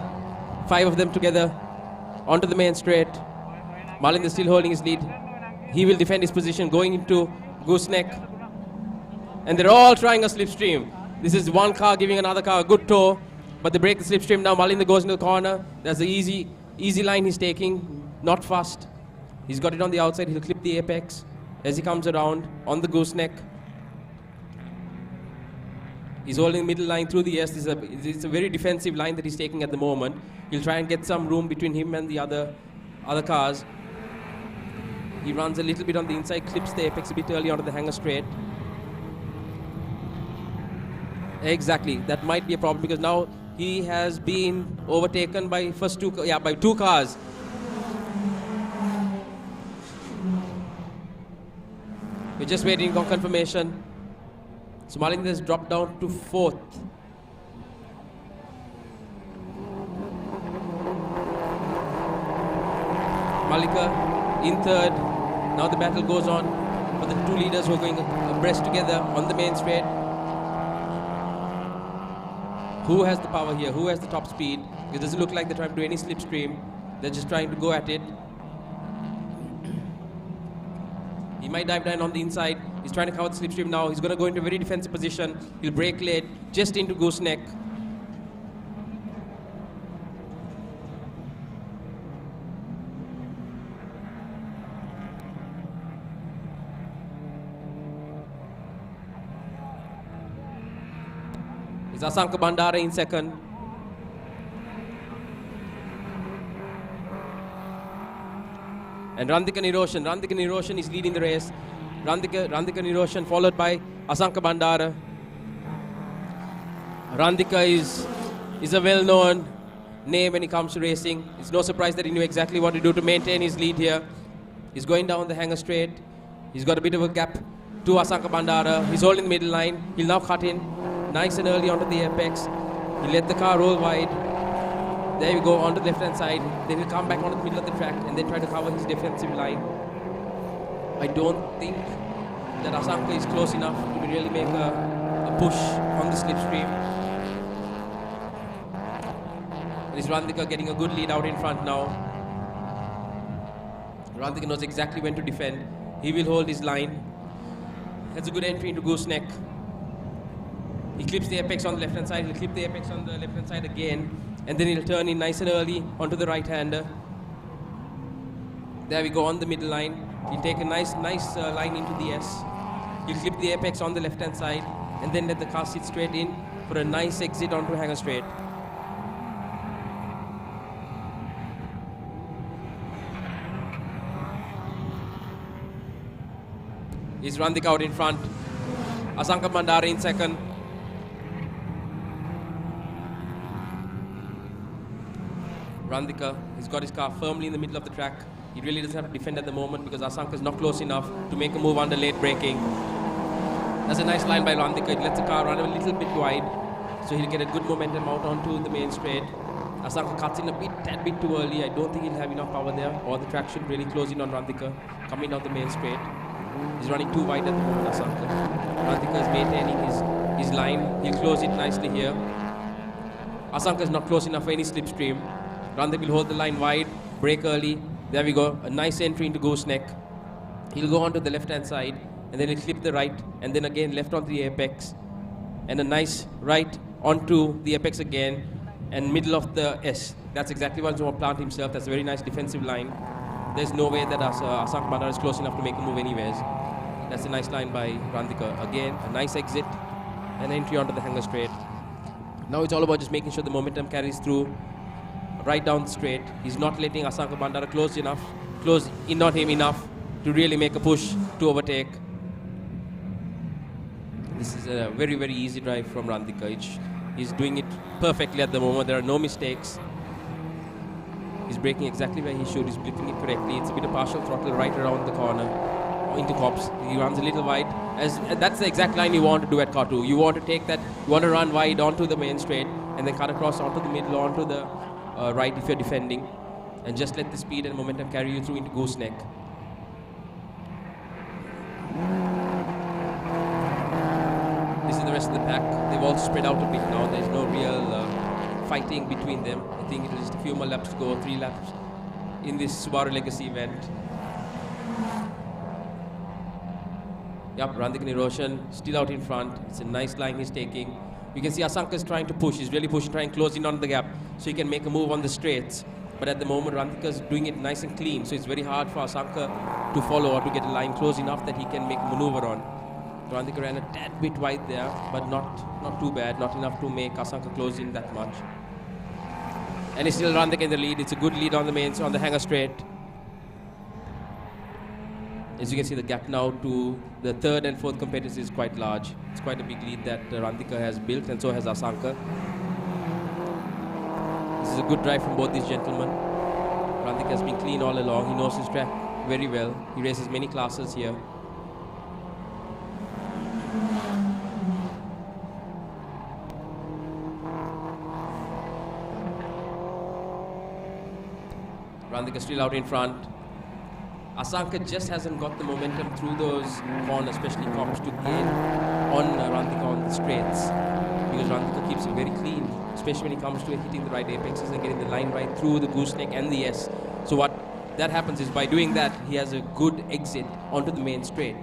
5 of them together onto the main straight. Malinda still holding his lead. He will defend his position going into gooseneck. And they're all trying a slipstream. This is one car giving another car a good tow, but they break the slipstream now. Malinda goes into the corner. That's the easy line he's taking, not fast. He's got it on the outside. He'll clip the apex as he comes around on the gooseneck. He's holding the middle line through the S. It's a very defensive line that he's taking at the moment. He'll try and get some room between him and the other cars. He runs a little bit on the inside, clips the apex a bit early onto the hanger straight. Exactly, that might be a problem because now he has been overtaken by by two cars. We're just waiting for confirmation. So Malinder has dropped down to 4th. Malika in 3rd. Now the battle goes on for the two leaders who are going abreast together on the main straight. Who has the power here? Who has the top speed? It doesn't look like they're trying to do any slipstream. They're just trying to go at it. He might dive down on the inside. He's trying to cover the slipstream now. He's going to go into a very defensive position. He'll brake late, just into gooseneck. It's Asanka Bandara in 2nd. And Randhika Niroshan is leading the race. Randhika Niroshan followed by Asanka Bandara. Randhika is a well-known name when it comes to racing. It's no surprise that he knew exactly what to do to maintain his lead here. He's going down the hanger straight. He's got a bit of a gap to Asanka Bandara. He's holding the middle line. He'll now cut in nice and early onto the apex. He'll let the car roll wide. There we go, onto the left-hand side. Then he'll come back onto the middle of the track and then try to cover his defensive line. I don't think that Asanka is close enough to really make a push on the slipstream. Is Randhika getting a good lead out in front now? Randhika knows exactly when to defend. He will hold his line. That's a good entry into gooseneck. He clips the apex on the left-hand side. He'll clip the apex on the left-hand side again. And then he'll turn in nice and early onto the right-hander. There we go, on the middle line. He'll take a nice line into the S. He'll clip the apex on the left-hand side and then let the car sit straight in for a nice exit onto hanger straight. He's Randhika out in front. Asanka Bandara in 2nd. Randhika, he's got his car firmly in the middle of the track. He really doesn't have to defend at the moment because Asanka is not close enough to make a move under late braking. That's a nice line by Randhika. It lets the car run a little bit wide, so he'll get a good momentum out onto the main straight. Asanka cuts in a tad bit too early. I don't think he'll have enough power there, or the track should really close in on Randhika coming down the main straight. He's running too wide at the moment, Asanka. Randhika is maintaining his line. He'll close it nicely here. Asanka is not close enough for any slipstream. Randhika will hold the line wide, brake early. There we go, a nice entry into gooseneck. He'll go onto the left-hand side, and then he'll clip the right, and then again left onto the apex. And a nice right onto the apex again, and middle of the S. That's exactly what he's going to plant himself. That's a very nice defensive line. There's no way that Asanka Bandara is close enough to make a move anyways. That's a nice line by Randhika. Again, a nice exit, and entry onto the hanger straight. Now it's all about just making sure the momentum carries through right down the straight. He's not letting Asanka Bandara close in on him enough to really make a push to overtake. This is a very, very easy drive from Randhika. He's doing it perfectly at the moment. There are no mistakes. He's braking exactly where he should. He's blipping it correctly. It's a bit of partial throttle right around the corner into cops. He runs a little wide. That's the exact line you want to do at car 2. You want to take that, you want to run wide onto the main straight and then cut across onto the middle, onto the right if you're defending, and just let the speed and momentum carry you through into gooseneck. This is the rest of the pack. They've all spread out a bit now. There's no real fighting between them. I think it was just a few more laps to go, 3 laps in this Subaru Legacy event. Yep, Randhika Niroshan still out in front. It's a nice line he's taking. You can see Asanka is trying to push. He's really pushing, trying to close in on the gap so he can make a move on the straights. But at the moment, Randika's doing it nice and clean, so it's very hard for Asanka to follow or to get a line close enough that he can make a maneuver on. Randika ran a tad bit wide there, but not too bad, not enough to make Asanka close in that much. And it's still Randika in the lead. It's a good lead on the mains, on the hanger straight. As you can see, the gap now to the third and fourth competitors is quite large. It's quite a big lead that Randika has built, and so has Asanka. This is a good drive from both these gentlemen. Randika has been clean all along. He knows his track very well. He races many classes here. Randika still out in front. Asanka just hasn't got the momentum through those corners, especially Cops, to gain on Randika on the straights. Because Randika keeps it very clean, especially when it comes to hitting the right apexes and getting the line right through the gooseneck and the S. So what that happens is, by doing that, he has a good exit onto the main straight,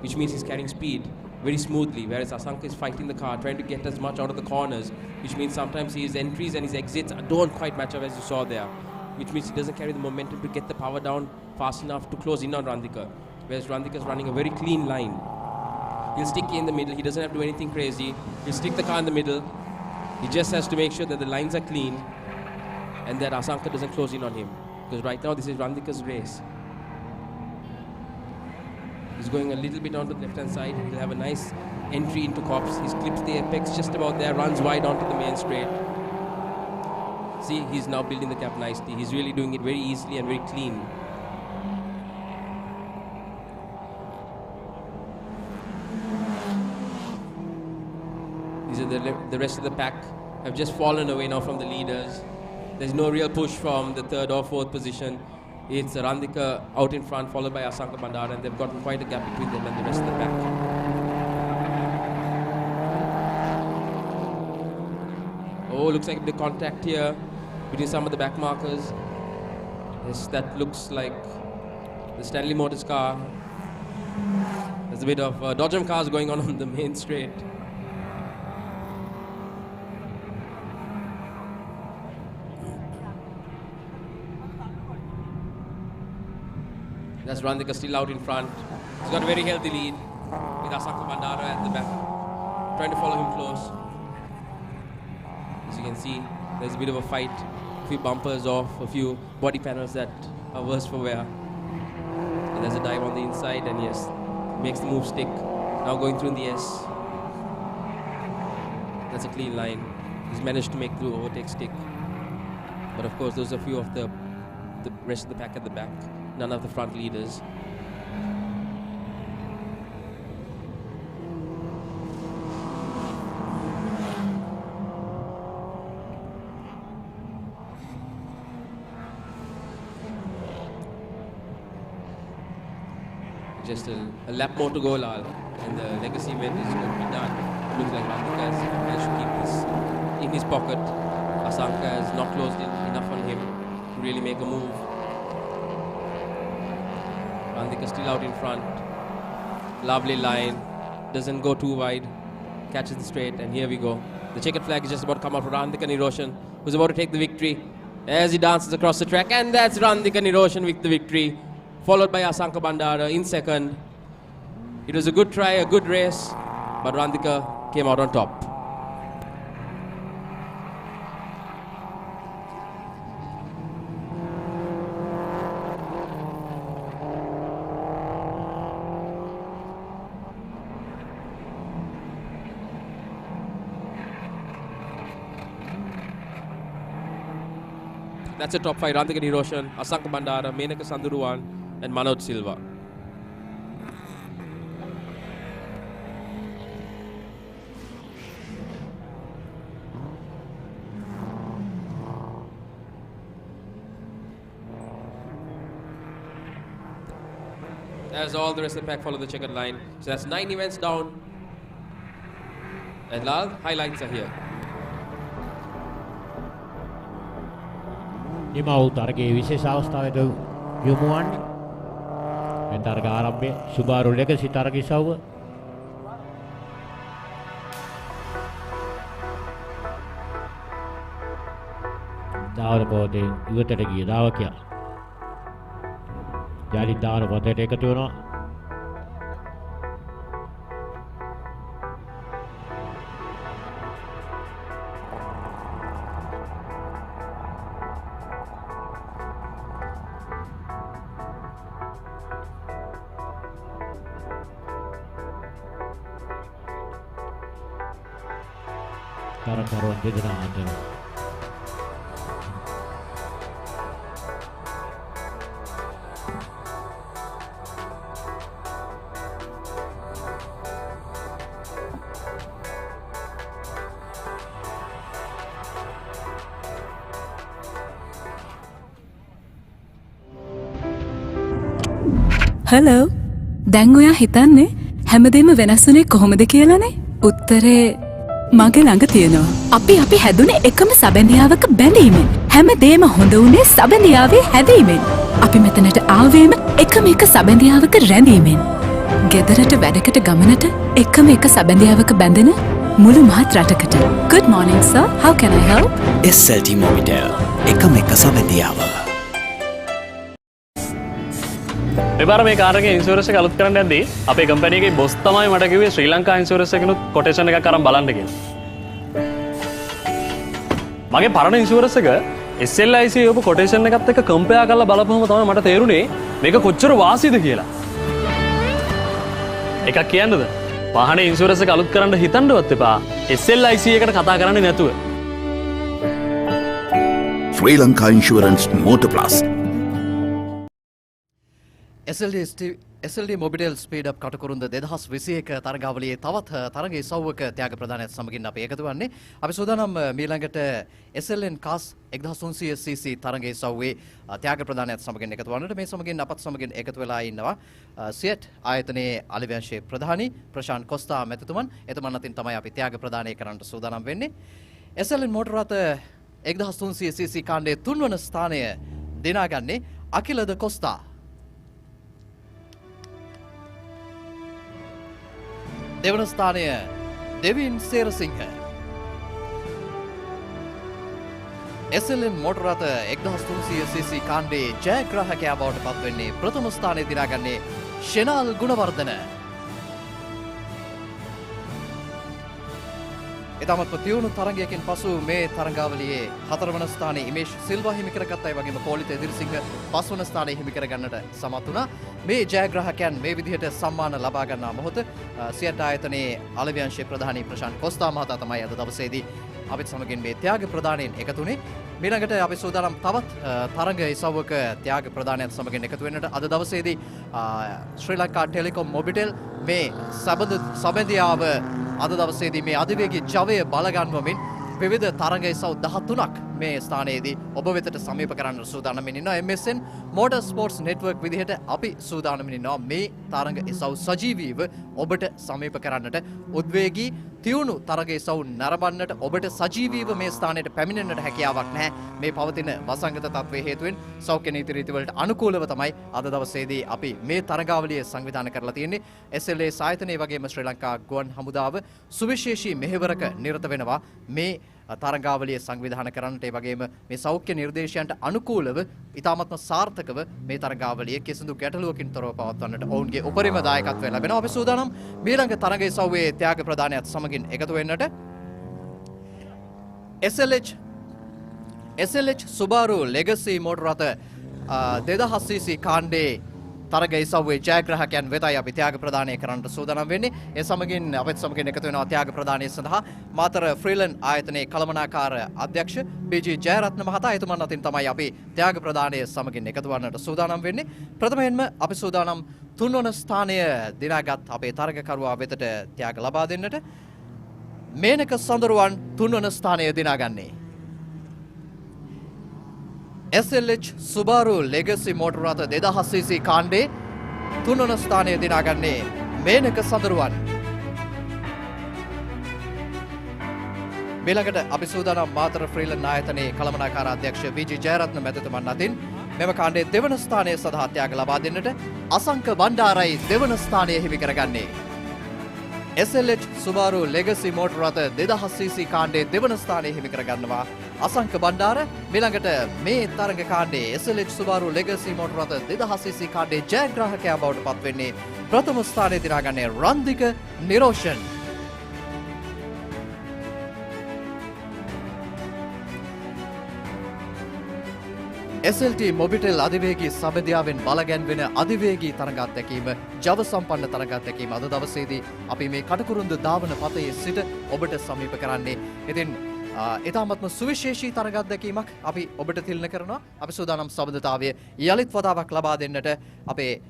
which means he's carrying speed very smoothly, whereas Asanka is fighting the car, trying to get as much out of the corners, which means sometimes his entries and his exits don't quite match up, as you saw there, which means he doesn't carry the momentum to get the power down fast enough to close in on Randika, whereas Randika is running a very clean line. He'll stick in the middle. He doesn't have to do anything crazy. He'll stick the car in the middle. He just has to make sure that the lines are clean and that Asanka doesn't close in on him. Because right now, this is Randika's race. He's going a little bit onto the left-hand side. He'll have a nice entry into Cops. He's clipped the apex just about there, runs wide onto the main straight. See, he's now building the gap nicely. He's really doing it very easily and very clean. These are the rest of the pack have just fallen away now from the leaders. There's no real push from the third or fourth position. It's Randika out in front, followed by Asanka Bandara, and they've gotten quite a gap between them and the rest of the pack. Oh, looks like a bit of contact here between some of the back markers. Yes, that looks like the Stanley Motors car. There's a bit of Dodgem cars going on the main straight. That's Randika still out in front. He's got a very healthy lead with Asanka Bandara at the back, trying to follow him close. As you can see, there's a bit of a fight, a few bumpers off, a few body panels that are worse for wear. And there's a dive on the inside, and yes, makes the move stick. Now going through in the S. That's a clean line. He's managed to make through overtake stick. But of course, those are a few of the rest of the pack at the back. None of the front leaders. Just a lap more to go, Lal, and the legacy event is going to be done. Looks like Randika has managed to keep this in his pocket. Asanka has not closed in enough on him to really make a move. Randika still out in front. Lovely line. Doesn't go too wide. Catches the straight, and here we go. The checkered flag is just about to come out for Randika Niroshan, who's about to take the victory as he dances across the track. And that's Randika Niroshan with the victory, followed by Asanka Bandara in second. It was a good try, a good race, but Randika came out on top. That's a top 5. Randika Niroshan, Asanka Bandara, Menaka Sanduruwan, and Manoj Silva. As all the rest of the pack follow the checkered line. So that's 9 events down. And Lal, highlights are here. නිමවු තරගයේ විශේෂ අවස්ථාවේදී යොමු වන්නේ මේ තරග ආරම්භයේ සුබාරු legacy තරග ඉසව්ව ධාවන පොතේ ඉවතට ගිය ධාවකයා. ජාලිත් ධාවන පොතේට එකතු වෙනවා. තරකරුවන් දෙදෙනා අතර හලෝ දැන් ඔයා හිතන්නේ හැමදේම වෙනස් වුණේ කොහොමද කියලානේ? උත්තරේ මගේ ළඟ තියෙනවා. අපි හැදුනේ එකම සබැඳියාවක බැඳීමෙන්. හැමදේම හොඳ වුණේ සබැඳියාවේ හැදීමෙන්. අපි මෙතනට ආවේම එකම එක සබැඳියාවක රැඳීමෙන්. ගෙදරට වැඩකට ගමනට එකම එක සබැඳියාවක බැඳෙන මුළු මහත් රටකට. Good morning sir, how can I help? SLT-MOBITEL එකම එක සබැඳියාව. මෙබර මේ කාර් එකේ ඉන්ෂුරන්ස් එක අලුත් කරන්න යද්දී අපේ කම්පැනි එකේ බොස් තමයි මට කිව්වේ ශ්‍රී ලංකා ඉන්ෂුරන්ස් එකනොත් කොටේෂන් එකක් අරන් බලන්න කියලා. මගේ පරණ ඉන්ෂුරන්ස් එක SLIC ඔබ කොටේෂන් එකත් එක්ක කම්පෙයාර් කරලා බලපුවම තමයි මට තේරුනේ මේක කොච්චර වාසියද කියලා. එකක් කියන්නද? වාහනේ ඉන්ෂුරන්ස් එක අලුත් කරන්න හිතන්නවත් එපා. SLIC එකට කතා කරන්නේ නැතුව. Sri Lanka Insurance Motor Plus. SLT-MOBITEL SpeedUp Katukurunda 2021 තරගාවලියේ තවත් තරග ඉසව්වක ත්‍යාග ප්‍රදානයත් සමගින් අපි එකතු වන්නේ. අපි සූදානම් මීළඟට SLN CAS 1300cc තරග ඉසව්වේ ත්‍යාග ප්‍රදානයත් සමගින් එකතු වන්නට. මේ සමගින් අපත් සමගින් එකතු වෙලා ඉන්නවා සියට් ආයතනයේ අලිවංශයේ ප්‍රධානී ප්‍රශාන්ත් කොස්තා මැතිතුමන්. එතුමන් අතින් තමයි අපි ත්‍යාග ප්‍රදානය කරන්නට සූදානම් වෙන්නේ. SLN මෝටර රථ 1300cc කාණ්ඩයේ 3 වන ස්ථානය දිනාගන්නේ අකිලද කොස්තා. දෙවන ස්ථානය දෙවින් සේරසිංහ. SLN මෝටර රථ 1300cc කාණ්ඩයේ ජයග්‍රාහකයා බවට පත්වෙන්නේ ප්‍රථම ස්ථානය දිනාගන්නේ ෂෙනාල් ගුණවර්ධන. ඉතාමත්ම තියුණු තරගයකින් පසු මේ තරගාවලියේ 4 වන ස්ථානයේ ඉමේෂ් සිල්වා හිමි කරගත් අය වගේම කෝලිත එදිරිසිංහ 5 වන ස්ථානයේ හිමි කරගන්නට සමත් වුණා. මේ ජයග්‍රාහකයන් මේ විදිහට සම්මාන ලබා ගන්නා මොහොත සියට් ආයතනයේ අලව්‍යංශයේ ප්‍රධානී ප්‍රශාන්ත් කොස්තා මහතා තමයි අද දවසේදී අපිත් සමගින් මේ ත්‍යාග ප්‍රදානයෙන් එකතු වුණේ. ඊළඟට අපි සූදානම් තවත් තරග ඉසව්වක ත්‍යාග ප්‍රදානයත් සමගින් එකතු වෙන්නට අද දවසේදී ශ්‍රී ලංකා ටෙලිකොම් මොබිටෙල් මේ සබැඳියාව අද දවසේදී මේ අධිවේගී ජවය බලගන්වමින් විවිධ තරග ඉසව් 13ක් මේ ස්ථානයේදී ඔබ වෙතට සමීප කරන්න සූදානම්මින් ඉන්නවා. MSN Motor Sports Network විදිහට අපි සූදානම්මින් ඉන්නවා මේ තරග ඉසව් සජීවීව ඔබට සමීප කරන්නට. උද්වේගී තියුණු තරග ඉසව් නරඹන්නට ඔබට සජීවීව මේ ස්ථානයට පැමිණෙන්නට හැකියාවක් නැහැ. මේ පවතින වසංගත තත්ත්වයේ හේතුවෙන් සෞඛ්‍ය නීති රීතිවලට අනුකූලව තමයි අද දවසේදී අපි මේ තරගාවලිය සංවිධානය කරලා තියෙන්නේ. SLA ආයතනයේ වගේම ශ්‍රී ලංකා ගුවන් හමුදාව සුවිශේෂී මෙහෙවරක නිරත වෙනවා මේ තරගාවලිය සංවිධානය කරන්නට. ඒ වගේම මේ සෞඛ්‍ය නිර්දේශයන්ට අනුකූලව ඉතාමත්ම සාර්ථකව මේ තරගාවලිය කිසිදු ගැටලුවකින් තොරව පවත්වන්නට ඔවුන්ගේ උපරිම දායකත්වය ලැබෙනවා. අපි සූදානම් ඊළඟ තරග ඉසව්වේ ත්‍යාග ප්‍රදානයත් සමගින් එකතු වෙන්නට. SLH Subaru Legacy මෝටර රථ 2000cc කාණ්ඩයේ තරග ඉසව්වේ ජයග්‍රාහකයන් වෙතයි අපි ත්‍යාග ප්‍රදානය කරන්නට සූදානම් වෙන්නේ. ඒ සමගින් අපත් සමගින් එකතු වෙනවා ත්‍යාග ප්‍රදානය සඳහා මාතර ෆ්‍රීලන් ආයතනයේ කළමනාකාර අධ්‍යක්ෂ BG ජයරත්න මහතා. එතුමන් අතින් තමයි අපි ත්‍යාග ප්‍රදානය සමගින් එකතු වන්නට සූදානම් වෙන්නේ. ප්‍රථමයෙන්ම අපි සූදානම් 3 වන ස්ථානය දිනාගත් අපේ තරගකරුවා වෙතට ත්‍යාග ලබා දෙන්නට. මේනක සඳරුවන් 3 වන ස්ථානය දිනාගන්නේ. SLH Subaru Legacy මෝටර රථ 2000cc කාණ්ඩේ 3 වන ස්ථානය දිනාගන්නේ මේනක සඳරුවන්. ඊළඟට අපි සූදානම් මාතර ෆ්‍රීලන් ආයතනයේ කළමනාකාර අධ්‍යක්ෂ BG ජයරත්න මැතිතුමන් අතින් මෙම කාණ්ඩයේ දෙවන ස්ථානය සඳහා ත්‍යාග ලබා දෙන්නට අසංක බණ්ඩාරයි දෙවන ස්ථානය හිමි කරගන්නේ. SLH Subaru Legacy මෝටර රථ 2000cc කාණ්ඩයේ දෙවන ස්ථානය හිමි කරගන්නවා අසංක බණ්ඩාර. මීළඟට මේ තරඟ කාණ්ඩයේ SLH Subaru Legacy මොටර රථ 2000cc කාණ්ඩයේ ජයග්‍රාහකයා බවට පත්වෙන්නේ ප්‍රථම ස්ථානයේ දිනාගන්නේ රන්දික නිරෝෂන්. SLT-MOBITEL අධිවේගී සබැදියාවෙන් බලගැන්වෙන අධිවේගී තරඟ අත්දැකීම ජව සම්පන්න තරඟ අත්දැකීම අද දවසේදී අපි මේ කටුකුරුන්ද ධාවන පතයේ සිට ඔබට සමීප කරන්නේ. ඉතින් ඉතාමත්ම සුවිශේෂී තරඟ අත්දැකීමක් අපි ඔබට තිලන කරනවා. අපි සූදානම් සබඳතාවය යලිත් වතාවක් ලබා දෙන්නට අපේ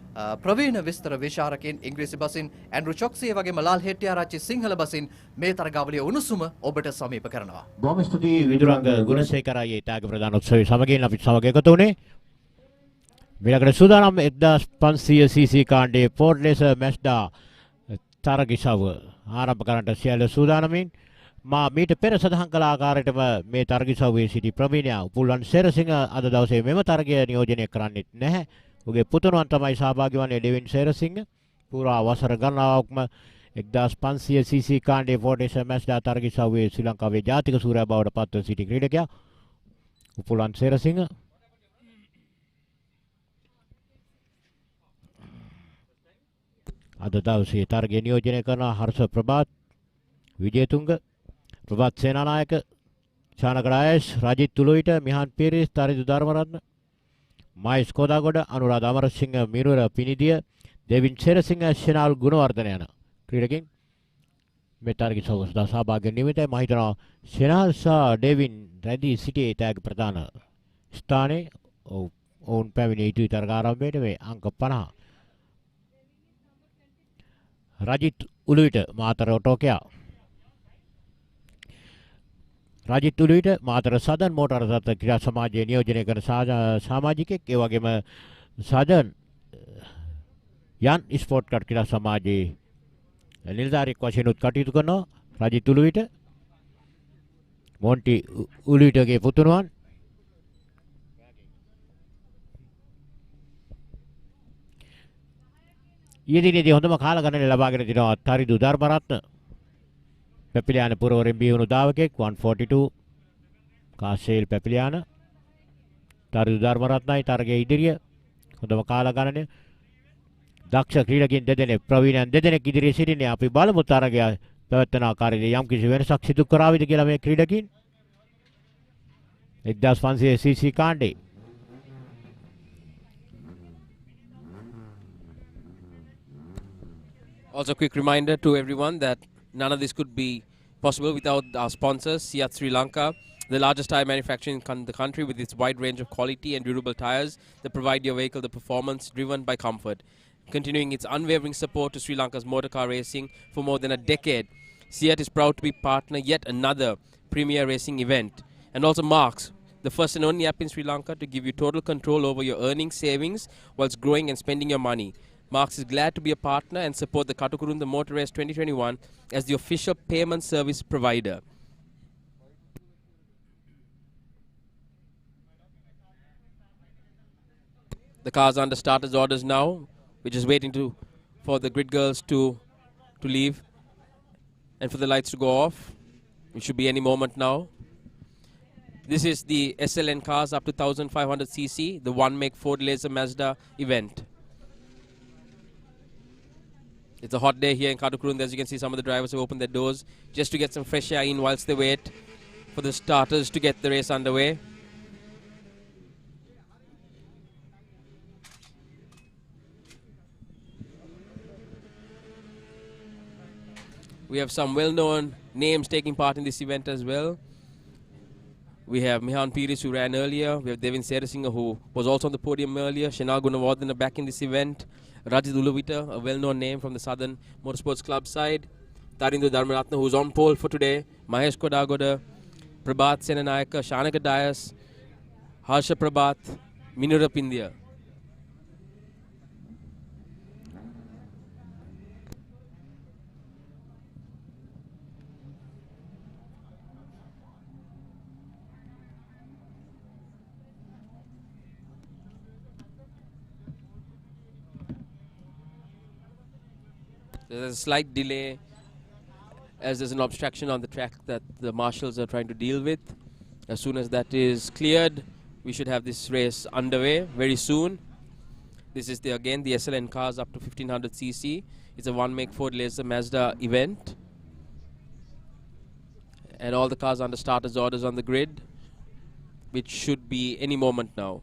ප්‍රවීණ විස්තර විචාරකයන් ඉංග්‍රීසි බසින් ඇන්ඩ්‍රු චොක්සිය වගේම ලාල් හෙට්ටිආරච්චි සිංහල බසින් මේ තරගාවලිය උණුසුම ඔබට සමීප කරනවා. බොහොම ස්තුතියි විදුරංග ගුණසේකරයි තාග ප්‍රධාන උත්සවයේ සමගින් අපි සමග එකතු වුණේ. මිලකට සූදානම් 1500cc කාණ්ඩයේ ෆෝඩ් ලේසර් මැස්ඩා තරගිසව ආරම්භ කරන්නට සියල්ල සූදානමින් මා මීට පෙර සඳහන් කළ ආකාරයටම මේ තරගිසව්වේ සිටි ප්‍රවීණයා උපුල්වන් සේරසිංහ අද දවසේ මෙම තරගය නියෝජනය කරන්නෙත් නැහැ. ඔහුගේ පුතුණුවන් තමයි සහභාගී වන්නේ ඩෙවින් සේරසිංහ. පුරා වසර ගණනාවක්ම 1500cc කාණ්ඩයේ ෆෝඩ් ලේසර් මැස්ඩා තරගිසව්වේ ශ්‍රී ලංකාවේ ජාතික සූරයා බවට පත්ව සිටි ක්‍රීඩකයා උපුල්වන් සේරසිංහ. අද දවසේ තරගය නියෝජනය කරන හර්ෂ ප්‍රභාත්, විජේතුංග, ප්‍රභාත් සේනානායක, ශානක ඩයස්, රජිත් තුලුවිට, මිහාන් පීරිස්, තරිදු ධර්මරත්න, මයිස් කොදාගොඩ, අනුරාධ අමරසිංහ, මිරුර පිනිදිය, දෙවින් සේරසිංහ, ශනාල් ගුණවර්ධන යන ක්‍රීඩකින් මේ තරගය සවස්දා සහභාගී නිමිතයි. මම හිතනවා ශනාල් සහ ඩෙවින් රැඳී සිටියේ ටැග් ප්‍රධාන ස්ථානයේ ඔවුන් පැමිණ සිටි තරග ආරම්භයේදී මේ අංක 50 රජිත් උළුවිට මාතර ඔටෝකයා, රජිත් උළුවිට මාතර සදන් මෝටර රථ ක්‍රීඩා සමාජයේ නියෝජනය කරන සමාජිකෙක්. ඒ වගේම සදන් යන් ස්පෝර්ට් කාර් ක්‍රීඩා සමාජයේ නිලධාරියෙක් වශයෙන් කටයුතු කරනවා. රජිත් උළුවිට, මොන්ටි උළුවිටගේ පුතුණුවන් ඊදිනේදී හොඳම කාල ගණන ලබාගෙන තිනවා තරිදු ධර්මරත්න. පැපිලියාන පුරවරෙන් බිහි වුණු ධාවකෙක් 142 කාසේල් පැපිලියාන. තරිදු ධර්මරත්නයි තරගයේ ඉදිරිය හොඳම කාල ගණන. දක්ෂ ක්‍රීඩකින් දෙදෙනෙක් ප්‍රවීණයන් දෙදෙනෙක් ඉදිරියේ සිටින්නේ. අපි බලමු තරගය පැවැත්වෙන ආකාරයේදී යම් කිසි වෙනසක් සිදු කරාවිද කියලා මේ ක්‍රීඩකින්. 1500cc කාණ්ඩේ Also, quick reminder to everyone that none of this could be possible without our sponsors, Siat Sri Lanka, the largest tyre manufacturer in the country with its wide range of quality and durable tyres that provide your vehicle the performance driven by comfort. Continuing its unwavering support to Sri Lanka's motorcar racing for more than a decade, Siat is proud to be partner yet another premier racing event, and also marks the first and only app in Sri Lanka to give you total control over your earnings, savings, whilst growing and spending your money. Marks is glad to be a partner and support the Katukurunda Motor Race 2021 as the official payment service provider. The car's under starters orders now. We're just waiting for the grid girls to leave and for the lights to go off. It should be any moment now. This is the SLN cars up to 1500cc, the one-make Ford Laser Mazda event. It's a hot day here in Katukurunda. As you can see, some of the drivers have opened their doors just to get some fresh air in whilst they wait for the starters to get the race underway. We have some well-known names taking part in this event as well. We have Mihan Piris, who ran earlier. We have Devin Serasinghe, who was also on the podium earlier. Shanal Gunawardena back in this event. Rajit Ulavita, a well-known name from the Southern Motorsports Club side. Tarindu Dharmaratna, who's on pole for today. Mahesh Kodagoda, Prabhat Senanayaka, Shanaka Dias, Harsha Prabhat, Minura Pindia. There's a slight delay as there's an obstruction on the track that the marshals are trying to deal with. As soon as that is cleared, we should have this race underway very soon. This is again the SLN cars up to 1500 cc. It's a 1-make Ford Laser Mazda event. And all the cars under starters orders on the grid, which should be any moment now.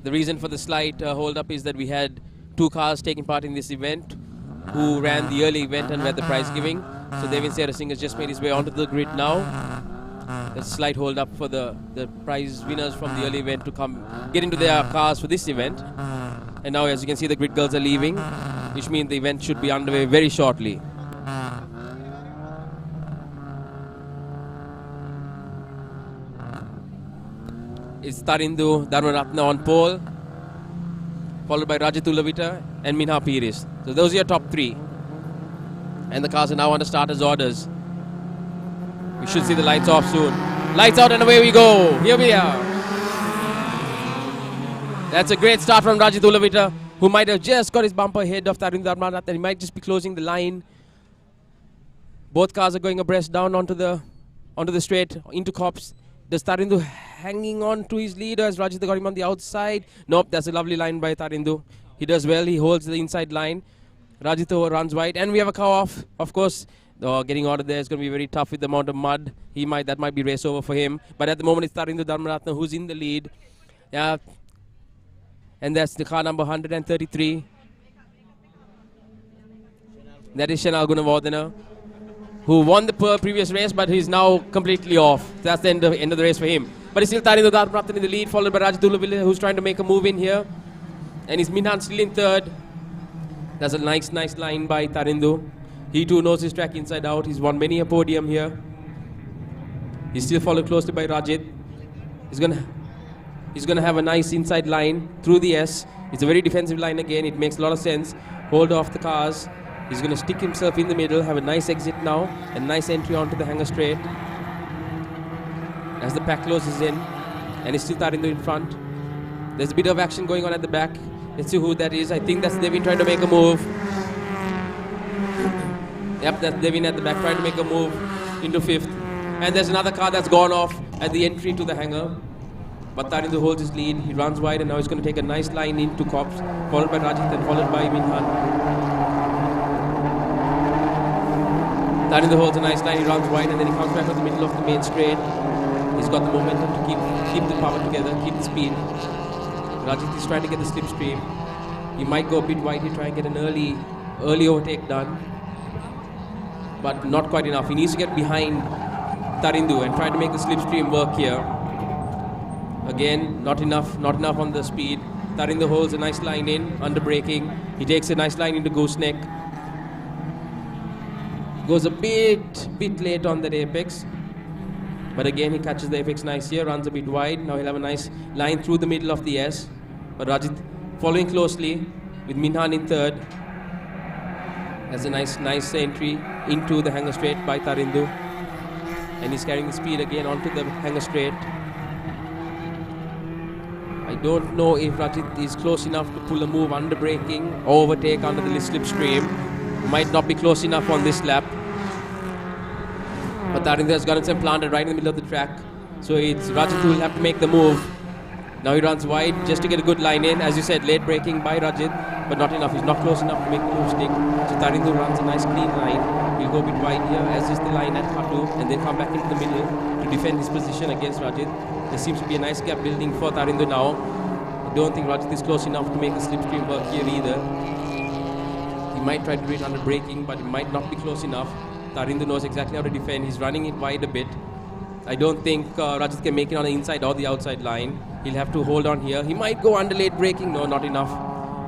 The reason for the slight hold-up is that we had 2 cars taking part in this event who ran the early event and were the prize giving. So Devin Singh has just made his way onto the grid now. There's a slight hold-up for the prize winners from the early event to come get into their cars for this event. And now, as you can see, the grid girls are leaving, which means the event should be underway very shortly. It's Tarindu Dharmaratna on pole, followed by Rajat Ulavita and Minha Piris. So those are your top 3. And the cars are now under starters orders. We should see the lights off soon. Lights out and away we go. Here we are. That's a great start from Rajat Ulavita, who might have just got his bumper ahead of Tarindu Dharmaratna. He might just be closing the line. Both cars are going abreast down onto the straight, into Cops. Does Tarindu hanging on to his lead, or has Rajit got him on the outside? Nope, that's a lovely line by Tarindu. He does well, he holds the inside line. Rajito runs wide, and we have a cow off. Of course, getting out of there is going to be very tough with the amount of mud. That might be race over for him. But at the moment, it's Tarindu Dharmaratna who's in the lead. Yeah, and that's the car number 133. That is Shanal Gunavardhana, who won the previous race, but he's now completely off. That's the end of the race for him. But it's still Tarindu Dharmaratna in the lead, followed by Rajat Ulavita, who's trying to make a move in here. And it's Minhan still in third. That's a nice line by Tarindu. He too knows his track inside out. He's won many a podium here. He's still followed closely by Rajit. He's gonna have a nice inside line through the S. It's a very defensive line again. It makes a lot of sense. Hold off the cars. He's going to stick himself in the middle, have a nice exit now, a nice entry onto the hanger straight. As the pack closes in, and it's still Tarindu in front. There's a bit of action going on at the back. Let's see who that is. I think that's Devin trying to make a move. Yep, that's Devin at the back trying to make a move into 5th. And there's another car that's gone off at the entry to the hangar. But Tarindu holds his lead. He runs wide, and now he's going to take a nice line into Cops, followed by Rajit and followed by Minhan. Tarindu holds a nice line, he runs wide, and then he comes back to the middle of the main straight. He's got the momentum to keep the power together, keep the speed. Rajit is trying to get the slipstream. He might go a bit wide, he'll try and get an early overtake done. But not quite enough. He needs to get behind Tarindu and try to make the slipstream work here. Again, not enough on the speed. Tarindu holds a nice line in, under braking. He takes a nice line into Gooseneck. Goes a bit late on that apex. But again, he catches the apex nice here, runs a bit wide. Now he'll have a nice line through the middle of the S. But Rajit following closely with Minhan in third. That's a nice entry into the hanger straight by Tarindu. And he's carrying the speed again onto the hanger straight. I don't know if Rajit is close enough to pull a move under braking or overtake under the slipstream. Might not be close enough on this lap. But Tarindu has got himself planted right in the middle of the track. So it's Rajit who will have to make the move. Now he runs wide just to get a good line in. As you said, late braking by Rajit, but not enough. He's not close enough to make the move stick. So Tarindu runs a nice clean line. He'll go a bit wide here, as is the line at Khatu, and then come back into the middle to defend his position against Rajit. There seems to be a nice gap building for Tarindu now. I don't think Rajit is close enough to make the slipstream work here either. He might try to do it under braking, but it might not be close enough. Tarindu knows exactly how to defend. He's running it wide a bit. I don't think Rajit can make it on the inside or the outside line. He'll have to hold on here. He might go under late braking. No, not enough.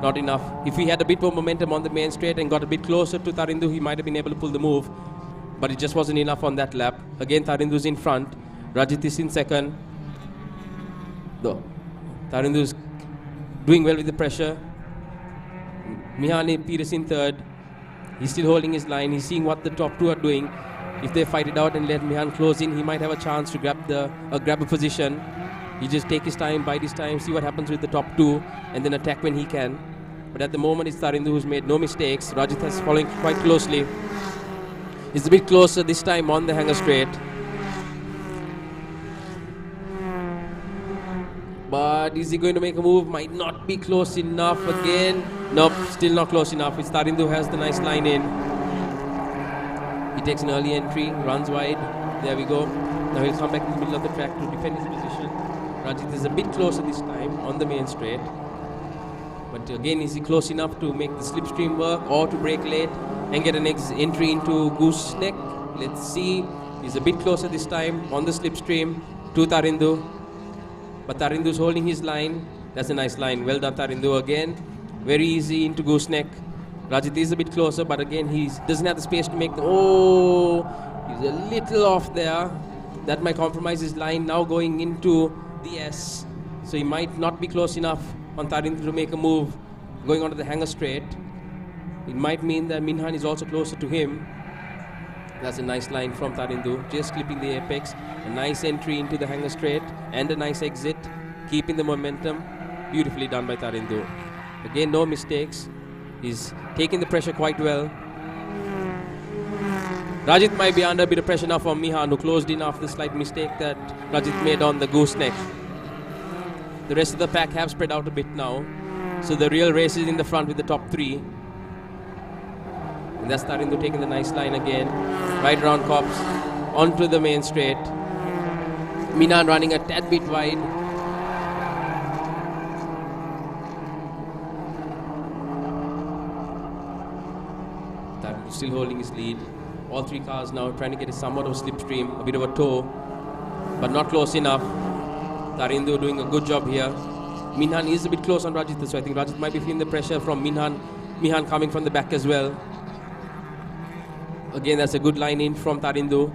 Not enough. If he had a bit more momentum on the main straight and got a bit closer to Tarindu, he might have been able to pull the move. But it just wasn't enough on that lap. Again, Tarindu's in front. Rajit is in second. Though Tarindu's doing well with the pressure. Mihani Pires in third. He's still holding his line. He's seeing what the top two are doing. If they fight it out and let Mihan close in, he might have a chance to grab a position. He just take his time, bide his time, see what happens with the top two, and then attack when he can. But at the moment, it's Tarindu who's made no mistakes. Rajit is following quite closely. He's a bit closer this time on the hanger straight. But is he going to make a move? Might not be close enough again. Nope, still not close enough. It's Tarindu who has the nice line in. He takes an early entry, runs wide. There we go. Now he'll come back in the middle of the track to defend his position. Rajit is a bit closer this time on the main straight. But again, is he close enough to make the slipstream work or to break late and get an entry into Gooseneck? Let's see. He's a bit closer this time on the slipstream to Tarindu. But Tarindu's holding his line. That's a nice line. Well done, Tarindu again. Very easy into Gooseneck. Rajit is a bit closer, but again, he doesn't have the space to make the... Oh! He's a little off there. That might compromise his line now going into the S. So he might not be close enough on Tarindu to make a move going onto the hanger straight. It might mean that Minhan is also closer to him. That's a nice line from Tarindu, just clipping the apex. A nice entry into the hanger straight and a nice exit, keeping the momentum. Beautifully done by Tarindu. Again, no mistakes. He's taking the pressure quite well. Rajit might be under a bit of pressure now from Mihan, who closed in after the slight mistake that Rajit made on the Gooseneck. The rest of the pack have spread out a bit now. So the real race is in the front with the top three. And that's starting to take in the nice line again. Right around Cops, onto the main straight. Mihan running a tad bit wide. Tarindu still holding his lead. All three cars now trying to get a somewhat of a slipstream, a bit of a toe, but not close enough. Tarindu doing a good job here. Minhan is a bit close on Rajit, so I think Rajit might be feeling the pressure from Minhan. Mihan coming from the back as well. Again, that's a good line in from Tarindu.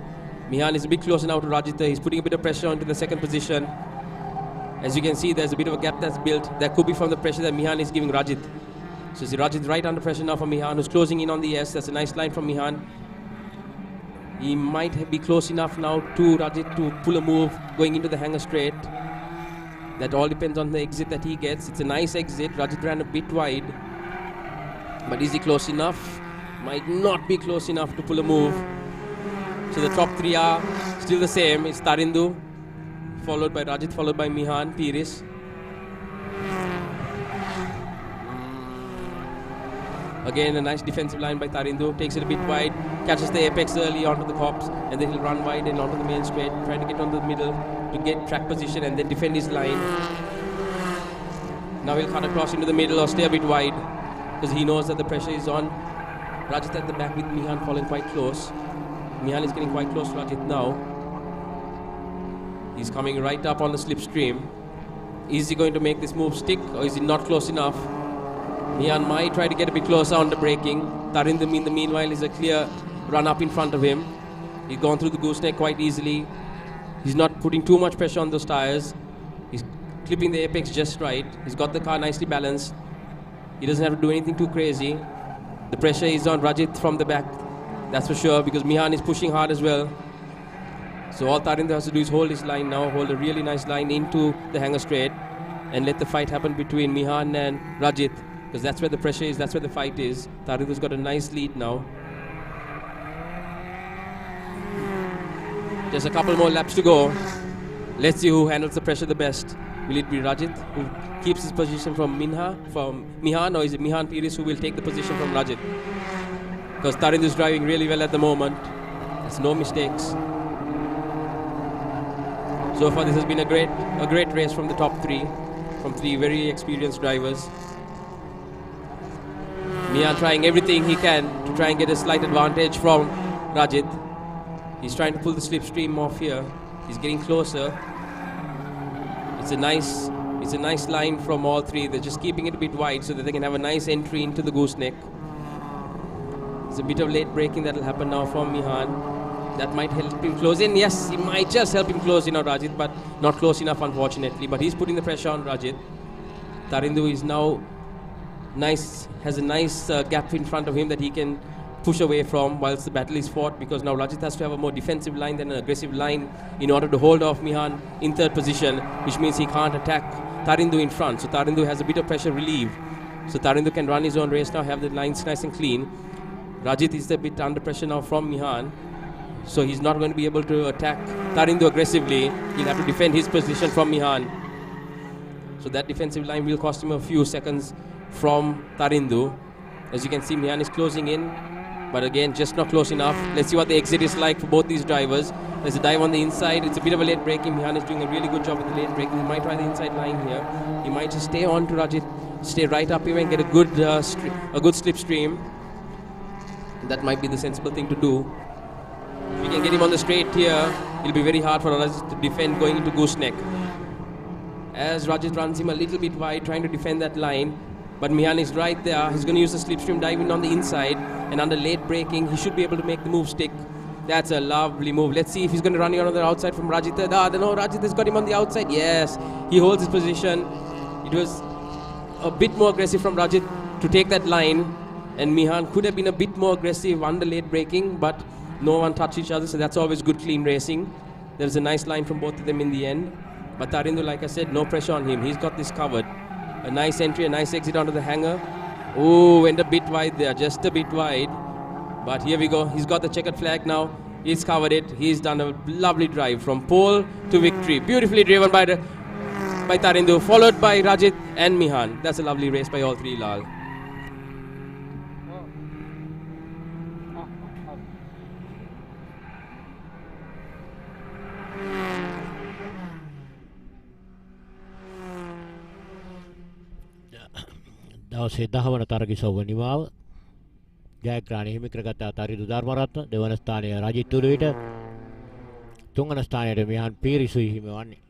Mihan is a bit closer now to Rajit. He's putting a bit of pressure onto the second position. As you can see, there's a bit of a gap that's built. That could be from the pressure that Mihan is giving Rajit. So see Rajit right under pressure now from Mihan, who's closing in on the S. That's a nice line from Mihan. He might be close enough now to Rajit to pull a move going into the hanger straight. That all depends on the exit that he gets. It's a nice exit. Rajit ran a bit wide. But is he close enough? Might not be close enough to pull a move. So the top three are still the same. It's Tarindu, followed by Rajit, followed by Mihan, Piris. Again, a nice defensive line by Tarindu. Takes it a bit wide, catches the apex early onto the Cops, and then he'll run wide and onto the main straight, trying to get onto the middle to get track position and then defend his line. Now he'll cut across into the middle or stay a bit wide because he knows that the pressure is on. Rajit at the back with Mihan falling quite close. Mihan is getting quite close to Rajit now. He's coming right up on the slipstream. Is he going to make this move stick or is he not close enough? Mihan might try to get a bit closer on the braking. Tarindu in the meanwhile is a clear run up in front of him. He's gone through the gooseneck quite easily. He's not putting too much pressure on those tires. He's clipping the apex just right. He's got the car nicely balanced. He doesn't have to do anything too crazy. The pressure is on Rajit from the back, that's for sure, because Mihan is pushing hard as well. So all Tarindu has to do is hold his line now, hold a really nice line into the hanger straight and let the fight happen between Mihan and Rajit, because that's where the pressure is, that's where the fight is. Tarindu's got a nice lead now. Just a couple more laps to go. Let's see who handles the pressure the best. Will it be Rajit who keeps his position from Mihan, or is it Mihan Piris who will take the position from Rajit? Because Tarindu is driving really well at the moment. There's no mistakes. So far this has been a great race from the top three, from three very experienced drivers. Mihan trying everything he can to try and get a slight advantage from Rajit. He's trying to pull the slipstream off here. He's getting closer. It's a nice line from all three. They're just keeping it a bit wide so that they can have a nice entry into the gooseneck. There's a bit of late braking that will happen now from Mihan. That might help him close in. Yes, he might just help him close in on Rajit, but not close enough, unfortunately. But he's putting the pressure on Rajit. Tarindu is now has a nice gap in front of him that he can push away from whilst the battle is fought, because now Rajit has to have a more defensive line than an aggressive line in order to hold off Mihan in third position, which means he can't attack Tarindu in front. So Tarindu has a bit of pressure relieved. So Tarindu can run his own race now, have the lines nice and clean. Rajit is a bit under pressure now from Mihan. So he's not going to be able to attack Tarindu aggressively. He'll have to defend his position from Mihan. So that defensive line will cost him a few seconds from Tarindu. As you can see, Mihan is closing in, but again, just not close enough. Let's see what the exit is like for both these drivers. There's a dive on the inside. It's a bit of a late braking. Mihan is doing a really good job with the late braking. He might try the inside line here. He might just stay on to Rajit, stay right up here and get a good slipstream. That might be the sensible thing to do. If we can get him on the straight here, it'll be very hard for Rajit to defend going into gooseneck. As Rajit runs him a little bit wide, trying to defend that line. But Mihan is right there. He's going to use the slipstream dive in on the inside. And under late braking, he should be able to make the move stick. That's a lovely move. Let's see if he's going to run on the outside from Rajit. No, Rajit has got him on the outside. Yes, he holds his position. It was a bit more aggressive from Rajit to take that line. And Mihan could have been a bit more aggressive under late braking, but no one touched each other, so that's always good clean racing. There's a nice line from both of them in the end. But Tarindu, like I said, no pressure on him. He's got this covered. A nice entry, a nice exit onto the hangar. Oh, went a bit wide there, just a bit wide. But here we go. He's got the checkered flag now. He's covered it. He's done a lovely drive from pole to victory. Beautifully driven by Tarindu, followed by Rajit and Mihan. That's a lovely race by all three, Lal. දවසේ 10 වන තරගිසව නිමාව ජයග්‍රහණය හිමි කරගත් තරිදු ධර්මරත්න, දෙවන ස්ථානය රජිත් තුළුවිට, තුන්වන ස්ථානයට මිහන් පීරිසුයි හිමි වන්නේ.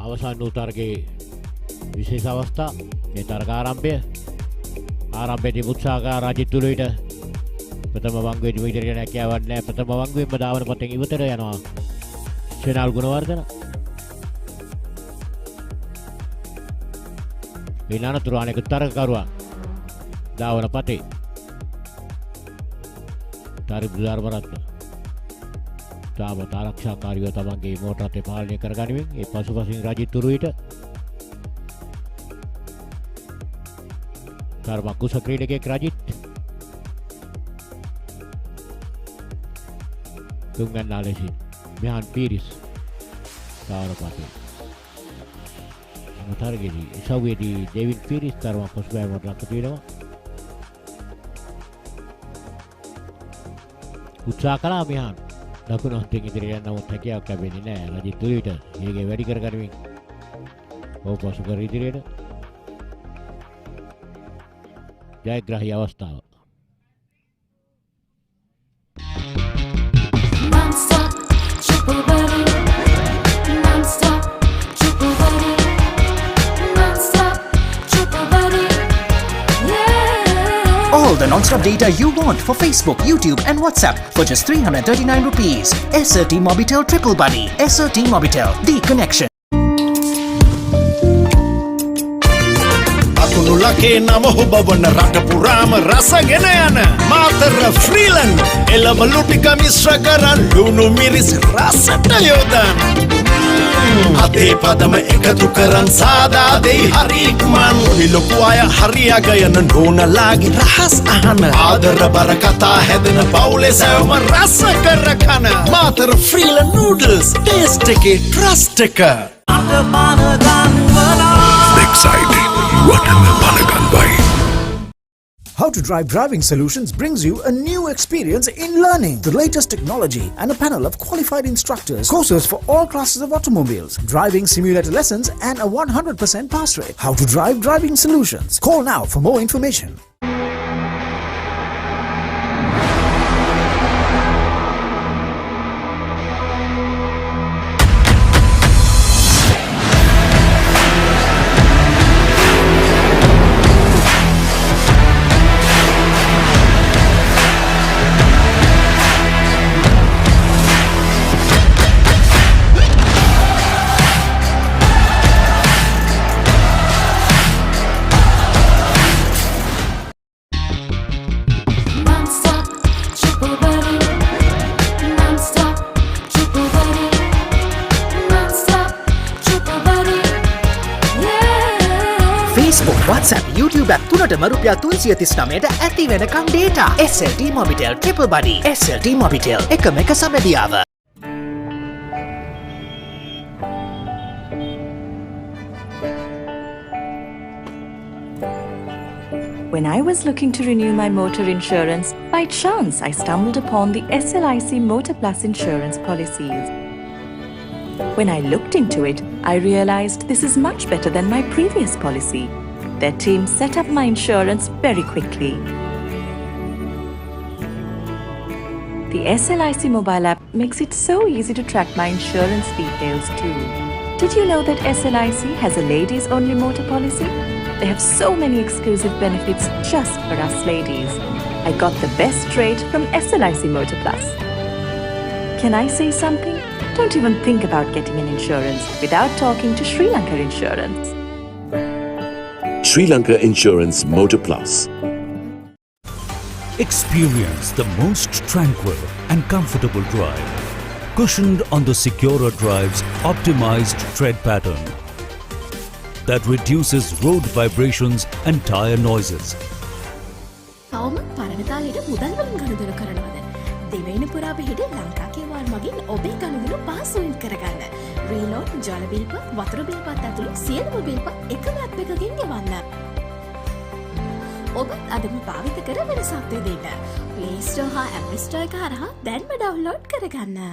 අවසන් වූ තරගයේ විශේෂ අවස්ථා මේ තරග ආරම්භයේදී උත්සාහක රජිත් තුළුවිට ප්‍රථම වංගුවේදී ඉදිරියට නැකියාවක් නැහැ. ප්‍රථම වංගුවේම ධාවන පතෙන් ඉවතට යනවා ශ්‍රේනාල් ගුණවර්ධන. මේ අනතුරු අනෙක තරගකරුවා ධාවන පතේ තරිදු ධර්මරත්න තාමත් ආරක්ෂාකාරීව තමන්ගේ මෝටර් පාලනය කරගනිමින් ඒ පසුපසින් රජිත් තුරුවිට කර්මකුස ක්‍රීඩකයෙක් රජිත් තුන්වැන්නා ලෙසින් මිහන් පීරිස් ධාවන පතේ තරගෙදී ඉසව්වේදී ඩේවිඩ් පීරිස් තරම පසුබෑමට ලක් වෙනවා. උත්සාහ කළා මිහන් දකුණු හස්තෙන් ඉදිරියට යන්න නමුත් හැකියාවක් ලැබෙන්නේ නැහැ. රජිත් තුරුවිට වේගය වැඩි කරගනිමින් පසු කර ඉදිරියට ජයග්‍රාහී අවස්ථාව. Non-stop, triple buddy. Non-stop, triple buddy. Non-stop, triple buddy. Yeah. All the non-stop data you want for Facebook, YouTube and WhatsApp for just 339 rupees. SLT-MOBITEL Triple Buddy. SLT-MOBITEL, the connection. ලකේ නම හොබවන රට පුරාම රසගෙන යන මාතර ෆ්‍රීලන් එළවලු ටික මිශ්‍ර කරන් ලුණු මිරිස් රසට යොදන් අතේ පදම එකතු කරන් සාදා දෙයි හරි ඉක්මන් ලොකු අය හරියග යන නෝනලාගේ රහස් අහන ආදර බර කතා හැදෙන පවුලේ සැවම රස කර කන මාතර ෆ්‍රීලන් නූඩල්ස් ටේස්ට් එකේ ට්‍රස්ට් එක Exciting. What am I Panaganbai? How to Drive Driving Solutions brings you a new experience in learning the latest technology and a panel of qualified instructors, courses for all classes of automobiles, driving simulator lessons and a 100% pass rate. How to Drive Driving Solutions. Call now for more information. WhatsApp YouTube app තුනටම රුපියල් 339ට ඇති වෙනකම් data. SLT-MOBITEL Triple Buddy. SLT-MOBITEL එකම එක සබැදියාව. When I was looking to renew my motor insurance, by chance I stumbled upon the SLIC Motor Plus insurance policies. When I looked into it, I realized this is much better than my previous policy. Their team set up my insurance very quickly. The SLIC mobile app makes it so easy to track my insurance details too. Did you know that SLIC has a ladies only motor policy? They have so many exclusive benefits just for us ladies. I got the best rate from SLIC Motor Plus. Can I say something? Don't even think about getting an insurance without talking to Sri Lanka Insurance. Sri Lanka Insurance Motor Plus. Experience the most tranquil and comfortable drive, cushioned on the Secura Drive's optimized tread pattern that reduces road vibrations and tire noises. තවමත් පරණ තාලෙට මුදල් වලින් ගනුදෙනු කරනවද? දෙවයින පුරා පිහිට ලංකා කේවාල් මගින් ඔබේ ගනුදෙනු පහසුවෙන් කරගන්න. රීලෝඩ්, ජල බිල් පත්, වතුර බිල් පත් ඇතුළු සියලුම බිල් පත් එකම ඇප් එකකින් ගෙවන්න. ඔබත් අදම භාවිත කර වෙනසක් දෙන්න. Play Store හා App Store එක හරහා දැන්ම ඩවුන්ලෝඩ් කරගන්න.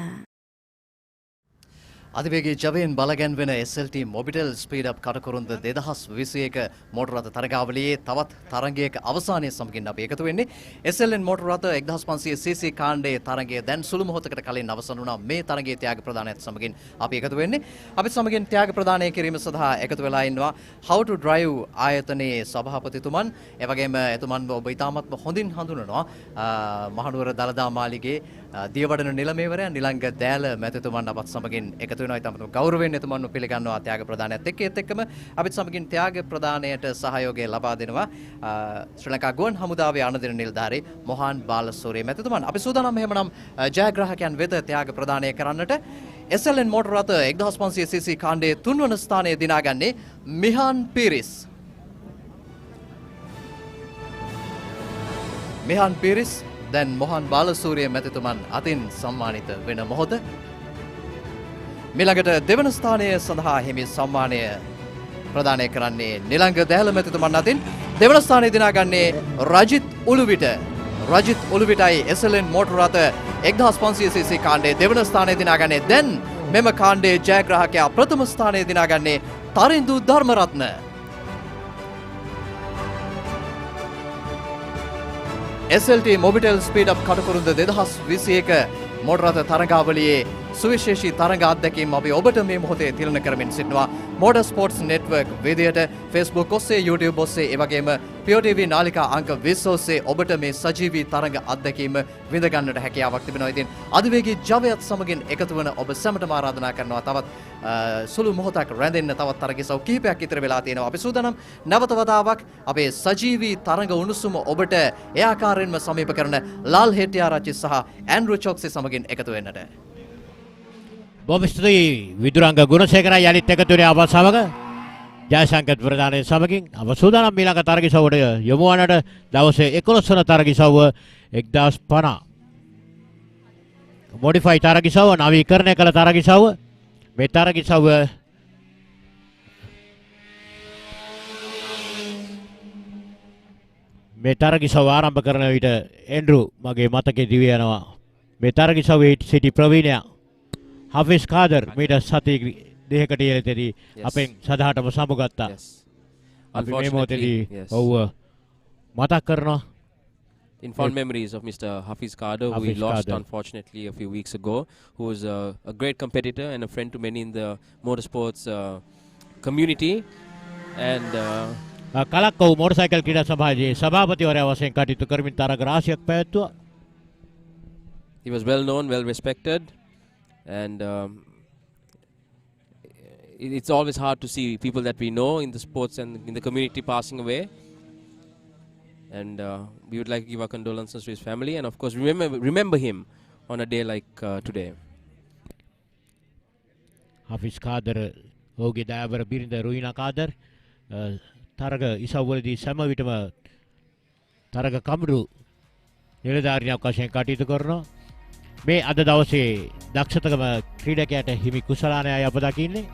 අධිවේගී ජවයෙන් බලගැන්වෙන SLT-MOBITEL SpeedUp Katukurunda 2021 මෝටර රථ තරගාවලියේ තවත් තරගයක අවසානයේ සමගින් අපි එකතු වෙන්නේ. SLN මෝටර රථ 1500cc කාණ්ඩයේ තරගය දැන් සුළු මොහොතකට කලින් අවසන් වුණා. මේ තරගයේ ත්‍යාග ප්‍රදානයත් සමගින් අපි එකතු වෙන්නේ. අපි සමගින් ත්‍යාග ප්‍රදානය කිරීම සඳහා එකතු වෙලා ඉන්නවා How to Drive ආයතනයේ සභාපතිතුමන්. ඒ වගේම එතුමන්ව ඔබ ඉතාමත්ම හොඳින් හඳුනනවා. මහනුවර දළදා මාලිගයේ දියවඩන නිලමේවරයා නිලංග දෑල මැතිතුමන් අපත් සමගින් එකතු වෙනවා. ඉතාමත්ම ගෞරවයෙන් එතුමන්ව පිළිගන්නවා ත්‍යාග ප්‍රදානයත් එක්ක. ඒත් එක්කම අපිත් සමගින් ත්‍යාග ප්‍රදානයට සහයෝගය ලබා දෙනවා ශ්‍රී ලංකා ගුවන් හමුදාවේ අනදින නිලධාරී මොහාන් බාලසූරිය මැතිතුමන්. අපි සූදානම් එහෙමනම් ජයග්‍රාහකයන් වෙත ත්‍යාග ප්‍රදානය කරන්නට. SLN මෝටර රථ 1500cc කාණ්ඩයේ 3 වන ස්ථානයේ දිනාගන්නේ මිහාන් පීරිස්. මිහාන් පීරිස් දැන් මොහාන් බාලසූරිය මැතිතුමන් අතින් සම්මානිත වෙන මොහොත. මිළඟට දෙවන ස්ථානය සඳහා හිමි සම්මානය ප්‍රදානය කරන්නේ නිලංග දෑල මැතිතුමන් අතින්. දෙවන ස්ථානය දිනාගන්නේ රජිත් උළුවිට. රජිත් උළුවිටයි SLN මෝටර රථ 1500cc කාණ්ඩයේ දෙවන ස්ථානය දිනාගන්නේ. දැන් මෙම කාණ්ඩයේ ජයග්‍රාහකයා ප්‍රථම ස්ථානය දිනාගන්නේ තරින්දු ධර්මරත්න. SLT-MOBITEL SpeedUp Katukurunda 2021 මෝටර රථ තරගාවලියේ සුවිශේෂී තරග අත්දැකීම් අපි ඔබට මේ මොහොතේ තිලන කරමින් සිටිනවා. Motor Sports Network විදියට Facebook ඔස්සේ, YouTube ඔස්සේ, ඒ වගේම Pure TV නාලිකා අංක 20 ඔස්සේ ඔබට මේ සජීවී තරග අත්දැකීම විඳ ගන්නට හැකියාවක් තිබෙනවා. ඉතින් අධිවේගී ජවයත් සමගින් එකතු වන ඔබ සැමටම ආරාධනා කරනවා තවත් සුළු මොහොතක් රැඳෙන්න. තවත් තරගසව් කිහිපයක් ඉතර වෙලා තියෙනවා. අපි සූදානම් නැවත වතාවක් අපේ සජීවී තරග උණුසුම ඔබට ඒ ආකාරයෙන්ම සමීප කරන ලාල් හෙට්ටිආරච්චි සහ ඇන්ඩ්‍රු චොක්සි සමගින් එකතු වෙන්නට. බොහොම ස්තුතියි විදුරංග ගුණසේකර යලිත් එකතු වෙන අප සමග ජයසංකත් ප්‍රදානයේ සමගින් අප සූදානම් ඊළඟ තරගිසව්වට යොමු වන්නට දවසේ 11 වන තරගිසව්ව 1050 මොඩිෆයි තරගිසව්ව නවීකරණය කළ තරගිසව්ව මේ තරගිසව්ව මේ තරගිසව්ව ආරම්භ කරන විට ඇන්ඩ්‍රු මගේ මතකයේ දිවි යනවා. මේ තරගිසව්වේ සිටි ප්‍රවීණයා Hafiz Kader මීට සති දෙකකට ඉහළදී අපෙන් සදාටම සමුගත්තා. අපි මේ මොහොතේදී ඔව් මතක් කරනවා. In fond memories of Mr. Hafiz Kader, who we lost unfortunately a few weeks ago, who was a great competitor and a friend to many in the motorsports community. And කලක්කව් මොටරසයිකල් ක්‍රීඩා සභාවේ සභාපතිවරයා වශයෙන් කටයුතු කරමින් තරග රාශියක් පැවැත්වුවා. He was well known, well respected. And it's always hard to see people that we know in the sports and in the community passing away. And we would like to give our condolences to his family and of course remember him on a day like today. Hafiz Kader, ඔහුගේ දයාබර බිරිඳ රුයිනා කාදර් තරග ඉසව්වලදී සෑම විටම තරග කඹරු නිලධාරියෙක් වශයෙන් කටයුතු කරනවා. මේ අද දවසේ දක්ෂතම ක්‍රීඩකයාට හිමි කුසලානයයි අප දකින්නේ.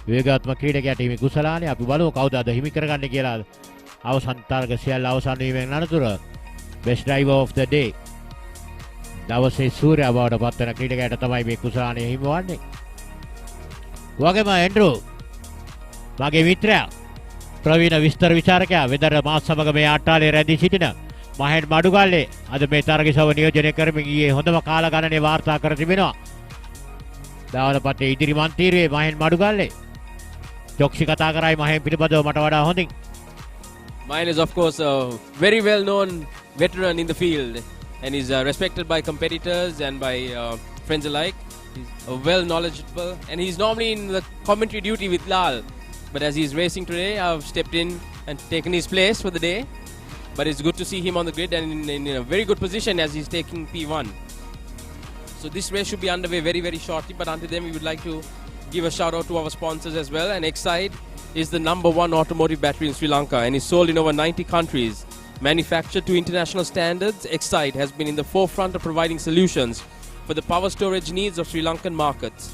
වේගාත්මක ක්‍රීඩකයාට හිමි කුසලානය. අපි බලමු කවුද අද හිමි කරගන්නේ කියලා. අවසන් තරග සියල්ල අවසන් වීමෙන් අනතුර best driver of the day දවසේ සූර්යයා බවට පත් වෙන ක්‍රීඩකයාට තමයි මේ කුසලානය හිමි වන්නේ. වගේම ඇන්ඩ්‍රූ මගේ මිත්‍රයා ප්‍රවීණ විස්තර විචාරකයා වෙදර මාත් සමග මේ ආට්ටාලේ රැඳී සිටින මහෙන් මඩුගල්ලේ අද මේ තරගසව නියෝජනය කරමින් ඊයේ හොඳම කාල ගණනේ වාර්තා කර තිබෙනවා. දාවනපතේ ඉදිරි මන්තිරුවේ මහෙන් මඩුගල්ලේ ජොක්සි කතා කරයි මහෙන් පිළිබඳව මට වඩා හොඳින්. Mine is of course a very well known veteran in the field and is respected by competitors and by friends alike. He's well knowledgeable and he's normally in the commentary duty with Lal. But as he's racing today, I've stepped in and taken his place for the day. But it's good to see him on the grid and in a very good position as he's taking P1. So this race should be underway very, very shortly. But until then, we would like to give a shout out to our sponsors as well. And Exide is the #1 automotive battery in Sri Lanka and is sold in over 90 countries. Manufactured to international standards, Exide has been in the forefront of providing solutions for the power storage needs of Sri Lankan markets.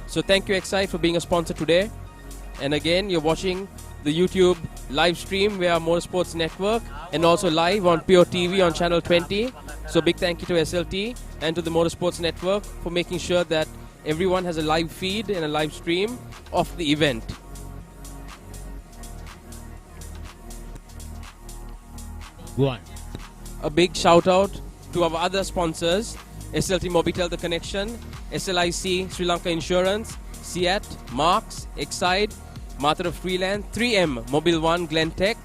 So thank you Exide for being a sponsor today. And again, you're watching the YouTube live stream via Motorsports Network and also live on Pure TV on channel 20. So big thank you to SLT and to the Motorsports Network for making sure that everyone has a live feed and a live stream of the event. Go on. A big shout out to our other sponsors, SLT-MOBITEL The Connection, SLIC Sri Lanka Insurance, Siat, Marks, Exide, Matra Freeland, 3M, Mobile One, Glen Tech,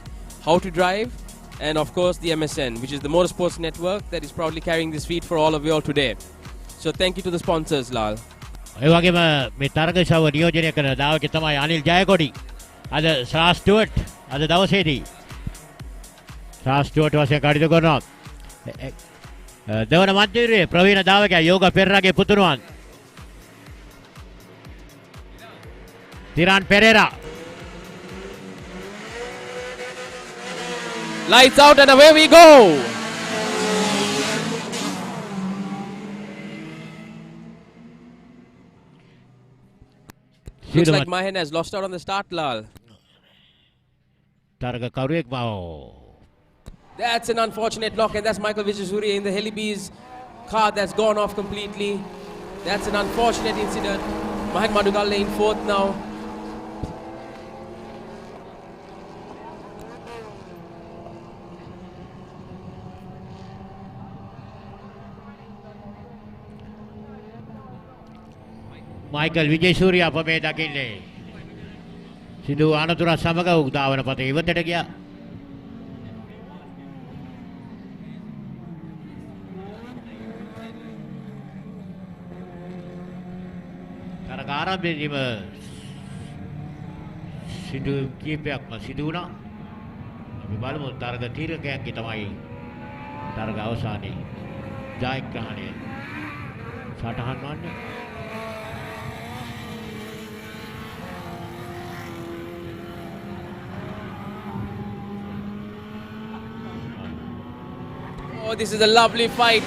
How to Drive, and of course the MSN, which is the Motorsports Network that is proudly carrying this feed for all of you all today. So thank you to the sponsors, Lal. ඒ වගේම මේ තරගසව නියෝජනය කරන දායකයා තමයි අනිල් ජයකොඩි. අද ශ්‍රාස් Stuart අද දවසේදී ශ්‍රාස් Stuart වශයෙන් කටයුතු කරනවා. දෙවන මන්තිරුවේ ප්‍රවීණ දායකයා යෝග පෙරරගේ පුතුණුවන් Tiran Pereira. Lights out and away we go. Looks like Mahen has lost out on the start, Lal. Targa Karuek Mao. That's an unfortunate knock, and that's Michael Vijayasuriya in the Helibees car that's gone off completely. That's an unfortunate incident. Mahen Madugalle in fourth now. Michael Vijayasuriya අප මේ දකින්නේ සිදු අනතුර සමග උදාවන පතේ ඉවතට ගියා. තරග ආරම්භයේදීම සිදු කීපයක්ම සිදු වුණා. අපි බලමු තරග තීරකයන්ගේ තමයි තරග අවසානයේ ජයග්‍රහණය සටහන් වන්නේ. Oh, this is a lovely fight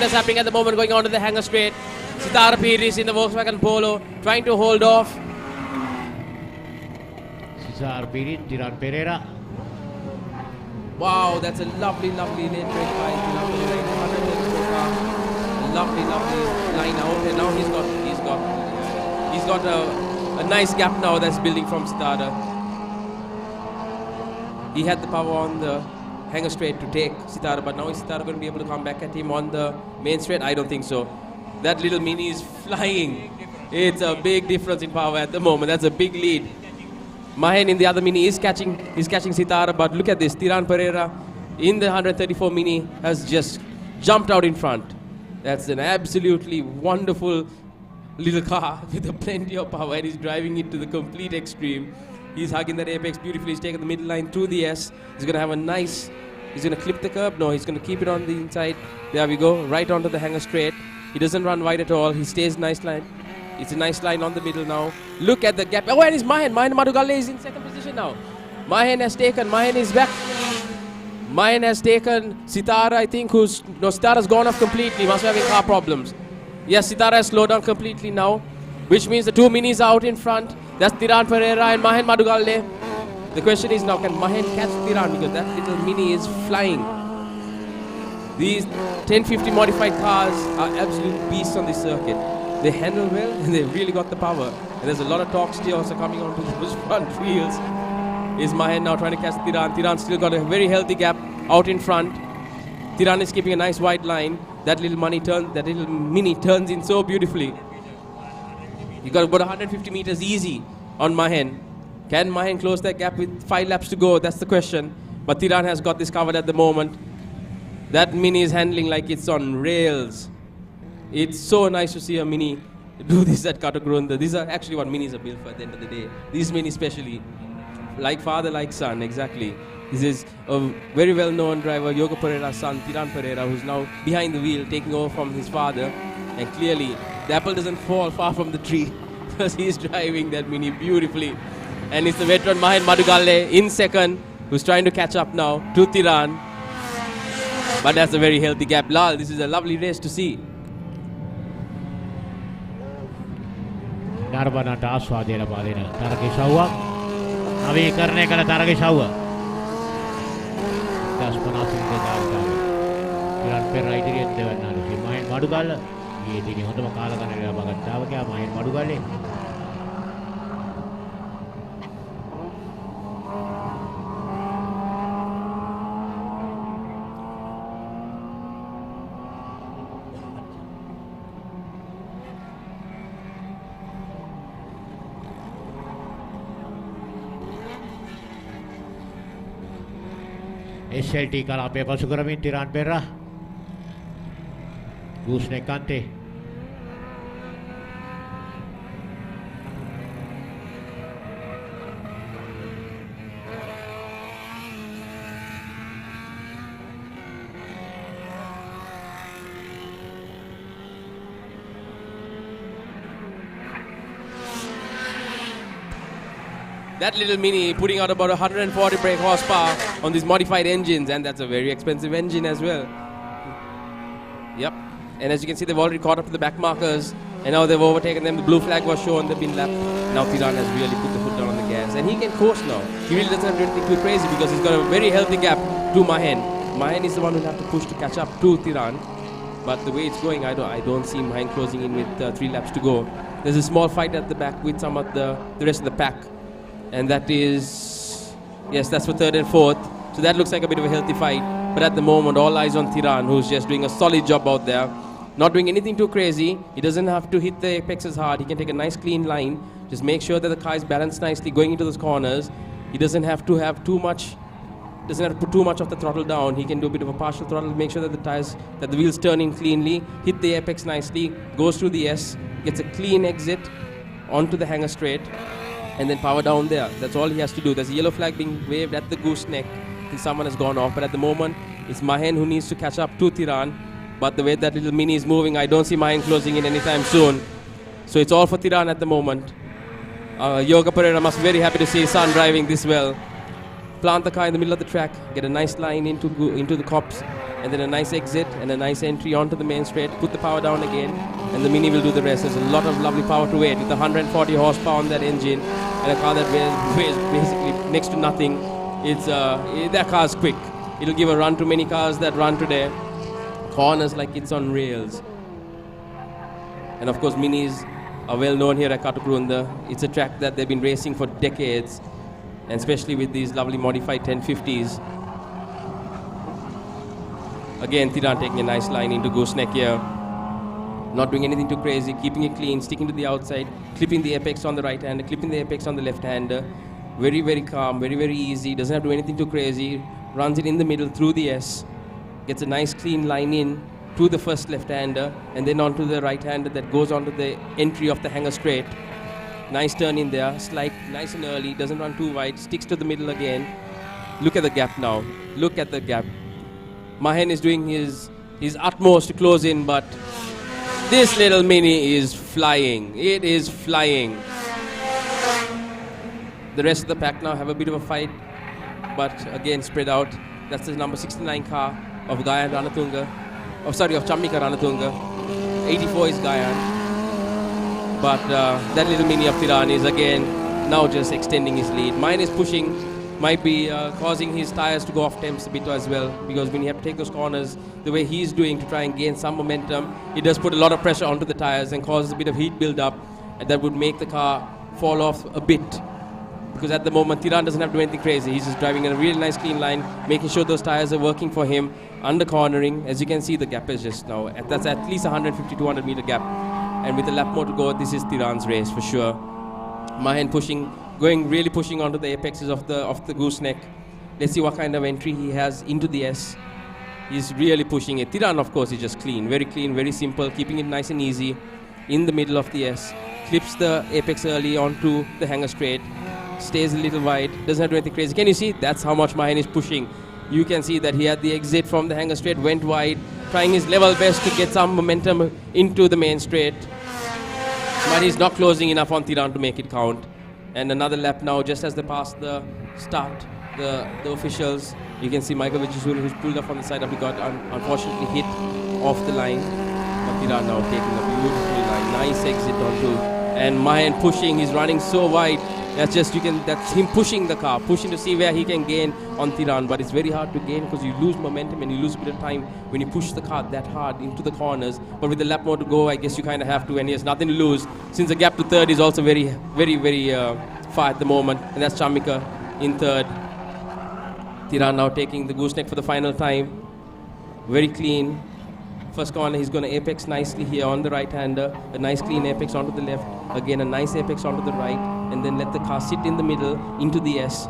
that's happening at the moment, going on to the hanger straight. Sitara Piris in the Volkswagen Polo, trying to hold off. Sitara Piris, Tiran Pereira. Wow, that's a lovely late break fight. Lovely line out, and now he's got a nice gap now that's building from Sitara. He had the power on the hanger straight to take Sitara, but now is Sitara going to be able to come back at him on the main straight? I don't think so. That little mini is flying. It's a big difference in power at the moment. That's a big lead. Mahen in the other mini is catching Sitara, but look at this. Tiran Pereira in the 134 mini has just jumped out in front. That's an absolutely wonderful little car with plenty of power, and he's driving it to the complete extreme. He's hugging that apex beautifully. He's taken the middle line through the S. He's going to have a nice... He's going to clip the curb. No, he's going to keep it on the inside. There we go. Right onto the hanger straight. He doesn't run wide at all. He stays nice line. It's a nice line on the middle now. Look at the gap. Oh, and it's Mahen. Mahen Madugalle is in second position now. Mahen has taken, Mahen is back. Mahen has taken Sitara, I think, Sitara's gone off completely, must be having car problems. Yes, Sitara has slowed down completely now, which means the two minis are out in front. That's Tiran Pereira and Mahen Madugalle. The question is now, can Mahen catch Tiran, because that little mini is flying. These 1050 modified cars are absolute beasts on this circuit. They handle well and they've really got the power. And there's a lot of torque still also coming onto those front wheels. Is Mahen now trying to catch Tiran. Tiran's still got a very healthy gap out in front. Tiran is keeping a nice wide line. That little mini turns in so beautifully. He got about 150 meters easy on Mahen. Can Mahen close that gap with 5 laps to go? That's the question. But Tiran has got this covered at the moment. That mini is handling like it's on rails. It's so nice to see a mini do this at Katukurunda. These are actually what minis are built for at the end of the day. These mini especially. Like father, like son, exactly. This is a very well-known driver, Yoga Pereira's son, Tiran Pereira, who's now behind the wheel, taking over from his father. And clearly, the apple doesn't fall far from the tree because he's driving that mini beautifully. And it's the veteran Mahen Madugalle in second, who's trying to catch up now to Tiran. But that's a very healthy gap. Lal, this is a lovely race to see. නර්බනට ආස්වාදය ලබා දෙන තරගශව්වක් නවීකරණය කළ තරගශව්ව 1050 දායකව ඉරන් පෙරා ඉදිරියෙන් දෙවන්නාලු මහින් මඩුගල්ල ඊයේ දිනේ හොඳම කාලගණනය ලබා ගත්තා තාවකයා මහින් මඩුගල්ලේ SLT කලාපය පසු කරමින් තිරාන් පෙරා ගූස්නෙක් අන්තේ That little mini putting out about 140 brake horsepower on these modified engines, and that's a very expensive engine as well. Yep. And as you can see, they've already caught up to the back markers, and now they've overtaken them. The blue flag was shown, they've been lapped. Now Tiran has really put the foot down on the gas, and he can course now. He really doesn't have to do anything too crazy because he's got a very healthy gap to Mahen. Mahen is the one who'll have to push to catch up to Tiran. But the way it's going, I don't see Mahen closing in with 3 laps to go. There's a small fight at the back with some of the rest of the pack. And that is, yes, that's for 3rd and 4th. So that looks like a bit of a healthy fight. But at the moment, all eyes on Tiran, who's just doing a solid job out there. Not doing anything too crazy. He doesn't have to hit the apex as hard. He can take a nice clean line. Just make sure that the car is balanced nicely going into those corners. He doesn't have to have too much, doesn't have to put too much of the throttle down. He can do a bit of a partial throttle, make sure that the wheels turn in cleanly, hit the apex nicely, goes through the S, gets a clean exit onto the hanger straight, and then power down there. That's all he has to do. There's a yellow flag being waved at the gooseneck. I think someone has gone off, but at the moment, it's Mahen who needs to catch up to Tiran. But the way that little mini is moving, I don't see Mahen closing in anytime soon. So it's all for Tiran at the moment. Yoga Pereira must be very happy to see his son driving this well. Plant the car in the middle of the track, get a nice line into the copse, and then a nice exit and a nice entry onto the main straight, put the power down again, and the mini will do the rest. There's a lot of lovely power to it with 140 horsepower on that engine and a car that weighs basically next to nothing. That car's quick. It'll give a run to many cars that run today. Corners like it's on rails. And of course, minis are well known here at Katukurunda. It's a track that they've been racing for decades, and especially with these lovely modified 1050s. Again, Tiran taking a nice line into gooseneck here. Not doing anything too crazy, keeping it clean, sticking to the outside, clipping the apex on the right hander, clipping the apex on the left hander. Very, very calm, very, very easy. Doesn't have to do anything too crazy. Runs it in the middle through the S. Gets a nice clean line in to the first left hander, and then onto the right hander that goes onto the entry of the hanger straight. Nice turn in there, slide nice and early, doesn't run too wide, sticks to the middle again. Look at the gap now. Look at the gap. Mahen is doing his utmost to close in, but this little mini is flying. It is flying. The rest of the pack now have a bit of a fight but again spread out. That's the number 69 car of Gayan Ranatunga. Oh, sorry, of Chammika Ranatunga. 84 is Gayan. But that little mini of Tiran is again now just extending his lead. Mine is pushing, might be causing his tires to go off temps a bit as well, because when you have to take those corners the way he's doing to try and gain some momentum, it does put a lot of pressure onto the tires and causes a bit of heat build up, and that would make the car fall off a bit. Because at the moment Tiran doesn't have to do anything crazy. He's just driving in a really nice clean line, making sure those tires are working for him, under cornering. As you can see, the gap is just now, that's at least 150-200 meter gap. And with a lap more to go, this is Tiran's race for sure. Mahen pushing, really pushing onto the apexes of the gooseneck. Let's see what kind of entry he has into the S. He's really pushing it. Tiran, of course, is just clean, very simple, keeping it nice and easy in the middle of the S. Clips the apex early onto the hanger straight, stays a little wide, doesn't have to do anything crazy. Can you see? That's how much Mahen is pushing. You can see that he had the exit from the hanger straight, went wide, trying his level best to get some momentum into the main straight. But he's not closing enough on Tiran to make it count. And another lap now, just as they pass the start, the officials. You can see Michael Vijayasuri, who's pulled up on the side up. He got unfortunately hit off the line. But Tiran now taking a beautiful line. Nice exit onto. And Mahen pushing, he's running so wide. That's him pushing the car, pushing to see where he can gain on Tiran. But it's very hard to gain because you lose momentum and you lose a bit of time when you push the car that hard into the corners. But with the lap more to go, I guess you kind of have to, and he has nothing to lose, since the gap to third is also very far at the moment. And that's Chammika in third. Tiran now taking the gooseneck for the final time. Very clean. First corner, he's going to apex nicely here on the right-hander. A nice clean apex onto the left. Again, a nice apex onto the right. And then let the car sit in the middle into the S.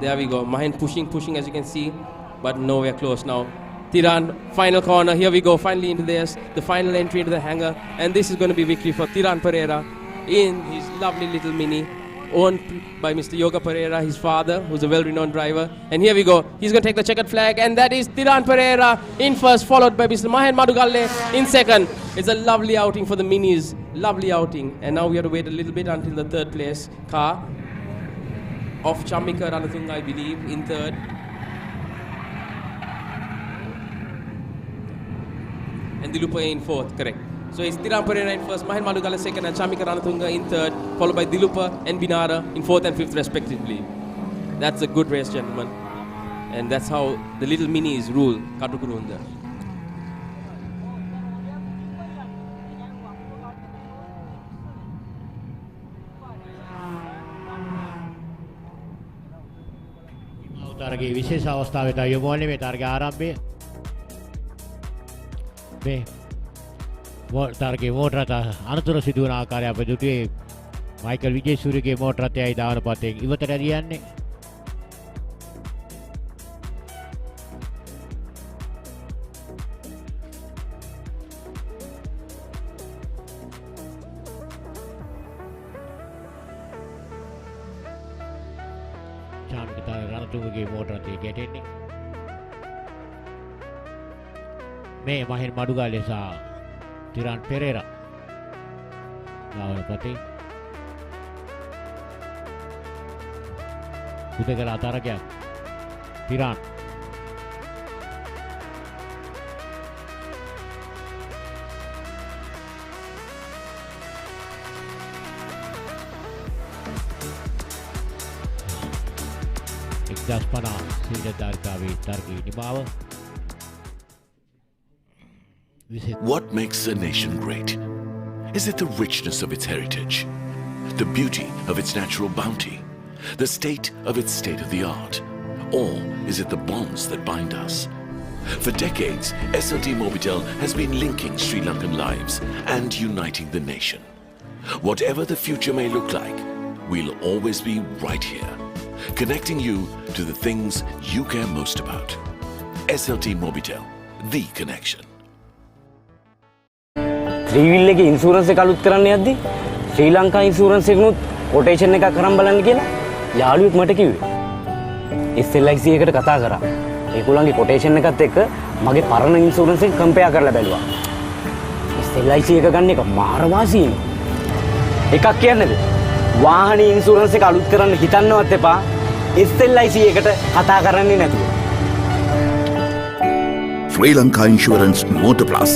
There we go. Mahen pushing as you can see. But nowhere close now. Tiran, final corner. Here we go. Finally into the S. The final entry into the hangar. And this is going to be victory for Tiran Pereira in his lovely little mini, owned by Mr. Yoga Pereira, his father, who's a well-renowned driver. And here we go. He's going to take the checkered flag, and that is Tiran Pereira in first, followed by Mr. Mahen Madugalle in second. It's a lovely outing for the minis. Lovely outing. And now we have to wait a little bit until the third place car of Chammika Ranatunga, I believe, in third. And Dilupa in fourth, correct. So it's Tiran Pereira in first, Mahen Madugala second, and Chammika Ranatunga in third, followed by Dilupa and Binara in fourth and fifth respectively. That's a good race, gentlemen. And that's how the little minis rule Katukurunda. තරගේ විශේෂ අවස්ථාවට යොමු වන්නේ මේ තරගේ ආරම්භය මේ තරගේ මෝටර රථ අනතුර සිදුවන ආකාරය අප දුටුවේ මයිකල් විජේසූරියගේ මෝටර රථයයි දාවන පතේ ඉවතට ඇරියන්නේ රණතුංගගේ මෝටර රථය ගැටෙන්නේ මේ මහෙන් මඩුගාලේ සහ Tiran Pereira දාවන පතේ උදේකලා අතරගයක් Tiran Daspana Sindharkavi Targi Nimawa. What makes a nation great? Is it the richness of its heritage, the beauty of its natural bounty, the state of its state-of-the-art, or is it the bonds that bind us? For decades, SLT-MOBITEL has been linking Sri Lankan lives and uniting the nation. Whatever the future may look like, we'll always be right here, connecting you to the things you care most about. SLT-MOBITEL, the connection. Three wheel එකේ insurance එක අලුත් කරන්න යද්දි ශ්‍රී Lanka insurance එකනොත් quotation එකක් කරන් බලන්න කියලා යාළුවෙක් මට කිව්වේ. SLIC එකට කතා කරා. ඒගොල්ලන්ගේ කොටේෂන් එකත් එක්ක මගේ පරණ ඉන්ෂුරන්ස් එක කම්පෙයාර් කරලා බැලුවා. SLIC එක ගන්න එක මාර වාසියිනේ. එකක් කියන්නේද? වාහනේ ඉන්ෂුරන්ස් එක අලුත් කරන්න හිතන්නවත් එපා. SLIC එකට කතා කරන්නේ නැතුව. Sri Lanka Insurance Motor Plus.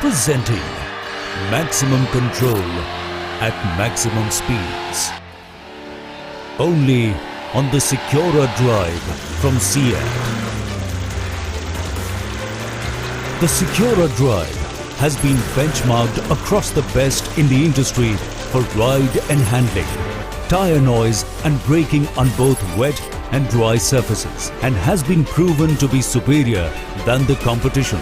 Presenting maximum control at maximum speeds. Only on the Secura Drive from SEAT. The Secura Drive has been benchmarked across the best in the industry for ride and handling, tire noise and braking on both wet and dry surfaces, and has been proven to be superior than the competition.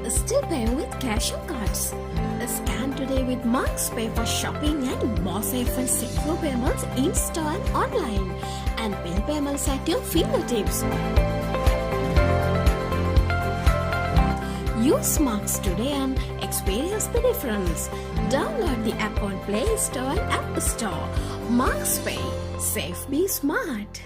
Still paying with cash or cards? Scan today with Marks Pay for shopping and more safe and secure payments in store and online, and bill payments at your fingertips. Use Marks today and experience the difference. Download the app on Play Store and App Store. Marks Pay. Safe, be smart.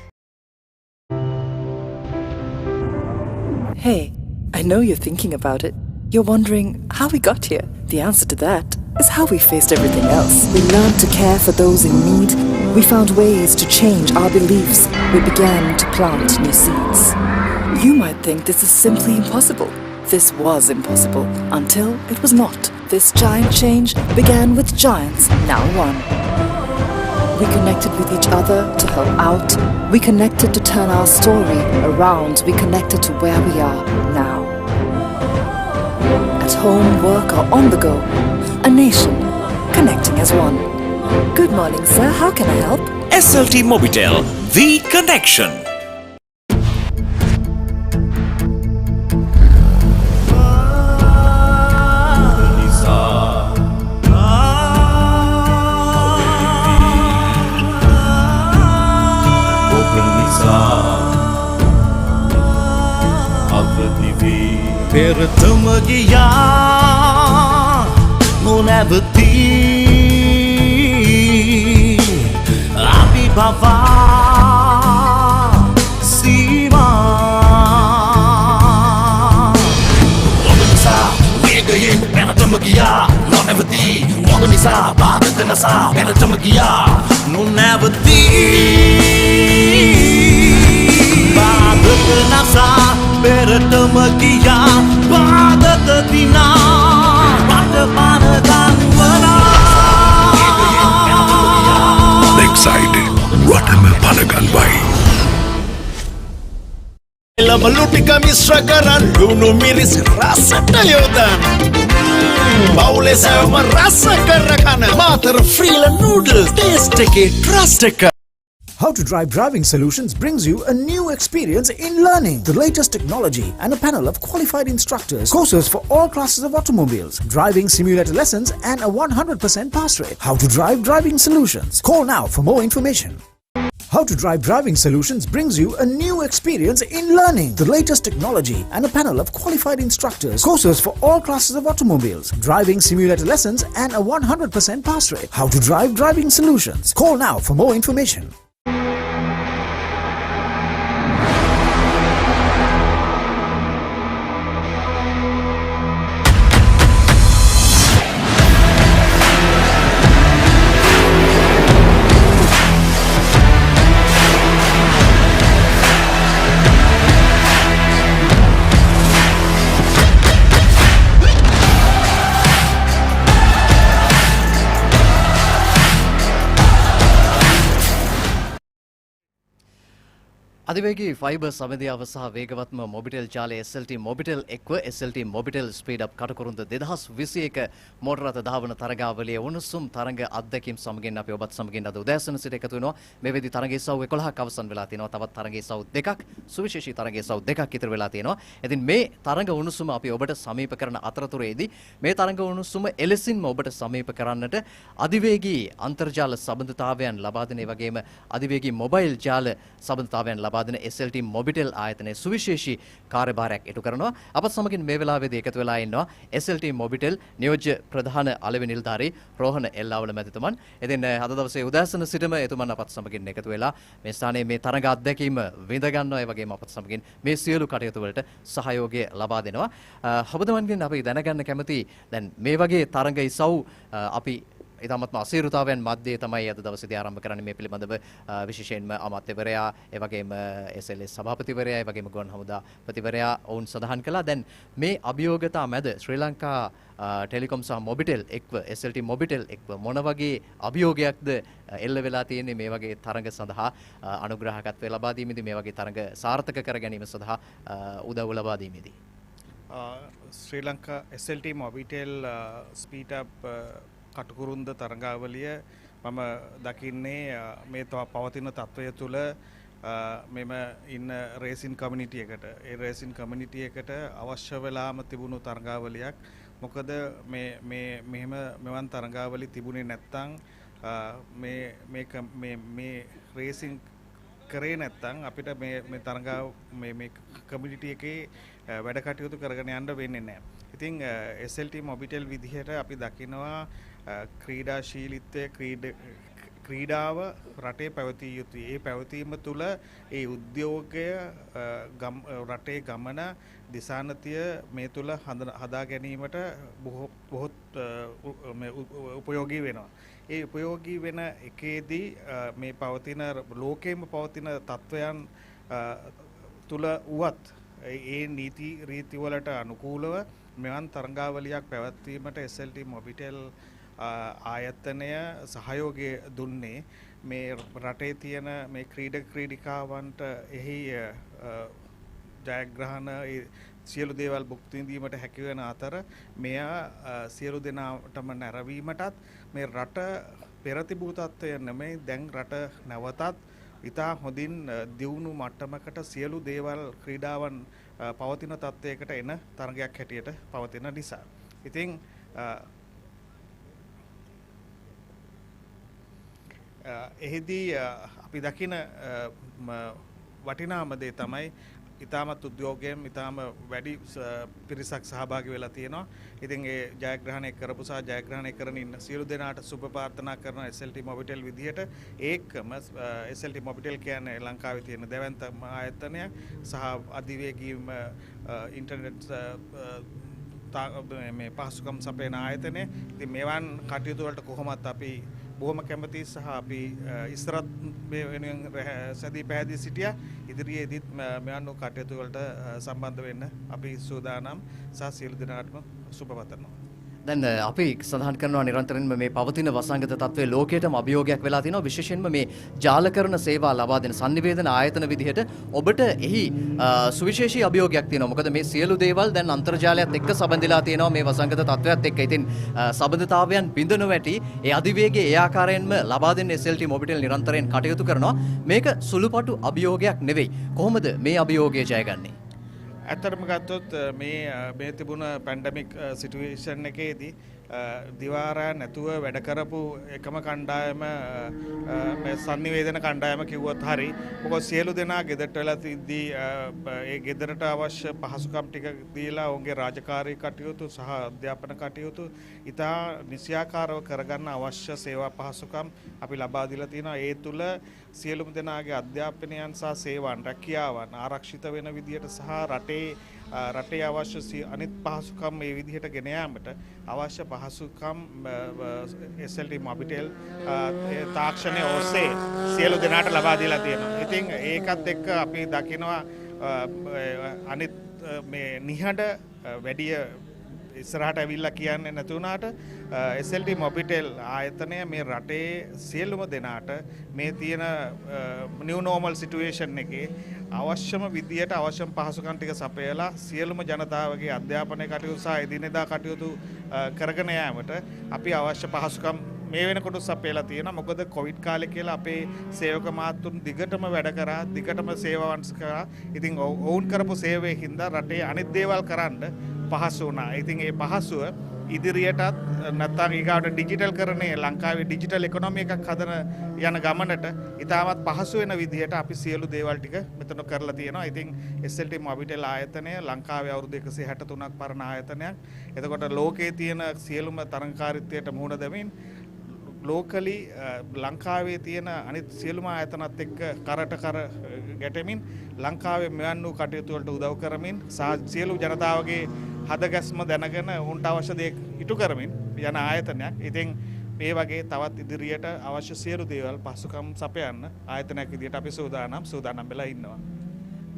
Hey, I know you're thinking about it. You're wondering how we got here. The answer to that is how we faced everything else. We learned to care for those in need. We found ways to change our beliefs. We began to plant new seeds. You might think this is simply impossible. This was impossible until it was not. This giant change began with giants, now one. We connected with each other to help out. We connected to turn our story around. We connected to where we are now. At home, work, or on the go. A nation connecting as one. Good morning, sir. How can I help? SLT-MOBITEL, the connection. පෙරතම ගියා නොනැවතී අපි බවා සීමා ඔබ නිසා වේගයෙන් පෙරතම ගියා නොනැවතී ඔබ නිසා බාධක නසා පෙරතම ගියා නොනැවතී බාධක නසා පෙරතම ගියා බාධක දිනා රටපාන ගන්වනා Excited. Ratama Panaganbai. Lamalutika misra karan lunu miris rasata yodan. Baule sama rasa karakana matar frila noodles taste ke trust ka. How to Drive Driving Solutions brings you a new experience in learning the latest technology and a panel of qualified instructors, courses for all classes of automobiles, driving simulator lessons and a 100% pass rate. How to Drive Driving Solutions. Call now for more information. How to Drive Driving Solutions brings you a new experience in learning the latest technology and a panel of qualified instructors, courses for all classes of automobiles, driving simulator lessons and a 100% pass rate. How to Drive Driving Solutions. Call now for more information. අධිවේගී fibre සමදියාව සහ වේගවත්ම මොබිටෙල් ජාලය SLT-MOBITEL එක්ව SLT-MOBITEL SpeedUp Katukurunda 2021 මෝටර රථ ධාවන තරගාවලියේ උණුසුම් තරඟ අත්දැකීම් සමගින් අපි ඔබත් සමගින් අද උදෑසන සිට එකතු වෙනවා. මේ වෙද්දී තරඟයේ සව් 11ක් අවසන් වෙලා තියෙනවා. තවත් තරඟයේ සව් දෙකක් සුවිශේෂී තරඟයේ සව් දෙකක් ඉතිරි වෙලා තියෙනවා. ඉතින් මේ තරඟ උණුසුම අපි ඔබට සමීප කරන අතරතුරේදී මේ තරඟ උණුසුම එලෙසින්ම ඔබට සමීප කරන්නට අධිවේගී අන්තර්ජාල සම්බන්ධතාවයන් ලබා දෙන වගේම අධිවේගී මොබයිල් ජාල සම්බන්ධතාවයන් ලබා දෙන SLT-MOBITEL ආයතනයේ සුවිශේෂී කාර්යභාරයක් ඉටු කරනවා. අපත් සමගින් මේ වෙලාවේදී එකතු වෙලා ඉන්නවා SLT-MOBITEL නියෝජ්‍ය ප්‍රධාන අලෙවි නිලධාරී රෝහණ එල්ලාවල මැතිතුමන්. ඉතින් අද දවසේ උදෑසන සිටම එතුමන් අපත් සමගින් එකතු වෙලා මේ ස්ථානයේ මේ තරඟ අත්දැකීම විඳ ගන්නවා. ඒ වගේම අපත් සමගින් මේ සියලු කටයුතු වලට සහයෝගය ලබා දෙනවා. ඔබතුමන්ගෙන් අපි දැනගන්න කැමති දැන් මේ වගේ තරඟ ඉසව් අපි ඉතාමත්ම අසීරුතාවයන් මැද්දේ තමයි අද දවසේදී ආරම්භ කරන්නේ මේ පිළිබඳව විශේෂයෙන්ම අමාත්‍යවරයා ඒ වගේම SLS සභාපතිවරයා ඒ වගේම ගුවන් හමුදාපතිවරයා ඔවුන් සඳහන් කළා දැන් මේ අභියෝගතා මැද ශ්‍රී ලංකා ටෙලිකොම් සහ මොබිටෙල් එක්ව SLT මොබිටෙල් එක්ව මොන වගේ අභියෝගයක්ද එල්ල වෙලා තියෙන්නේ මේ වගේ තරඟ සඳහා අනුග්‍රහකත්වය ලබා දීමේදී මේ වගේ තරඟ සාර්ථක කර ගැනීම සඳහා උදව් ලබා දීමේදී ශ්‍රී ලංකා SLT-MOBITEL SpeedUp Katukurunda තරඟාවලිය මම දකින්නේ මේ පවතින තත්ත්වය තුළ මෙම ඉන්න රේසින් කමියුනිටි එකට ඒ රේසින් කමියුනිටි එකට අවශ්‍ය වෙලාම තිබුණු තරඟාවලියක් මොකද මෙහෙම මෙවන් තරඟාවලි තිබුණේ නැත්නම් මේ රේසින් කරේ නැත්නම් අපිට මේ තරඟාව මේ කමියුනිටි එකේ වැඩ කටයුතු කරගෙන යන්න වෙන්නේ නැහැ. ඉතින් SLT-MOBITEL විදිහට අපි දකිනවා ක්‍රීඩාශීලීත්වය ක්‍රීඩාව රටේ පැවතිය යුතුයි. ඒ පැවතීම තුළ ඒ උද්‍යෝගය රටේ ගමන දිසානතිය මේ තුළ හදා ගැනීමට බොහොත් උපයෝගී වෙනවා. ඒ උපයෝගී වෙන එකේදී මේ පවතින ලෝකයේම පවතින තත්වයන් තුළ උවත් ඒ නීති රීතිවලට අනුකූලව මෙවන් තරඟාවලියක් පැවැත්වීමට SLT-MOBITEL ආයතනය සහයෝගය දුන්නේ මේ රටේ තියෙන මේ ක්‍රීඩිකාවන්ට එහි ජයග්‍රහණ සියලු දේවල් භුක්ති විඳීමට හැකි වෙන අතර මෙයා සියලු දෙනාටම නැරවීමටත් මේ රට පෙර තිබූ තත්ත්වය නෙමෙයි දැන් රට නැවතත් ඉතා හොඳින් දියුණු මට්ටමකට සියලු දේවල් ක්‍රීඩාවන් පවතින තත්ත්වයකට එන තරගයක් හැටියට පවතින නිසා. ඉතින් එහිදී අපි දකින වටිනාම දේ තමයි ඉතාමත් උද්‍යෝගයෙන් ඉතාම වැඩි පිරිසක් සහභාගී වෙලා තියෙනවා. ඉතින් ඒ ජයග්‍රහණය කරපු සහ ජයග්‍රහණය කරන ඉන්න සියලු දෙනාට සුබ ප්‍රාර්ථනා කරන SLT-MOBITEL විදිහට ඒකම SLT-MOBITEL කියන්නේ ලංකාවේ තියෙන දෙවන්තම ආයතනයක් සහ අධිවේගීම ඉන්ටර්නෙට් මේ පහසුකම් සපයන ආයතනය. ඉතින් මේවන් කටයුතු වලට කොහොමත් අපි බොහොම කැමතියි සහ අපි ඉස්සරත් මේ වෙනුවෙන් සැදී පැහැදී සිටියා. ඉදිරියේදීත් මෙවන් කටයුතු වලට සම්බන්ධ වෙන්න අපි සූදානම් සහ සියලු දෙනාටම සුබ පතනවා. දැන් අපි සඳහන් කරනවා නිරන්තරයෙන්ම මේ පවතින වසංගත තත්ත්වයේ ලෝකයටම අභියෝගයක් වෙලා තිනවා විශේෂයෙන්ම මේ ජාලකරණ සේවා ලබා දෙන sannivedana ආයතන විදිහට ඔබට එහි සුවිශේෂී අභියෝගයක් තියෙනවා. මොකද මේ සියලු දේවල් දැන් අන්තර්ජාලයත් එක්ක සම්බන්ධලා තියෙනවා මේ වසංගත තත්ත්වයත් එක්ක. ඉතින් සබඳතාවයන් බිඳ නොවැටි ඒ අධිවේගයේ ඒ ආකාරයෙන්ම ලබා දෙන්න SLT-MOBITEL නිරන්තරයෙන් කටයුතු කරනවා. මේක සුළුපටු අභියෝගයක් නෙවෙයි. කොහොමද මේ අභියෝගය ජයගන්නේ? ඇත්තටම ගත්තොත් මේ තිබුණ පැන්ඩමික් සිටුවේෂන් එකේදී දිවාරා නැතුව වැඩ කරපු එකම කණ්ඩායම මේ sannivedana කණ්ඩායම කිව්වොත් හරි. මොකද සියලු දෙනා ගෙදරට වෙලා තිද්දී ඒ ගෙදරට අවශ්‍ය පහසුකම් ටික දීලා ඔවුන්ගේ රාජකාරී කටයුතු සහ අධ්‍යාපන කටයුතු ඉතා නිසියාකාරව කරගන්න අවශ්‍ය සේවා පහසුකම් අපි ලබා දීලා තියෙනවා. ඒ තුල සියලුම දෙනාගේ අධ්‍යාපනයන් සහ සේවාන් රැකියාවන් ආරක්ෂිත වෙන විදියට සහ රටේ අවශ්‍ය අනිත් පහසුකම් මේ විදිහට ගෙන යාමට අවශ්‍ය පහසුකම් SLT-MOBITEL තාක්ෂණය ඔස්සේ සියලු දෙනාට ලබා දීලා තියෙනවා. ඉතින් ඒකත් එක්ක අපි දකිනවා අනිත් මේ නිහඬ වැඩි ඉස්සරහට ඇවිල්ලා කියන්නේ නැති වුණාට SLT-MOBITEL ආයතනය මේ රටේ සියලුම දෙනාට මේ තියෙන නිව් නෝමල් සිටුවේෂන් එකේ අවශ්‍යම විදියට අවශ්‍යම පහසුකම් ටික සපයලා සියලුම ජනතාවගේ අධ්‍යාපනය කටයුතු සහ එදිනෙදා කටයුතු කරගෙන යාමට අපි අවශ්‍ය පහසුකම් මේ වෙනකොට සපයලා තියෙනවා. මොකද කොවිඩ් කාලේ කියලා අපේ සේවක මාත්තුන් දිගටම වැඩ කරා, දිගටම සේවාවන් කරා. ඉතින් ඔවුන් කරපු සේවයේ හින්දා රටේ අනිත් දේවල් කරන්න පහසු වුණා. ඉතින් ඒ පහසුව ඉදිරියටත් නැත්නම් ඊගාවට ඩිජිටල් කරන්නේ ලංකාවේ ඩිජිටල් ඉකොනොමි එකක් හදන යන ගමනට ඉතාමත් පහසු වෙන විදිහට අපි සියලු දේවල් ටික මෙතන කරලා තියෙනවා. ඉතින් SLT-MOBITEL ආයතනය ලංකාවේ අවුරුදු 163ක් පරණ ආයතනයක්. එතකොට ලෝකයේ තියෙන සියලුම තරංකාරීත්වයට මුහුණ දෙමින් ලෝකලි ලංකාවේ තියෙන අනිත් සියලුම ආයතනත් එක්ක කරට කර ගැටෙමින් ලංකාවේ මෙවන් වූ කටයුතු වලට උදව් කරමින් සියලු ජනතාවගේ හදගැස්ම දැනගෙන උන්ට අවශ්‍ය දේ ඉටු කරමින් යන ආයතනයක්. ඉතින් මේ වගේ තවත් ඉදිරියට අවශ්‍ය සියලු දේවල් පහසුකම් සපයන්න ආයතනයක් විදිහට අපි සූදානම් වෙලා ඉන්නවා.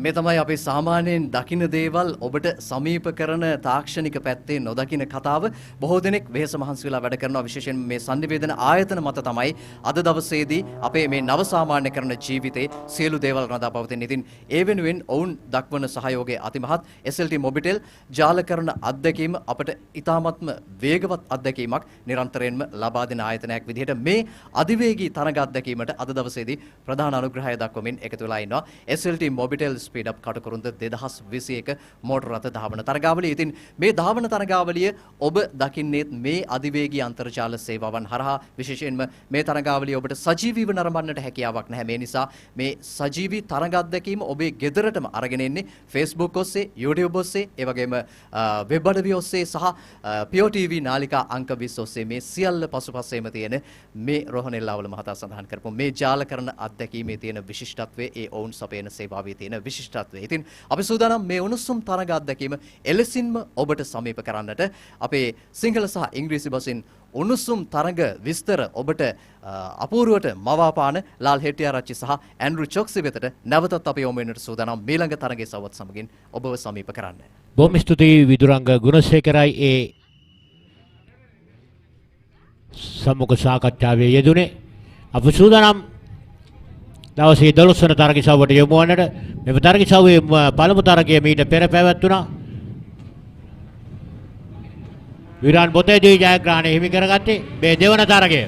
මේ තමයි අපි සාමාන්‍යයෙන් දකින දේවල් ඔබට සමීප කරන තාක්ෂණික පැත්තේ නොදකින කතාව. බොහෝ දෙනෙක් වෙහෙස මහන්සි වෙලා වැඩ කරනවා, විශේෂයෙන් මේ සංනිවේදන ආයතන මත තමයි අද දවසේදී අපේ මේ නව සාමාන්‍ය කරන ජීවිතේ සියලු දේවල් රඳා පවතින. ඉතින් ඒ වෙනුවෙන් ඔවුන් දක්වන සහයෝගය අතිමහත්. SLT-MOBITEL ජාලකරණ අත්දැකීම අපට ඉතාමත්ම වේගවත් අත්දැකීමක් නිරන්තරයෙන්ම ලබා දෙන ආයතනයක් විදිහට මේ අධිවේගී තරඟ අත්දැකීමට අද දවසේදී ප්‍රධාන අනුග්‍රහය දක්වමින් එකතු වෙලා ඉන්නවා SLT-MOBITEL SpeedUp Katukurunda 2021 මෝටර රථ ධාවන තරගාවලිය. ඉතින් මේ ධාවන තරගාවලිය ඔබ දකින්නේ මේ අධිවේගී අන්තර්ජාල සේවාවන් හරහා. විශේෂයෙන්ම මේ තරගාවලිය ඔබට සජීවීව නරඹන්නට හැකියාවක් නැහැ. මේ නිසා මේ සජීවී තරග අත්දැකීම ඔබේ ගෙදරටම අරගෙන එන්නේ Facebook ඔස්සේ, YouTube ඔස්සේ, ඒ වගේම වෙබ් අඩවි ඔස්සේ සහ Pure TV නාලිකා අංක 20 ඔස්සේ මේ සියල්ල පසුපසේම තියෙන මේ රෝහණෙල්ලාවල මහතා සඳහන් කරපු මේ ජාලකරණ අත්දැකීමේ තියෙන විශිෂ්ටත්වය, ඒ ඔවුන් සපයන සේවාවේ තියෙන විශිෂ්ටත්වය. ඉතින් අපි සූදානම් මේ උණුසුම් තරග අත්දැකීම එලෙසින්ම ඔබට සමීප කරන්නට. අපේ සිංහල සහ ඉංග්‍රීසි බසින් උණුසුම් තරග විස්තර ඔබට අපූර්වට මවාපාන ලාල් හෙට්ටිආරච්චි සහ ඇන්ඩ්‍රු චොක්සි වෙතට නැවතත් අපි යොමු වෙන්නට සූදානම් මීළඟ තරගයේ සවත් සමගින් ඔබව සමීප කරන්න. බොහොම ස්තුතියි විදුරංග ගුණසේකරයි ඒ සම්මුඛ සාකච්ඡාවේ යෙදුනේ. අප සූදානම් දවසේ 12 වන තරගිසව්වට යොමු වන්නට. මෙම තරගිසව්වේ පළමු තරගය මීට පෙර පැවැත්වුණා. විරාන් බොතේදී ජයග්‍රහණය හිමි කරගත්තේ මේ දෙවන තරගය.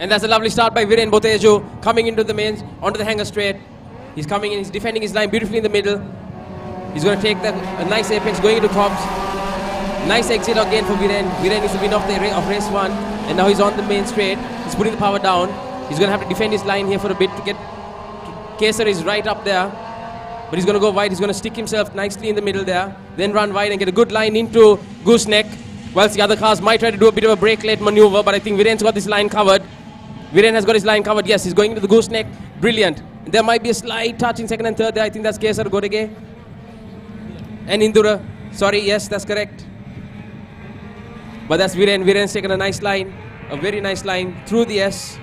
And that's a lovely start by Viren Botejo coming into the mains, onto the hanger straight. He's coming in, he's defending his line beautifully in the middle. He's going to take a nice apex going into tops. Nice exit again for Viren. Viren is the win of race 1. And now he's on the main straight. He's putting the power down. He's going to have to defend his line here for a bit to get... Kesar is right up there. But he's going to go wide. He's going to stick himself nicely in the middle there. Then run wide and get a good line into Gooseneck. Whilst the other cars might try to do a bit of a brake-late maneuver. But I think Viren's got this line covered. Viren has got his line covered. Yes, he's going into the gooseneck. Brilliant. There might be a slight touch in second and third there. I think that's Kesar Godege. And Indura. Sorry, yes, that's correct. But that's Viren. Viren's taken a nice line. A very nice line through the S.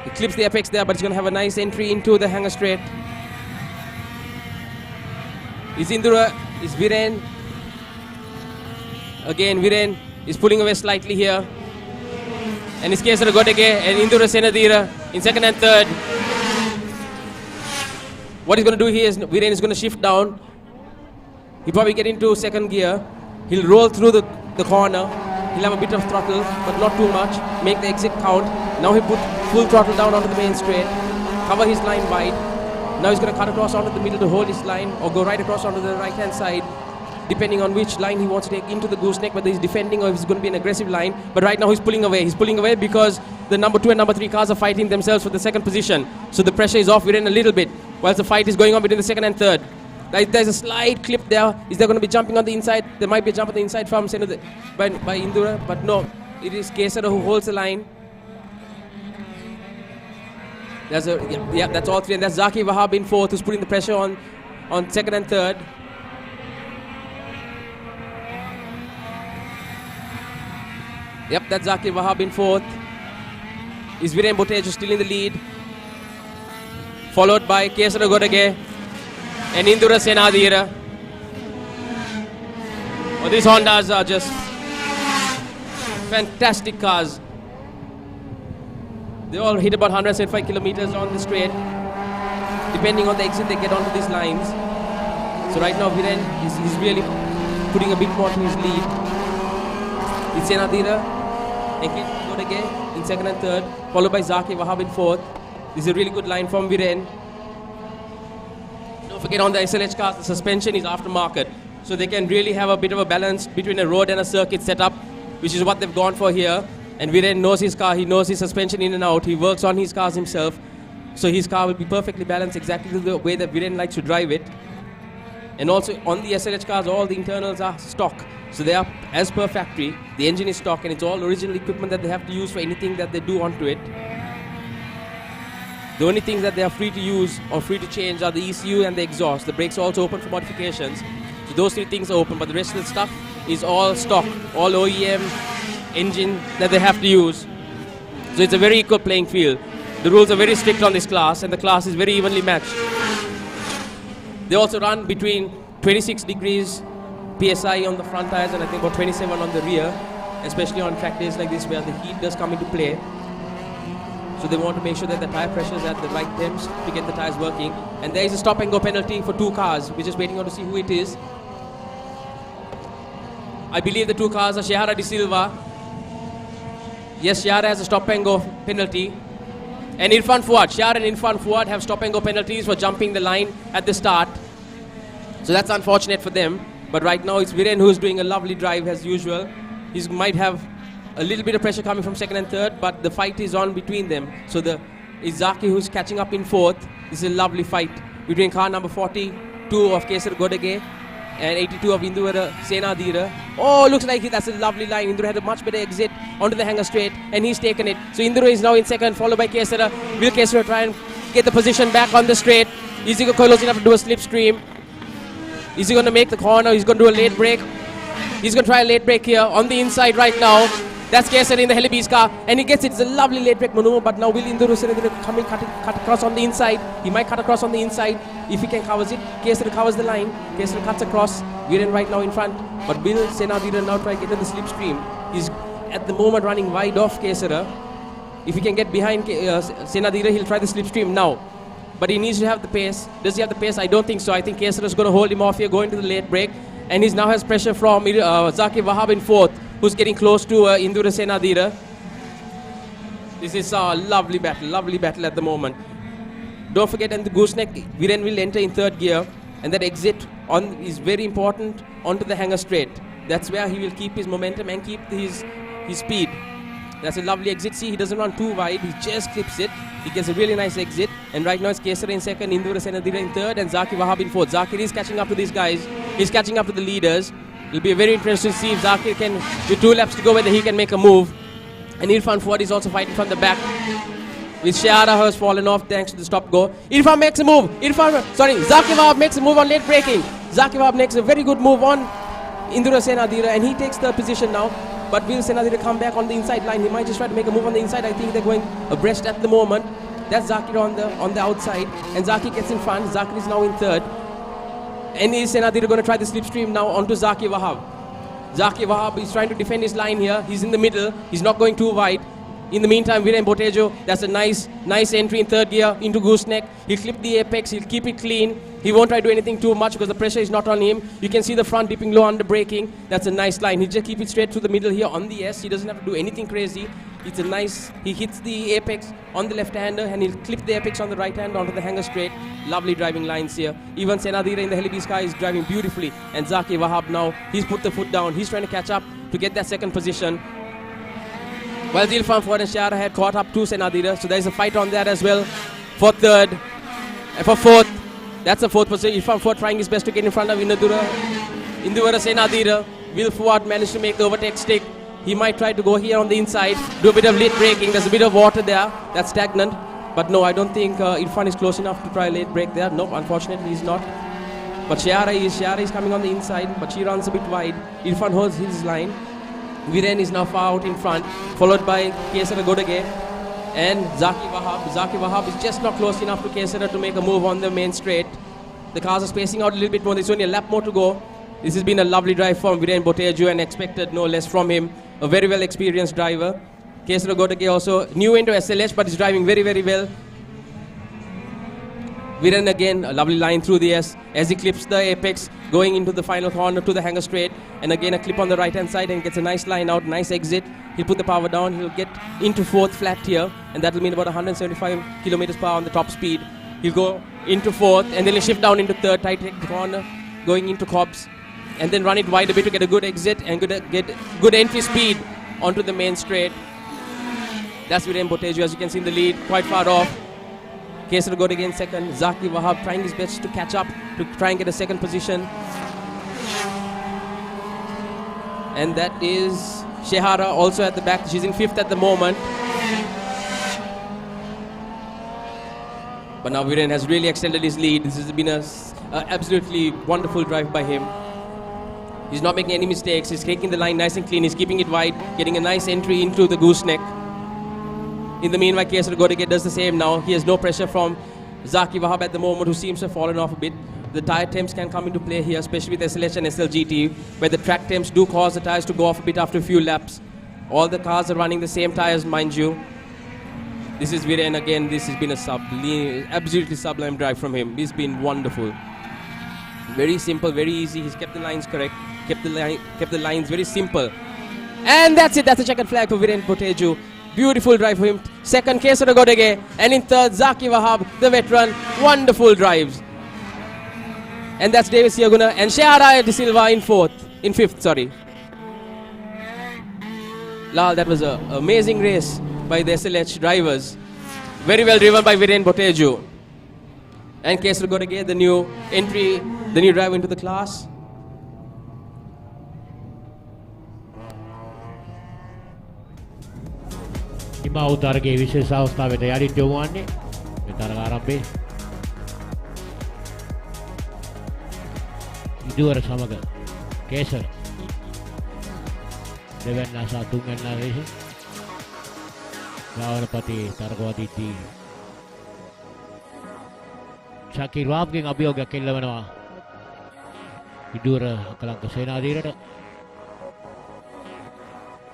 He clips the apex there, but he's going to have a nice entry into the hanger straight. Is Indura. Is Viren. Again, Viren is pulling away slightly here. And it's Kesar Godege and Indura Senadira in second and third. What he's going to do here is Viren is going to shift down. He'll probably get into second gear. He'll roll through the corner. He'll have a bit of throttle, but not too much. Make the exit count. Now he'll put full throttle down onto the main straight. Cover his line wide. Now he's going to cut across onto the middle to hold his line, or go right across onto the right hand side, depending on which line he wants to take into the gooseneck, whether he's defending or if it's going to be an aggressive line. But right now he's pulling away. He's pulling away because the number 2 and number 3 cars are fighting themselves for the second position. So the pressure is off Viren a little bit, whilst the fight is going on between the second and third. There's a slight clip there. Is there going to be jumping on the inside? There might be a jump on the inside from by Indura, but no. It is Kesar who holds the line. That's all three. And that's Zaki Wahab in fourth, who's putting the pressure on second and third. Yep, that's Zakir Wahab in fourth. Is Viren Botejo still in the lead? Followed by Kesar Godege and Indura Senadira. Oh, these Hondas are just fantastic cars. They all hit about 175 kilometers on the straight, depending on the exit they get onto these lines. So right now Viren is really putting a bit more to his lead. It's Senadira and Godege in second and third, followed by Zaki Wahab in fourth. This is a really good line from Viren. Don't forget, on the SLH cars, the suspension is aftermarket. So they can really have a bit of a balance between a road and a circuit setup, which is what they've gone for here. And Viren knows his car, he knows his suspension in and out, he works on his cars himself. So his car will be perfectly balanced exactly the way that Viren likes to drive it. And also on the SLH cars, all the internals are stock. So they are, as per factory, the engine is stock and it's all original equipment that they have to use for anything that they do onto it. The only things that they are free to use or free to change are the ECU and the exhaust. The brakes are also open for modifications. So those three things are open, but the rest of the stuff is all stock, all OEM engine that they have to use. So it's a very equal playing field. The rules are very strict on this class and the class is very evenly matched. They also run between 26 degrees PSI on the front tires and I think about 27 on the rear, especially on track days like this where the heat does come into play. So they want to make sure that the tire pressure is at the right temps to get the tires working. And there is a stop and go penalty for 2 cars. We're just waiting on to see who it is. I believe the 2 cars are Shehara De Silva. Yes, Shehara has a stop and go penalty. And Irfan Fuad. Shehara and Irfan Fuad have stop and go penalties for jumping the line at the start. So that's unfortunate for them. But right now it's Viren who's doing a lovely drive as usual. He might have a little bit of pressure coming from second and third, but the fight is on between them. So it's Zaki who's catching up in fourth. This is a lovely fight between car number 42 of Kesar Godage and 82 of Indura Senadira. Oh, looks like that's a lovely line. Indura had a much better exit onto the hanger straight and he's taken it. So Indura is now in second, followed by Kesara. Will Kesara try and get the position back on the straight? Is he close enough to do a slipstream? Is he going to make the corner? He's going to do a late break. He's going to try a late break here on the inside right now. That's Kesar in the Helibis car, and he gets it. It's a lovely late break maneuver, but now will Induru come in, cut across on the inside. He might cut across on the inside if he can covers it. Kesar covers the line. Kesar cuts across. We're right now in front, but will Senadira now try to get in the slipstream? He's at the moment running wide off Kesara. If he can get behind Senadira, he'll try the slipstream now. But he needs to have the pace. Does he have the pace? I don't think so. I think Kesara is going to hold him off here, going to the late break. And he now has pressure from Zaki Wahab in fourth, who's getting close to Indura Senadira. This is a lovely battle at the moment. Don't forget, and the gooseneck, Viren will enter in third gear, and that exit is very important onto the hanger straight. That's where he will keep his momentum and keep his speed. That's a lovely exit. See, he doesn't run too wide, he just clips it. He gets a really nice exit. And right now it's Kesara in second, Indura Senadira in third, and Zaki Wahab in fourth. Zakir is catching up to these guys. He's catching up to the leaders. It'll be very interesting to see if Zakir can, with 2 laps to go, whether he can make a move. And Irfan Fuad is also fighting from the back. With Shehara has fallen off thanks to the stop go. Irfan makes a move. Zaki Wahab makes a move on late braking. Zaki Wahab makes a very good move on Indura Senadira, and he takes third position now. But will Senadira come back on the inside line? He might just try to make a move on the inside. I think they're going abreast at the moment. That's Zakir on the outside, and Zaki gets in front. Zakir is now in third. And is Senadira going to try the slipstream now onto Zaki Wahab? Zaki Wahab is trying to defend his line here. He's in the middle. He's not going too wide. In the meantime, Viren Botejo, that's a nice entry in third gear into gooseneck. He'll clip the apex. He'll keep it clean. He won't try to do anything too much because the pressure is not on him. You can see the front dipping low under braking. That's a nice line. He'll just keep it straight through the middle here on the S. He doesn't have to do anything crazy. It's a nice, he hits the apex on the left-hander and he'll clip the apex on the right-hand onto the hanger straight. Lovely driving lines here. Even Senadira in the Helibis car is driving beautifully. And Zaki Wahab now, he's put the foot down. He's trying to catch up to get that second position. While Irfan Fuad and Shehara had caught up to Senadira. So there's a fight on that as well. For third, and for fourth. That's the fourth position. Irfan Fuad trying his best to get in front of Indura Senadira. Will Fuad manage to make the overtake stick? He might try to go here on the inside, do a bit of late braking. There's a bit of water there. That's stagnant. But no, I don't think Irfan is close enough to try a late break there. No, unfortunately he's not. But Shehara is coming on the inside, but she runs a bit wide. Irfan holds his line. Viren is now far out in front, followed by Kesara Godage and Zaki Wahab. Zaki Wahab is just not close enough to Kesara to make a move on the main straight. The cars are spacing out a little bit more. There's only a lap more to go. This has been a lovely drive from Viren Botejo and expected no less from him. A very well experienced driver. Kesara Godage also new into SLH, but is driving very, very well. Viren again, a lovely line through the S as he clips the apex, going into the final corner to the hanger straight. And again a clip on the right hand side and gets a nice line out, nice exit. He'll put the power down, he'll get into fourth flat here, and that will mean about 175 kilometers per hour on the top speed. He'll go into fourth and then he'll shift down into third, tight corner, going into Cobbs. And then run it wide a bit to get a good exit and get good entry speed onto the main straight. That's Viren Botejo, as you can see in the lead, quite far off. Kesara Godage in second. Zaki Wahab trying his best to catch up, to try and get a second position. And that is Shehara also at the back. She's in 5th at the moment. But now Viren has really extended his lead. This has been a absolutely wonderful drive by him. He's not making any mistakes. He's taking the line nice and clean. He's keeping it wide, getting a nice entry into the gooseneck. In the meanwhile, Kesar Godege does the same now. He has no pressure from Zaki Wahab at the moment, who seems to have fallen off a bit. The tyre temps can come into play here, especially with SLH and SLGT, where the track temps do cause the tyres to go off a bit after a few laps. All the cars are running the same tyres, mind you. This is Viren again. This has been a absolutely sublime drive from him. He's been wonderful. Very simple, very easy. He's kept the lines correct, kept the lines very simple. And that's it. That's a checkered flag for Viren Boteju. Beautiful drive for him. Second, Kesara Godege. And in third, Zaki Wahab, the veteran. Wonderful drives. And that's Davis Yaguna and Shehara De Silva in 5th, sorry. Lal, that was an amazing race by the SLH drivers. Very well driven by Viren Boteju. And Kesar Godege, the new entry, the new driver into the class. Ima උදාරගේ විශේෂ අවස්ථාවට යටින් යොමු වන්නේ මේ තරග ආරම්භයේ ඉදුවර සමග කේසර දෙවැන්නා සහ තුන්වැන්නා රේස ගාවනපති තරගවදීදී ශකීර් වාබ්ගෙන් අභියෝගයක් එල්ලවනවා ඉදුවර අකලංක සේනාධීරට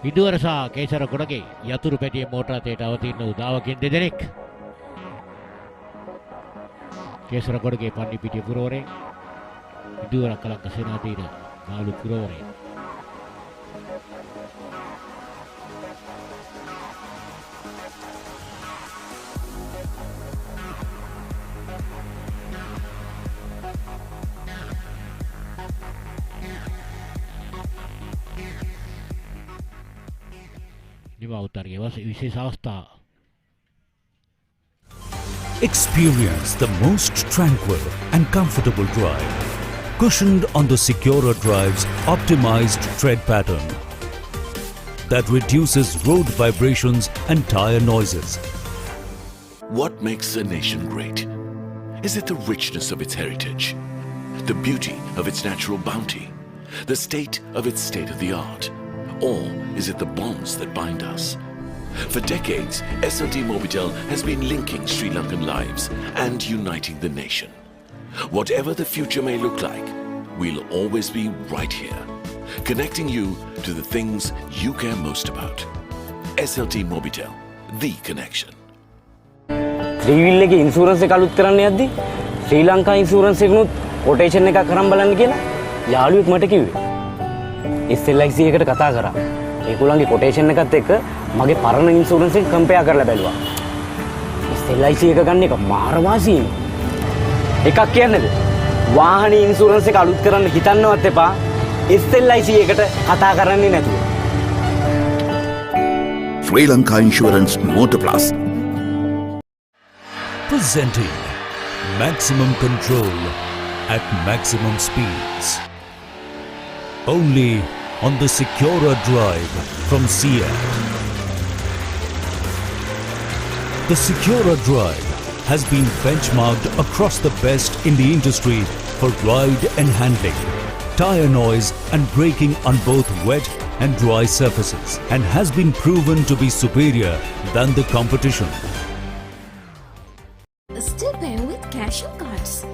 ඉදුවර සහ කේසර ගොඩගේ යතුරු පැටියේ මෝටර තේට අවතීර්ණ වූ දාවකින් දෙදෙනෙක් කේසර ගොඩගේ පන්නි පිටිය පුරවරේ ඉදුවර අකලංක සේනාධීර මාළු පුරවරේ Experience the most tranquil and comfortable drive, cushioned on the Secura Drive's optimized tread pattern that reduces road vibrations and tire noises. What makes a nation great? Is it the richness of its heritage, the beauty of its natural bounty, the state of its state-of-the-art? Or is it the bonds that bind us? For decades, SLT-MOBITEL has been linking Sri Lankan lives and uniting the nation. Whatever the future may look like, we'll always be right here, connecting you to the things you care most about. SLT-MOBITEL, the connection. Three wheel එකේ insurance එක අලුත් කරන්න යද්දි ශ්‍රී Lanka insurance එකනොත් quotation එකක් කරන් බලන්න කියලා යාළුවෙක් මට කිව්වේ. SLIC එකට කතා කරා. ඒගොල්ලන්ගේ කොටේෂන් එකත් එක්ක මගේ පරණ ඉන්ෂුරන්ස් එක කම්පෙයාර් කරලා බැලුවා. SLIC එක ගන්න එක මාර වාසියි. එකක් කියන්නේද? වාහනේ ඉන්ෂුරන්ස් එක අලුත් කරන්න හිතන්නවත් එපා. SLIC එකට කතා කරන්නේ නැතුව. Sri Lanka Insurance Motor Plus. Presenting maximum control at maximum speeds. Only on the Secura Drive from SEAT. The Secura Drive has been benchmarked across the best in the industry for ride and handling, tire noise and braking on both wet and dry surfaces, and has been proven to be superior than the competition. Still paying with cash or cards?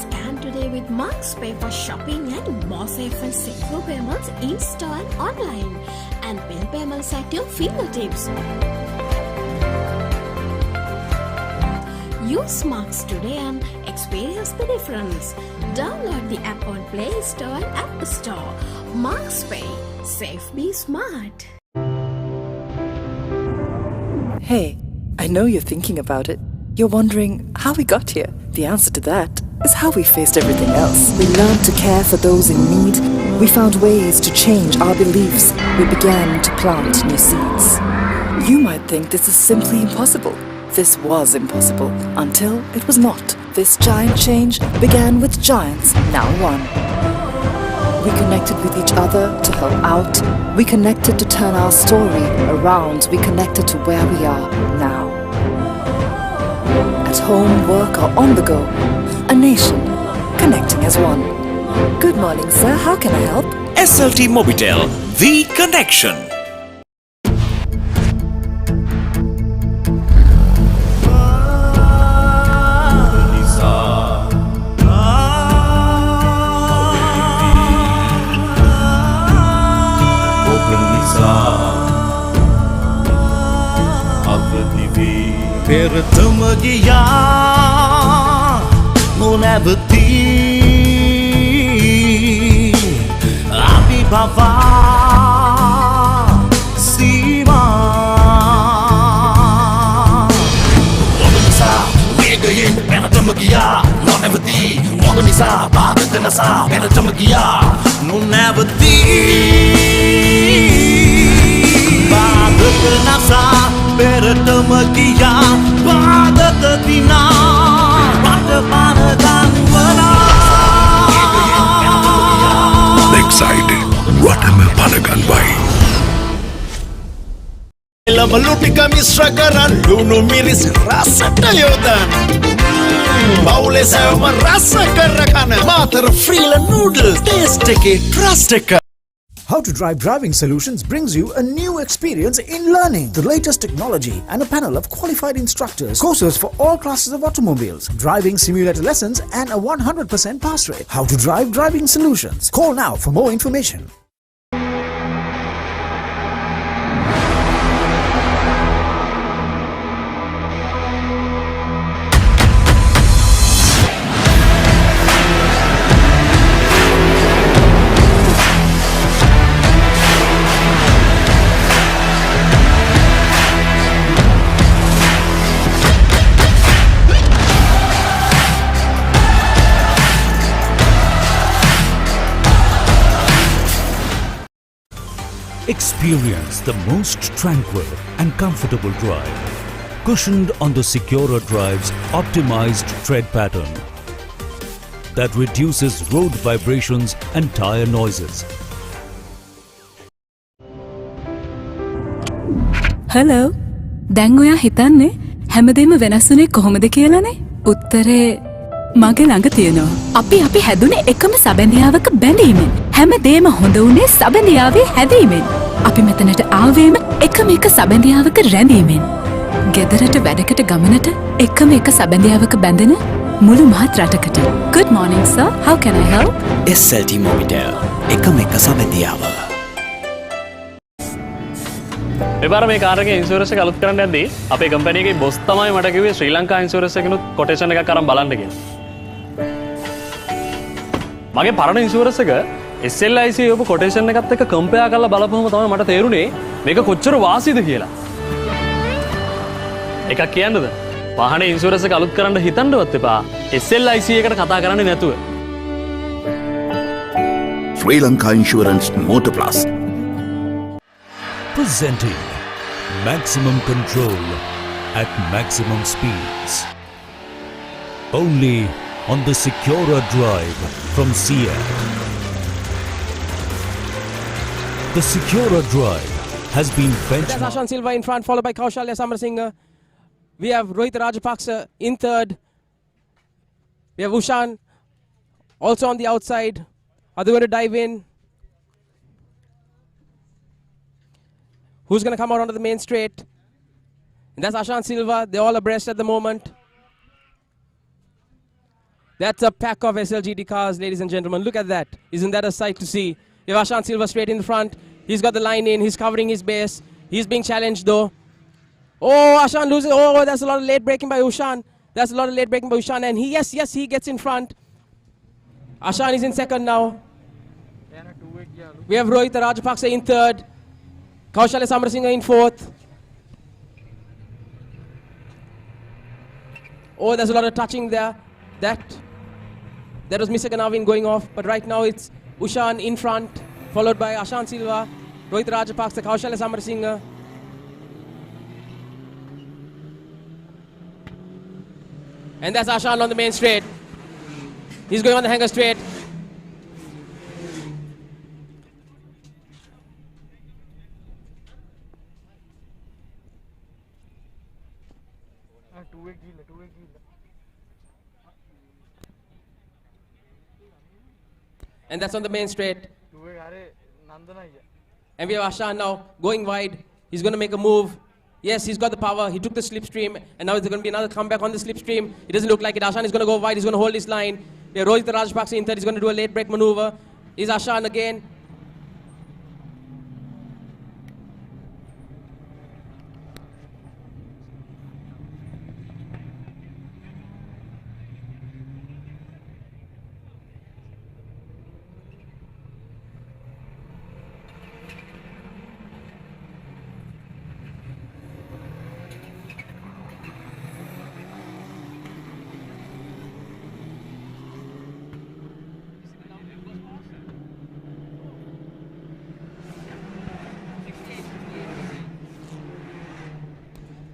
Scan today with Marks Pay for shopping and more safe and secure payments in store and online, and bill payments at your fingertips. Use Marks today and experience the difference. Download the app on Play Store and App Store. Marks Pay. Safe, be smart. Hey, I know you're thinking about it. You're wondering how we got here. The answer to that is how we faced everything else. We learned to care for those in need. We found ways to change our beliefs. We began to plant new seeds. You might think this is simply impossible. This was impossible until it was not. This giant change began with giants now one. We connected with each other to help out. We connected to turn our story around. We connected to where we are now. At home, work, or on the go. A nation connecting as one. Good morning, sir. How can I help? SLT-MOBITEL, the connection. පෙරතම ගියා නොනැවතී අභිභවා සීමා ඔබ නිසා වේගයෙන් පෙරතම ගියා නොනැවතී මොක නිසා බාධක නසා පෙරතම ගියා නොනැවතී බාධක නසා පෙරතම ගියා පාදක දිනා රට පනගන්වනා Excited. What am I panaganwai? එළවලු ටික මිශ්‍ර කරන් ලුණු මිරිස් රසට යොදන් බවුලේ සැවම රස කර කන මාතර ෆ්‍රීල නූඩල්ස් ටේස්ට් එකේ ට්‍රස්ට් එක. How to Drive Driving Solutions brings you a new experience in learning the latest technology and a panel of qualified instructors, courses for all classes of automobiles, driving simulator lessons and a 100% pass rate. How to Drive Driving Solutions. Call now for more information. Experience the most tranquil and comfortable drive, cushioned on the Secura Drive's optimized tread pattern that reduces road vibrations and tire noises. Hello. දැන් ඔයා හිතන්නේ හැමදේම වෙනස් වුණේ කොහොමද කියලානේ? උත්තරේ මගේ ළඟ තියෙනවා. අපි හැදුනේ එකම සබැඳියාවක බැඳීමෙන්. හැමදේම හොඳ වුණේ සබැඳියාවේ හැදීමෙන්. අපි මෙතනට ආවේම එකම එක සබැඳියාවක රැඳීමෙන්. ගෙදරට වැඩකට ගමනට එකම එක සබැඳියාවක බැඳෙන මුළු මහත් රටකට. Good morning sir. How can I help? SLT-MOBITEL එකම එක සබැඳියාව. මෙබර මේ කාර් එකේ ඉන්ෂුරන්ස් එක අලුත් කරන්න යද්දී අපේ කම්පැනි එකේ බොස් තමයි මට කිව්වේ ශ්‍රී ලංකා ඉන්ෂුරන්ස් එකනොත් කොටේෂන් එකක් අරන් බලන්න කියලා. මගේ පරණ ඉන්ෂුරන්ස් එක SLIC ඔබ කොටේෂන් එකත් එක්ක කම්පෙයාර් කරලා බලපුවම තමයි මට තේරුනේ මේක කොච්චර වාසියද කියලා. එකක් කියන්නද? වාහනේ ඉන්ෂුරන්ස් එක අලුත් කරන්න හිතන්නවත් එපා. SLIC එකට කතා කරන්නේ නැතුව. Sri Lanka Insurance Motor Plus. Presenting maximum control at maximum speeds. Only on the Secura Drive from Seat. The Secura Drive has been That's Ashan Silva in front, followed by Kaushalya Samarasinghe. We have Rohit Rajapaksa in third. We have Ushan also on the outside. Are they going to dive in? Who's going to come out onto the main straight? And that's Ashan Silva. They're all abreast at the moment. That's a pack of SLGD cars, ladies and gentlemen. Look at that. Isn't that a sight to see? You have Ashan Silva straight in the front. He's got the line in. He's covering his base. He's being challenged though. Oh, Ashan loses. Oh, that's a lot of late braking by Ushan. That's a lot of late braking by Ushan. And he gets in front. Ashan is in second now. We have Rohit Rajapaksa in third. Kaushalya Samarasinghe in fourth. Oh, there's a lot of touching there. That was Mr. Ganavin going off. But right now it's Ushan in front, followed by Ashan Silva, Rohit Rajapaksa, Kaushalya Samarasinghe. And that's Ashan on the main straight. He's going on the hanger straight. And that's on the main straight. And we have Ashan now going wide. He's going to make a move. Yes, he's got the power. He took the slipstream. And now there's going to be another comeback on the slipstream. It doesn't look like it. Ashan is going to go wide. He's going to hold his line. We have Rohit Rajapaksa in third. He's going to do a late break maneuver. Is Ashan again.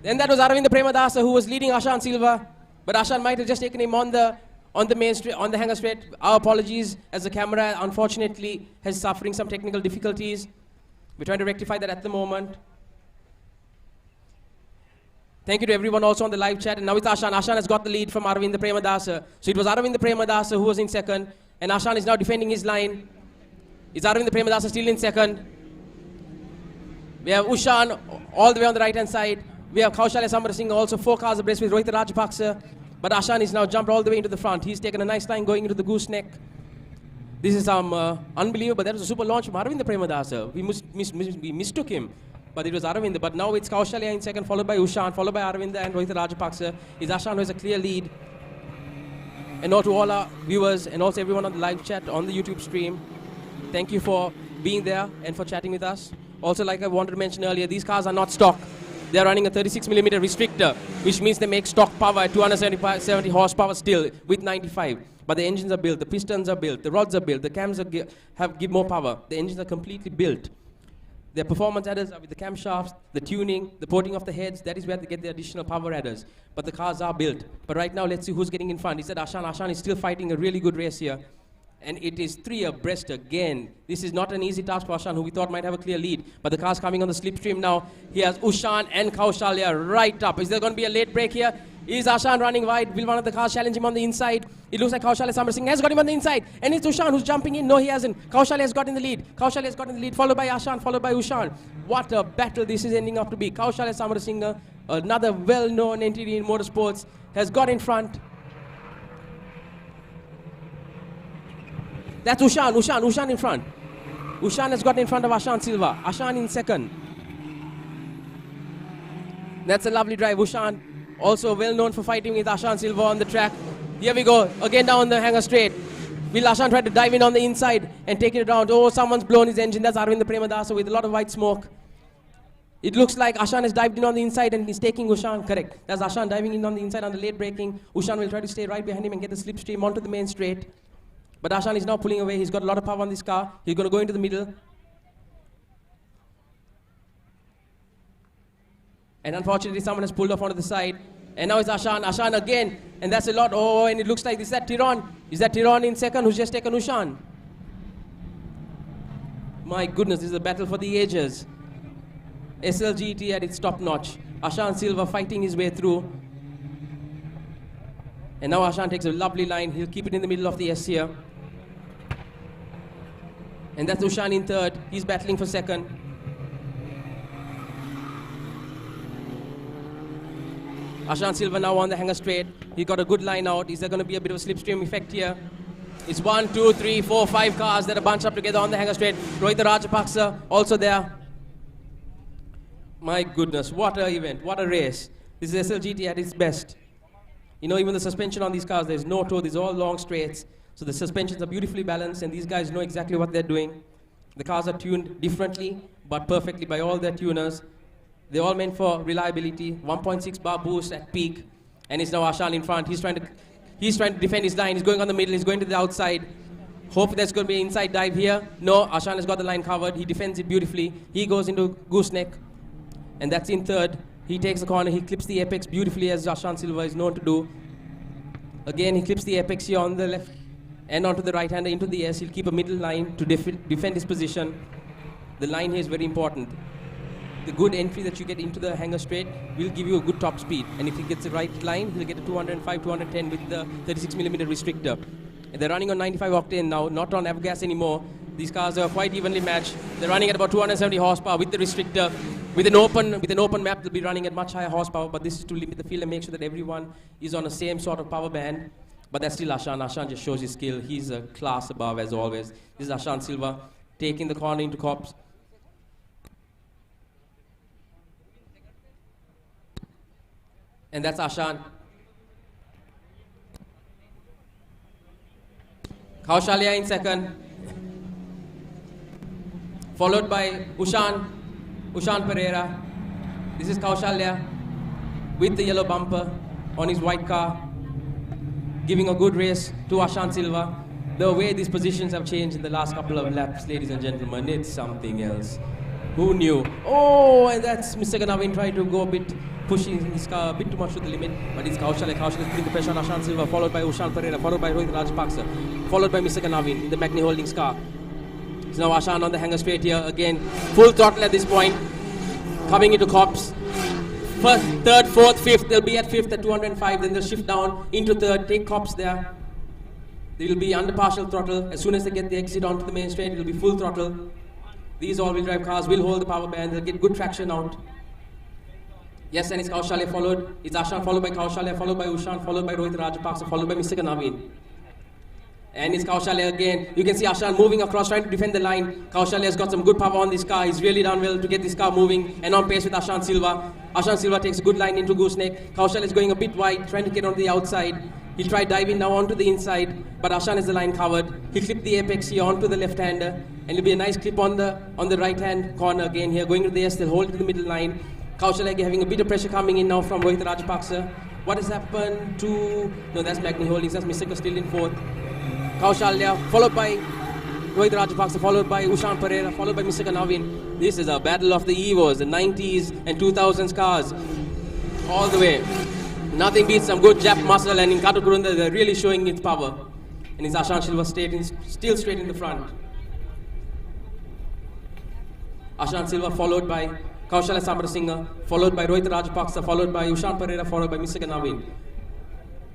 Then that was Aravind Premadasa who was leading Ashan Silva, but Ashan might have just taken him on the main straight, on the hanger straight. Our apologies, as the camera unfortunately is suffering some technical difficulties. We're trying to rectify that at the moment. Thank you to everyone also on the live chat. And now it's Ashan. Ashan has got the lead from Aravind Premadasa. So it was Aravind Premadasa who was in second, and Ashan is now defending his line. It's Aravind Premadasa still in second. We have Ushan all the way on the right hand side. We have Kaushalya Samarasinghe also 4 cars abreast with Rohit Rajapaksa. But Ashan is now jumped all the way into the front. He's taken a nice line going into the gooseneck. This is unbelievable. That was a super launch from Aravind Premadasa. We mistook him. But it was Aravind. But now it's Kaushalya in second, followed by Ushan, followed by Aravind and Rohit Rajapaksa. It's Ashan who has a clear lead. And now to all our viewers and also everyone on the live chat on the YouTube stream, thank you for being there and for chatting with us. Also, like I wanted to mention earlier, these cars are not stock. They're running a 36mm restrictor, which means they make stock power at 270 horsepower still with 95. But the engines are built, the pistons are built, the rods are built, the cams give more power. The engines are completely built. Their performance adders are with the camshafts, the tuning, the porting of the heads. That is where they get the additional power adders. But the cars are built. But right now, let's see who's getting in front. He said Ashan. Ashan is still fighting a really good race here. And it is 3 abreast again. This is not an easy task for Ashan, who we thought might have a clear lead. But the car's coming on the slipstream now. He has Ushan and Kaushalya right up. Is there going to be a late break here? Is Ashan running wide? Will one of the cars challenge him on the inside? It looks like Kaushalya Samarasinghe has got him on the inside. And it's Ushan who's jumping in. No, he hasn't. Kaushalya has got in the lead. Kaushalya has got in the lead, followed by Ashan, followed by Ushan. What a battle this is ending up to be. Kaushalya Samarasinghe, another well-known entity in motorsports, has got in front. That's Ushan in front. Ushan has got in front of Ashan Silva. Ashan in second. That's a lovely drive. Ushan, also well known for fighting with Ashan Silva on the track. Here we go, again down the hanger straight. Will Ashan try to dive in on the inside and take it around? Oh, someone's blown his engine. That's Aravind Premadasa with a lot of white smoke. It looks like Ashan has dived in on the inside and he's taking Ushan. Correct. That's Ashan diving in on the inside on the late braking. Ushan will try to stay right behind him and get the slipstream onto the main straight. But Ashan is now pulling away. He's got a lot of power on this car. He's going to go into the middle. And unfortunately, someone has pulled off onto the side. And now it's Ashan. Ashan again. And that's a lot. Oh, and it looks like is that Tiron. Is that Tiron in second who's just taken Ushan? My goodness, this is a battle for the ages. SLGT at its top notch. Ashan Silva fighting his way through. And now Ashan takes a lovely line. He'll keep it in the middle of the S here. And that's Ushan in third. He's battling for second. Ashan Silva now on the hanger straight. He got a good line out. Is there going to be a bit of a slipstream effect here? It's 1, 2, 3, 4, 5 cars that are bunched up together on the hanger straight. Rohit Rajapaksa also there. My goodness, what an event, what a race. This is SLGT at its best. You know, even the suspension on these cars, there's no toe, these are all long straights. So the suspensions are beautifully balanced and these guys know exactly what they're doing. The cars are tuned differently, but perfectly by all their tuners. They're all meant for reliability. 1.6 bar boost at peak. And it's now Ashan in front. He's trying to defend his line. He's going on the middle. He's going to the outside. Hope there's going to be an inside dive here. No, Ashan has got the line covered. He defends it beautifully. He goes into gooseneck. And that's in third. He takes the corner. He clips the apex beautifully as Ashan Silva is known to do. Again, he clips the apex here on the left and onto the right hander into the S. He'll keep a middle line to defend his position. The line here is very important. the good entry that you get into the hanger straight will give you a good top speed. And if he gets the right line, he'll get a 205, 210 with the 36mm restrictor. And they're running on 95 octane now, not on avgas anymore. These cars are quite evenly matched. They're running at about 270 horsepower with the restrictor. With an open map, they'll be running at much higher horsepower, but this is to limit the field and make sure that everyone is on the same sort of power band. But that's still Ashan. Ashan just shows his skill. He's a class above as always. This is Ashan Silva taking the corner into cops. And that's Ashan. Kaushalya in second. Followed by Ushan Pereira. This is Kaushalya with the yellow bumper on his white car, giving a good race to Ashan Silva. The way these positions have changed in the last couple of laps, ladies and gentlemen, it's something else. Who knew? Oh, and that's Mr. Ganavin trying to go a bit, pushing his car a bit too much to the limit, but it's Kaushalya. Kaushalya is putting the pressure on Ashan Silva, followed by Ushan Pereira, followed by Rohit Rajapaksa, followed by Mr. Ganavin in the Magni Holdings car. So now Ashan on the hanger straight here again, full throttle at this point, coming into cops. First, third, fourth, fifth, they'll be at fifth at 205, then they'll shift down into third, take cops there. They will be under partial throttle. As soon as they get the exit onto the main straight, it will be full throttle. These all-wheel drive cars will hold the power band, they'll get good traction out. Yes, and it's Kaushalya followed. It's Ashan followed by Kaushalya, followed by Ushan, followed by Rohit Rajapaksa, followed by Mr. Ganavin. And it's Kaushalya again. You can see Ashan moving across, trying to defend the line. Kaushalya has got some good power on this car. He's really done well to get this car moving and on pace with Ashan Silva. Ashan Silva takes a good line into gooseneck. Kaushalya is going a bit wide, trying to get on the outside. He'll try diving now onto the inside, but Ashan has the line covered. He'll clip the apex here onto the left-hander, and it'll be a nice clip on the right-hand corner again here. Going to the S, they'll hold it to the middle line. Kaushalya having a bit of pressure coming in now from Rohit Rajapaksa. What has happened to... No, that's Magni Holdings. That's Mr. still in fourth. Kaushalya, followed by Rohit Rajapaksa, followed by Ushan Pereira, followed by Mr. Ganavin. This is a battle of the Evos, the 90s and 2000s cars. All the way. Nothing beats some good Jap muscle, and in Katukurunda, they're really showing its power. And it's Ashan Silva still straight in the front. Ashan Silva followed by Kaushalya Samarasinghe, followed by Rohit Rajapaksa, followed by Ushan Pereira, followed by Mr. Ganavin.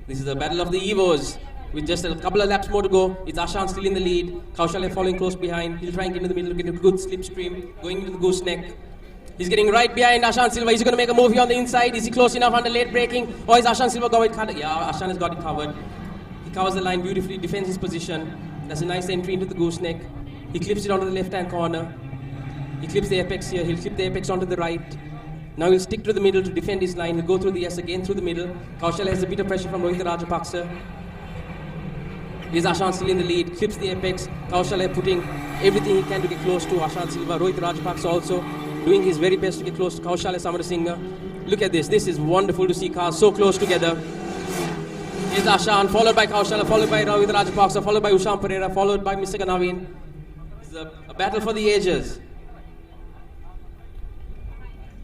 This is the battle of the Evos. With just a couple of laps more to go, it's Ashan still in the lead. Kaushalya following close behind. He'll try and get into the middle to get a good slipstream, going into the gooseneck. He's getting right behind Ashan Silva. He's going to make a move here on the inside. Is he close enough under late braking? Or is Ashan Silva got it covered? Yeah, Ashan has got it covered. He covers the line beautifully, defends his position. That's a nice entry into the gooseneck. He clips it onto the left-hand corner. He clips the apex here. He'll clip the apex onto the right. Now he'll stick to the middle to defend his line. He'll go through the S again through the middle. Kaushalya has a bit of pressure from Rohit Rajapaksa. Here's Ashan still in the lead, clips the apex. Kaushalya putting everything he can to get close to Ashan Silva. Rohit Rajapaksa also doing his very best to get close to Kaushalya Samarasinghe. Look at this. This is wonderful to see cars so close together. Here's Ashan, followed by Kaushalya, followed by Rohit Rajapaksa, followed by Ushan Pereira, followed by Mr. Ganavin. It's a battle for the ages.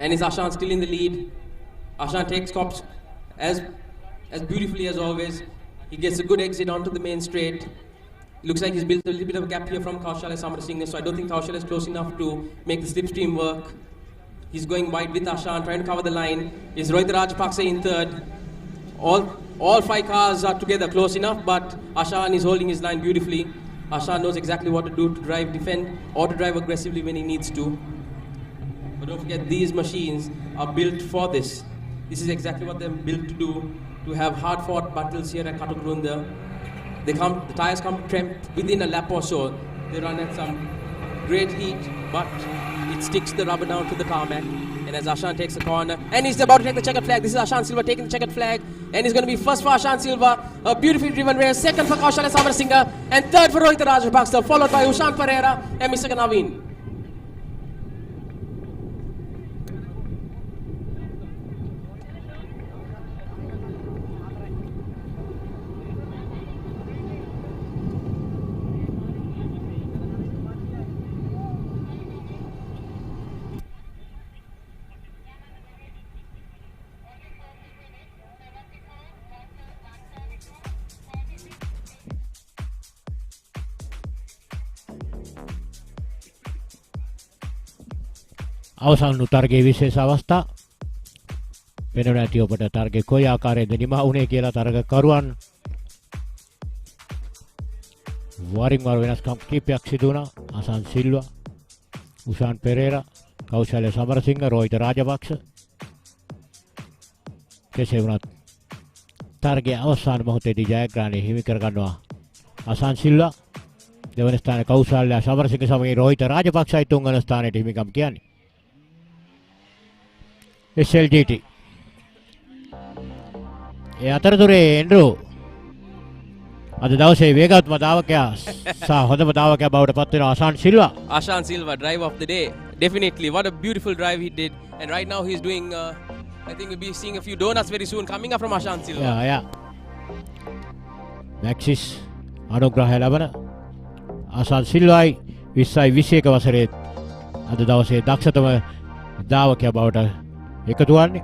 And is Ashan still in the lead? Ashan takes cops as beautifully as always. He gets a good exit onto the main straight. Looks like he's built a little bit of a gap here from Kaushalya Samarasinghe, so I don't think Kaushalya is close enough to make the slipstream work. He's going wide with Ashan, trying to cover the line. Is Rohit Rajapaksa in third. All five cars are together close enough, but Ashan is holding his line beautifully. Ashan knows exactly what to do to drive, defend, or to drive aggressively when he needs to. But don't forget, these machines are built for this. This is exactly what they're built to do, to have hard-fought battles here at Katukurunda. The tires come cramped within a lap or so. They run at some great heat, but it sticks the rubber down to the tarmac. And as Ashan takes the corner, and he's about to take the checkered flag. This is Ashan Silva taking the checkered flag, and he's going to be first for Ashan Silva, a beautifully driven race, second for Kaushalya Samarasinghe, and third for Rohit Rajapaksa, followed by Ushan Pereira and Mr. Ganavin. අවසන් උත්තරගේ විශේෂ අවස්ථා වෙනව නැති ඔබට තරගේ කොයි ආකාරයෙන්ද නිමා වුණේ කියලා තරගකරුවන් වරින් වර වෙනස්කම් කීපයක් සිදු වුණා. අසන් සිල්වා, උෂාන් පෙරේරා, කෞශල්‍ය සමරසිංහ, රෝහිත රාජපක්ෂ. කෙසේ වුණත් තරගයේ අවසාන මොහොතේදී ජයග්‍රහණය හිමි කර ගන්නවා අසන් සිල්වා. දෙවන ස්ථානයේ කෞශල්‍ය සමරසිංහ සමග රෝහිත රාජපක්ෂයි තුන්වන ස්ථානයට හිමිකම් කියන්නේ. SLT. ඒ අතරතුරේ එන්ඩ්‍රෝ අද දවසේ වේගවත්ම ධාවකයා සහ හොඳම ධාවකයා බවට පත් වෙන අසන් Silva. Ashan Silva, drive of the day. Definitely. What a beautiful drive he did. And right now he's doing, I think we'll be seeing a few donuts very soon coming up from Ashan Silva. Yeah. Maxis අනුග්‍රහය ලබන අසන් සිල්වායි 2021 වසරේ අද දවසේ දක්ෂතම ධාවකයා බවට එකතු වන්නේ.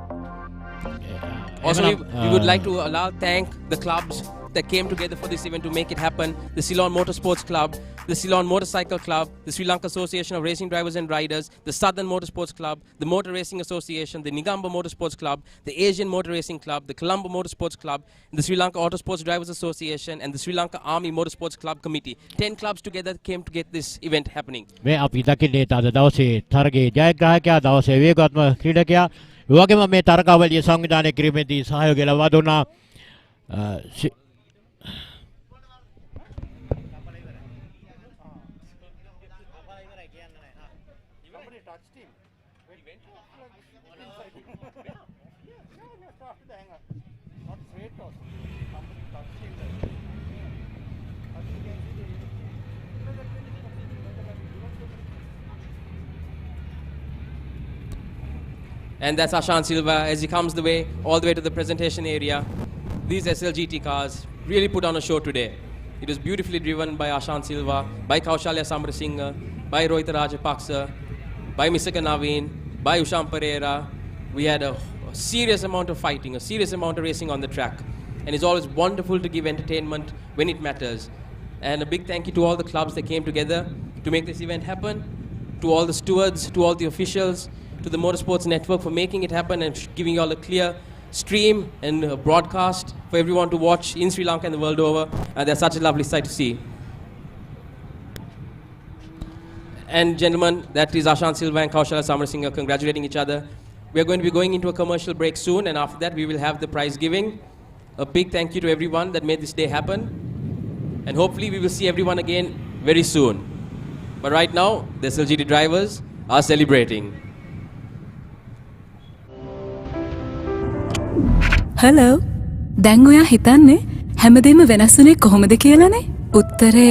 Also, we would like to thank the clubs that came together for this event to make it happen. The Ceylon Motorsports Club, the Ceylon Motorcycle Club, the Sri Lanka Association of Racing Drivers and Riders, the Southern Motorsports Club, the Motor Racing Association, the Nigamba Motorsports Club, the Asian Motor Racing Club, the Colombo Motorsports Club, the Sri Lanka Autosports Drivers Association and the Sri Lanka Army Motorsports Club Committee. 10 clubs together came to get this event happening. මේ අපි දකින්නේ අද දවසේ තරගයේ ජයග්‍රාහකයා දවසේ වේගවත්ම ක්‍රීඩකයා ඒ වගේම මේ තරගාවලිය සංවිධානය කිරීමේදී සහයෝගය ලබා දුන්නා And that's Ashan Silva as he comes all the way to the presentation area. These SLGT cars really put on a show today. It was beautifully driven by Ashan Silva, by Kaushalya Samrasinghe, by Rohit Rajapaksa, by Misaka Naveen, by Ushan Pereira. We had a serious amount of fighting, a serious amount of racing on the track. And it's always wonderful to give entertainment when it matters. And a big thank you to all the clubs that came together to make this event happen, to all the stewards, to all the officials, to the Motorsports Network for making it happen and giving you all a clear stream and broadcast for everyone to watch in Sri Lanka and the world over. And that's such a lovely sight to see. And gentlemen, that is Ashan Silva and Kaushalya Samrasinghe congratulating each other. We are going to be going into a commercial break soon, and after that we will have the prize giving. A big thank you to everyone that made this day happen. And hopefully we will see everyone again very soon. But right now, the SLGT drivers are celebrating. Hello දැන් ඔයා හිතන්නේ හැමදේම වෙනස් වුණේ කොහොමද කියලානේ? උත්තරේ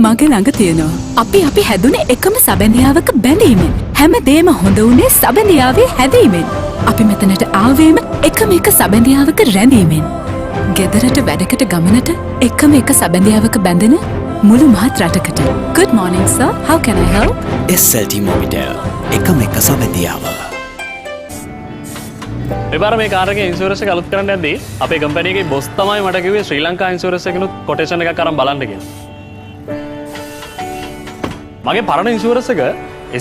මගේ ළඟ තියෙනවා. අපි හැදුනේ එකම සබැඳියාවක බැඳීමෙන්. හැමදේම හොඳ වුණේ සබැඳියාවේ හැදීමෙන්. අපි මෙතනට ආවේම එකම එක සබැඳියාවක රැඳීමෙන්. ගෙදරට වැඩකට ගමනට එකම එක සබැඳියාවක බැඳෙන මුළු මහත් රටකට. Good morning sir, how can I help? SLT-MOBITEL එකම එක සබැඳියාව. මෙබර මේ කාරගේ ඉන්ෂුරන්ස් එක අලුත් කරන්න යද්දී අපේ කම්පැනි එකේ බොස් තමයි මට කිව්වේ ශ්‍රී ලංකා ඉන්ෂුරන්ස් එකනොත් කොටේෂන් එකක් අරන් බලන්න කියලා. මගේ පරණ ඉන්ෂුරන්ස් එක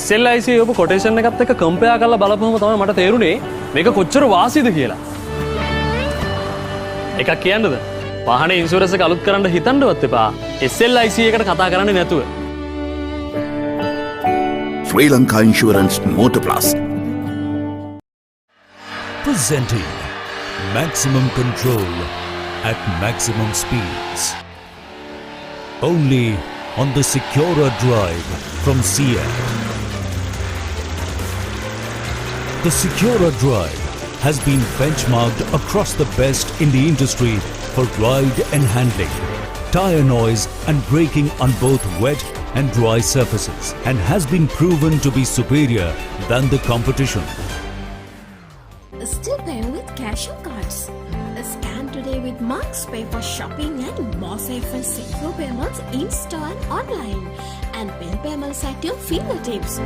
SLIC ඔබ කොටේෂන් එකත් එක්ක කම්පෙයාර් කරලා බලපුවම තමයි මට තේරුනේ මේක කොච්චර වාසියද කියලා. එකක් කියන්නද? වාහනේ ඉන්ෂුරන්ස් එක අලුත් කරන්න හිතන්නවත් එපා. SLIC එකට කතා කරන්නේ නැතුව. Sri Lanka Insurance Motor Plus. Presenting maximum control at maximum speeds. Only on the Secura Drive from Seat. The Secura Drive has been benchmarked across the best in the industry for ride and handling, tire noise and braking on both wet and dry surfaces, and has been proven to be superior than the competition. Still paying with cash or cards? Scan today with Marks Pay for shopping and more safe and secure payments in-store and online. And bill payments at your fingertips.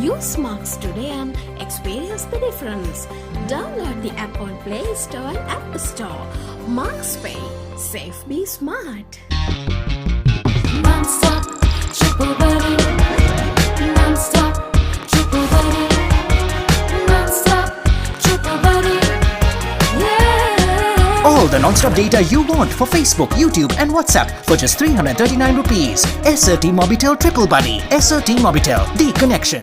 Use Marks today and experience the difference. Download the app on Play Store and App Store. Marks Pay. Safe, be smart. Non-stop, triple buddy. the non-stop data you want for Facebook, YouTube and WhatsApp for just 339 rupees. SLT-MOBITEL Triple Buddy. SLT-MOBITEL, the connection.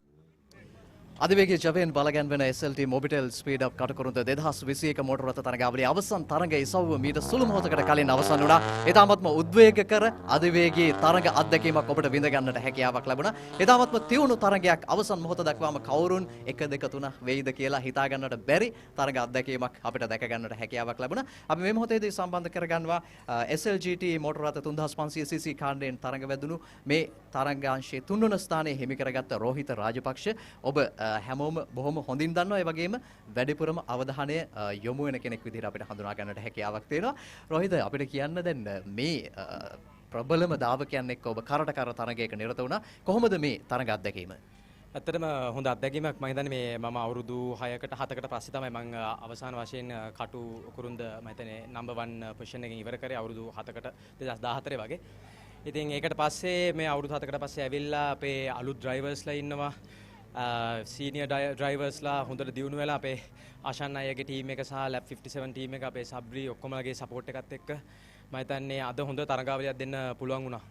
අධිවේගී ජවයෙන් බලගැන්වෙන SLT-MOBITEL SpeedUp Katukurunda 2021 මෝටර රථ තරගාවලියේ අවසන් තරඟ ඉසව්ව මීට සුළු මොහොතකට කලින් අවසන් වුණා. ඊටමත්ම උද්වේගකර අධිවේගී තරඟ අත්දැකීමක් ඔබට විඳ ගන්නට හැකියාවක් ලැබුණා. ඊටමත්ම තියුණු තරඟයක් අවසන් මොහොත දක්වාම කවුරුන් 1 2 3 වෙයිද කියලා හිතා ගන්නට බැරි තරඟ අත්දැකීමක් අපිට දැක ගන්නට හැකියාවක් ලැබුණා. අපි මේ මොහොතේදී සම්බන්ධ කරගන්නවා SLGT මෝටර රථ 3500cc කාණ්ඩයෙන් තරඟ වැදුණු මේ තරඟාංශයේ 3 වන ස්ථානයේ හිමි කරගත්ත රෝහිත රාජපක්ෂ. ඔබ හැමෝම බොහොම හොඳින් දන්නවා. ඒ වගේම වැඩිපුරම අවධානය යොමු වෙන කෙනෙක් විදිහට අපිට හඳුනා ගන්නට හැකියාවක් තියෙනවා. රෝහිත අපිට කියන්න දැන් මේ ප්‍රබලම දාවකයන් එක්ක ඔබ කරට කර තරගයක නිරත වුණා. කොහොමද මේ තරග අත්දැකීම? ඇත්තටම හොඳ අත්දැකීමක්. මම හිතන්නේ මේ මම අවුරුදු 6කට 7කට පස්සේ තමයි මම අවසාන වශයෙන් කටුකුරුන්ද මම හිතන්නේ නම්බර් 1 පොසිෂන් එකෙන් ඉවර කරේ අවුරුදු 7කට 2014 වගේ. ඉතින් ඒකට පස්සේ මේ අවුරුදු 7කට පස්සේ ඇවිල්ලා අපේ අලුත් ඩ්‍රයිවර්ස්ලා ඉන්නවා. සීනියර් ඩ්‍රයිවර්ස්ලා හොඳට දියුණු වෙලා අපේ ආශාන් අයගේ ටීම් එක සහ ලැබ් 57 ටීම් එක අපේ සබ්රි ඔක්කොමලගේ සපෝට් එකත් එක්ක මම හිතන්නේ අද හොඳ තරගාවලියක් දෙන්න පුළුවන් වුණා.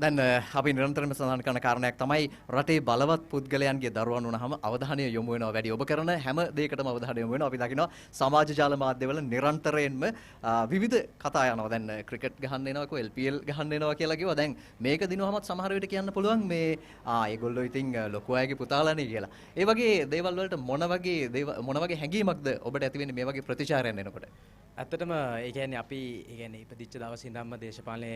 දැන් අපි නිරන්තරයෙන්ම සඳහන් කරන කාරණයක් තමයි රටේ බලවත් පුද්ගලයන්ගේ දරුවන් වුණාම අවධානය යොමු වෙනවා වැඩි. ඔබ කරන හැම දෙයකටම අවධානය යොමු වෙනවා. අපි දකිනවා සමාජ ජාල මාධ්‍යවල නිරන්තරයෙන්ම විවිධ කතා යනවා. දැන් ක්‍රිකට් ගහන්න එනවාකෝ LPL ගහන්න එනවා කියලා කිව්වා. දැන් මේක දිනුවමත් සමහර විට කියන්න පුළුවන් මේ ඒගොල්ලෝ ඉතින් ලොකු අයගේ පුතාලානේ කියලා. ඒ වගේ දේවල් වලට මොන වගේ හැඟීමක්ද ඔබට ඇති වෙන්නේ මේ වගේ ප්‍රතිචාරයන් එනකොට? ඇත්තටම ඒ කියන්නේ අපි ඒ කියන්නේ ඉපදිච්ච දවසේ ඉඳන්ම දේශපාලනය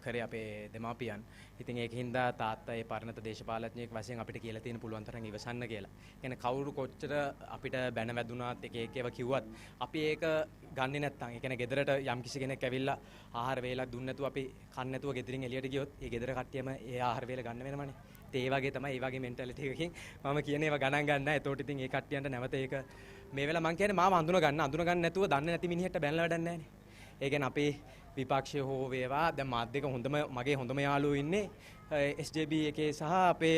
කරේ අපේ දෙමාපියන්. ඉතින් ඒකින්ද තාත්තා ඒ පරණත දේශපාලඥයෙක් වශයෙන් අපිට කියලා තියෙන පුළුවන් තරම් ඉවසන්න කියලා. කියන්නේ කවුරු කොච්චර අපිට බැන වැදුනාත් එක ඒවා කිව්වත් අපි ඒක ගන්නෙ නැත්තම් ඒ කියන්නේ ගෙදරට යම් කිසි කෙනෙක් ඇවිල්ලා ආහාර වේලක් දුන්න නැතුව අපි කන්න නැතුව ගෙදරින් එළියට ගියොත් ඒ ගෙදර කට්ටියම ඒ ආහාර වේල ගන්න වෙනවනේ. ඒ වගේ තමයි ඒ වගේ මෙන්ටැලිටි එකකින් මම කියන්නේ ඒවා ගණන් ගන්න නැහැ. ඒතකොට ඉතින් ඒ කට්ටියන්ට නැවත ඒක මේ වෙලාව මම කියන්නේ මාව අඳුන ගන්න නැතුව දන්නේ නැති මිනිහෙක්ට බැනලා වැඩක් නැහැ නේ. ඒ කියන්නේ අපේ විපක්ෂය හෝ වේවා දැන් මාත් දෙක හොඳම මගේ හොඳම යාළුවෝ ඉන්නේ SJB එකේ සහ අපේ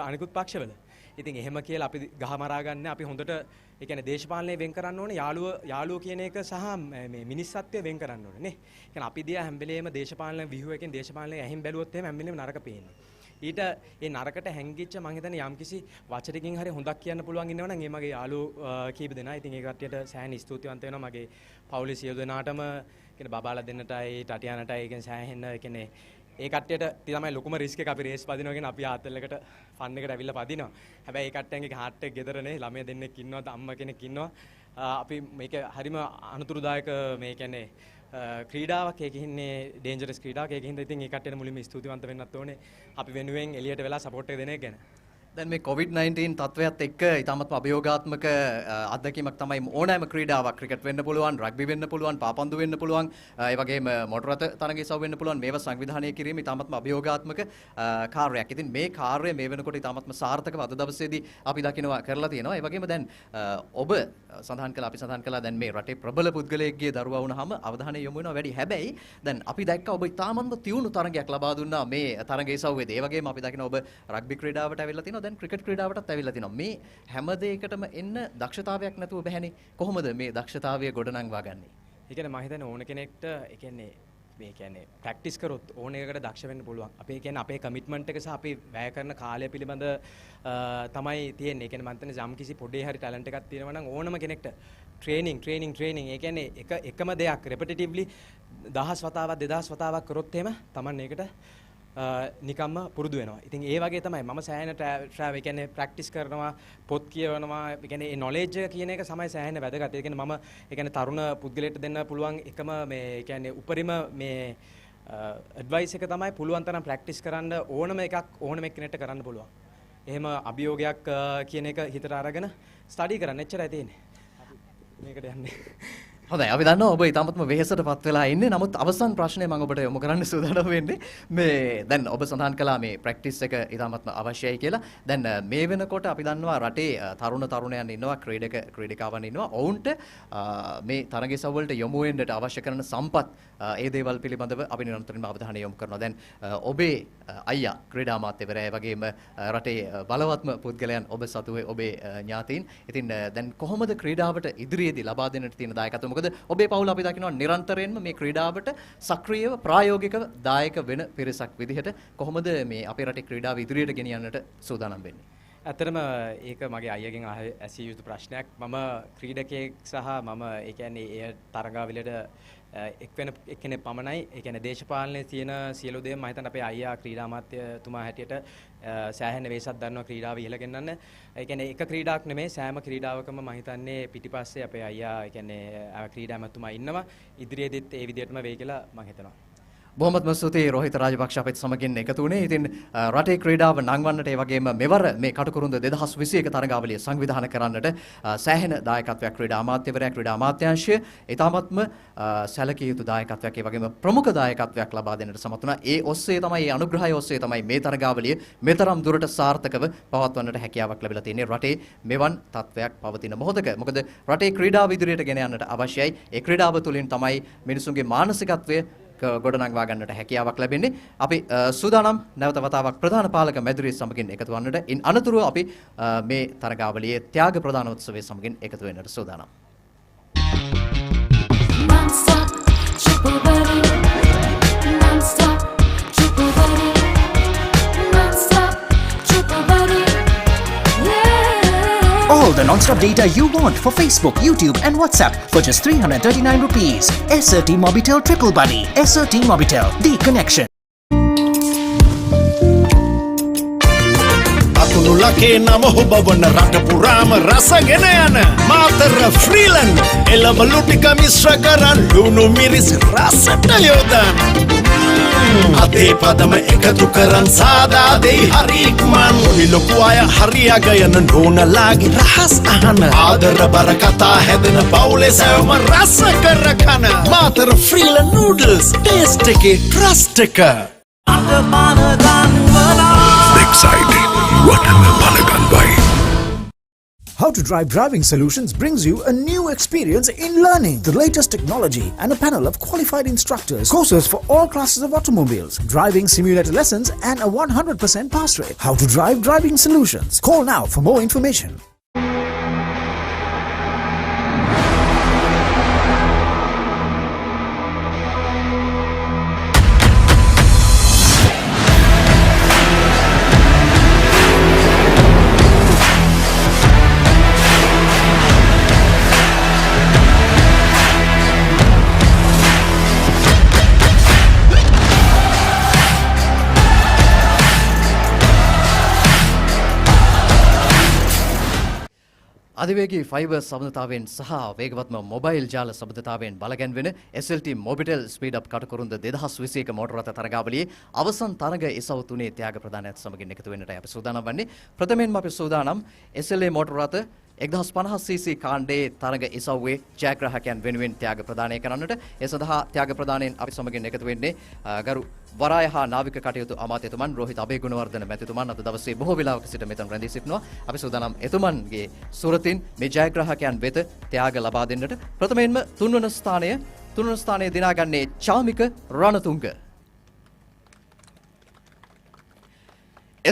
අනිකුත් පක්ෂවල. ඉතින් එහෙම කියලා අපි ගහමරා ගන්න අපි හොඳට ඒ කියන්නේ දේශපාලනය වෙන් කරන්න ඕනේ යාළුවෝ කියන එක සහ මේ මිනිස්සත්වය වෙන් කරන්න ඕනේ නේ. ඒ කියන්නේ අපි දිහා හැම වෙලේම දේශපාලන ව්‍යුහයකින් දේශපාලනය ඇහිම් බැලුවොත් එහෙම හැම වෙලේම නරක පේන්නේ. ඊට ඒ නරකට හැංගිච්ච මං හිතන්නේ යම්කිසි වචනකින් හරි හොඳක් කියන්න පුළුවන් ඉන්නවනම් ඒ මගේ යාළුවෝ කීප දෙනා. ඉතින් ඒ කට්ටියට සෑහෙන ස්තුතිවන්ත වෙනවා මගේ පවුලේ සියලු දෙනාටම කියන්නේ බබාලා දෙන්නටයි ටටියානටයි ඒ කියන්නේ සෑහෙන ඒ කියන්නේ ඒ කට්ටියට තමයි ලොකුම රිස්ක් එක අපි රේස් පදිනවා කියන අපි ආතල් එකට ෆන් එකට ඇවිල්ලා පදිනවා. හැබැයි ඒ කට්ටියන්ගේ හાર્ට් එක ගෙදරනේ ළමයා දෙන්නෙක් ඉන්නවා අම්මා කෙනෙක් ඉන්නවා. අපි මේක හරිම අනුතුරුදායක මේ කියන්නේ ක්‍රීඩාවක් ඒකින්නේ ඩේන්ජරස් ක්‍රීඩාවක් ඒකින්ද ඉතින් ඒ කට්ටියට මුලින්ම ස්තුතිවන්ත වෙන්නත් ඕනේ අපි වෙනුවෙන් එළියට වෙලා සපෝට් එක දෙන එක ගැන. දැන් මේ COVID-19 තත්වයක් එක්ක ඉතාමත්ම අභියෝගාත්මක අත්දැකීමක් තමයි ඕනෑම ක්‍රීඩාවක් ක්‍රිකට් වෙන්න පුළුවන්, රග්බි වෙන්න පුළුවන්, පාපන්දු වෙන්න පුළුවන්, ඒ වගේම මොටර රථ තරග ඉසව් වෙන්න පුළුවන්. මේවා සංවිධානය කිරීම ඉතාමත්ම අභියෝගාත්මක කාර්යයක්. ඉතින් මේ කාර්යය මේ වෙනකොට ඉතාමත්ම සාර්ථකව අද දවසේදී අපි දකිනවා කරලා තියෙනවා. ඒ වගේම දැන් ඔබ අපි සඳහන් කළා දැන් මේ රටේ ප්‍රබල පුද්ගලයෙක්ගේ දරුවා වුණාම අවධානය යොමු වෙනවා වැඩි. හැබැයි දැන් අපි දැක්කා ඔබ ඉතාමත්ම තියුණු තරගයක් ලබා දුන්නා මේ තරග ඉසව්වේදී. ඒ වගේම අපි දකිනවා ඔබ රග්බි ක්‍රීඩාවට ඇවිල්ලා තිනවා. දැන් ක්‍රිකට් ක්‍රීඩාවටත් ඇවිල්ලා තිනවා. මේ හැම දෙයකටම එන්න දක්ෂතාවයක් නැතුව බැහැනේ. කොහොමද මේ දක්ෂතාවය ගොඩනංවා ගන්නේ? ඒ කියන්නේ මම හිතන්නේ ඕන කෙනෙක්ට ඒ කියන්නේ මේ කියන්නේ ප්‍රැක්ටිස් කරොත් ඕන එකකට දක්ෂ වෙන්න පුළුවන්. අපි කියන්නේ අපේ කමිට්මන්ට් එක සහ අපි වැය කරන කාලය පිළිබඳ තමයි තියෙන්නේ. ඒ කියන්නේ මම හිතන්නේ යම් කිසි පොඩේ හරි ටැලන්ට් එකක් තියෙනවා නම් ඕනම කෙනෙක්ට ට්‍රේනින් ඒ කියන්නේ එකම දෙයක් රෙපිටිටිව්ලි 1000 වතාවක් 2000 වතාවක් කරොත් එහෙම Taman ඒකට නිකම්ම පුරුදු වෙනවා. ඉතින් ඒ වගේ තමයි මම සෑහෙන ඒ කියන්නේ ප්‍රැක්ටිස් කරනවා, පොත් කියවනවා. ඒ කියන්නේ ඒ නොලෙජ් එක කියන එක තමයි සෑහෙන වැදගත්. ඒ කියන්නේ මම ඒ කියන්නේ තරුණ පුද්ගලයෙක්ට දෙන්න පුළුවන් එකම මේ ඒ කියන්නේ උපරිම මේ ඇඩ්වයිස් එක තමයි පුළුවන් තරම් ප්‍රැක්ටිස් කරන්න ඕනම එකක් ඕනම කෙනෙක්ට කරන්න පුළුවන්. එහෙම අභියෝගයක් කියන එක හිතට අරගෙන ස්ටඩි කරන්න එච්චරයි තියෙන්නේ. මේකට යන්නේ. හොඳයි අපි දන්නවා ඔබ ඊටමත්ම වෙහෙසටපත් වෙලා ඉන්නේ. නමුත් අවසන් ප්‍රශ්නය මම ඔබට යොමු කරන්න සූදානම් වෙන්නේ මේ දැන් ඔබ සඳහන් කළා මේ ප්‍රැක්ටිස් එක ඊටමත්ම අවශ්‍යයි කියලා. දැන් මේ වෙනකොට අපි දන්නවා රටේ තරුණයන් ඉන්නවා, ක්‍රීඩිකාවන් ඉන්නවා. ඔවුන්ට මේ තරගයසව් වලට යොමු වෙන්නට අවශ්‍ය කරන සම්පත් ඒ දේවල් පිළිබඳව අපි නිරන්තරයෙන්ම අවධානය යොමු කරනවා. දැන් ඔබේ අයියා ක්‍රීඩා අමාත්‍යවරයා වගේම රටේ බලවත්ම පුද්ගලයන් ඔබ සතුවේ ඔබේ ඥාතීන්. ඉතින් දැන් කොහොමද ක්‍රීඩාවට ඉදිරියේදී ලබා දෙන්නට තියෙන දායකත්වය? මොකද ඔබේ පවුල අපි දකිනවා නිරන්තරයෙන්ම මේ ක්‍රීඩාවට සක්‍රියව ප්‍රායෝගිකව දායක වෙන පිරිසක් විදිහට කොහොමද මේ අපේ රටේ ක්‍රීඩාව ඉදිරියට ගෙනියන්නට සූදානම් වෙන්නේ? ඇත්තටම ඒක මගේ අයියගෙන් ඇසිය යුතු ප්‍රශ්නයක්. මම ක්‍රීඩකයෙක් සහ මම ඒ කියන්නේ ඒ තරගාවලියට එක්වෙන එක්කෙනෙක් පමණයි. ඒ කියන්නේ දේශපාලනයේ තියෙන සියලු දේ මම හිතන්නේ අපේ අයියා ක්‍රීඩා අමාත්‍යතුමා හැටියට සෑහෙන වෙසක් දන්නවා ක්‍රීඩාව ඉහළ ගෙන්නන්න. ඒ කියන්නේ එක ක්‍රීඩාවක් නෙමෙයි සෑම ක්‍රීඩාවකම මම හිතන්නේ පිටිපස්සේ අපේ අයියා ඒ කියන්නේ ක්‍රීඩා අමාත්‍යතුමා ඉන්නවා. ඉදිරියේදීත් ඒ විදිහටම වෙයි කියලා මම හිතනවා. බොහොමත්ම ස්තුතියි රෝහිත රාජපක්ෂ අපිත් සමගින් එකතු වුණේ. ඉතින් රටේ ක්‍රීඩාව නංවන්නට ඒ වගේම මෙවර මේ කටුකුරුන්ද 2021 තරගාවලිය සංවිධානය කරන්නට සෑහෙන දායකත්වයක් ක්‍රීඩා අමාත්‍යවරයා ක්‍රීඩා අමාත්‍යාංශය ඊටමත්ම සැලකිය යුතු දායකත්වයක් ඒ වගේම ප්‍රමුඛ දායකත්වයක් ලබා දෙන්නට සමත් වුණා. ඒ ඔස්සේ තමයි ඒ අනුග්‍රහය ඔස්සේ තමයි මේ තරගාවලිය මෙතරම් දුරට සාර්ථකව පවත්වන්නට හැකියාවක් ලැබිලා තියෙන්නේ. රටේ මෙවන් තත්වයක් පවතින මොහොතක. මොකද රටේ ක්‍රීඩාව ඉදිරියට ගෙන යන්නට අවශ්‍යයි. ඒ ක්‍රීඩාව තුළින් තමයි මිනිසුන්ගේ මානසිකත්වය ගොඩනංවා ගන්නට හැකියාවක් ලැබෙන්නේ. අපි සූදානම් නැවත වතාවක් ප්‍රධාන පාලක මැදුරිය සමගින් එකතු වන්නට. ඉන් අනතුරුව අපි මේ තරගාවලියේ ත්‍යාග ප්‍රදානෝත්සවය සමගින් එකතු වෙන්නට සූදානම්. All the non-stop data you want for Facebook, YouTube and WhatsApp for just 339 rupees. SLT-MOBITEL Triple Buddy. SLT-MOBITEL, the connection. අකුණුලකේ නම හොබවන රට පුරාම රසගෙන යන මාතර ෆ්‍රීලන්ඩ් එළවලු ටික මිශ්‍ර කරන් ලුණු මිරිස් රසට යොදන් අතේ පදම එකතු කරන් සාදා දෙයි හරි ඉක්මන් මුනි ලොකු අය හරියග යන නෝනලාගේ රහස් අහන ආදර බර කතා හැදෙන බවුලේ සැවම රස කර කන මාතර ෆ්‍රීලන්ඩ් නූඩල්ස් ටේස්ට් එකේ ට්‍රස්ට් එක Exciting. What am I Palaganbai? How to Drive Driving Solutions brings you a new experience in learning the latest technology and a panel of qualified instructors, courses for all classes of automobiles, driving simulator lessons and a 100% pass rate. How to Drive Driving Solutions. Call now for more information. අධිවේගී fibre සබඳතාවෙන් සහ වේගවත්ම mobile ජාල සබඳතාවෙන් බලගැන්වෙන SLT-MOBITEL SpeedUp Katukurunda 2021 මෝටර රථ තරගාවලියේ අවසන් තරග ඉසව් තුනේ ත්‍යාග ප්‍රදානයත් සමගින් එකතු වෙන්නට අපි සූදානම් වන්නේ. ප්‍රථමයෙන්ම අපි සූදානම් SLA මෝටර රථ 1050cc කාණ්ඩයේ තරග ඉසව්වේ ජයග්‍රාහකයන් වෙනුවෙන් ත්‍යාග ප්‍රදානය කරන්නට. ඒ සඳහා ත්‍යාග ප්‍රදානයෙන් අපි සමගින් එකතු වෙන්නේ ගරු වරාය හා නාවික කටයුතු අමාත්‍යතුමන් රෝහිත අබේගුණවර්ධන මැතිතුමන් අද දවසේ බොහෝ වෙලාවක සිට මෙතන රැඳී සිටිනවා. අපි සූදානම් එතුමන්ගේ සුරතින් මේ ජයග්‍රාහකයන් වෙත ත්‍යාග ලබා දෙන්නට. ප්‍රථමයෙන්ම තුන්වන ස්ථානයේ දිනාගන්නේ චාමික රණතුංග.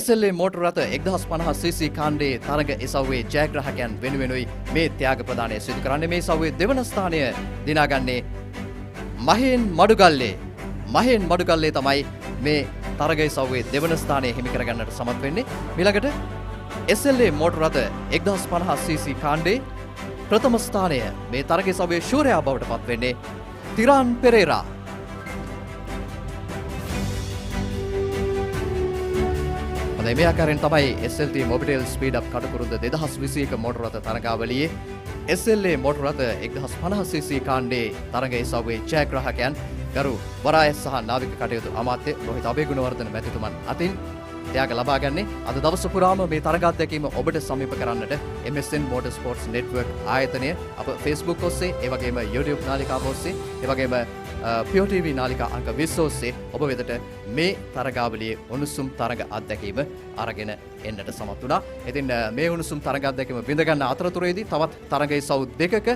SLA මෝටර රථ 1050cc කාණ්ඩයේ තරග ඉසව්වේ ජයග්‍රාහකයන් වෙනුවෙනුයි මේ ත්‍යාග ප්‍රදානය සිදු කරන්නේ. මේ ඉසව්වේ දෙවන ස්ථානය දිනාගන්නේ මහේන් මඩුගල්ලේ තමයි මේ තරග ඉසව්වේ දෙවන ස්ථානය හිමි කරගන්නට සමත් වෙන්නේ. ඊළඟට SLA මෝටර රථ 1050cc කාණ්ඩයේ ප්‍රථම ස්ථානය මේ තරග ඉසව්වේ ශූරයා බවට පත් වෙන්නේ තිරාන් පෙරේරා. මේ ආකාරයෙන් තමයි SLT-MOBITEL SpeedUp Katukurunda 2021 මෝටර රථ තරගාවලියේ SLA මෝටර රථ 1050cc කාණ්ඩයේ තරග ඉසව්වේ ජයග්‍රාහකයන් ගරු වරාය සහ නාවික කටයුතු අමාත්‍ය රෝහිත අබේගුණවර්ධන මැතිතුමන් අතින් ත්‍යාග ලබා ගන්නේ. අද දවස පුරාම මේ තරග අත්දැකීම ඔබට සමීප කරන්නට MSN Motorsports Network ආයතනය අප Facebook ඔස්සේ, ඒ වගේම YouTube නාලිකාව ඔස්සේ, ඒ වගේම Pure TV නාලිකා අංක 20 ඔස්සේ ඔබ වෙතට මේ තරගාවලියේ උණුසුම් තරග අත්දැකීම අරගෙන එන්නට සමත් වුණා. ඉතින් මේ උණුසුම් තරග අත්දැකීම විඳ ගන්න අතරතුරේදී තවත් තරග ඉසව් දෙකක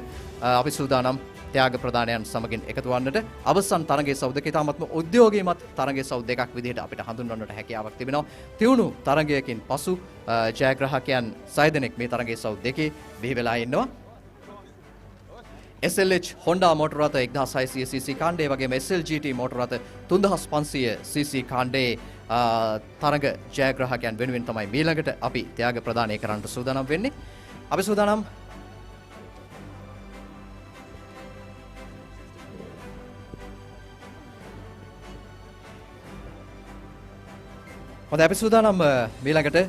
අපි සූදානම් ත්‍යාග ප්‍රදානයන් සමගින් එකතු වන්නට. අවසන් තරගයේ සෞදක ඉතාමත්ම උද්‍යෝගීමත් තරගයේ සෞ දෙකක් විදිහට අපිට හඳුන්වන්නට හැකියාවක් තිබෙනවා. තියුණු තරගයකින් පසු ජයග්‍රාහකයන් 6 දෙනෙක් මේ තරගයේ සෞ දෙකේ බිහි වෙලා ඉන්නවා. SLH Honda motor රථ 1600 cc කාණ්ඩය වගේම SLGT motor රථ 3500 cc කාණ්ඩයේ තරඟ ජයග්‍රාහකයන් වෙනුවෙන් තමයි ඊළඟට අපි ත්‍යාග ප්‍රදානය කරන්නට සූදානම් වෙන්නේ. අපි සූදානම් හොඳයි අපි සූදානම් ඊළඟට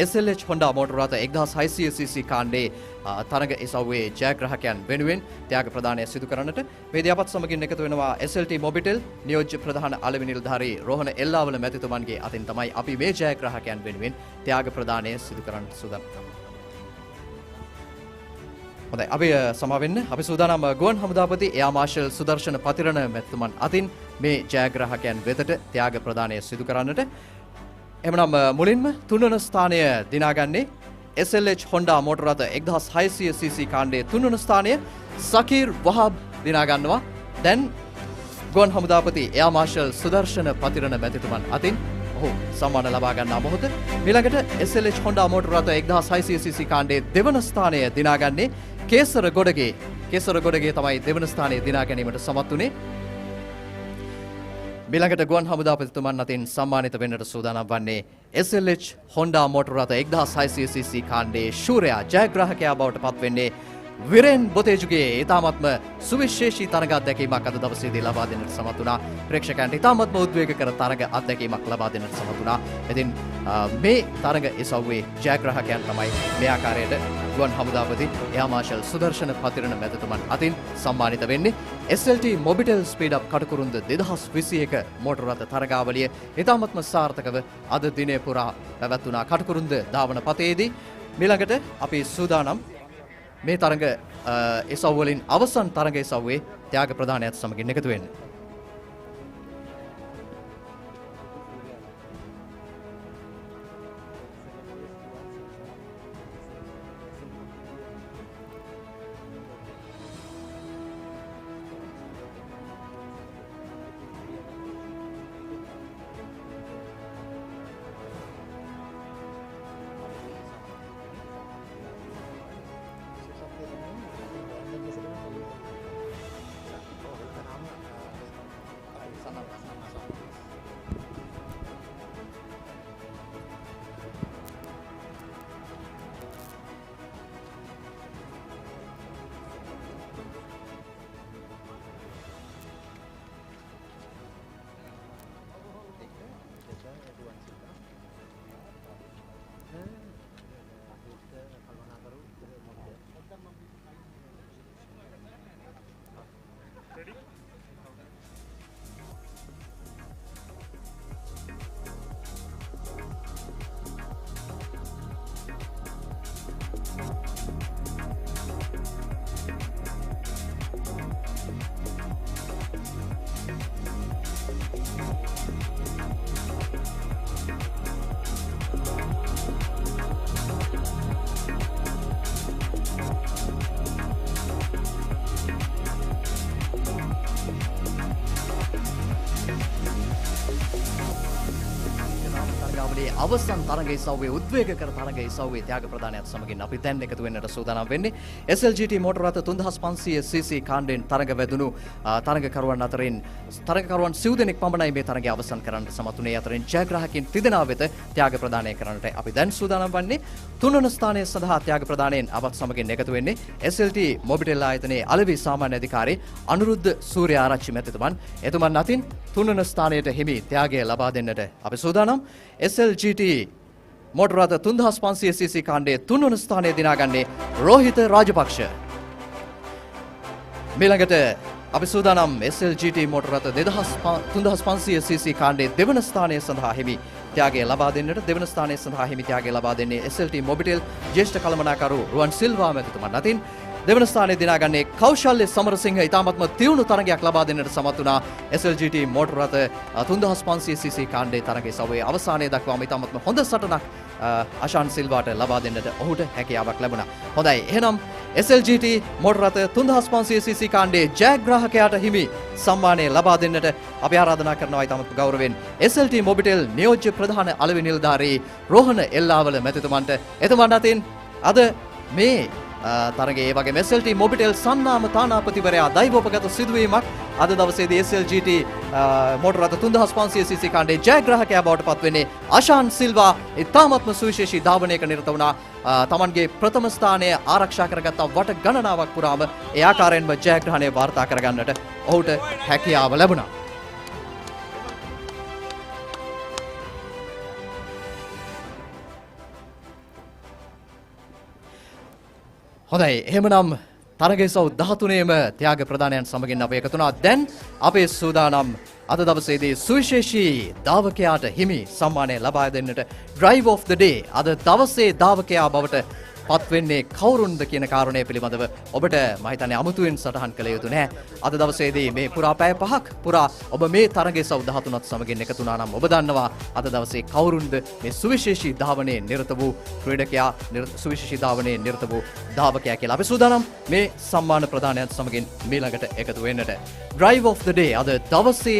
SLH Honda motor රථ 1600 cc කාණ්ඩයේ තරඟ එසව්වේ ජයග්‍රාහකයන් වෙනුවෙන් ත්‍යාග ප්‍රදානය සිදු කරන්නට මේ දියාපත් සමගින් එකතු වෙනවා SLT-MOBITEL නියෝජ්‍ය ප්‍රධාන අලෙවි නිලධාරී රෝහණ එල්ලාවල මැතිතුමන්ගේ අතින් තමයි අපි මේ ජයග්‍රාහකයන් වෙනුවෙන් ත්‍යාග ප්‍රදානය සිදු කරන්නට සූදානම්. හොඳයි අපි සමාවෙන්න අපි සූදානම් ගුවන් හමුදාපති එයා මාර්ෂල් සුදර්ශන පතිරණ මැතිතුමන් අතින් මේ ජයග්‍රාහකයන් වෙතට ත්‍යාග ප්‍රදානය සිදු කරන්නට. එමනම් මුලින්ම තුන්වන ස්ථානය දිනාගන්නේ SLH Honda motor රථ 1600 cc කාණ්ඩයේ තුන්වන ස්ථානය සකීර් වහබ් දිනාගන්නවා. දැන් ගුවන් හමුදාපති එයා මාර්ෂල් සුදර්ශන පතිරණ මැතිතුමන් අතින් ඔහු සම්මාන ලබා ගන්නා මොහොත. ඊළඟට SLH Honda motor රථ 1600 cc කාණ්ඩයේ දෙවන ස්ථානය දිනාගන්නේ කේසර ගොඩගේ තමයි දෙවන ස්ථානය දිනා ගැනීමට සමත් වුණේ. ඊළඟට ගුවන් හමුදාපතිතුමන් අතින් සම්මානිත වෙන්නට සූදානම් වන්නේ SLH Honda motor රථ 1600 cc කාණ්ඩයේ ශූරයා ජයග්‍රාහකයා බවට පත් වෙන්නේ විරෙන් බොතේජුගේ ඉතාමත්ම සුවිශේෂී තරඟ අත්දැකීමක් අද දවසේදී ලබා දෙන්නට සමත් වුණා. ප්‍රේක්ෂකයන්ට ඉතාමත්ම උද්වේගකර තරඟ අත්දැකීමක් ලබා දෙන්නට සමත් වුණා. ඉතින් මේ තරඟ එසව්වේ ජයග්‍රාහකයන් තමයි මේ ආකාරයට ගුවන් හමුදාපති එයා මාර්ෂල් සුදර්ශන පතිරණ මැතිතුමන් අතින් සම්මානිත වෙන්නේ. SLT-MOBITEL SpeedUp Katukurunda 2021 මෝටර රථ තරගාවලිය ඉතාමත්ම සාර්ථකව අද දිනය පුරා පැවැත්වුණා කටුකුරුන්ද ධාවන පතේදී. ඊළඟට අපි සූදානම් මේ තරඟ එසව් වලින් අවසන් තරඟ එසව්වේ ත්‍යාග ප්‍රදානයත් සමගින් එකතු වෙන්න. අවසන් තරඟ ඉසව්වේ උද්වේගකර තරඟ ඉසව්වේ ත්‍යාග ප්‍රදානයත් සමගින් අපි දැන් එකතු වෙන්නට සූදානම් වෙන්නේ. SLGT motor රථ 3500 cc කාණ්ඩයෙන් තරඟ වැදුණු තරඟකරුවන් අතරින් තරඟකරුවන් 7 දෙනෙක් පමණයි මේ තරඟය අවසන් කරන්නට සමත් වුණේ. අතරින් ජයග්‍රාහකයන් 3 දෙනා වෙත ත්‍යාග ප්‍රදානය කරන්නට අපි දැන් සූදානම් වන්නේ. තුන්වන ස්ථානයේ සඳහා ත්‍යාග ප්‍රදානයෙන් අපත් සමගින් එකතු වෙන්නේ SLT-MOBITEL ආයතනයේ අලෙවි සාමාන්‍ය අධිකාරී අනුරුද්ධ සූර්යාරච්චි මැතිතුමන්. එතුමන් අතින් තුන්වන ස්ථානයට හිමි ත්‍යාගය ලබා දෙන්නට අපි සූදානම්. SLGT motor රථ 3500 cc කාණ්ඩයේ තුන්වන ස්ථානය දිනාගන්නේ රෝහිත රාජපක්ෂ. ඊළඟට අපි සූදානම් SLGT motor රථ 3500 cc කාණ්ඩයේ දෙවන ස්ථානය සඳහා හිමි ත්‍යාගය ලබා දෙන්නට දෙවන ස්ථානය සඳහා හිමි ත්‍යාගය ලබා දෙන්නේ SLT-MOBITEL ජ්‍යෙෂ්ඨ කළමනාකරු රුවන් සිල්වා මැතිතුමන් අතින්. දෙවන ස්ථානය දිනාගන්නේ කෞශල්‍ය සමරසිංහ ඉතාමත්ම තියුණු තරගයක් ලබා දෙන්නට සමත් වුණා. SLGT motor රථ 3500 cc කාණ්ඩයේ තරගයේ සවයේ අවසානයේ දක්වාම ඉතාමත්ම හොඳ සටනක් අශාන් සිල්වාට ලබා දෙන්නට ඔහුට හැකියාවක් ලැබුණා. හොඳයි එහෙනම් SLGT motor රථ 3500 cc කාණ්ඩයේ ජයග්‍රාහකයාට හිමි සම්මානය ලබා දෙන්නට අපි ආරාධනා කරනවා ඉතාමත් ගෞරවයෙන් SLT-MOBITEL නියෝජ්‍ය ප්‍රධාන අලෙවි නිලධාරී රෝහණ එල්ලාවල මැතිතුමන්ට. එතුමන් අතින් අද මේ තරගයේ ඒ වගේම SLT මොබිටෙල් සන්නාම තානාපතිවරයා දෛවෝපගත සිදුවීමක් අද දවසේදී SLGT මෝටර රථ 3500 cc කාණ්ඩයේ ජයග්‍රාහකයා බවට පත්වෙන්නේ අෂාන් සිල්වා. ඉතාමත්ම සුවිශේෂී ධාවනයක නිරත වුණා. තමන්ගේ ප්‍රථම ස්ථානය ආරක්ෂා කරගත්ත වට ගණනාවක් පුරාම ඒ ආකාරයෙන්ම ජයග්‍රහණය වාර්තා කරගන්නට ඔහුට හැකියාව ලැබුණා. හොඳයි එහෙමනම් තරගයේ සව් 13ේම ත්‍යාග ප්‍රදානයන් සමගින් අප එකතු වුණා. දැන් අපේ සූදානම් අද දවසේදී සුවිශේෂී ධාවකයාට හිමි සම්මානය ලබා දෙන්නට Drive of the Day අද දවසේ ධාවකයා බවට පත් වෙන්නේ කවුරුන්ද කියන කාරණය පිළිබඳව ඔබට මම හිතන්නේ අමුතුවෙන් සටහන් කළ යුතු නැහැ. අද දවසේදී මේ පුරා පැය 5ක් පුරා ඔබ මේ තරගයේ සව් 13ත් සමගින් එකතු වුණා නම් ඔබ දන්නවා අද දවසේ කවුරුන්ද මේ සුවිශේෂී ධාවනයේ නිරත වූ ක්‍රීඩකයා සුවිශේෂී ධාවනයේ නිරත වූ ධාවකයා කියලා. අපි සූදානම් මේ සම්මාන ප්‍රදානයත් සමගින් ඊළඟට එකතු වෙන්නට. Drive of the Day අද දවසේ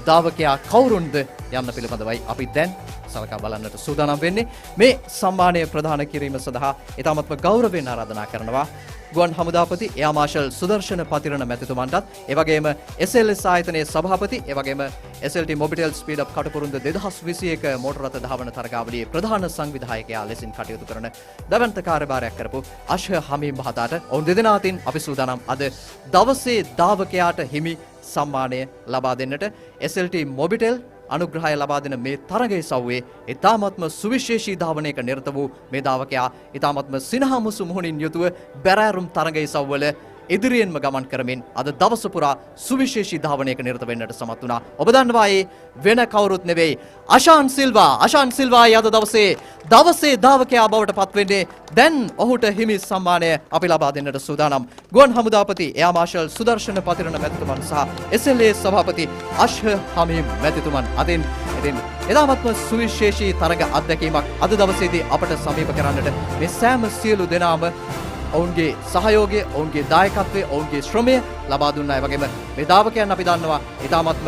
ධාවකයා කවුරුන්ද යන්න පිළිබඳවයි අපි දැන් සලකා බලන්නට සූදානම් වෙන්නේ. මේ සම්මානය ප්‍රදාන කිරීම සඳහා ඉතාමත්ම ගෞරවයෙන් ආරාධනා කරනවා ගුවන් හමුදාපති එයා මාෂල් සුදර්ශන පතිරණ මැතිතුමන්ටත්, ඒ වගේම SLS ආයතනයේ සභාපති, ඒ වගේම SLT-MOBITEL SpeedUp Katukurunda 2021 මෝටර රථ ධාවන තරගාවලියේ ප්‍රධාන සංවිධායකයා ලෙසින් කටයුතු කරන දවන්ත කාර්යභාරයක් කරපු අෂ් හමීම් මහතාට ඔවුන් දෙදෙනා අතින් අපි සූදානම් අද දවසේ ධාවකයාට හිමි සම්මානය ලබා දෙන්නට. SLT-MOBITEL අනුග්‍රහය ලබා දෙන මේ තරගයේ සව්වේ ඉතාමත්ම සුවිශේෂී ධාවනයක නිරත වූ මේ ධාවකයා ඉතාමත්ම සිනහමුසු මුහුණින් යුතුව බැරෑරුම් තරගයේ සව්වල ඉදිරියෙන්ම ගමන් කරමින් අද දවස පුරා සුවිශේෂී ධාවනයක නිරත වෙන්නට සමත් වුණා. ඔබ දන්නවා ඒ වෙන කවුරුත් නෙවෙයි අෂාන් සිල්වා. අෂාන් සිල්වා අද දවසේ ධාවකයා බවට පත් වෙන්නේ. දැන් ඔහුට හිමි සම්මානය අපි ලබා දෙන්නට සූදානම්. ගුවන් හමුදාපති එයා මාෂල් සුදර්ශන පතිරණ මැතිතුමන් සහ SLS සභාපති අෂ් හමීම් මැතිතුමන් අදින් ඉතින් එදාමත්ම සුවිශේෂී තරග අත්දැකීමක් අද දවසේදී අපට සමීප කරන්නට මේ සෑම සියලු දෙනාම ඔවුන්ගේ සහයෝගය, ඔවුන්ගේ දායකත්වය, ඔවුන්ගේ ශ්‍රමය ලබා දුන්නා. ඒ වගේම මේ ධාවකයන් අපි දන්නවා ඉතාමත්ම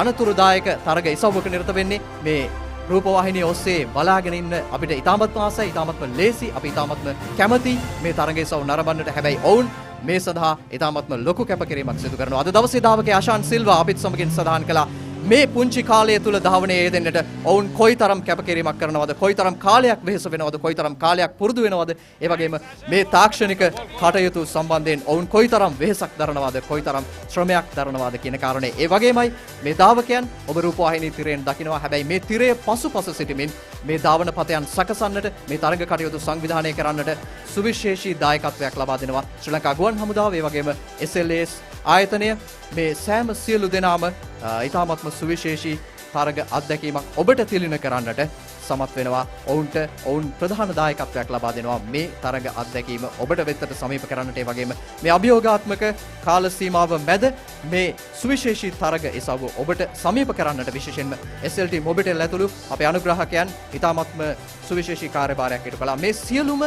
අනතුරුදායක තරග ඉසව්වක නිරත වෙන්නේ. මේ රූපවාහිනිය ඔස්සේ බලාගෙන ඉන්න අපිට ඉතාමත්ම ආසයි, ඉතාමත්ම ලේසි, අපි ඉතාමත්ම කැමති මේ තරග ඉසව් නරඹන්නට. හැබැයි ඔවුන් මේ සඳහා ඉතාමත්ම ලොකු කැපකිරීමක් සිදු කරනවා. අද දවසේ ධාවකයා අෂාන් සිල්වා අපිත් සමගින් සඳහන් කළා මේ පුංචි කාලය තුල ධාවනයේ යෙදෙන්නට ඔවුන් කොයිතරම් කැපකිරීමක් කරනවද, කොයිතරම් කාලයක් වෙහෙස වෙනවද, කොයිතරම් කාලයක් පුරුදු වෙනවද, ඒ වගේම මේ තාක්ෂණික කටයුතු සම්බන්ධයෙන් ඔවුන් කොයිතරම් වෙහෙසක් දරනවද, කොයිතරම් ශ්‍රමයක් දරනවද කියන කාරණේ. ඒ වගේමයි මේ ධාවකයන් ඔබ රූපවාහිනී තිරයෙන් දකිනවා. හැබැයි මේ තිරයේ පසුපස සිටමින් මේ ධාවන පතයන් සකසන්නට, මේ තරග කටයුතු සංවිධානය කරන්නට සුවිශේෂී දායකත්වයක් ලබා දෙනවා ශ්‍රී ලංකා ගුවන් හමුදාව, ඒ වගේම SLS ආයතනය. මේ සෑම සියලු දෙනාම ඉතාමත්ම සුවිශේෂී තරග අත්දැකීමක් ඔබට තිළින කරන්නට සමත් වෙනවා. ඔවුන් ප්‍රධාන දායකත්වයක් ලබා දෙනවා මේ තරග අත්දැකීම ඔබට වෙතට සමීප කරන්නට. ඒ වගේම මේ අභියෝගාත්මක කාල සීමාව මැද මේ සුවිශේෂී තරග ඉසව්ව ඔබට සමීප කරන්නට විශේෂයෙන්ම SLT-MOBITEL ඇතුළු අපේ අනුග්‍රාහකයන් ඉතාමත්ම සුවිශේෂී කාර්යභාරයක් ඉටු කළා. මේ සියලුම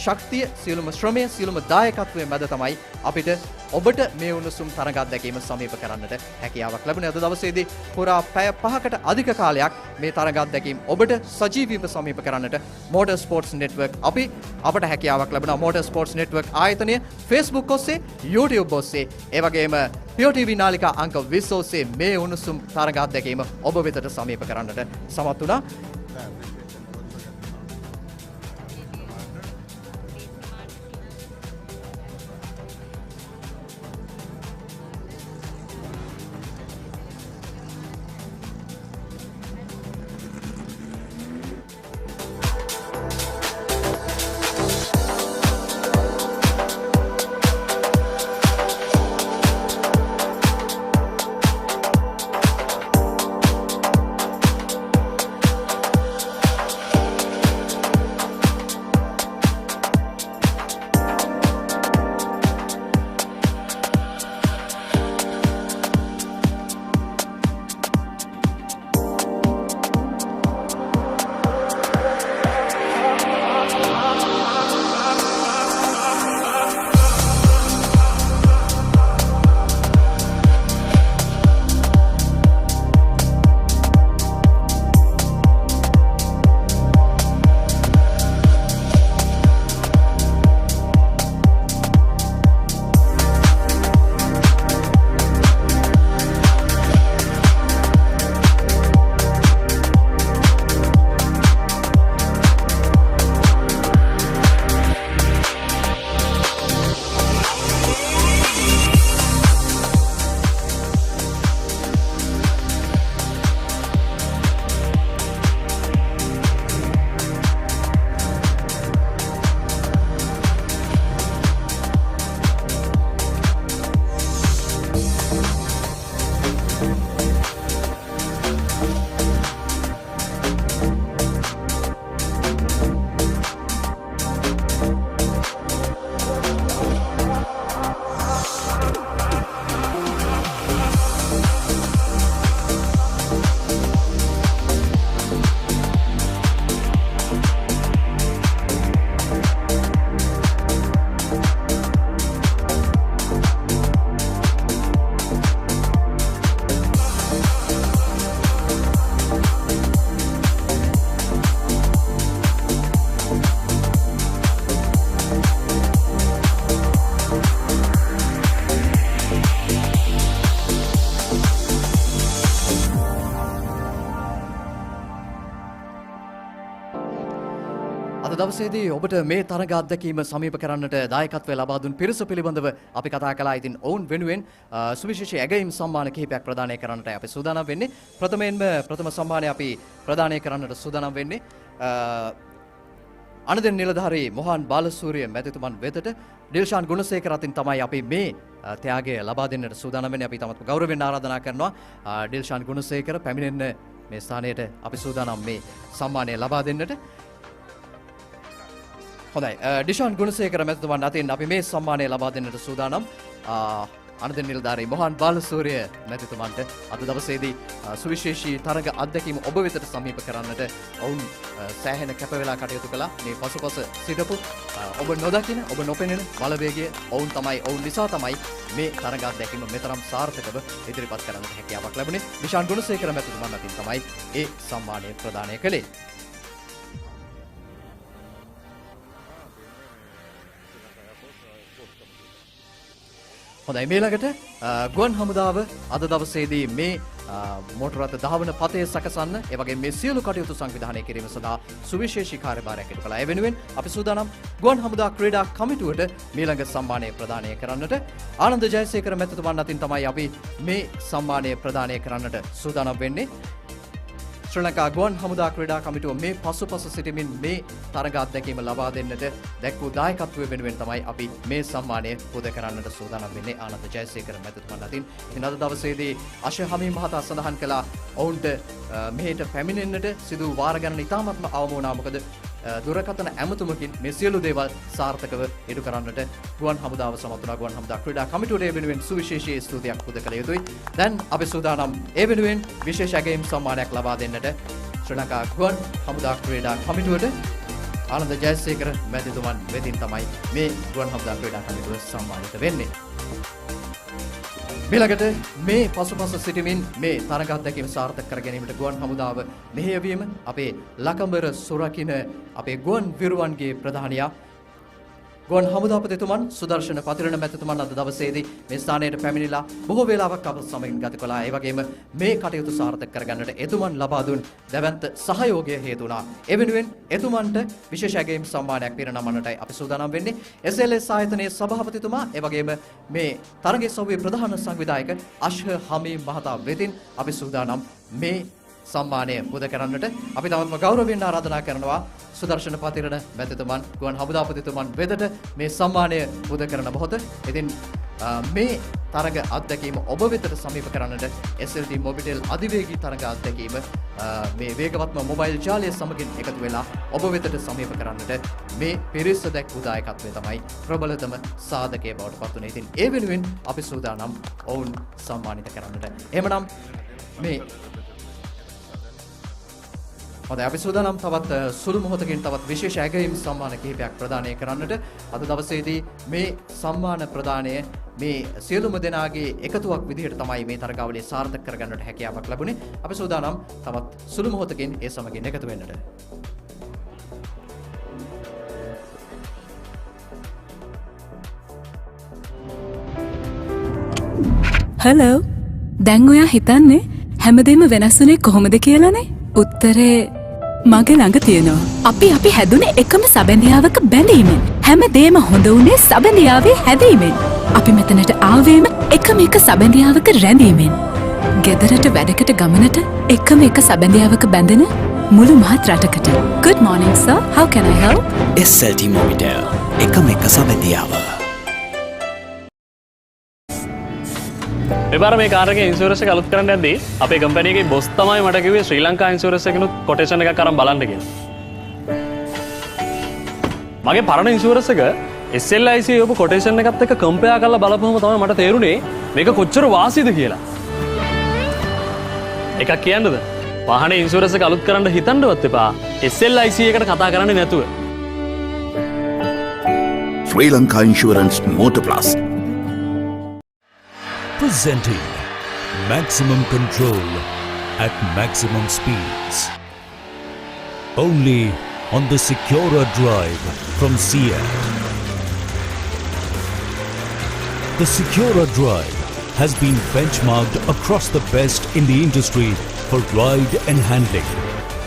ශක්තිය, සියලුම ශ්‍රමය, සියලුම දායකත්වය මැද තමයි අපිට ඔබට මේ උණුසුම් තරග අත්දැකීම සමීප කරන්නට හැකියාවක් ලැබුණේ. අද දවසේදී පුරා පැය 5කට අධික කාලයක් මේ තරග අත්දැකීම් ඔබට සජීවීව සමීප කරන්නට මෝටර් ස්පෝර්ට්ස් නෙට්වර්ක් අපට හැකියාවක් ලැබුණා. මෝටර් ස්පෝර්ට්ස් නෙට්වර්ක් ආයතනය Facebook ඔස්සේ, YouTube ඔස්සේ, ඒ වගේම Pure TV නාලිකා අංක 20 ඔස්සේ මේ උණුසුම් තරග අත්දැකීම ඔබ වෙතට සමීප කරන්නට සමත් වුණා. අද දවසේදී ඔබට මේ තරග අත්දැකීම සමීප කරන්නට දායකත්වය ලබා දුන් පිරිස පිළිබඳව අපි කතා කළා. ඉතින් ඔවුන් වෙනුවෙන් සුවිශේෂී ඇගයීම් සම්මාන කිහිපයක් ප්‍රදානය කරන්නට අපි සූදානම් වෙන්නේ. ප්‍රථමයෙන්ම ප්‍රථම සම්මානය අපි ප්‍රදානය කරන්නට සූදානම් වෙන්නේ අනදෙන් නිලධාරී මොහාන් බාලසූරිය මැතිතුමන් වෙතට ඩිල්ෂාන් ගුණසේකර අතින් තමයි අපි මේ ත්‍යාගය ලබා දෙන්නට සූදානම් වෙන්නේ. අපි තමත් ගෞරවයෙන් ආරාධනා කරනවා ඩිල්ෂාන් ගුණසේකර පැමිණෙන්න මේ ස්ථානයට අපි සූදානම් මේ සම්මානය ලබා දෙන්නට. හොඳයි, ඩිෂාන් ගුණසේකර මැතිතුමන් අතින් අපි මේ සම්මානය ලබා දෙන්නට සූදානම් අනදෙන් නිලධාරී මොහාන් බාලසූරිය මැතිතුමන්ට අද දවසේදී සුවිශේෂී තරග අත්දැකීම ඔබ වෙතට සමීප කරන්නට ඔවුන් සෑහෙන කැප වෙලා කටයුතු කළා. මේ පසුපස සිටපු ඔබ නොදකින ඔබ නොපෙනෙන බලවේගය ඔවුන් තමයි, ඔවුන් නිසා තමයි මේ තරග අත්දැකීම මෙතරම් සාර්ථකව ඉදිරිපත් කරන්නට හැකියාවක් ලැබුණේ. ඩිෂාන් ගුණසේකර මැතිතුමන් අතින් තමයි ඒ සම්මානය ප්‍රදානය කළේ. හොඳයි, මේළඟට ගුවන් හමුදාව අද දවසේදී මේ මෝටර රථ ධාවන පතේ සකසන්න, ඒ වගේම මේ සියලු කටයුතු සංවිධානය කිරීම සඳහා සුවිශේෂී කාර්යභාරයක් ඉටු කළා. ඒ වෙනුවෙන් අපි සූදානම් ගුවන් හමුදා ක්‍රීඩා කමිටුවට මීළඟ සම්මානය ප්‍රදානය කරන්නට. ආනන්ද ජයසේකර මැතිතුමන් අතින් තමයි අපි මේ සම්මානය ප්‍රදානය කරන්නට සූදානම් වෙන්නේ. ශ්‍රී ලංකා ගුවන් හමුදා ක්‍රීඩා කමිටුව මේ පසුපස සිටමින් මේ තරග අත්දැකීම ලබා දෙන්නට දැක් වූ දායකත්වය වෙනුවෙන් තමයි අපි මේ සම්මානය පුද කරන්නට සූදානම් වෙන්නේ ආනන්ද ජයසේකර මැතිතුමන් අතින්. ඉතින් අද දවසේදී අශය හමීම් මහතා සඳහන් කළා ඔවුන්ට මෙහෙට පැමිණෙන්නට සිදු වාර ගණන ඉතාමත්ම අවම වුණා. මොකද දුරකථන ඇමතුමකින් මේ සියලු දේවල් සාර්ථකව ඉටු කරන්නට ගුවන් හමුදාව සමත් වුණා. ගුවන් හමුදා ක්‍රීඩා කමිටුවට වෙනුවෙන් සුවිශේෂී ස්තුතියක් පුද කළ යුතුයි. දැන් අපි සූදානම් ඒ වෙනුවෙන් විශේෂ ඇගයීම් සම්මානයක් ලබා දෙන්නට ශ්‍රී ලංකා ගුවන් හමුදා ක්‍රීඩා කමිටුවට ආනන්ද ජයසේකර මැතිතුමන් වෙතින් තමයි මේ ගුවන් හමුදා ක්‍රීඩා කමිටුව සම්මානිත වෙන්නේ. මේළඟට මේ පසුපස සිටමින් මේ තරග අත්දැකීම සාර්ථක කර ගැනීමට ගුවන් හමුදාව මෙහෙයවීම අපේ ලකඹර සුරකින අපේ ගුවන් විරුවන්ගේ ප්‍රධානියා ගුවන් හමුදාපතිතුමන් සුදර්ශන පතිරණ මැතිතුමන් අද දවසේදී මේ ස්ථානයට පැමිණිලා බොහෝ වේලාවක් අප සමගින් ගත කළා. ඒ වගේම මේ කටයුතු සාර්ථක කරගන්නට එතුමන් ලබා දුන් දැවැන්ත සහයෝගය හේතු වුණා. ඒ වෙනුවෙන් එතුමන්ට විශේෂ ඇගයීම් සම්මානයක් පිරිනමන්නටයි අපි සූදානම් වෙන්නේ. SLS ආයතනයේ සභාපතිතුමා ඒ වගේම මේ තරගයේ සොව්වේ ප්‍රධාන සංවිධායක අශ්හ හමීම් මහතා වෙතින් අපි සූදානම් මේ සම්මානය පුද කරන්නට. අපි තවත්ම ගෞරවයෙන් ආරාධනා කරනවා සුදර්ශන පතිරණ මැතිතුමන් ගුවන් හමුදාපතිතුමන් වෙතට මේ සම්මානය පුද කරන මොහොත. ඉතින් මේ තරග අත්දැකීම ඔබ වෙතට සමීප කරන්නට SLT-MOBITEL අධිවේගී තරග අත්දැකීම මේ වේගවත්ම මොබයිල් ජාලය සමගින් එකතු වෙලා ඔබ වෙතට සමීප කරන්නට මේ පිරිස දැක් වූ දායකත්වය තමයි ප්‍රබලතම සාධකයේ බවට පත් වුණේ. ඉතින් ඒ වෙනුවෙන් අපි සූදානම් ඔවුන් සම්මානිත කරන්නට. එහෙමනම් මේ හොඳයි, අපි සූදානම් තවත් සුළු මොහොතකින් තවත් විශේෂ ඇගයීම් සම්මාන කිහිපයක් ප්‍රදානය කරන්නට. අද දවසේදී මේ සම්මාන ප්‍රදානය මේ සියලුම දෙනාගේ එකතුවක් විදිහට තමයි මේ තරගාවලිය සාර්ථක කරගන්නට හැකියාවක් ලැබුණේ. අපි සූදානම් තවත් සුළු මොහොතකින් ඒ සමගින් එකතු වෙන්නට. හලෝ, දැන් ඔයා හිතන්නේ හැමදේම වෙනස් වුණේ කොහොමද කියලානේ? උත්තරේ මගේ ළඟ තියෙනවා. අපි හැදුනේ එකම සබැඳියාවක බැඳීමෙන්. හැමදේම හොඳ වුණේ සබැඳියාවේ හැදීමෙන්. අපි මෙතනට ආවේම එකම එක සබැඳියාවක රැඳීමෙන්. ගෙදරට වැඩකට ගමනට එකම එක සබැඳියාවක බැඳෙන මුළු මහත් රටකට. Good morning sir, how can I help? SLT-MOBITEL එකම එක සබැඳියාව. මෙබර මේ කාර් එකේ ඉන්ෂුරන්ස් එක අලුත් කරන්න යද්දී අපේ කම්පැනි එකේ බොස් තමයි මට කිව්වේ ශ්‍රී ලංකා ඉන්ෂුරන්ස් එකනොත් කොටේෂන් එකක් අරන් බලන්න කියලා. මගේ පරණ ඉන්ෂුරන්ස් එක SLIC ඔබ කොටේෂන් එකත් එක්ක කම්පෙයාර් කරලා බලපුවම තමයි මට තේරුනේ මේක කොච්චර වාසියද කියලා. එකක් කියන්නද? වාහනේ ඉන්ෂුරන්ස් එක අලුත් කරන්න හිතන්නවත් එපා. SLIC එකට කතා කරන්නේ නැතුව. Sri Lanka Insurance Motor Plus. Presenting maximum control at maximum speeds. Only on the Secura Drive from Seat. The Secura Drive has been benchmarked across the best in the industry for ride and handling,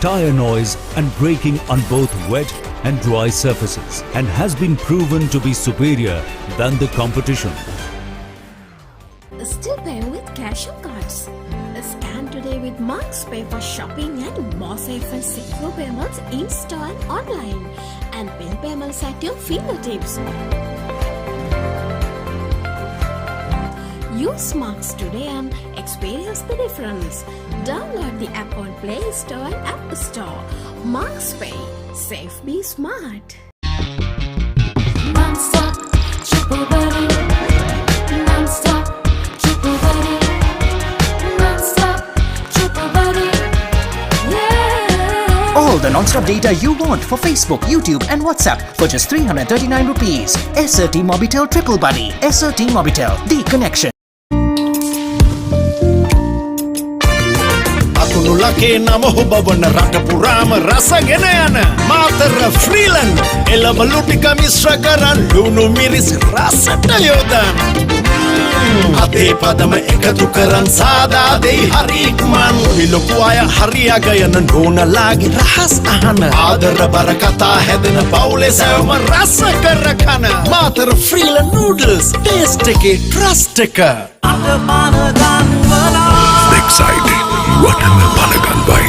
tire noise and braking on both wet and dry surfaces and has been proven to be superior than the competition. Still paying with cash or cards? Scan today with Marks Pay for shopping and more safe and secure payments in store and online, and bill payments at your fingertips. Use Marks today and experience the difference. Download the app on Play Store and App Store. Marks Pay. Safe, be smart. Non-stop, triple buddy. Non-stop, triple buddy. Non-stop, triple buddy. Yeah. All the non-stop data you want for Facebook, YouTube and WhatsApp for just 339 rupees. SLT-MOBITEL Triple Buddy. SLT-MOBITEL, the connection. අකුණුලගේ නම හොබවන රට පුරාම රසගෙන යන මාතර ෆ්‍රීලන්ඩ් එළවලු ටික මිශ්‍ර කරන් ලුණු මිරිස් රසට යොදන් අතේ පදම එකතු කරන් සාදා දෙයි හරි ඉක්මන් විලොකු අය හරියග යන නෝනලාගේ රහස් අහන ආදර බර කතා හැදෙන පවුලේ සැවම රස කර කන මාතර ෆ්‍රීලන්ඩ් නූඩල්ස් ටේස්ට් එකේ ට්‍රස්ට් එක Excited. What am I Panaganbai?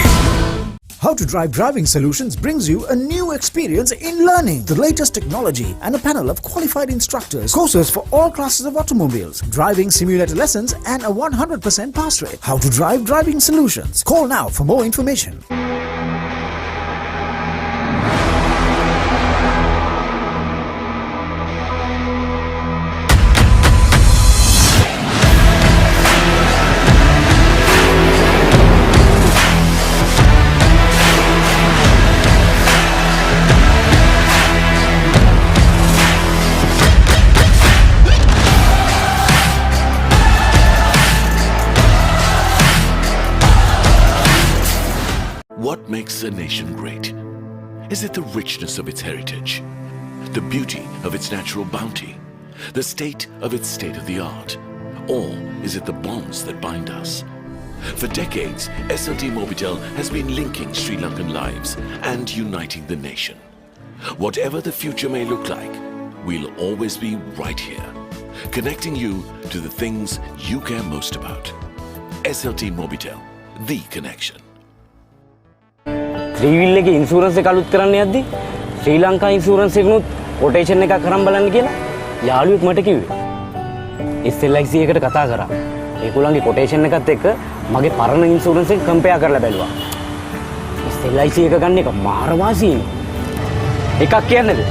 How to Drive Driving Solutions brings you a new experience in learning the latest technology and a panel of qualified instructors, courses for all classes of automobiles, driving simulator lessons and a 100% pass rate. How to Drive Driving Solutions. Call now for more information. What makes a nation great? Is it the richness of its heritage, the beauty of its natural bounty, the state of its state-of-the-art, or is it the bonds that bind us? For decades, SLT-MOBITEL has been linking Sri Lankan lives and uniting the nation. Whatever the future may look like, we'll always be right here, connecting you to the things you care most about. SLT-MOBITEL, the connection. Three-wheel එකේ insurance එක අලුත් කරන්න යද්දි ශ්‍රී Lanka insurance එකනොත් quotation එකක් කරන් බලන්න කියලා යාළුවෙක් මට කිව්වේ. SLIC එකට කතා කරා. ඒගොල්ලන්ගේ කොටේෂන් එකත් එක්ක මගේ පරණ ඉන්ෂුරන්ස් එක කම්පෙයාර් කරලා බැලුවා. SLIC එක ගන්න එක මාර වාසියි. එකක් කියන්නේද?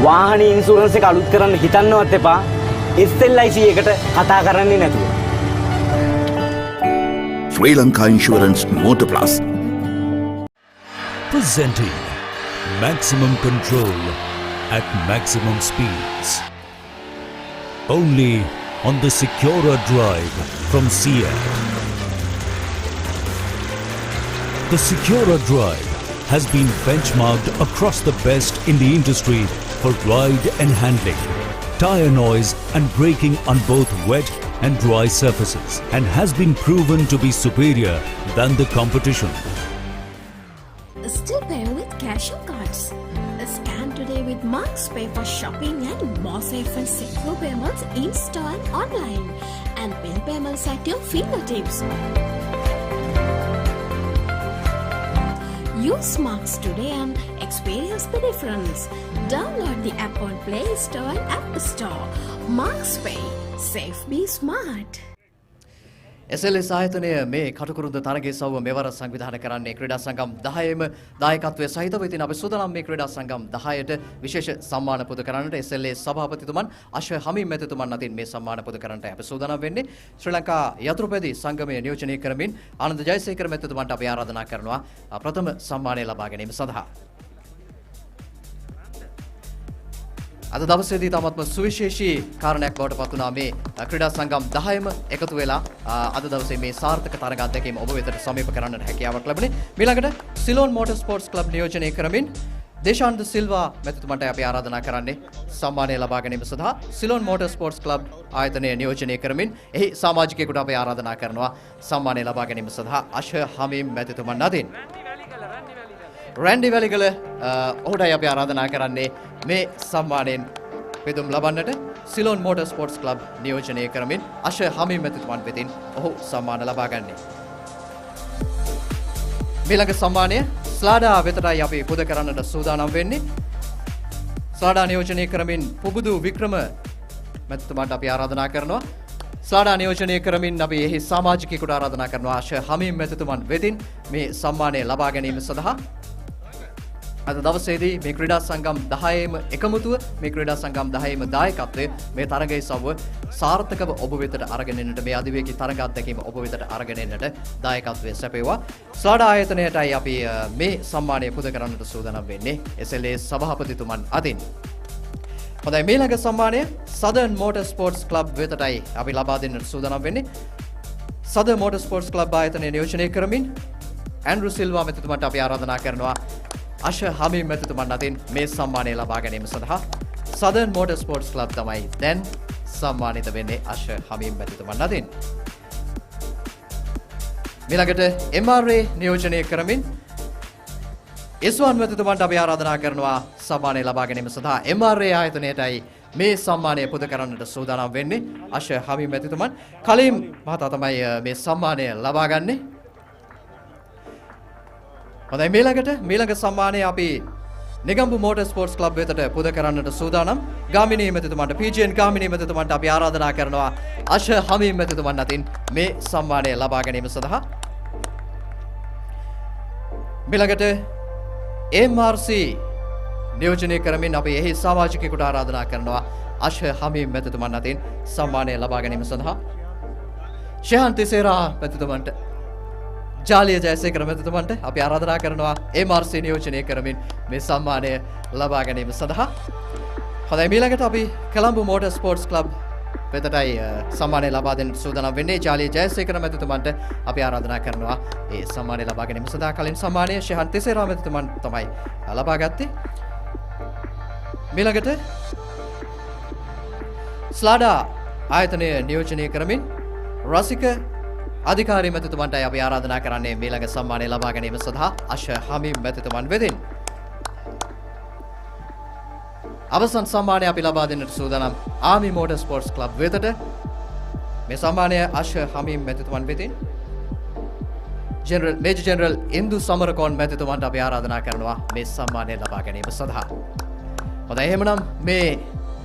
වාහනේ ඉන්ෂුරන්ස් එක අලුත් කරන්න හිතන්නවත් එපා. SLIC එකට කතා කරන්නේ නැතුව. Sri Lanka Insurance Motor Plus. Presenting maximum control at maximum speeds. Only on the Secura Drive from Seat. The Secura Drive has been benchmarked across the best in the industry for ride and handling, tire noise and braking on both wet and dry surfaces, and has been proven to be superior than the competition. Still paying with cash or cards? Scan today with Marks Pay for shopping and more safe and secure payments in store and online, and bill payments at your fingertips. Use Marks today and experience the difference. Download the app on Play Store and App Store. Marks Pay. Safe, be smart. SLS ආයතනය මේ කටුකුරුන්ද තරගයේ සවුව මෙවර සංවිධානය කරන්නේ ක්‍රීඩා සංගම් 10ම දායකත්වයේ සහිතව. ඉතින් අපි සූදානම් මේ ක්‍රීඩා සංගම් 10ට විශේෂ සම්මාන පුද කරන්නට SLS සභාපතිතුමන් අශ්ව හමීම් මැතිතුමන් අතින් මේ සම්මාන පුද කරන්නට අපි සූදානම් වෙන්නේ. ශ්‍රී ලංකා යතුරුපැදි සංගමය නියෝජනය කරමින් ආනන්ද ජයසේකර මැතිතුමන්ට අපි ආරාධනා කරනවා ප්‍රථම සම්මානය ලබා ගැනීම සඳහා. අද දවසේදී තමත්ම සුවිශේෂී කාරණයක් බවට පත් වුණා මේ ක්‍රීඩා සංගම් 10ම එකතු වෙලා අද දවසේ මේ සාර්ථක තරග අත්දැකීම ඔබ වෙතට සමීප කරන්නට හැකියාවක් ලැබුණේ. ඊළඟට සිලෝන් මෝටර් ස්පෝර්ට්ස් ක්ලබ් නියෝජනය කරමින් දේශාන්ත සිල්වා මැතිතුමන්ට අපි ආරාධනා කරන්නේ සම්මානය ලබා ගැනීම සඳහා. සිලෝන් මෝටර් ස්පෝර්ට්ස් ක්ලබ් ආයතනය නියෝජනය කරමින් එහි සමාජිකයෙකුට අපි ආරාධනා කරනවා සම්මානය ලබා ගැනීම සඳහා අශ්ව හමීම් මැතිතුමන් අතින්. රැන්ඩි වැලිගල ඔහුටයි අපි ආරාධනා කරන්නේ මේ සම්මානයෙන් පෙදුම් ලබන්නට. සිලෝන් මෝටර් ස්පෝර්ට්ස් ක්ලබ් නියෝජනය කරමින් අශ හමීම් මැතිතුමන් වෙතින් ඔහු සම්මාන ලබා ගන්නේ. මීළඟ සම්මානය ස්ලාඩා වෙතටයි අපි පුද කරන්නට සූදානම් වෙන්නේ. ස්ලාඩා නියෝජනය කරමින් පුබුදු වික්‍රම මැතිතුමන්ට අපි ආරාධනා කරනවා. ස්ලාඩා නියෝජනය කරමින් අපි එහි සමාජිකයෙකුට ආරාධනා කරනවා අශ හමීම් මැතිතුමන් වෙතින් මේ සම්මානය ලබා ගැනීම සඳහා. අද දවසේදී මේ ක්‍රීඩා සංගම් 10ේම එකමුතුව මේ ක්‍රීඩා සංගම් 10ේම දායකත්වය මේ තරගයේ සවුව සාර්ථකව ඔබ වෙතට අරගෙන එන්නට මේ අධිවේගී තරග අත්දැකීම ඔබ වෙතට අරගෙන එන්නට දායකත්වය සැපේවා. ස්ලාඩා ආයතනයටයි අපි මේ සම්මානය පුද කරන්නට සූදානම් වෙන්නේ SLA සභාපතිතුමන් අතින්. හොඳයි, මීළඟ සම්මානය Southern Motor Sports Club වෙතටයි අපි ලබා දෙන්නට සූදානම් වෙන්නේ. Southern Motor Sports Club ආයතනය නියෝජනය කරමින් ඇන්ඩ්‍රු සිල්වා මැතිතුමන්ට අපි ආරාධනා කරනවා අශ හමීම් මැතිතුමන් අතින් මේ සම්මානය ලබා ගැනීම සඳහා. Southern Motor Sports Club තමයි දැන් සම්මානිත වෙන්නේ අශ හමීම් මැතිතුමන් අතින්. මීළඟට MRA නියෝජනය කරමින් S1 මැතිතුමන්ට අපි ආරාධනා කරනවා සම්මානය ලබා ගැනීම සඳහා MRA ආයතනයටයි මේ සම්මානය පුද කරන්නට සූදානම් වෙන්නේ අශ හමීම් මැතිතුමන්. කලින් මහතා තමයි මේ සම්මානය ලබා ගන්නේ. හොඳයි, මීළඟ සම්මානය අපි නිගම්බු මෝටර් ස්පෝර්ට්ස් ක්ලබ් වෙතට පුද කරන්නට සූදානම්. ගාමිණී මැතිතුමන්ට PGN ගාමිණී මැතිතුමන්ට අපි ආරාධනා කරනවා අශ හමීම් මැතිතුමන් අතින් මේ සම්මානය ලබා ගැනීම සඳහා. මීළඟට MRC නියෝජනය කරමින් අපි එහි සමාජිකයෙකුට ආරාධනා කරනවා අශ හමීම් මැතිතුමන් අතින් සම්මානය ලබා ගැනීම සඳහා. ශයන් තිසේරා මැතිතුමන්ට ජාලිය ජයසේකර මැතිතුමන්ට අපි ආරාධනා කරනවා MRC නියෝජනය කරමින් මේ සම්මානය ලබා ගැනීම සඳහා. හොඳයි, මීළඟට අපි කොළඹ මෝටර් ස්පෝර්ට්ස් ක්ලබ් වෙතටයි සම්මානය ලබා දෙන්න සූදානම් වෙන්නේ. ජාලිය ජයසේකර මැතිතුමන්ට අපි ආරාධනා කරනවා ඒ සම්මානය ලබා ගැනීම සඳහා. කලින් සම්මානය ශයන් තිසේරා මැතිතුමන් තමයි ලබා ගත්තේ. මීළඟට ස්ලාඩා ආයතනය නියෝජනය කරමින් රසික අධිකාරී මැතිතුමන්ටයි අපි ආරාධනා කරන්නේ මීළඟ සම්මානය ලබා ගැනීම සඳහා අශ හමීම් මැතිතුමන් වෙතින්. අවසන් සම්මානය අපි ලබා දෙන්නට සූදානම් ආමි මෝටර් ස්පෝර්ට්ස් ක්ලබ් වෙතට. මේ සම්මානය අශ හමීම් මැතිතුමන් වෙතින්. මේජර් ජෙනරල් ඉන්දු සමරකෝන් මැතිතුමන්ට අපි ආරාධනා කරනවා මේ සම්මානය ලබා ගැනීම සඳහා. හොඳයි, එහෙමනම් මේ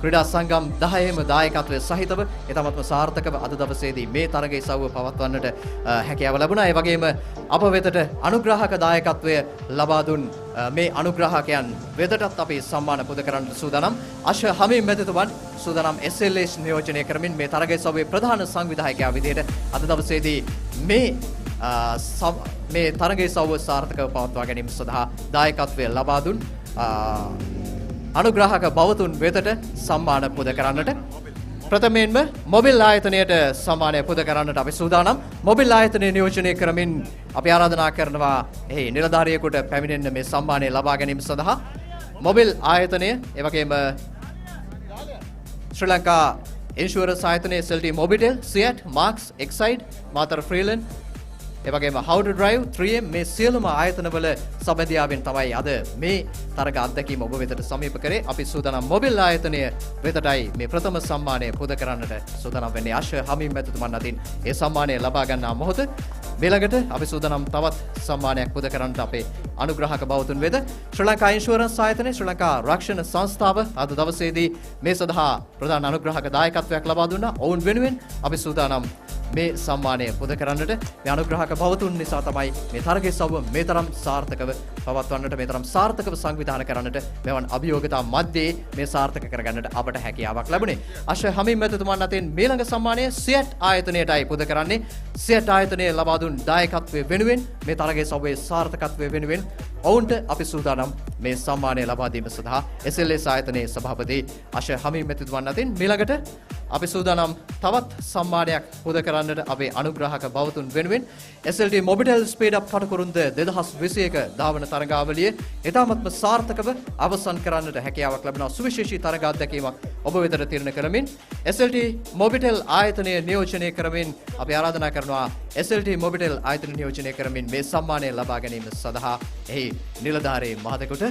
ක්‍රීඩා සංගම් 10ේම දායකත්වය සහිතව ඉතාමත්ම සාර්ථකව අද දවසේදී මේ තරගයේ සවුව පවත්වන්නට හැකියාව ලැබුණා. ඒ වගේම අප වෙතට අනුග්‍රාහක දායකත්වය ලබා දුන් මේ අනුග්‍රාහකයන් වෙතටත් අපි සම්මාන පුද කරන්නට සූදානම්. අශ හමීම් මැතිතුමන් සූදානම් SLS නියෝජනය කරමින් මේ තරගයේ සවුවේ ප්‍රධාන සංවිධායකයා විදිහට අද දවසේදී මේ තරගයේ සවුව සාර්ථකව පවත්වා ගැනීම සඳහා දායකත්වය ලබා දුන් අනුග්‍රාහක බවතුන් වෙතට සම්මාන පුද කරන්නට. ප්‍රථමයෙන්ම මොබිල් ආයතනයට සම්මානය පුද කරන්නට අපි සූදානම්. මොබිල් ආයතනය නියෝජනය කරමින් අපි ආරාධනා කරනවා එහි නිලධාරියෙකුට පැමිණෙන්න මේ සම්මානය ලබා ගැනීම සඳහා. මොබිල් ආයතනය එවැගේම ශ්‍රී ලංකා ඉන්ෂුරන්ස් ආයතනය SLT-MOBITEL, SEAT, Marks, Exide, Matara ෆ්‍රීලන් එවැගේම How to Drive 3M මේ සියලුම ආයතනවල සබැඳියාවෙන් තමයි අද මේ තරග අත්දැකීම ඔබ වෙතට සමීප කරේ. අපි සූදානම් මොබිල් ආයතනය වෙතටයි මේ ප්‍රථම සම්මානය පුද කරන්නට සූදානම් වෙන්නේ අශ හමීම් මැතිතුමන් අතින් ඒ සම්මානය ලබා ගන්නා මොහොත. ඊළඟට අපි සූදානම් තවත් සම්මානයක් පුද කරන්නට අපේ අනුග්‍රාහක බවතුන් වෙත ශ්‍රී ලංකා ඉන්ෂුරන්ස් ආයතනය, ශ්‍රී ලංකා රක්ෂණ සංස්ථාව අද දවසේදී මේ සඳහා ප්‍රධාන අනුග්‍රාහක දායකත්වයක් ලබා දුන්නා. ඔවුන් වෙනුවෙන් අපි සූදානම් මේ සම්මානය පුද කරන්නට. මේ අනුග්‍රාහක බවතුන් නිසා තමයි මේ තරගයේ සවුව මේ තරම් සාර්ථකව පවත්වන්නට, මේ තරම් සාර්ථකව සංවිධානය කරන්නට, මෙවන් අභියෝගතා මැද්දේ මේ සාර්ථක කරගන්නට අපට හැකියාවක් ලැබුණේ. අශ හමීම් මැතිතුමන් අතින් ඊළඟ සම්මානය SEAT ආයතනයටයි පුද කරන්නේ. SEAT ආයතනයේ ලබා දුන් දායකත්වයේ වෙනුවෙන් මේ තරගයේ සවුවේ සාර්ථකත්වයේ වෙනුවෙන් ඔවුන්ට අපි සූදානම් මේ සම්මානය ලබා දීම සඳහා SLS ආයතනයේ සභාපති අශ හමීම් මැතිතුමන් අතින්. ඊළඟට අපි සූදානම් තවත් සම්මානයක් පුද කරන්නට අපේ අනුග්‍රාහක බවතුන් වෙනුවෙන් SLT-MOBITEL SpeedUp Katukurunda 2021 ධාවන තරගාවලිය ඉතාමත්ම සාර්ථකව අවසන් කරන්නට හැකියාවක් ලැබෙනවා. සුවිශේෂී තරග අත්දැකීමක් ඔබ වෙතට තිරණ කරමින් SLT-MOBITEL ආයතනය නියෝජනය කරමින් අපි ආරාධනා කරනවා SLT-MOBITEL ආයතනය නියෝජනය කරමින් මේ සම්මානය ලබා ගැනීම සඳහා එහි නිලධාරී මහතෙකුට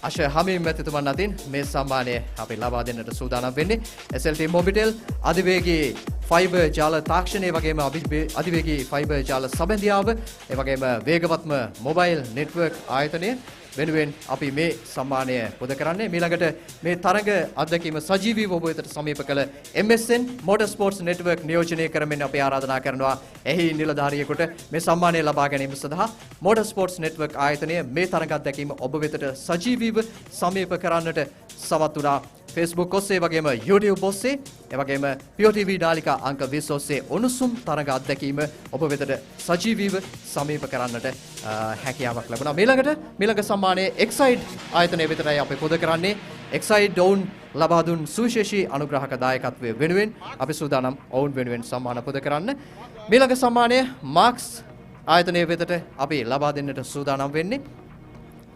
අශ හමීම් මැතිතුමන් අතින් මේ සම්මානය අපි ලබා දෙන්නට සූදානම් වෙන්නේ. SLT-MOBITEL අධිවේගී ෆයිබර් ජාල තාක්ෂණය වගේම අධිවේගී ෆයිබර් ජාල සබැඳියාව ඒ වගේම වේගවත්ම මොබයිල් නෙට්වර්ක් ආයතනය වෙනුවෙන් අපි මේ සම්මානය පුද කරන්නේ. ඊළඟට මේ තරඟ අත්දැකීම සජීවීව ඔබ වෙතට සමීප කළ MSN Motorsports Network නියෝජනය කරමින් අපි ආරාධනා කරනවා එහි නිලධාරියෙකුට මේ සම්මානය ලබා ගැනීම සඳහා Motorsports Network ආයතනය මේ තරඟ අත්දැකීම ඔබ වෙතට සජීවීව සමීප කරන්නට සමත් වුණා. Facebook ඔස්සේ වගේම YouTube ඔස්සේ එවැගේම POTV නාලිකා අංක 20 ඔස්සේ උණුසුම් තරඟ අත්දැකීම ඔබ වෙතට සජීවීව සමීප කරන්නට හැකියාවක් ලැබුණා. ඊළඟ සම්මානයේ Excite ආයතනය වෙතටයි අපි පොද කරන්නේ. Excite ඔවුන් ලබා දුන් සුවිශේෂී අනුග්‍රහක දායකත්වයේ වෙනුවෙන් අපි සූදානම් ඔවුන් වෙනුවෙන් සම්මාන පොද කරන්න. ඊළඟ සම්මානය Marks ආයතනය වෙතට අපි ලබා දෙන්නට සූදානම් වෙන්නේ.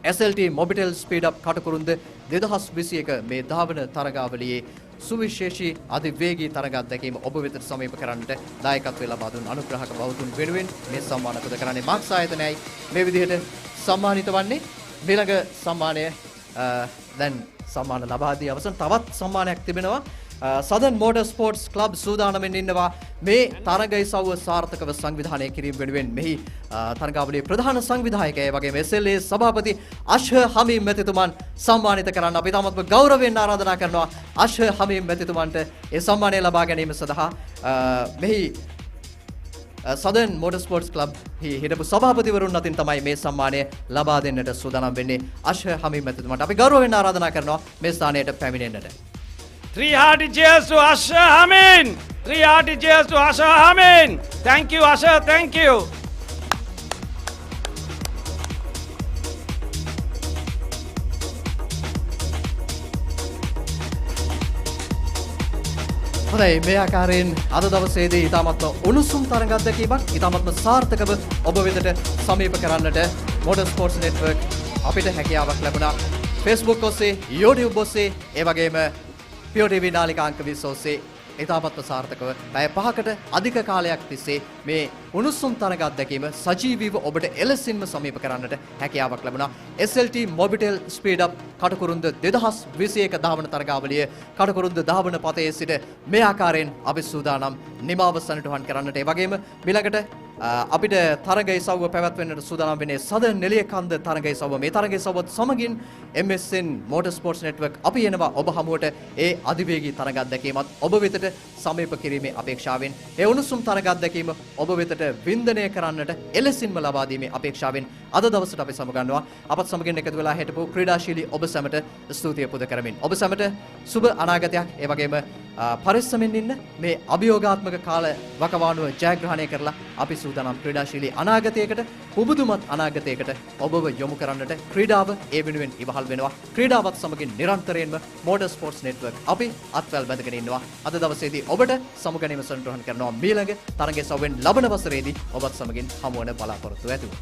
SLT-MOBITEL SpeedUp Katukurunda 2021 මේ ධාවන තරගාවලියේ සුවිශේෂී අධිවේගී තරග අත්දැකීම ඔබ වෙතට සමීප කරන්නට දායකත්වය ලබා දුන් අනුග්‍රහක බෞතුන් වෙනුවෙන් මේ සම්මාන පුද කරන්නේ මාක්ස් ආයතනයයි මේ විදිහට සම්මානිත වන්නේ. ඊළඟ සම්මානය දැන් සම්මාන ලබා දී අවසන් තවත් සම්මානයක් තිබෙනවා. Southern Motorsports Club සූදානම්ෙන් ඉන්නවා මේ තරගය සව්ව සාර්ථකව සංවිධානය කිරීම වෙනුවෙන් මෙහි තරගාවලියේ ප්‍රධාන සංවිධායකයා වගේම SLA සභාපති අෂ් හමීම් මැතිතුමන් සම්මානිත කරන්න අපි තාමත්ම ගෞරවයෙන් ආරාධනා කරනවා අෂ් හමීම් මැතිතුමන්ට ඒ සම්මානය ලබා ගැනීම සඳහා මෙහි Southern Motorsports Club හිටපු සභාපතිවරුන් අතින් තමයි මේ සම්මානය ලබා දෙන්නට සූදානම් වෙන්නේ. අෂ් හමීම් මැතිතුමන්ට අපි ගෞරවයෙන් ආරාධනා කරනවා මේ ස්ථානයට පැමිණෙන්නට. 3 hearty cheers to Asha Amin. 3 hearty cheers to Asha Amin. Thank you, Asha. Thank you. හොඳයි මේ ආකාරයෙන් අද දවසේදී ඊටමත්ම උණුසුම් තරඟ අත්දැකීමක් ඊටමත්ම සාර්ථකව ඔබ වෙතට සමීප කරන්නට Motorsports Network අපිට හැකියාවක් ලැබුණා. Facebook ඔස්සේ, YouTube ඔස්සේ, ඒ වගේම POTV නාලිකා අංක 20 ඔස්සේ ඉතාමත්ම සාර්ථකව පැය 5කට අධික කාලයක් තිස්සේ මේ උණුසුම් තරඟ අත්දැකීම සජීවීව ඔබට එලෙසින්ම සමීප කරන්නට හැකියාවක් ලැබුණා. SLT-MOBITEL SpeedUp Katukurunda 2021 ධාවන තරගාවලිය කටුකුරුන්ද ධාවන පතේ සිට මේ ආකාරයෙන් අපි සූදානම් නිමාව සනිටුහන් කරන්නට. ඒ වගේම ඊළඟට අපිට තරගය සව්ව පැවැත්වෙන්නට සූදානම් වෙන්නේ සදන් නෙලියකන්ද තරගය සව්ව. මේ තරගය සව්වත් සමගින් MSN Motorsports Network අපි එනවා ඔබ හමුවට ඒ අධිවේගී තරග අත්දැකීමත් ඔබ වෙතට සමීප කිරීමේ අපේක්ෂාවෙන් ඒ උණුසුම් තරග අත්දැකීම ඔබ වෙතට වින්දනය කරන්නට එලෙසින්ම ලබා දීමේ අපේක්ෂාවෙන් අද දවසට අපි සමගන්නවා. අපත් සමගින් එකතු වෙලා හිටපු ක්‍රීඩාශීලී ඔබ සැමට ස්තුතිය පුද කරමින් ඔබ සැමට සුබ අනාගතයක් ඒ වගේම පරිස්සමෙන් ඉන්න මේ අභියෝගාත්මක කාල වකවානුව ජයග්‍රහණය කරලා අපි සූදානම් ක්‍රීඩාශීලී අනාගතයකට පුබුදුමත් අනාගතයකට ඔබව යොමු කරන්නට ක්‍රීඩාව ඒ වෙනුවෙන් ඉවහල් වෙනවා. ක්‍රීඩාවත් සමගින් නිරන්තරයෙන්ම Motorsports Network අපි අත්වැල් බැඳගෙන ඉන්නවා. අද දවසේදී ඔබට සමුගැනීම සනිටුහන් කරනවා. ඊළඟ තරගයේ සවෙන් ලබන වසරේදී ඔබත් සමගින් හමු වන බලාපොරොත්තු ඇතුව